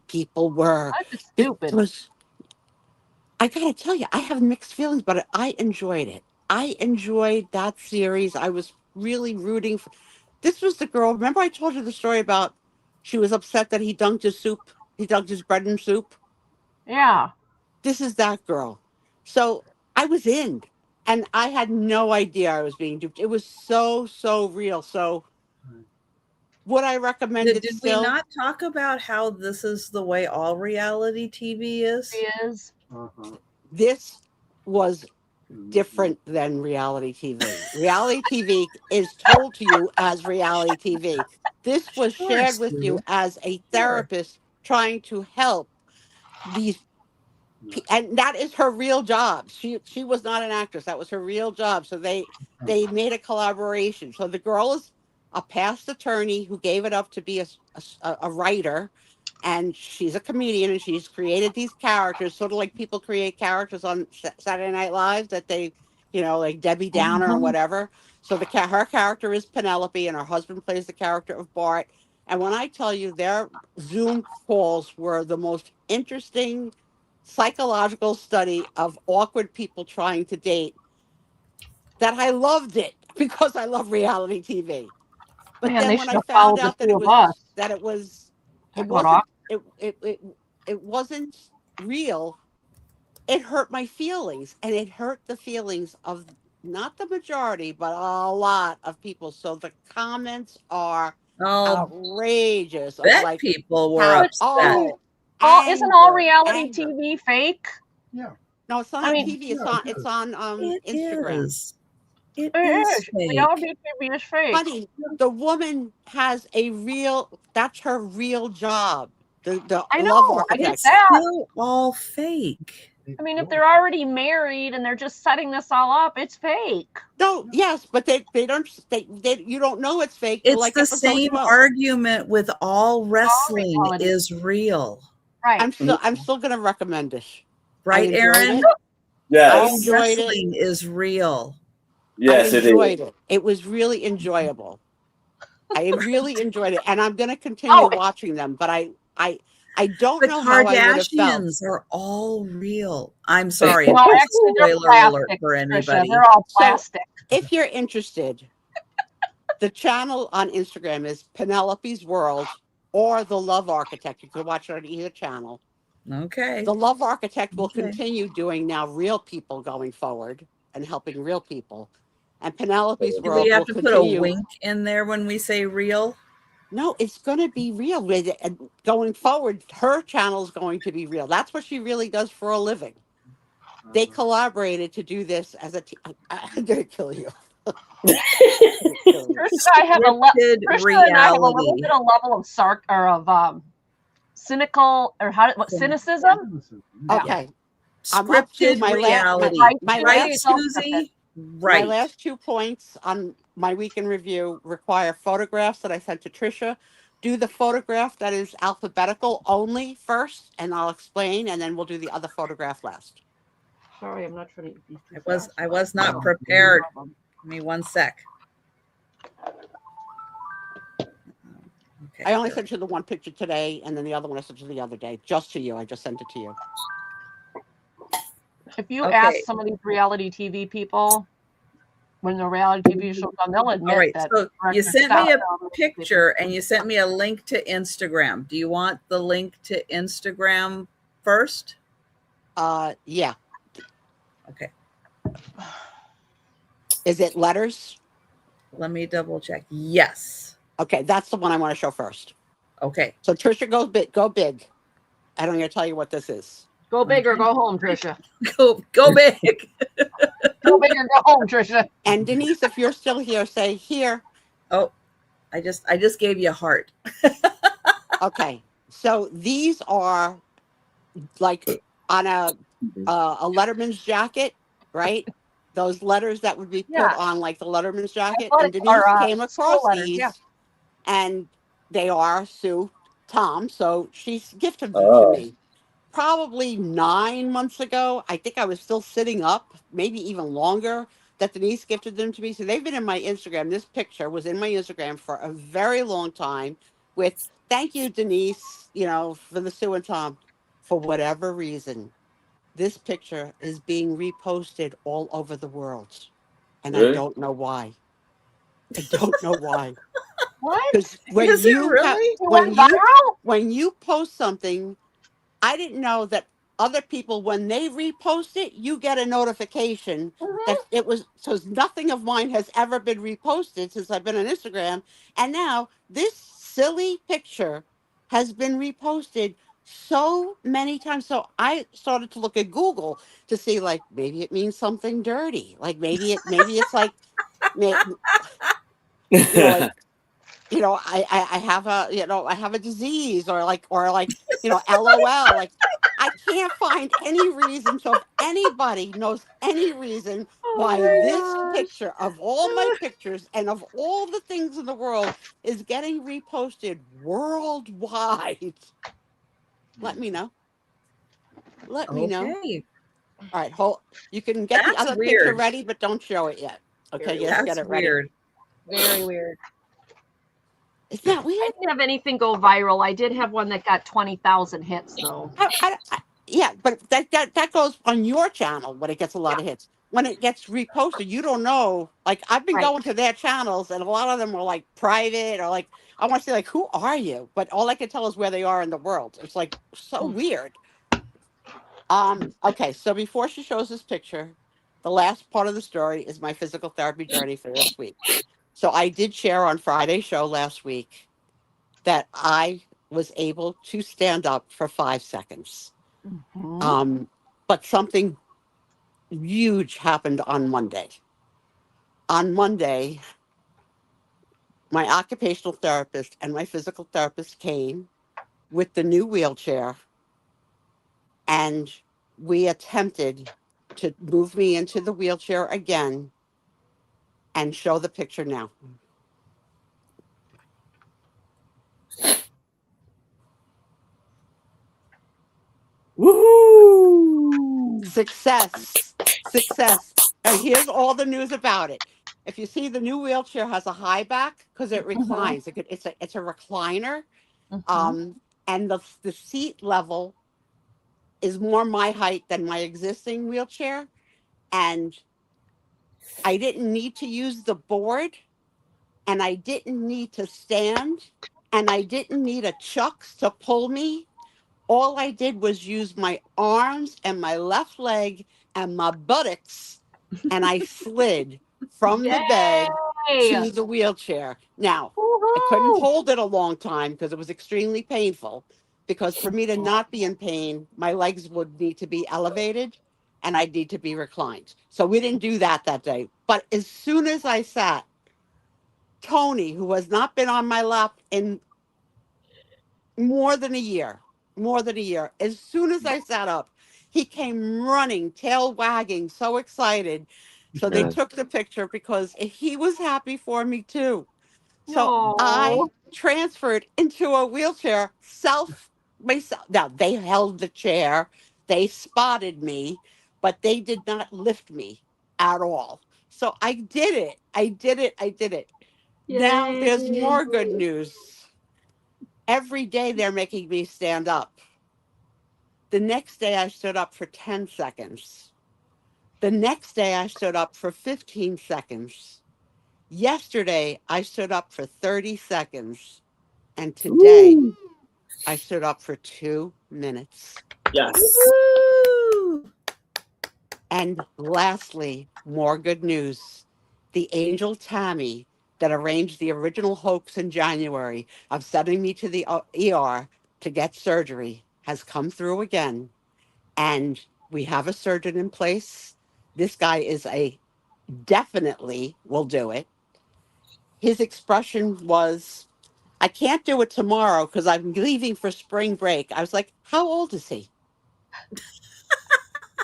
people were. That's just It stupid. was, I gotta tell you, I have mixed feelings, but I enjoyed it. I enjoyed that series. I was really rooting for. This was the girl. Remember, I told you the story about she was upset that he dunked his soup. He dunked his bread in soup. Yeah. This is that girl. So I was in, and I had no idea I was being duped. It was so real. So would I recommend Did, it did we still? not talk about how this is the way all reality TV is? She is. This was different than reality TV. Reality TV is told to you as reality TV. This was Sure, shared with you Sue. as a Sure. therapist trying to help these and that is her real job. She was not an actress. That was her real job. So they made a collaboration. So the girl is a past attorney who gave it up to be a writer. And she's a comedian, and she's created these characters, sort of like people create characters on Saturday Night Live that they, like Debbie Downer or whatever. So her character is Penelope, and her husband plays the character of Bart. And when I tell you, their Zoom calls were the most interesting psychological study of awkward people trying to date, that I loved it because I love reality TV. But Man, then they when should I have found followed the out that two of us. it Talk about awkward. it wasn't real, it hurt my feelings, and it hurt the feelings of not the majority, but a lot of people. So the comments are outrageous. Of Bet like people were how, upset. Isn't all anger, reality anger. TV fake? Yeah. No, it's not I on mean, TV. It's on It Instagram. is. It It is is. fake. Reality TV is fake. Honey, the woman has that's her real job. The I love know. I get architect. that. Still all fake. I mean, if they're already married and they're just setting this all up, it's fake. No, yes, but they don't. You don't know it's fake. It's like the episode same 12. argument with all wrestling reality. is real. Right. I'm still going to recommend it. Right, Aaron? I Yes. enjoyed it. Wrestling is real. Yes, I it enjoyed is. it. It was really enjoyable. I really enjoyed it, and I'm going to continue watching them. But I don't The know how I would have felt. Kardashians are all real. I'm sorry. No, actually, they're Spoiler alert plastic, for Trisha. anybody. They're all plastic. If you're interested, the channel on Instagram is Penelope's World or The Love Architect. You can watch it on either channel. Okay. The Love Architect will continue doing now real people going forward and helping real people. And Penelope's Do World we have will to continue. put a wink in there when we say real? No, it's going to be real. Going forward, her channel is going to be real. That's what she really does for a living. They collaborated to do this as a team. I'm going to kill you. Trisha, I have a little bit of level of cynical cynicism. Okay. I'm up to my reality. My last 2 points on my week in review require photographs that I sent to Trisha. Do the photograph that is alphabetical only first, and I'll explain, and then we'll do the other photograph last. Sorry, I'm not trying to. I was not prepared. Give me 1 sec. Okay, I only sent you the one picture today, and then the other one I sent you the other day, just to you. I just sent it to you. If you ask some of these reality TV people, when the reality TV shows on, they'll admit that. So you sent me a picture and you sent me a link to Instagram. Do you want the link to Instagram first? Yeah. Okay. Is it letters? Let me double check. Yes. Okay, that's the one I want to show first. Okay. So Trisha, go big. I don't going to tell you what this is. Go big or go home, Trisha. Go big. Go big or go home, Trisha. And Denise, if you're still here, say here. Oh, I just gave you a heart. Okay. So these are like on a Letterman's jacket, right? Those letters that would be put on like the Letterman's jacket. And Denise came across these, and they are Sue Tom. So she's gifted them to me. Probably 9 months ago. I think I was still sitting up, maybe even longer, that Denise gifted them to me. So they've been in my Instagram. This picture was in my Instagram for a very long time with, thank you, Denise, for the Sue and Tom. For whatever reason, this picture is being reposted all over the world. And I don't know why. I don't know why. What? Because when you post something, I didn't know that other people, when they repost it, you get a notification that it was. So nothing of mine has ever been reposted since I've been on Instagram. And now this silly picture has been reposted so many times. So I started to look at Google to see, like, maybe it means something dirty. Like maybe it's like, I have a disease or like, LOL. Like, I can't find any reason. So if anybody knows any reason why my this gosh. picture of all my pictures and of all the things in the world is getting reposted worldwide. Let me know. Let me know. Okay. All right, hold. You can get the That's other picture weird. ready, but don't show it yet. Okay, Very yes, weird. get That's it ready. weird. Very weird. Isn't that I weird? didn't have anything go viral. I did have one that got 20,000 hits, though. Yeah, but that goes on your channel when it gets a lot of hits. When it gets reposted, you don't know. Like I've been Right. going to their channels, and a lot of them are like private or like I want to say like, who are you? But all I can tell is where they are in the world. It's like so weird. Okay, so before she shows this picture, the last part of the story is my physical therapy journey for this week. So I did share on Friday's show last week that I was able to stand up for 5 seconds. Mhm. But something huge happened on Monday. On Monday, my occupational therapist and my physical therapist came with the new wheelchair, and we attempted to move me into the wheelchair again and show the picture now. Woohoo! Success. Success. And here's all the news about it. If you see, the new wheelchair has a high back because it Mhm. reclines. It's a recliner. Mhm. And the seat level is more my height than my existing wheelchair. And I didn't need to use the board, and I didn't need to stand, and I didn't need a chucks to pull me. All I did was use my arms and my left leg and my buttocks, and I slid from the bed Yay! to the wheelchair. Now, I couldn't Woohoo! hold it a long time because it was extremely painful. Because for me to not be in pain, my legs would need to be elevated and I'd need to be reclined. So we didn't do that day. But as soon as I sat, Tony, who has not been on my lap in more than a year, more than a year. As soon as I sat up, he came running, tail wagging, so excited. So they Yeah. took the picture because he was happy for me too. So I No. transferred into a wheelchair myself. Now they held the chair, they spotted me, but they did not lift me at all. So I did it. I did it. I did it. Now Yay! there's more good news. Every day they're making me stand up. The next day I stood up for 10 seconds. The next day I stood up for 15 seconds. Yesterday I stood up for 30 seconds. And today Woo! I stood up for 2 minutes. Yes. Woo! And lastly, more good news. The angel Tammy that arranged the original hoax in January of sending me to the ER to get surgery has come through again. And we have a surgeon in place. This guy is a definitely will do it. His expression was, I can't do it tomorrow because I'm leaving for spring break. I was like, how old is he?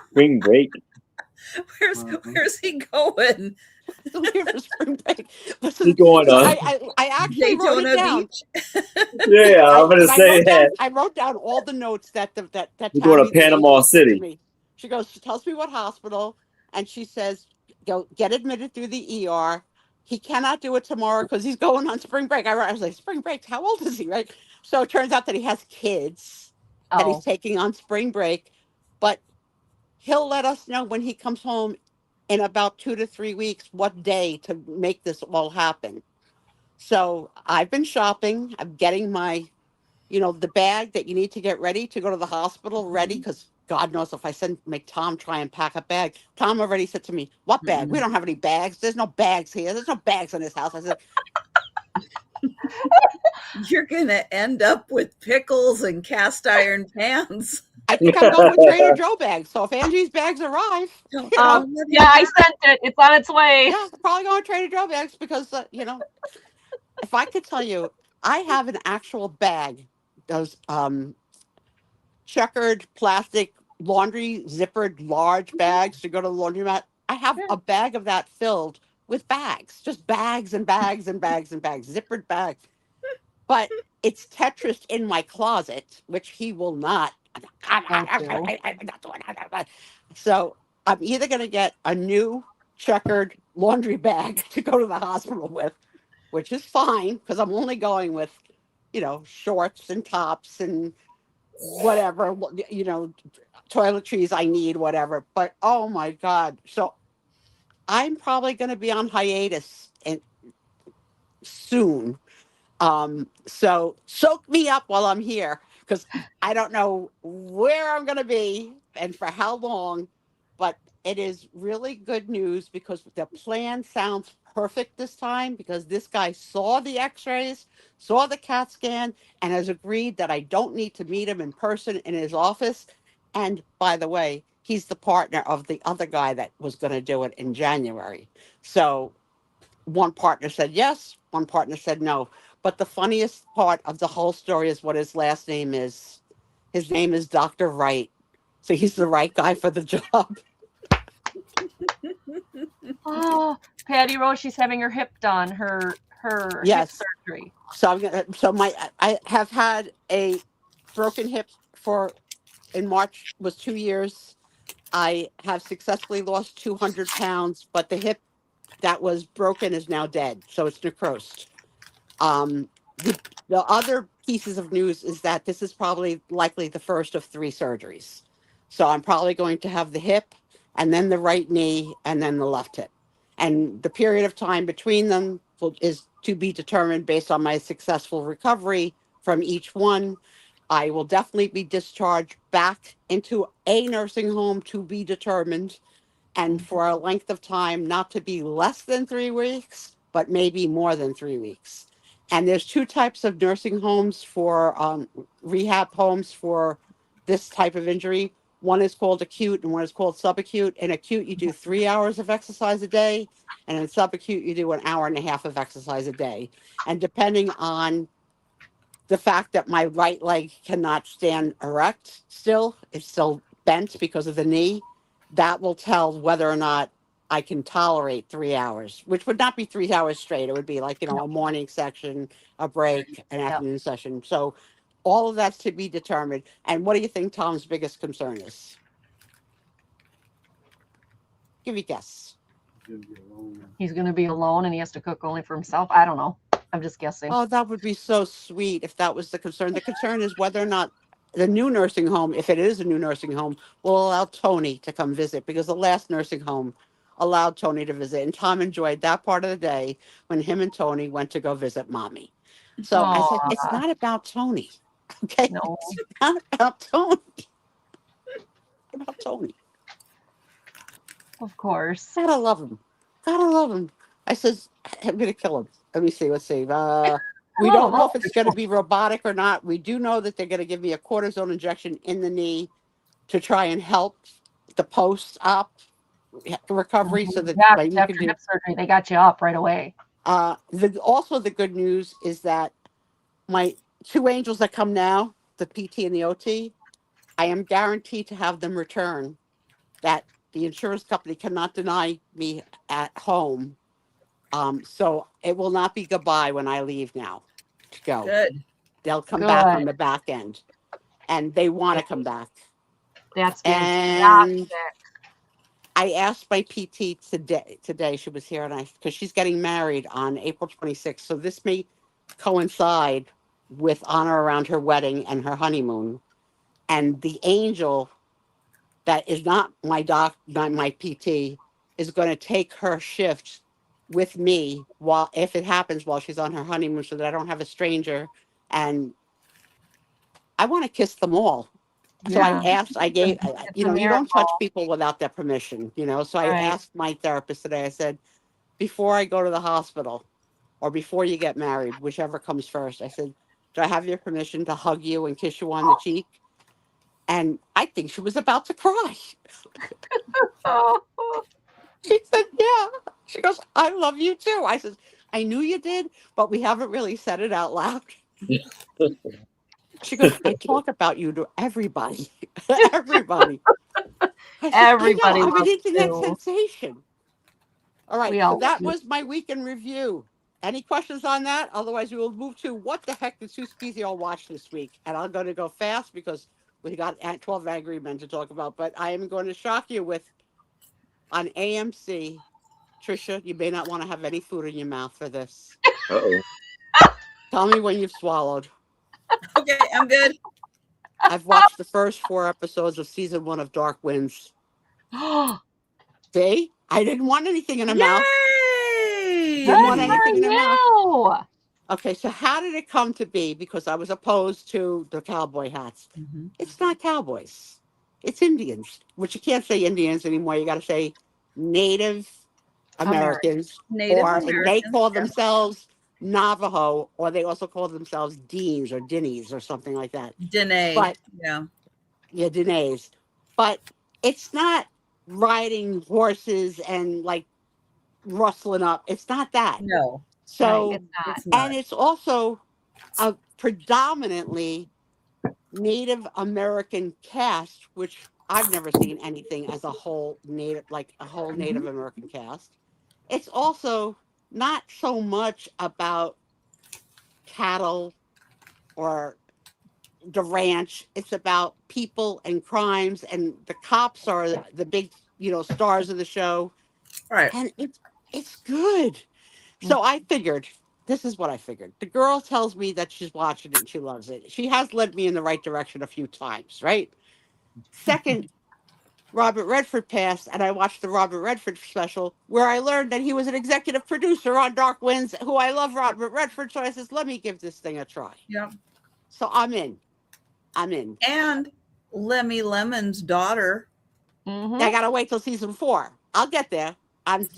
Spring break. Where's he going? Leaving for spring break. He going So on. I actually wrote it Daytona down. Beach. Yeah, I'm gonna say that. I wrote down all the notes that We're going Tammy to the Panama angel said to City. me. She tells me what hospital, and she says, go get admitted through the ER. He cannot do it tomorrow because he's going on spring break. I was like, spring break? How old is he? Right. So it turns out that he has kids that he's Oh. taking on spring break, but he'll let us know when he comes home in about 2 to 3 weeks what day to make this all happen. So I've been shopping. I'm getting my, the bag that you need to get ready to go to the hospital ready because God knows if I make Tom try and pack a bag. Tom already said to me, "What bag? We Mm-mm. don't have any bags. There's no bags here. There's no bags in this house." I said, You're going to end up with pickles and cast iron pans. "I think I'm going with Trader Joe bags. So if Angie's bags arrive, Don't let Yeah, him I have sent it. It's on its way. yeah, probably going with Trader Joe bags because if I could tell you, I have an actual bag, those checkered plastic laundry zippered large bags to go to the laundromat. I have a bag of that filled with bags, just bags and bags and bags and bags, zippered bags. But it's Tetris in my closet, which he will not. So I'm either going to get a new checkered laundry bag to go to the hospital with, which is fine because I'm only going with, shorts and tops and whatever, toiletries I need, whatever. But oh my God. So I'm probably going to be on hiatus soon. So soak me up while I'm here because I don't know where I'm going to be and for how long, but it is really good news because the plan sounds perfect this time because this guy saw the x-rays, saw the CAT scan, and has agreed that I don't need to meet him in person in his office. And by the way, he's the partner of the other guy that was going to do it in January. So one partner said yes, one partner said no. But the funniest part of the whole story is what his last name is. His name is Dr. Wright. So he's the right guy for the job. Oh, Patty Rose, she's having her hip done, her Yes. hip surgery. I have had a broken hip in March was 2 years. I have successfully lost 200 pounds, but the hip that was broken is now dead. So it's necrosed. The other pieces of news is that this is probably likely the first of 3 surgeries. So I'm probably going to have the hip and then the right knee and then the left hip. And the period of time between them is to be determined based on my successful recovery from each one. I will definitely be discharged back into a nursing home to be determined, and for a length of time not to be less than 3 weeks, but maybe more than 3 weeks. And there's 2 types of nursing homes for rehab homes for this type of injury. One is called acute and one is called subacute. In acute, you do 3 hours of exercise a day. And in subacute, you do an hour and a half of exercise a day. And depending on the fact that my right leg cannot stand erect still, it's still bent because of the knee, that will tell whether or not I can tolerate 3 hours, which would not be 3 hours straight. It would be like, a morning section, a break, an afternoon session. So all of that's to be determined. And what do you think Tom's biggest concern is? Give me a guess. He's going to be alone and he has to cook only for himself. I don't know. I'm just guessing. Oh, that would be so sweet if that was the concern. The concern is whether or not the new nursing home, if it is a new nursing home, will allow Tony to come visit, because the last nursing home allowed Tony to visit. And Tom enjoyed that part of the day when him and Tony went to go visit mommy. So I said, it's not about Tony. Okay. No. It's not about Tony. It's about Tony. Of course. Gotta love him. Gotta love him. I says, I'm gonna kill him. Let me see. Let's see. We don't know if it's going to be robotic or not. We do know that they're going to give me a cortisone injection in the knee to try and help the post-op recovery, so that my knee after can do. hip surgery, they got you up right away. Also, the good news is that my 2 angels that come now, the PT and the OT, I am guaranteed to have them return. That the insurance company cannot deny me at home. So it will not be goodbye when I leave now to go. Good. They'll come back on the back end, and they want to come back. That's fantastic. And I asked my PT today, she was here, and because she's getting married on April 26th. So this may coincide with honor around her wedding and her honeymoon. And the angel that is not my PT, is going to take her shift with me if it happens while she's on her honeymoon, so that I don't have a stranger. And I want to kiss them all. So I gave, you don't touch people without their permission, so I asked my therapist today, I said, before I go to the hospital or before you get married, whichever comes first, I said, do I have your permission to hug you and kiss you on the cheek? And I think she was about to cry. She said, yeah. She goes, I love you too. I said, I knew you did, but we haven't really said it out loud. She goes, I talk about you to everybody. Everybody. I Everybody know, I'm an loves internet Sue. sensation. All right, We so all that love was my week in review. Any questions on that? Otherwise, we will move to what the heck did Sue Spiezio watch this week? And I'm going to go fast because we got 12 Angry Men to talk about. But I am going to shock you with on AMC. Trisha, you may not want to have any food in your mouth for this. Uh-oh. Tell me when you've swallowed. Okay, I'm good. I've watched the first 4 episodes of season 1 of Dark Winds. you. See? I didn't want anything in her mouth. Yay! Didn't Good want anything in for her mouth. you. Okay, so how did it come to be? Because I was opposed to the cowboy hats. Mhm. It's not cowboys. It's Indians, which you can't say Indians anymore. You got to say Native Americans, Native or they Americans. call Yeah. themselves Navajo, or they also call themselves Deans or Dinnies or something like that. Danae. But Yeah. yeah, Danaes. But it's not riding horses and like rustling up. It's not that. No, Right. So, It's not. it's not. and it's also a predominantly Native American cast, which I've never seen anything as a whole Native, like a whole Native American cast. It's also not so much about cattle or the ranch. It's about people and crimes, and the cops are the big, stars of the show, All right. and it's good. So I figured, this is what I figured. The girl tells me that she's watching it and she loves it. She has led me in the right direction a few times, right? Second, Robert Redford passed, and I watched the Robert Redford special where I learned that he was an executive producer on Dark Winds, who I love Robert Redford. So I says, let me give this thing a try. Yeah. So I'm in. And Lemmy Lemon's daughter. I got to wait till season 4. I'll get there.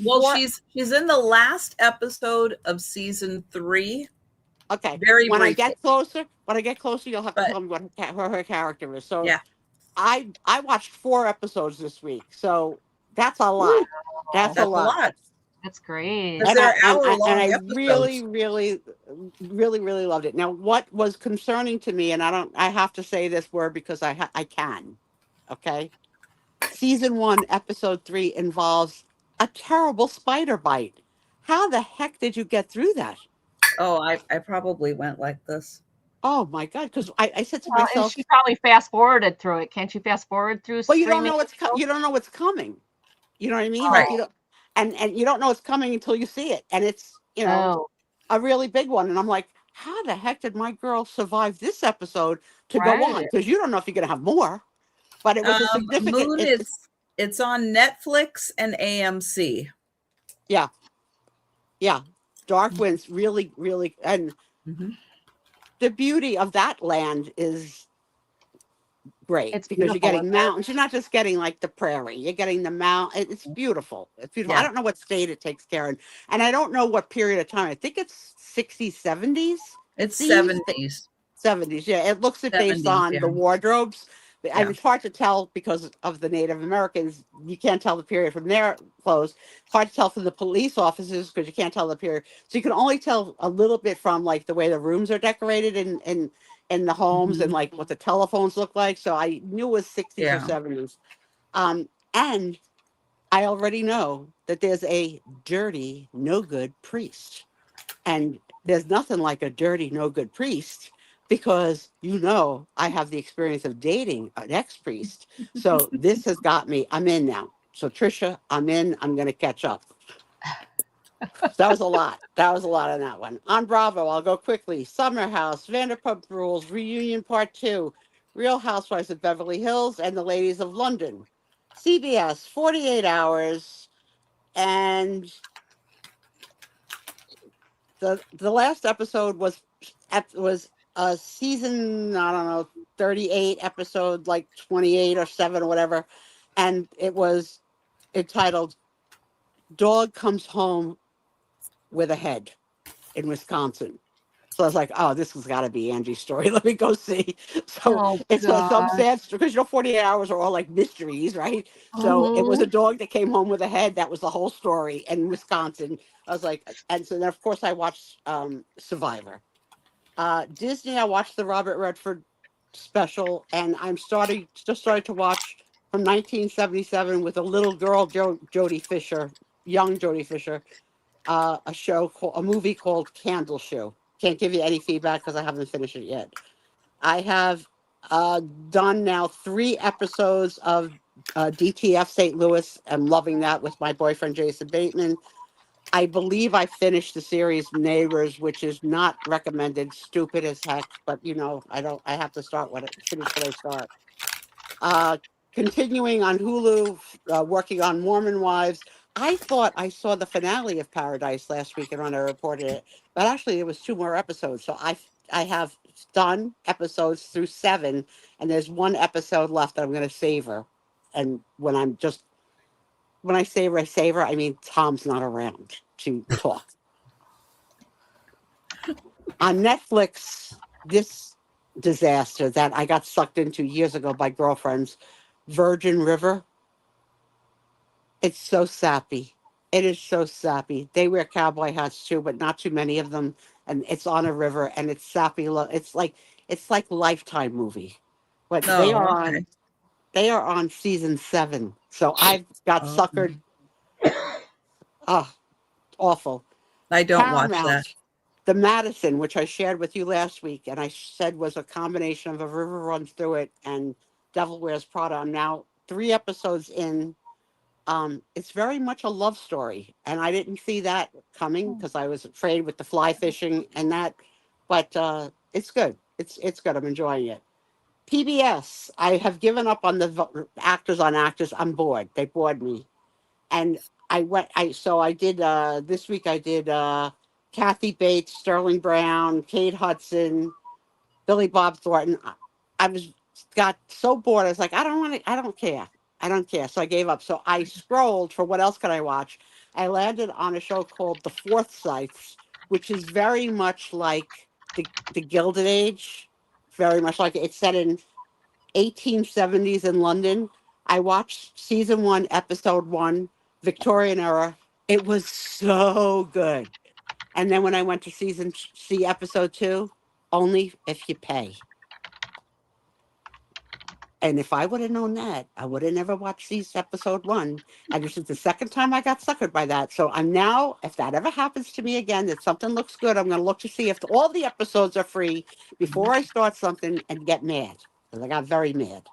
Well, she's in the last episode of season 3. Okay. Very When I briefly. get closer, you'll have to But- tell me what her character is. So Yeah. I watched 4 episodes this week, so that's a lot. Ooh, That's a lot. That's great. Because they're hour-long I episodes. really, really, really, really loved it. Now, what was concerning to me, and I have to say this word because I can. Okay, season 1, episode 3 involves a terrible spider bite. How the heck did you get through that? Oh, I probably went like this. Oh my God! Because I said to Well, and myself, she probably fast forwarded through it. Can't you fast forward through? well, you don't know streaming? you don't know what's coming. You know what I mean? Right. Like you don't, and you don't know it's coming until you see it, and it's Oh, a really big one. And I'm like, how the heck did my girl survive this episode to go on? right. Because you don't know if you're gonna have more. But it was a significant. Moon, it's on Netflix and AMC. Yeah. Dark Winds really, really, and the beauty of that land is great It's because you're beautiful, getting isn't it? mountains. You're not just getting like the prairie. You're getting the mountain. It's beautiful. It's beautiful. Yeah. I don't know what state it takes care of, and I don't know what period of time. I think it's 60s, 70s. It's seems. 70s. 70s. Yeah, it looks it based 70s, on yeah. the wardrobes. Yeah. And it's hard to tell because of the Native Americans. You can't tell the period from their clothes. It's hard to tell from the police officers because you can't tell the period. So you can only tell a little bit from like the way the rooms are decorated in the homes and like what the telephones look like. So I knew it was 60s Yeah. or 70s. And I already know that there's a dirty, no good priest. And there's nothing like a dirty, no good priest because I have the experience of dating an ex-priest. So this has got me. I'm in now. So Trisha, I'm in. I'm going to catch up. So that was a lot. That was a lot on that one. On Bravo, I'll go quickly. Summer House, Vanderpump Rules, Reunion Part 2, Real Housewives of Beverly Hills, and The Ladies of London. CBS, 48 Hours, and the last episode was a season, I don't know, 38 episode, like 28 or 7 or whatever, and it was entitled Dog Comes Home with a Head in Wisconsin. So I was like, oh, this has got to be Angie's story. Let me go see. So it's some sad story because 48 Hours are all like mysteries, right? So it was a dog that came home with a head. That was the whole story in Wisconsin. I was like, and so then of course I watched Survivor. Disney, I watched the Robert Redford special, and I'm just started to watch from 1977 with a little girl, Jodie Fisher, young Jodie Fisher, a movie called Candle Shoe. Can't give you any feedback because I haven't finished it yet. I have done now 3 episodes of DTF St. Louis. I'm loving that with my boyfriend Jason Bateman. I believe I finished the series Neighbors, which is not recommended, stupid as heck, but I have to finish what I start. Continuing on Hulu, working on Mormon Wives. I thought I saw the finale of Paradise last week and when I reported it, but actually there was 2 more episodes. So I have done episodes through 7, and there's 1 episode left that I'm going to savor. And when I savor, I mean Tom's not around to talk. On Netflix, this disaster that I got sucked into years ago by girlfriends, Virgin River. It's so sappy. It is so sappy. They wear cowboy hats too, but not too many of them. And it's on a river, and it's sappy. It's like Lifetime movie, but they Oh, are okay. on season 7. So I've got Oh, suckered. Awful. I don't watch that. Paramount, The Madison, which I shared with you last week, and I said was a combination of A River Runs Through It and Devil Wears Prada. I'm now 3 episodes in. It's very much a love story, and I didn't see that coming because I was afraid with the fly fishing and that. But it's good. It's good. I'm enjoying it. PBS. I have given up on the actors on actors. I'm bored. They bored me, and I did this week. I did Kathy Bates, Sterling Brown, Kate Hudson, Billy Bob Thornton. I was got so bored. I was like, I don't want to. I don't care. I don't care. So I gave up. So I scrolled for what else could I watch. I landed on a show called The Forsyths, which is very much like the Gilded Age. Very much like it's set in 1870s in London. I watched season 1, episode 1, Victorian era. It was so good. And then when I went to see episode 2, only if you pay. And if I would have known that, I would have never watched these episode 1. And this is the second time I got suckered by that. So I'm now, if that ever happens to me again, that something looks good, I'm going to look to see if all the episodes are free before I start something and get mad. Because I got very mad.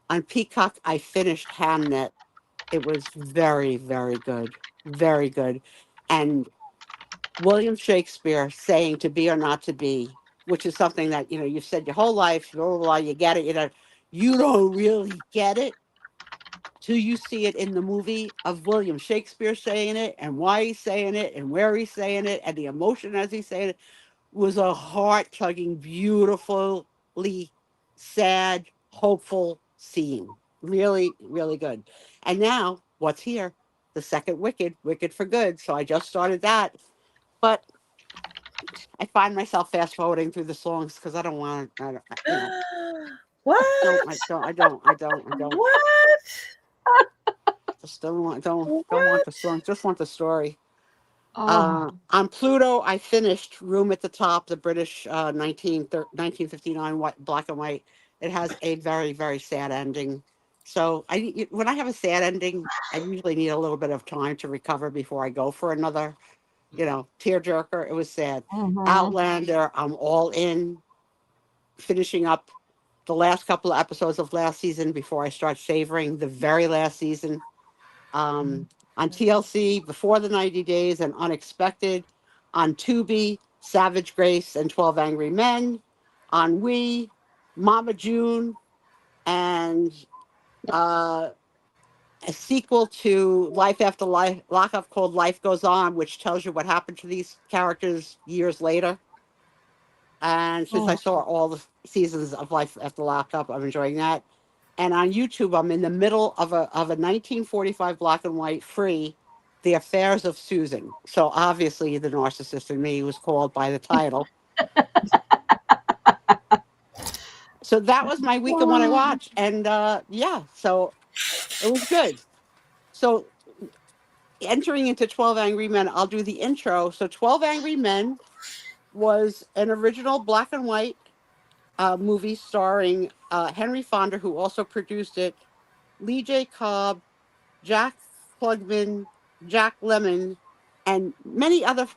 On Peacock, I finished Hamnet. It was very, very good. Very good. And William Shakespeare saying to be or not to be, which is something that, you've said your whole life, blah, blah, blah, you get it, you don't really get it till you see it in the movie of William Shakespeare saying it and why he's saying it and where he's saying it and the emotion as he's saying it was a heart-tugging, beautifully sad, hopeful scene. Really, really good. And now, what's here? The second Wicked for Good. So I just started that. But I find myself fast forwarding through the songs because I don't want to, What? I don't. What? Just don't want the song. Just want the story. Oh, On Pluto, I finished Room at the Top, the British 1959 black and white. It has a very, very sad ending. So when I have a sad ending, I usually need a little bit of time to recover before I go for another, tearjerker. It was sad. Outlander, I'm all in. Finishing up the last couple of episodes of last season before I start savoring the very last season. On TLC, Before the 90 Days and Unexpected. On Tubi, Savage Grace and 12 Angry Men. On Wii, Mama June, and a sequel to Life After Life, Lockup called Life Goes On, which tells you what happened to these characters years later. And since I saw all the seasons of Life After Lockup, I'm enjoying that. And on YouTube, I'm in the middle of a 1945 black and white free, The Affairs of Susan. So obviously the narcissist in me was called by the title. So that was my week of what I watched. And so it was good. So entering into 12 Angry Men, I'll do the intro. So 12 Angry Men was an original black and white movie starring Henry Fonda, who also produced it, Lee J. Cobb, Jack Klugman, Jack Lemmon, and many other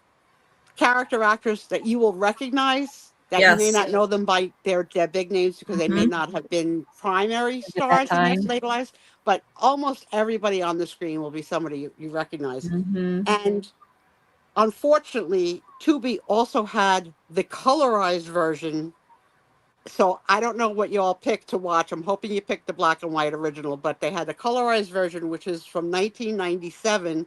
character actors that you will recognize, that you may Yes. not know them by their big names because they may not have been primary At that stars in their time. later lives, but almost everybody on the screen will be somebody you recognize. And unfortunately, Tubi also had the colorized version. So I don't know what you all picked to watch. I'm hoping you picked the black and white original, but they had the colorized version, which is from 1997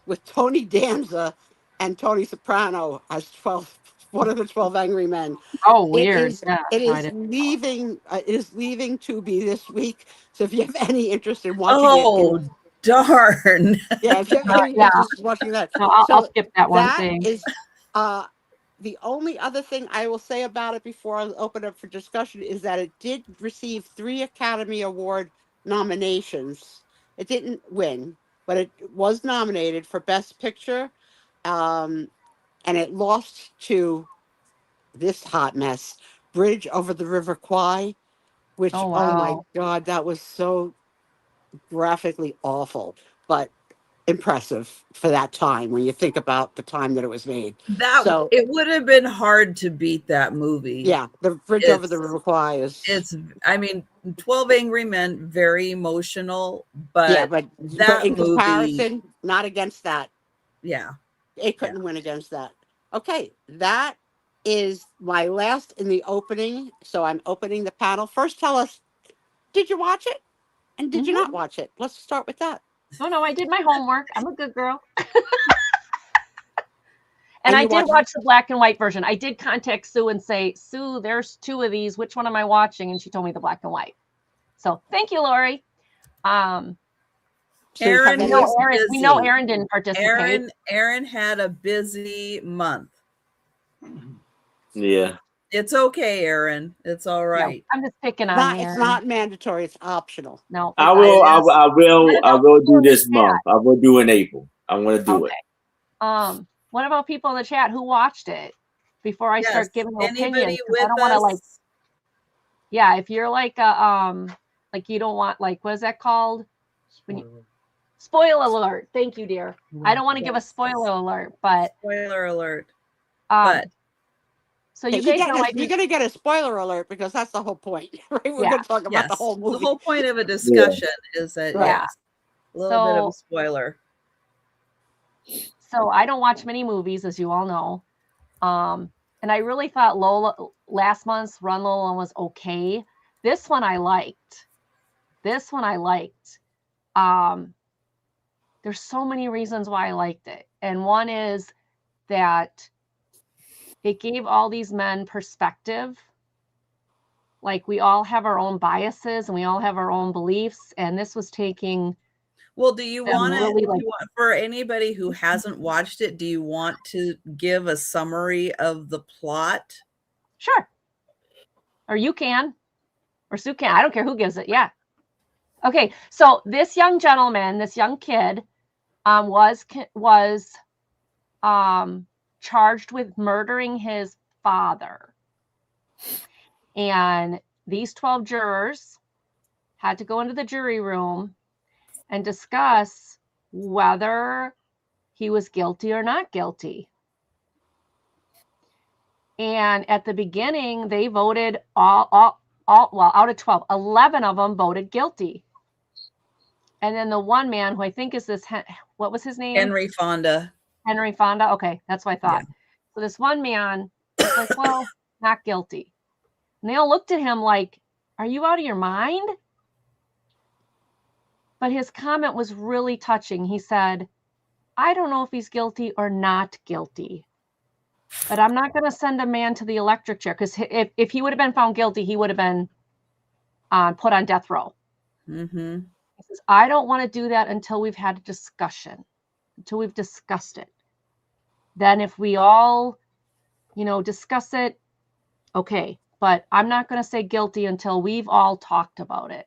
with Tony Danza and Tony Soprano as 12, one of the 12 Angry Men. Oh, It weird. is, Yeah. it no, I is didn't. leaving, Tubi this week. So if you have any interest in watching Oh, darn. yeah, if you have any Yeah. interest in watching that. No, I'll So skip that one. that Thanks. is the only other thing I will say about it before I open up for discussion is that it did receive 3 Academy Award nominations. It didn't win, but it was nominated for Best Picture, and it lost to this hot mess, Bridge Over the River Kwai, which, Oh, oh my wow. God, that was so graphically awful, but impressive for that time when you think about the time that it was made. So It would have been hard to beat that movie. yeah, the Bridge Over the River Kwai is. I mean, 12 Angry Men, very emotional, but Yeah, but that in movie, comparison, not against that. yeah, It couldn't win against that. Okay, that is my last in the opening. So I'm opening the panel. First, tell us, did you watch it? And did you not watch it? Let's start with that. No, I did my homework. I'm a good girl. And I you did watched- watch the black and white version. I did contact Sue and say, Sue, there's 2 of these. Which one am I watching? And she told me the black and white. So thank you, Lori. So Aaron you We have was any- we know busy. Aaron didn't participate. Aaron had a busy month. Yeah. It's okay, Aaron. It's all Yeah, right. I'm just picking on Not, Aaron. it's not mandatory. It's optional. No, I it's will. not. I will do this month. I will do in April. I'm going to do it. What about people in the chat who watched it before I start giving Anybody opinions? 'Cause with I don't want to like. us? Yeah, if you're like like you don't want like what is that called? When you, spoiler alert. Thank you, dear. I don't want to give a spoiler alert, but Spoiler alert. but so Yeah, you guys know you're going to get a spoiler alert because that's the whole point, right? We're Yeah. going to talk about the whole movie. The whole point of a discussion is that Yeah. a little bit of a So- spoiler. So I don't watch many movies, as you all know. And I really thought last month's Run Lola was okay. This one I liked. There's so many reasons why I liked it. And one is that it gave all these men perspective. Like we all have our own biases and we all have our own beliefs. And this was taking. Well, do you want to, really like, for anybody who hasn't watched it, do you want to give a summary of the plot? Sure. Or you can, or Sue can. I don't care who gives it. Yeah. Okay. So this young gentleman, this young kid, was charged with murdering his father. And these 12 jurors had to go into the jury room and discuss whether he was guilty or not guilty. And at the beginning, they voted well, out of 12, 11 of them voted guilty. And then the one man who I think is this, what was his name? Henry Fonda. Henry Fonda. Okay, that's what I thought. Yeah. So this one man was like, well, not guilty. And they all looked at him like, are you out of your mind? But his comment was really touching. He said, I don't know if he's guilty or not guilty, but I'm not going to send a man to the electric chair because if he would have been found guilty, he would have been put on death row. Mm-hmm. He says, I don't want to do that until we've had a discussion, until we've discussed it. Then if we all, discuss it, okay. But I'm not going to say guilty until we've all talked about it.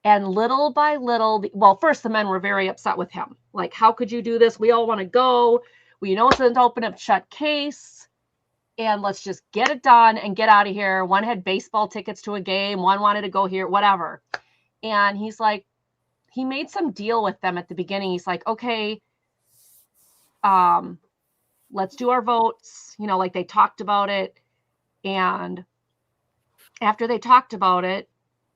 And little by little, first the men were very upset with him. Like, how could you do this? We all want to go. It's an open and shut case. and let's just get it done and get out of here. One had baseball tickets to a game, one wanted to go here, whatever. And he's like, he made some deal with them at the beginning. He's like, okay, let's do our votes. You know, like they talked about it. And after they talked about it,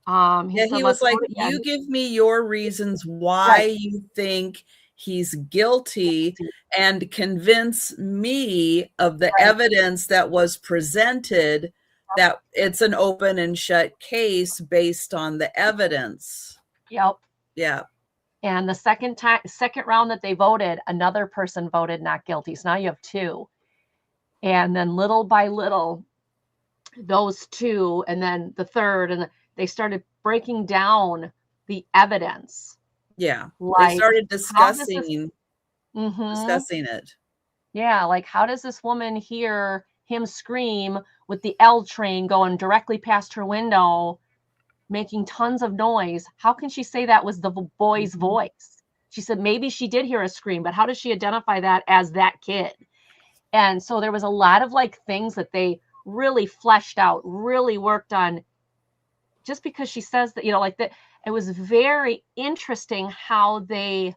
he was like, you give me your reasons why you think he's guilty and convince me of the evidence that was presented, that it's an open and shut case based on the evidence. Yep. Yeah. And the second round that they voted, another person voted not guilty. So now you have two. And then little by little, those two, and then the third, and they started breaking down the evidence. Yeah. Like, they started discussing it. Yeah. Like, how does this woman hear him scream with the L train going directly past her window, making tons of noise? How can she say that was the boy's voice? She said maybe she did hear a scream, but how does she identify that as that kid? And so there was a lot of like things that they really fleshed out, really worked on, just because she says that, you know, like that. It was very interesting how they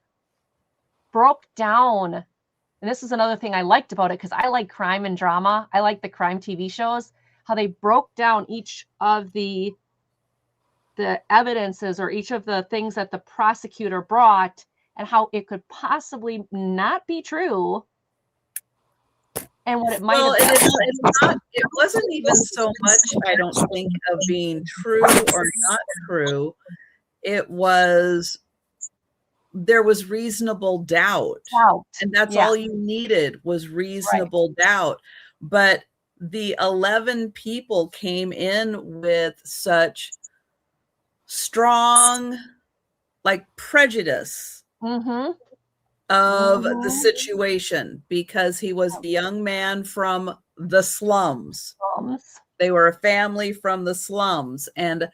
broke down. And this is another thing I liked about it, because I like crime and drama. I like the crime TV shows, how they broke down each of the evidences, or each of the things that the prosecutor brought, and how it could possibly not be true, and what it might have been. It wasn't even so much, I don't think, of being true or not true. It was, there was reasonable doubt. And that's all you needed, was reasonable doubt. But the 11 people came in with such strong, like, prejudice of the situation, because he was a young man from the slums. They were a family from the slums, and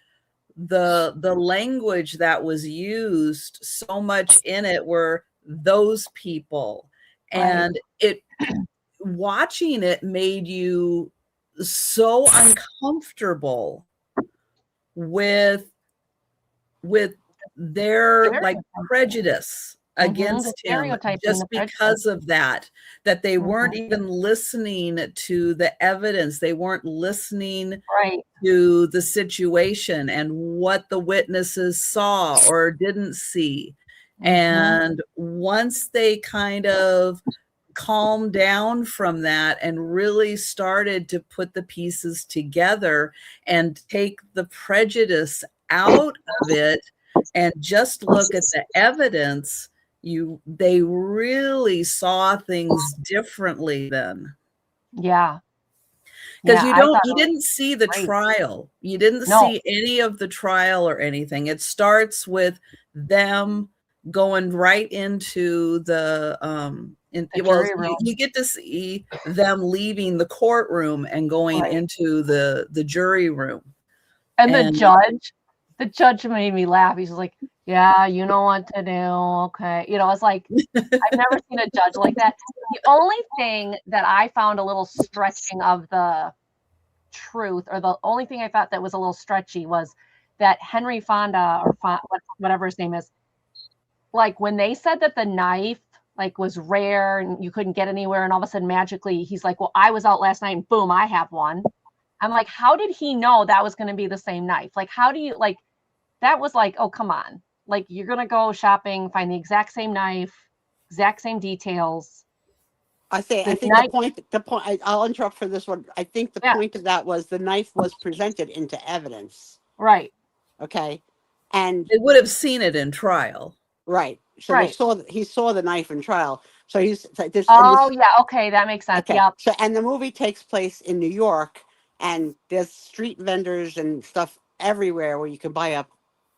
the language that was used, so much in it were those people, and it, watching it made you so uncomfortable with their like prejudice against him, just because of that they weren't even listening to the evidence. They weren't listening to the situation and what the witnesses saw or didn't see. And once they kind of calmed down from that and really started to put the pieces together and take the prejudice out of it and just look at the evidence, they really saw things differently then. Yeah. Because you didn't see the trial. You didn't see any of the trial or anything. It starts with them going right into the jury room. You get to see them leaving the courtroom and going into the jury room. And the judge made me laugh. He's like, yeah, you know what to do. Okay. You know, it's like, I've never seen a judge like that. The only thing that I found a little stretching of the truth, or the only thing I thought that was a little stretchy, was that Henry Fonda, or whatever his name is, like when they said that the knife like was rare and you couldn't get anywhere, and all of a sudden magically he's like, well, I was out last night and boom, I have one. I'm like, how did he know that was going to be the same knife? Like, how do you, like, that was like, oh, come on. Like, you're going to go shopping, find the exact same knife, exact same details. I think the point, I'll interrupt for this one. I think the point of that was the knife was presented into evidence. Right. Okay. And they would have seen it in trial. Right. So he saw the knife in trial. So he's this. Yeah. Okay. That makes sense. Okay. Yep. So, and the movie takes place in New York, and there's street vendors and stuff everywhere where you can buy up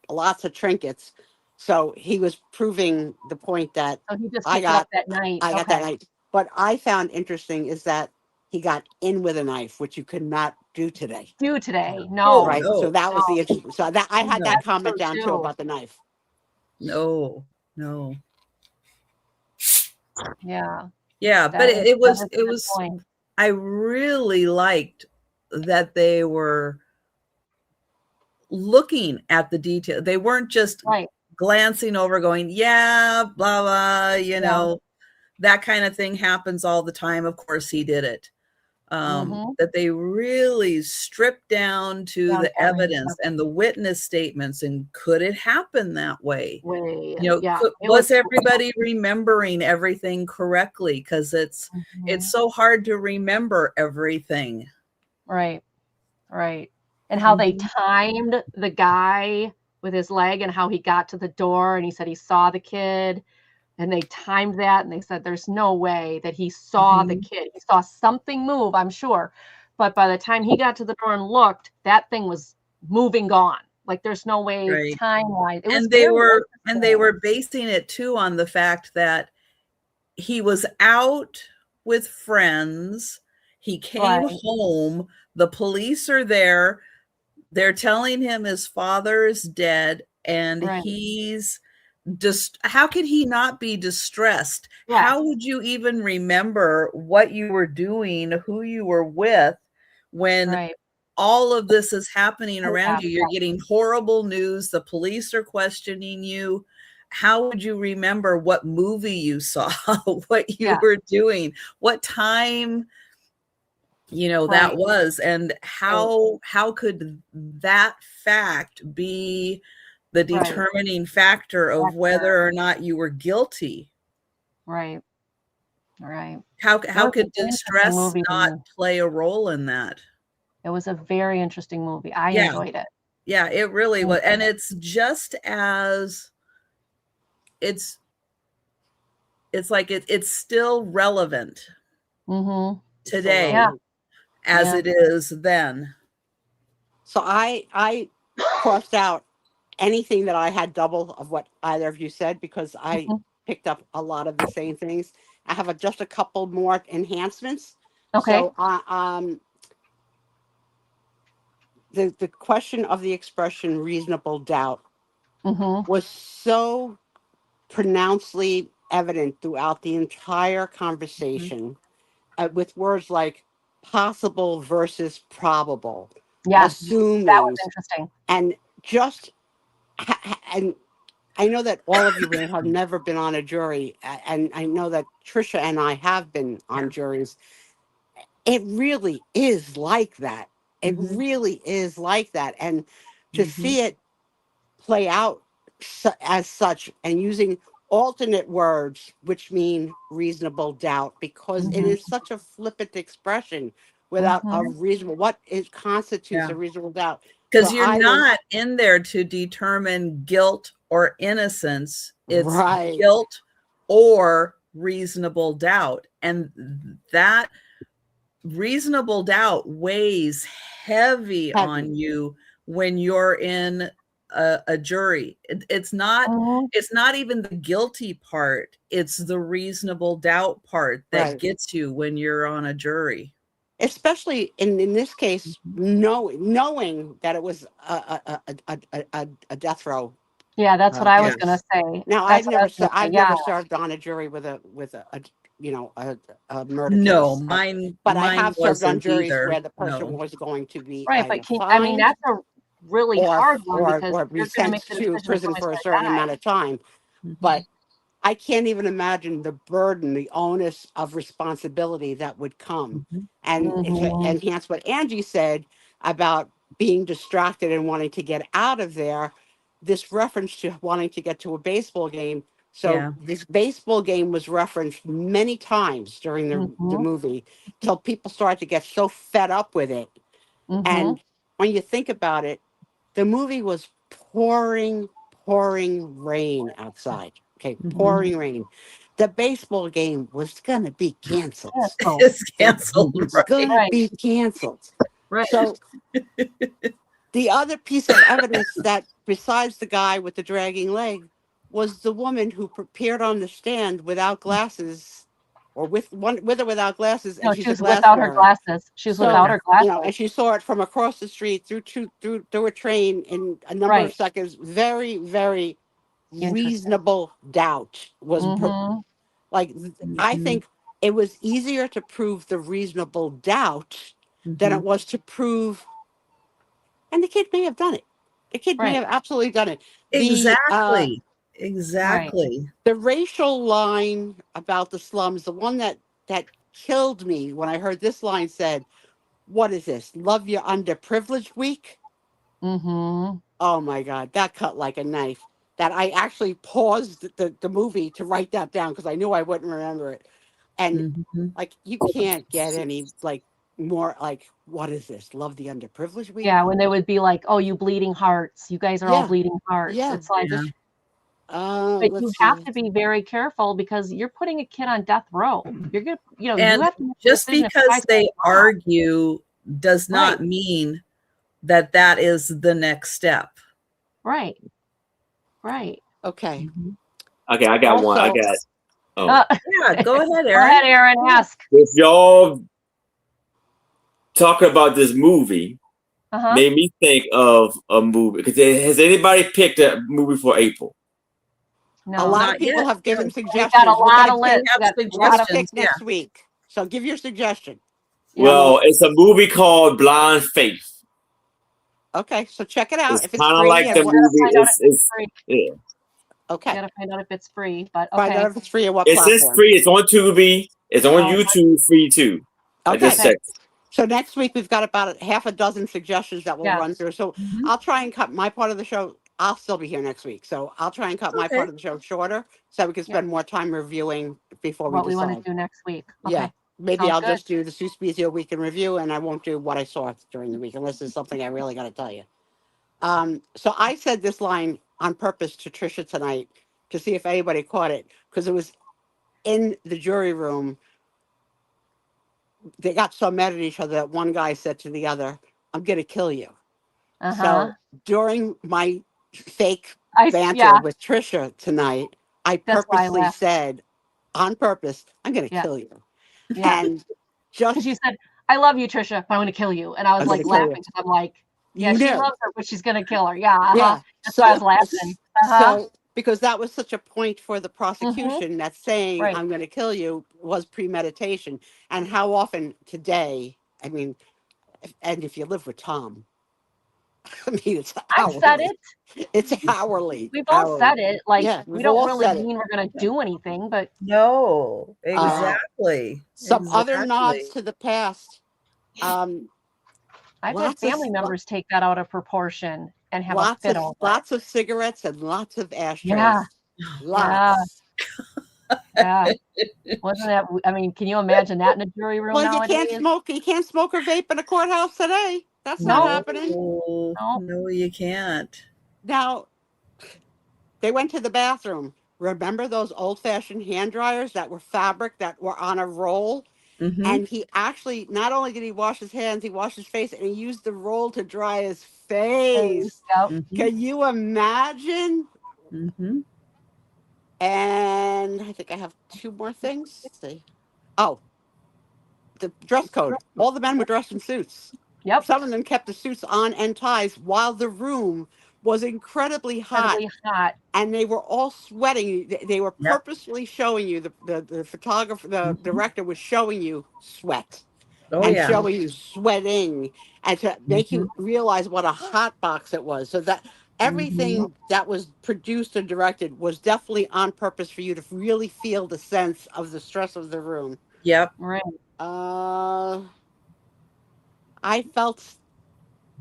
lots of trinkets. So he was proving the point that he just picked it up that night. I got that night. What I found interesting is that he got in with a knife, which you could not do today. No. Right. So that was the interesting. So that I had that comment down too about the knife. No. Yeah. Yeah, but it was I really liked that they were looking at the detail. They weren't just glancing over going, yeah, blah, blah, you know, that kind of thing happens all the time. Of course he did it. That they really stripped down to the evidence and the witness statements, and could it happen that way? You know, was everybody remembering everything correctly? Because it's so hard to remember everything. Right. And how they timed the guy with his leg and how he got to the door, and he said he saw the kid, and they timed that, and they said there's no way that he saw the kid. He saw something move, I'm sure, but by the time he got to the door and looked, that thing was moving gone. Like there's no way time-wise. And they were basing it too on the fact that he was out with friends. He came home. The police are there. They're telling him his father is dead, and he's just, how could he not be distressed? How would you even remember what you were doing, who you were with, when all of this is happening around you? You're getting horrible news. The police are questioning you. How would you remember what movie you saw, what you were doing, what time, you know, that was, and how could that fact be the determining factor of whether or not you were guilty? How could distress not play a role in that? It was a very interesting movie. I enjoyed it. Yeah, it really was. And it's just as it's like it's still relevant today as it is then. So I crossed out anything that I had double of what either of you said, because I picked up a lot of the same things. I have just a couple more enhancements. So the question of the expression reasonable doubt was so pronouncedly evident throughout the entire conversation, with words like possible versus probable, assuming. That was interesting. And just, and I know that all of you have never been on a jury, and I know that Trisha and I have been on juries. It really is like that. It really is like that. And to see it play out as such, and using alternate words, which mean reasonable doubt, because it is such a flippant expression without a reasonable, what constitutes a reasonable doubt. Because you're not in there to determine guilt or innocence. It's guilt or reasonable doubt. And that reasonable doubt weighs heavy on you when you're in a jury. It's not even the guilty part. It's the reasonable doubt part that gets you when you're on a jury. Especially in this case, knowing that it was a death row. Yeah, that's what I was going to say. Now, I've never served on a jury with a murder no, case. But I have served on juries where the person was going to be but I mean, that's a really hard one, because or be sent to prison for a certain amount of time. But I can't even imagine the burden, the onus of responsibility that would come. And to enhance what Angie said about being distracted and wanting to get out of there, this reference to wanting to get to a baseball game. So this baseball game was referenced many times during the movie, till people started to get so fed up with it. And when you think about it, the movie was pouring rain outside. Okay, pouring rain. The baseball game was going to be canceled. It's canceled. It's going to be canceled. So the other piece of evidence that, besides the guy with the dragging leg, was the woman who appeared on the stand without glasses, or with or without glasses. No, and she was without her glasses. She was without her glasses. You know, and she saw it from across the street through a train in a number of seconds. Very, very reasonable doubt was I think it was easier to prove the reasonable doubt than it was to prove, and the kid may have done it. The kid may Right. have absolutely done it. Exactly. Right. Exactly. The racial line about the slums, the one that killed me when I heard this line said, "What is this? Love your underprivileged week?" Mm-hmm. Oh my God, that cut like a knife. That I actually paused the movie to write that down because I knew I wouldn't remember it. And Mhm. like, you can't get any like more like, what is this? Love the underprivileged week? Yeah, when they would be like, "Oh, you bleeding hearts. You guys are all Yeah. bleeding hearts." Yeah. It's like, Yeah. but you Let's have see. to be very careful because you're putting a kid on death row. You're gonna, you And have to make a just decision if the because guy's they gonna die. argue does not Right. mean that that is the next step. Right. Right. Okay. Okay, I got one. I Also, got. Oh, Yeah, go ahead, Go Aaron. ahead, Aaron. Ask. if y'all talking about this movie, made me think of a movie. Because has anybody picked a movie for April? a No. lot Not of people yet. have given We've got a suggestions. lot of lists. have We're We're gonna suggestions. pick next week. So give your suggestion. Yeah. Well, it's a movie called Blind Faith. Okay, so check it out. It's If it's kind of free, like and the what? movie. Find out if it's It's free. yeah. Okay, Gotta find out if it's free, but find okay. out if it's free and what It says platform. free. It's on Tubi. It's on Oh, YouTube free too. I just Okay. checked. So next week we've got about half a dozen suggestions that we'll Yes. run through. So Mhm. I'll try and cut my part of the show. I'll still be here next week, so I'll try and cut my Okay. part of the show shorter so we can spend more time reviewing before we what we want to decide. do next week. Yeah, Okay. maybe Sounds I'll good. just do the Sue Spiezio week in review, and I won't do what I saw during the week unless there's something I really got to tell you. So I said this line on purpose to Trisha tonight to see if anybody caught it because it was in the jury room. They got so mad at each other that one guy said to the other, "I'm going to kill you." Uh-huh. So during my fake banter Yeah, with Trisha tonight, I that's why I purposely laughed. said, on purpose, "I'm going to Yeah. kill you." Yeah. And Because just, you said, "I love you, Trisha, but I'm gonna kill you." And I was I'm going like to kill you. laughing because I'm like, yeah, You she knew. loves her, but she's gonna kill her. Yeah, uh-huh. Yeah. That's why I was So, laughing. Uh-huh. so because that was such a point for the Mm-hmm. prosecution that saying, Right. "I'm going to kill you" was premeditation. And how often today, I mean, and if you live with Tom, I mean, it's I've said hourly. it. It's hourly. We've all said it. Like, Yeah, we we've don't all really said it. mean we're gonna do anything, but No, Uh, exactly. some other nods Exactly. to the past. I've had Lots of family members take that out of proportion and have a fit over it. lots of cigarettes and lots of ashtrays. Yeah. Lots. Yeah. Wasn't that? I mean, can you imagine that in a jury room Well, nowadays? you can't smoke or vape in a courthouse today. That's not No. happening. No. No, you can't. Now, they went to the bathroom. Remember those old-fashioned hand dryers that were fabric that were on a roll? Mm-hmm. And he actually, not only did he wash his hands, he washed his face and he used the roll to dry his face. Yep. Mm-hmm. Can you imagine? Mm-hmm. And I think I have two more things. Let's see. Oh, the dress code. All the men were dressed in suits. Yep. Some of them kept the suits on and ties while the room was incredibly hot. Incredibly hot. And they were all sweating. They were Yep. purposely showing you, the photographer, the Mhm. director was showing you sweat. Oh And yeah. showing you sweating and to make you realize what a hot box it was. So that everything that was produced and directed was definitely on purpose for you to really feel the sense of the stress of the room. Yep. Right. I felt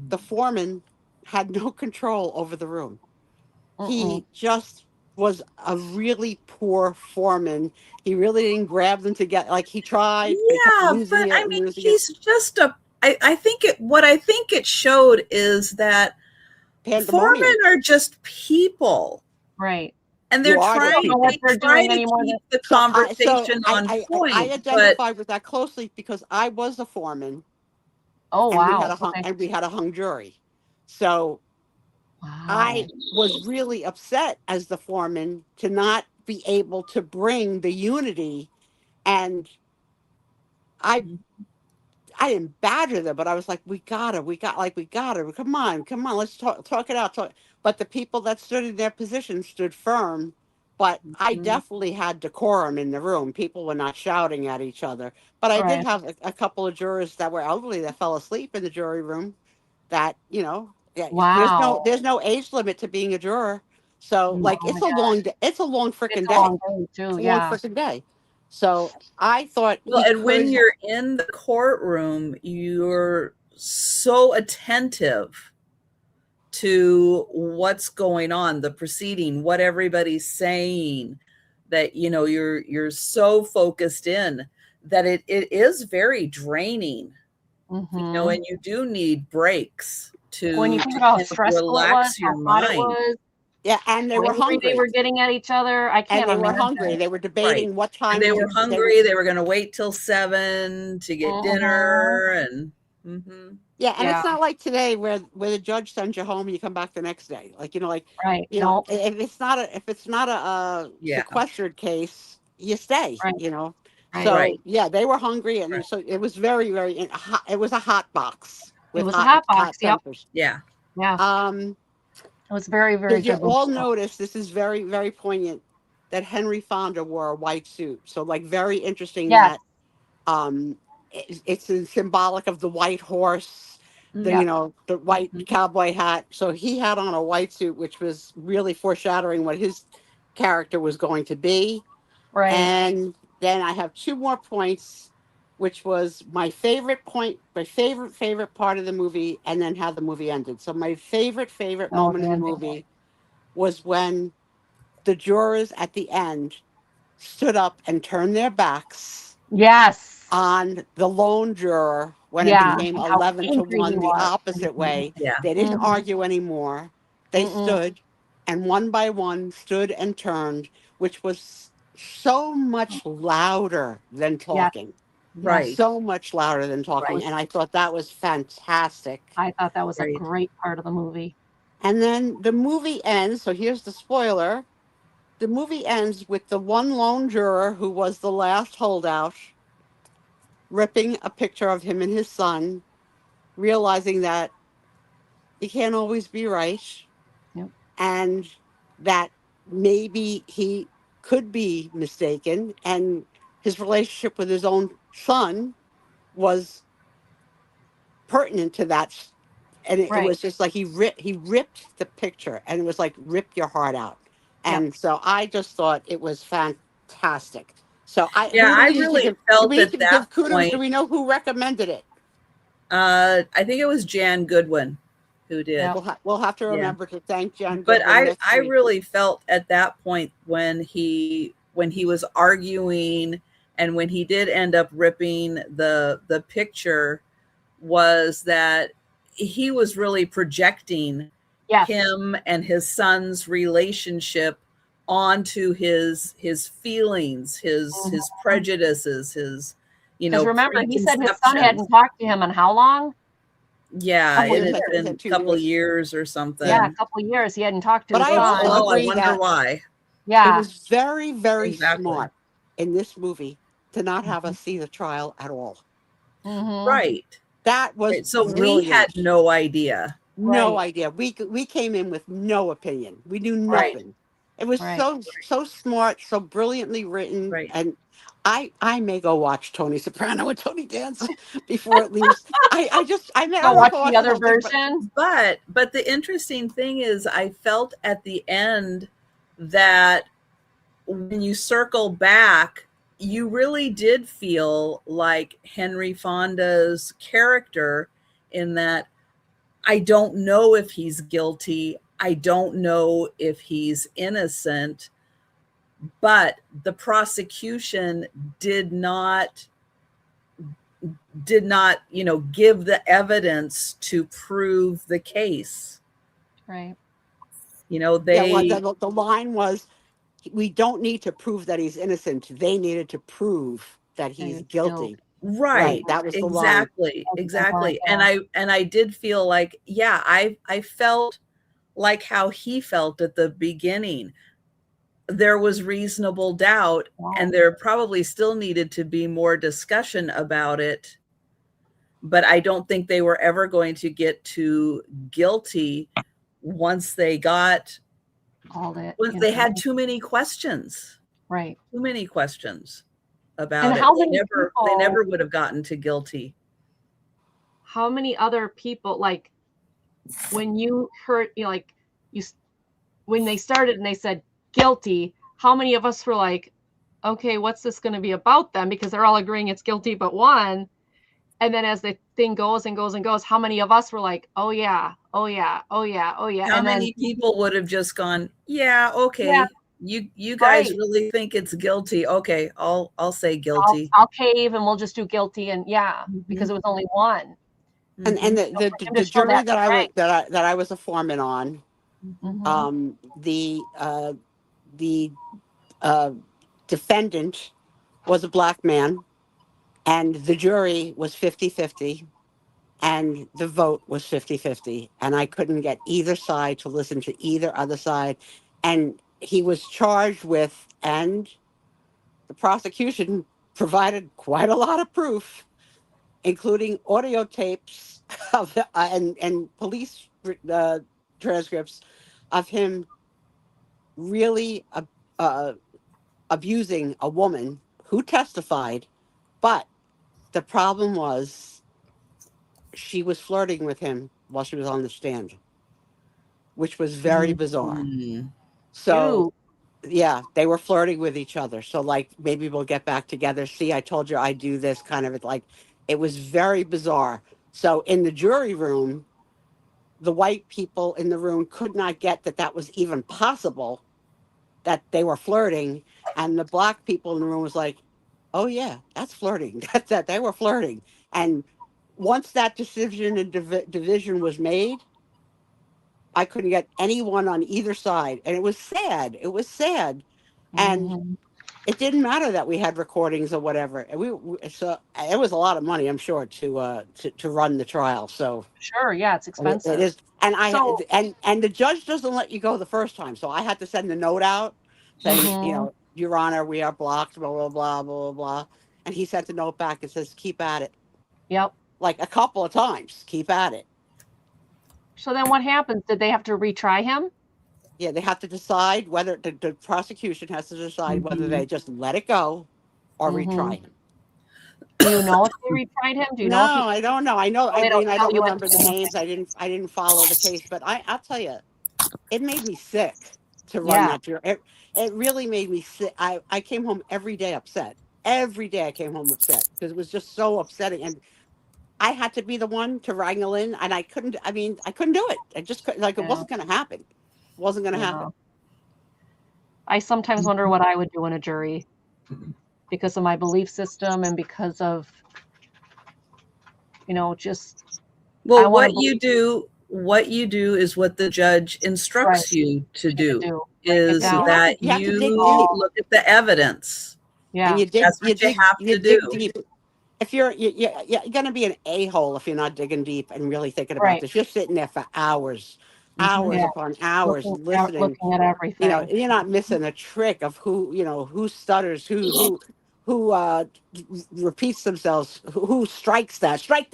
the foreman had no control over the room. He just was a really poor foreman. He really didn't grab them together. Like he tried, but he kept Yeah, losing but it I and mean, losing it. he's just a. I think it. What I think it showed is that Pandemonium. foremen are just people, Right. and they're You are They the don't know people. what They they're try doing to anymore. keep the So conversation on I point. But identified with that closely because I was the foreman Oh and we wow. had a hung jury. So Wow. I was really upset as the foreman to not be able to bring the unity, and I didn't badger them, but I was like, we gotta, come on, let's talk it out. But the people that stood in their position stood firm But I Mhm. definitely had decorum in the room. People were not shouting at each other. But I did Right. have a couple of jurors that were elderly that fell asleep in the jury room. That yeah, Wow. there's no age limit to being a juror. So Mm. like Oh my God. it's a long It's freaking a day. long day too. It's a long Yeah. freaking day. So I thought Well, he and when could. you're in the courtroom, you're so attentive to what's going on, the proceeding, what everybody's saying, that you're so focused in that it is very draining, Mm-hmm. and you do need breaks When you to think about how kind of stressful it was, relax how your hot it mind. was, Yeah, and they how were angry they hungry. were getting at each other, I And can't they were imagine. hungry. They were Right. debating what And time they were hungry. They were going to wait till 7 to get Mm-hmm. dinner. And mhm. Yeah, and Yeah. it's not like today where the judge sends you home and you come back the next day. Like Right. No. if it's not a Yeah. sequestered case, you stay. Right. Right. So Right. yeah, they were hungry, and Right. so it was very very hot. It was a hot box It with was a hot hot box. Yep. tempers. Yeah. Yeah. Um, It was very, very did you good all movie. notice this is very very poignant that Henry Fonda wore a white suit? So like very interesting Yes. that it's symbolic of the white horse, Mm. the white Mhm. cowboy hat. So he had on a white suit, which was really foreshadowing what his character was going to be. Right. And then I have two more points, which was my favorite point, my favorite part of the movie, and then how the movie ended. So my favorite Oh, moment the in the ending. movie was when the jurors at the end stood up and turned their backs Yes. on the lone juror when it Yeah. became And how 11 to angry he 1 the was. opposite way. Yeah. They didn't Mm-hmm. argue anymore. They Mm-mm. stood and one by one stood and turned, which was so much louder than Yes. talking. Yes. Right. So much louder than That talking. was. And I thought that was fantastic. I thought that was a Right. great part of the movie. And then the movie ends. So here's the spoiler. The movie ends with the one lone juror who was the last holdout ripping a picture of him and his son, realizing that he can't always be right Yep. and that maybe he could be mistaken, and his relationship with his own son was pertinent to that. And it Right. was just like he ripped the picture, and it was like rip your heart out. Yep. And so I just thought it was fantastic. So Yeah, who do I we need to really give? Do felt we need at to that give kudos? Do point. we know who recommended it? I think it was Jan Goodwin who did. Yep. We'll have to Yeah. remember to thank John But Goodwin I next I week. really felt at that point when he was arguing and when he did end up ripping the picture, was that he was really projecting Yes. him and his son's relationship onto his feelings, his prejudices, his Because remember, he said his son preconceptions. hadn't talked to him in how long? Yeah, Couple it He had said, years. he been said a 2 couple years. years or Yeah, a something. couple years. He hadn't talked to But his I son. also I agree wonder that why. it Yeah. was very, very Exactly. smart in this movie to not have us see the trial at all. Mm-hmm. Right. That was Right. So we had brilliant. no idea. No Right. idea. We came in with no opinion. We knew Right. nothing. It was Right. so smart, so brilliantly written, Right. and I may go watch Tony Soprano and Tony Dance before it leaves. I may I Go don't know if watch I'll the watch the other whole thing, but version. But the interesting thing is I felt at the end that when you circle back, you really did feel like Henry Fonda's character, in that I don't know if he's guilty. I don't know if he's innocent, but the prosecution did not give the evidence to prove the case. Right. Well, yeah, well, the line was, we don't need to prove that he's innocent. They needed to prove that he's It's guilt. guilty. right, Right. That was the line. exactly, That's a good line. and I did feel like, yeah, I felt like how he felt at the beginning. There was reasonable doubt, Wow. and there probably still needed to be more discussion about it, but I don't think they were ever going to get to guilty once they got called it. Well, they had too many questions. Right. Too many questions about And it. how They many they never would have gotten to guilty. How many other people, like, when you heard, like, when they started and they said guilty, how many of us were like, okay, what's this going to be about then? Because they're all agreeing it's guilty but one. And then as the thing goes and goes and goes, how many of us were like, oh yeah, oh yeah, oh yeah, oh yeah. How and many people would have just gone, yeah, okay. Yeah. You guys Right. really think it's guilty. Okay, I'll say guilty. I'll cave and we'll just do guilty, and because it was only one. And the jury that I was a foreman on, the defendant was a black man, and the jury was 50-50, and the vote was 50-50, and I couldn't get either side to listen to either other side, and he was charged with, and the prosecution provided quite a lot of proof, including audio tapes of and police transcripts of him really abusing a woman who testified. But the problem was she was flirting with him while she was on the stand, which was very bizarre. So yeah, they were flirting with each other. So like, maybe we'll get back together. See, I told you I do this kind of, like, it was very bizarre. So in the jury room, the white people in the room could not get that was even possible, that they were flirting. And the black people in the room was like, oh yeah, that's flirting. That they were flirting. And once that decision and division was made, I couldn't get anyone on either side. And it was sad. It was sad. And it didn't matter that we had recordings or whatever. And so it was a lot of money, I'm sure, to run the trial. So Sure, yeah, it's expensive. it is. And and the judge doesn't let you go the first time. So I had to send a note out saying, Your Honor, we are blocked, blah, blah, blah, blah, blah. And he sent a note back and says, keep at it. Yep. Like a couple of times, keep at it. So then what happens? Did they have to retry him? Yeah, they have to decide whether the prosecution has to decide whether they just let it go or retry him. Do you know if they retried him? Do you know? I don't know. I know. I mean, I don't remember the anything. names. I didn't follow the case, but I'll tell you, it made me sick to run that jury. It really made me sick. I came home every day upset. Every day I came home upset because it was just so upsetting. And I had to be the one to wrangle in, and I couldn't do it. I just couldn't, like, it wasn't going to happen. It wasn't going to happen. I sometimes wonder what I would do in a jury because of my belief system and because of, just. Well, what you do is what the judge instructs you to do. Is that you look at the evidence. Yeah, and you dig, that's what you have to do. Deep. If you're going to be an a-hole if you're not digging deep and really thinking about this. You're sitting there for hours upon hours listening. Looking at everything. You're not missing a trick of who stutters, who repeats themselves, who strike that. Like,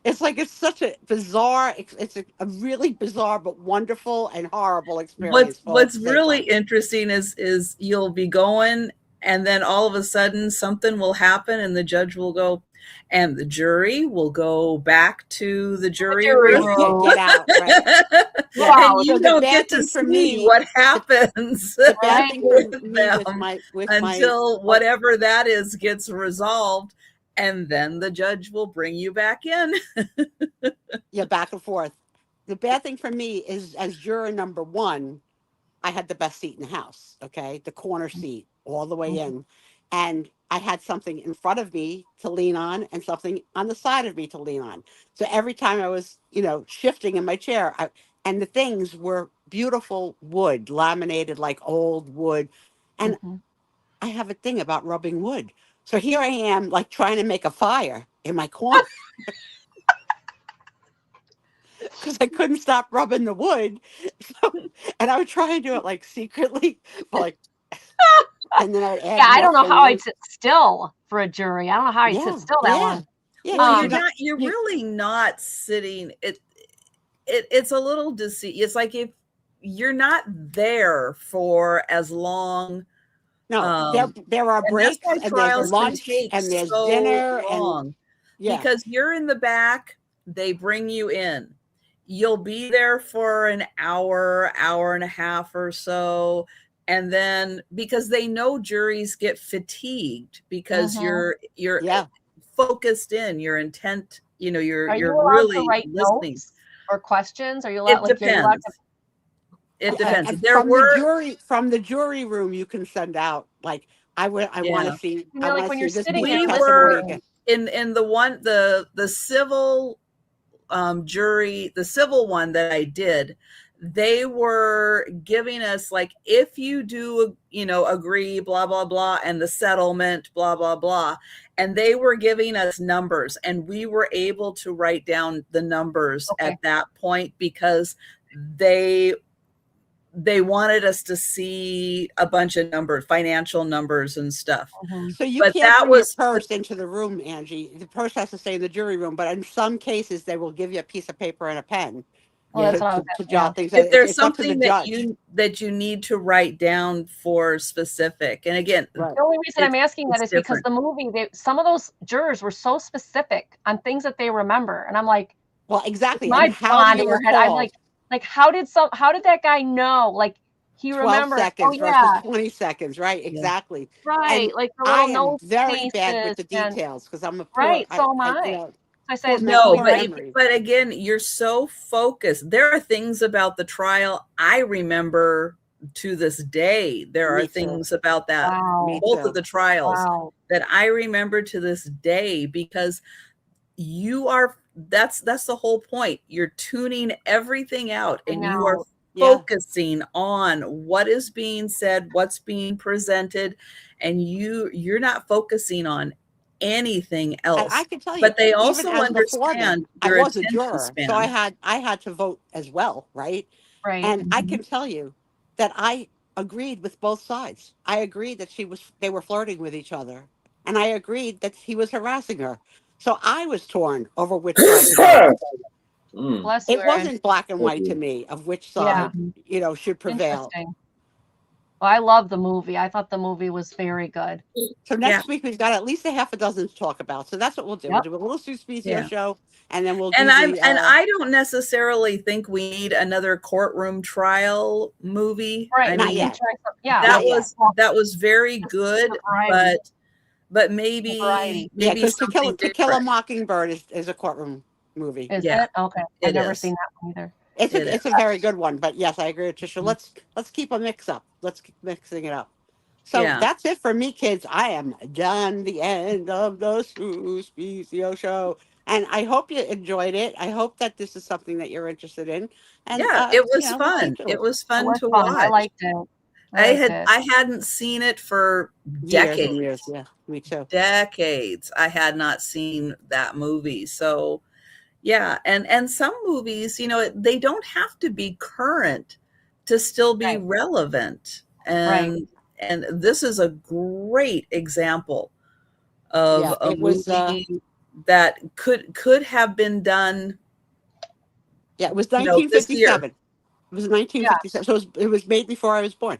it's such a bizarre, it's a really bizarre but wonderful and horrible experience. What's really interesting is you'll be going, and then all of a sudden something will happen and the judge will go, and the jury will go back to the jury room. Get out, right? And you don't get to see what happens with them until whatever that is gets resolved, and then the judge will bring you back in. Yeah, back and forth. The bad thing for me is, as juror number one, I had the best seat in the house, okay? The corner seat all the way in. And I had something in front of me to lean on and something on the side of me to lean on. So every time I was, shifting in my chair, and the things were beautiful wood, laminated like old wood. And I have a thing about rubbing wood. So here I am, like, trying to make a fire in my corner. Because I couldn't stop rubbing the wood. And I would try and do it, like, secretly, but, like, and then I would add I don't know how I'd sit still for a jury. I don't know how I'd sit still that long. Yeah, well, you're really not sitting. It's a little deceit. It's like you're not there for as long. No, there are And that's breaks, why and there's trials can lunch, take and there's so dinner, long. and yeah. Because you're in the back, they bring you in. You'll be there for an hour, hour and a half or so. And then because they know juries get fatigued because you're Yeah. focused in, you're intent, you know, Are you you're allowed really to write listening. notes or questions? Are you It allowed, like, you're allowed depends. to? It Okay. depends. And There from the jury room, you can send out like I want Yeah. to see You know, like when you're this sitting piece there of we testimony were again. in the civil jury, the civil one that I did, they were giving us like, if you do, you know, agree, blah, blah, blah, and the settlement, blah, blah, blah. And they were giving us numbers, and we were able to write down the numbers at that point because they wanted us to see a bunch of numbers, financial numbers and stuff. So you But can't that bring was your purse into the room, Angie. The purse has to stay in the jury room, but in some cases they will give you a piece of paper and a pen Well, that's what I was to at, jot things. if there's It's up to the something judge. that you need to write down for specific. And again, Right. The only reason I'm asking that it's is because different. the movie, some of those jurors were so specific on things that they remember, and I'm like, Well, exactly. my And how do blonde you in her head. I'm recall like, how did that guy know? Like, he 12 remembered. Oh seconds versus yeah, 20 seconds, right? Yeah. Exactly. And right. Like the I little am note very bad with cases the and details because I'm a poor, right. So am you I. know, I said, No, poor weird. memory. but again, you're so focused. There are things about the trial I remember to this day. There are Me too. things about that, Wow. both of the trials, Wow. that I remember to this day because that's the whole point. You're tuning everything out, and you are focusing on what is being said, what's being presented, and you're not focusing on anything else. And I can tell you, but they even also as the foreman, understand I your was a attention juror, span. so I had to vote as well, right? Right. And I can tell you that I agreed with both sides. I agreed that they were flirting with each other, and I agreed that he was harassing her. So I was torn over which side to go. Bless you, It Aaron. wasn't black and white to me of which Yeah. side, should prevail. Interesting. Well, I love the movie. I thought the movie was very good. So next week we've got at least a half a dozen to talk about. So that's what we'll do. Yep. We'll do a little Sue Spiezio show, and then we'll do and I don't necessarily think we need another courtroom trial movie. Right. I not mean, yet. that was very good, but maybe because something To Kill a different. Mockingbird is a courtroom movie. Is it? Okay. I've never is. seen that one either. It's a very good one, but yes, I agree with Trisha. Let's keep a mix up. Let's keep mixing it up. So that's it for me, kids. I am done. The end of the Sue Spiezio show. And I hope you enjoyed it. I hope that this is something that you're interested in. And it was fun. It was fun to watch. I liked it. I hadn't seen it for decades. Years. Yeah, me too. Decades. I had not seen that movie. So yeah, and some movies, they don't have to be current to still be relevant. And this is a great example of a movie that could have been done. Yeah, it was 1957. It was 1957. So it was made before I was born.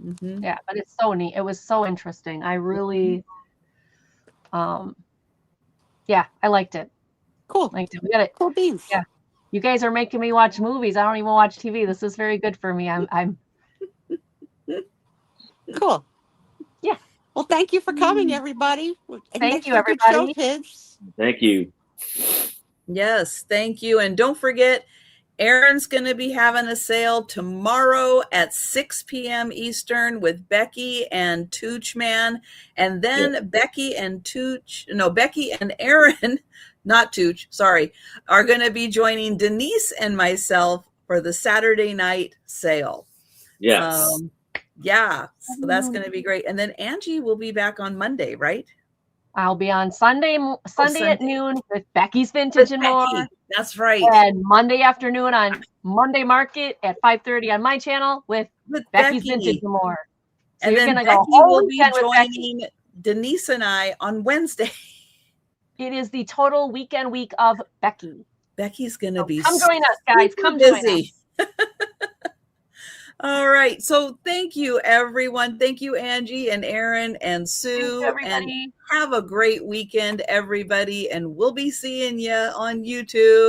Mm-hmm. Yeah, but it's so neat. It was so interesting. I really, I liked it. Cool. Liked it. We got it. Cool beans. Yeah. You guys are making me watch movies. I don't even watch TV. This is very good for me. I'm cool. Yeah. Well, thank you for coming, everybody. Thank you, everybody. Show, kids. Thank you. Yes, thank you. And don't forget, Aaron's going to be having a sale tomorrow at 6 p.m. Eastern with Becky and Toochman. And then Becky and Aaron, not Tooch, sorry, are going to be joining Denise and myself for the Saturday night sale. Yes. So that's going to be great. And then Angie will be back on Monday, right? I'll be on Sunday at noon with Becky's Vintage and More. That's right. And Monday afternoon on Monday Market at 5:30 on my channel with Becky's Vintage and More. So and you're then gonna Becky go will be joining Denise and I on Wednesday. It is the total weekend week of Becky. Becky's going to be come join us, guys. Come join us. All right. So thank you, everyone. Thank you, Angie and Aaron and Sue. everybody. And have a great weekend, everybody. And we'll be seeing you on YouTube.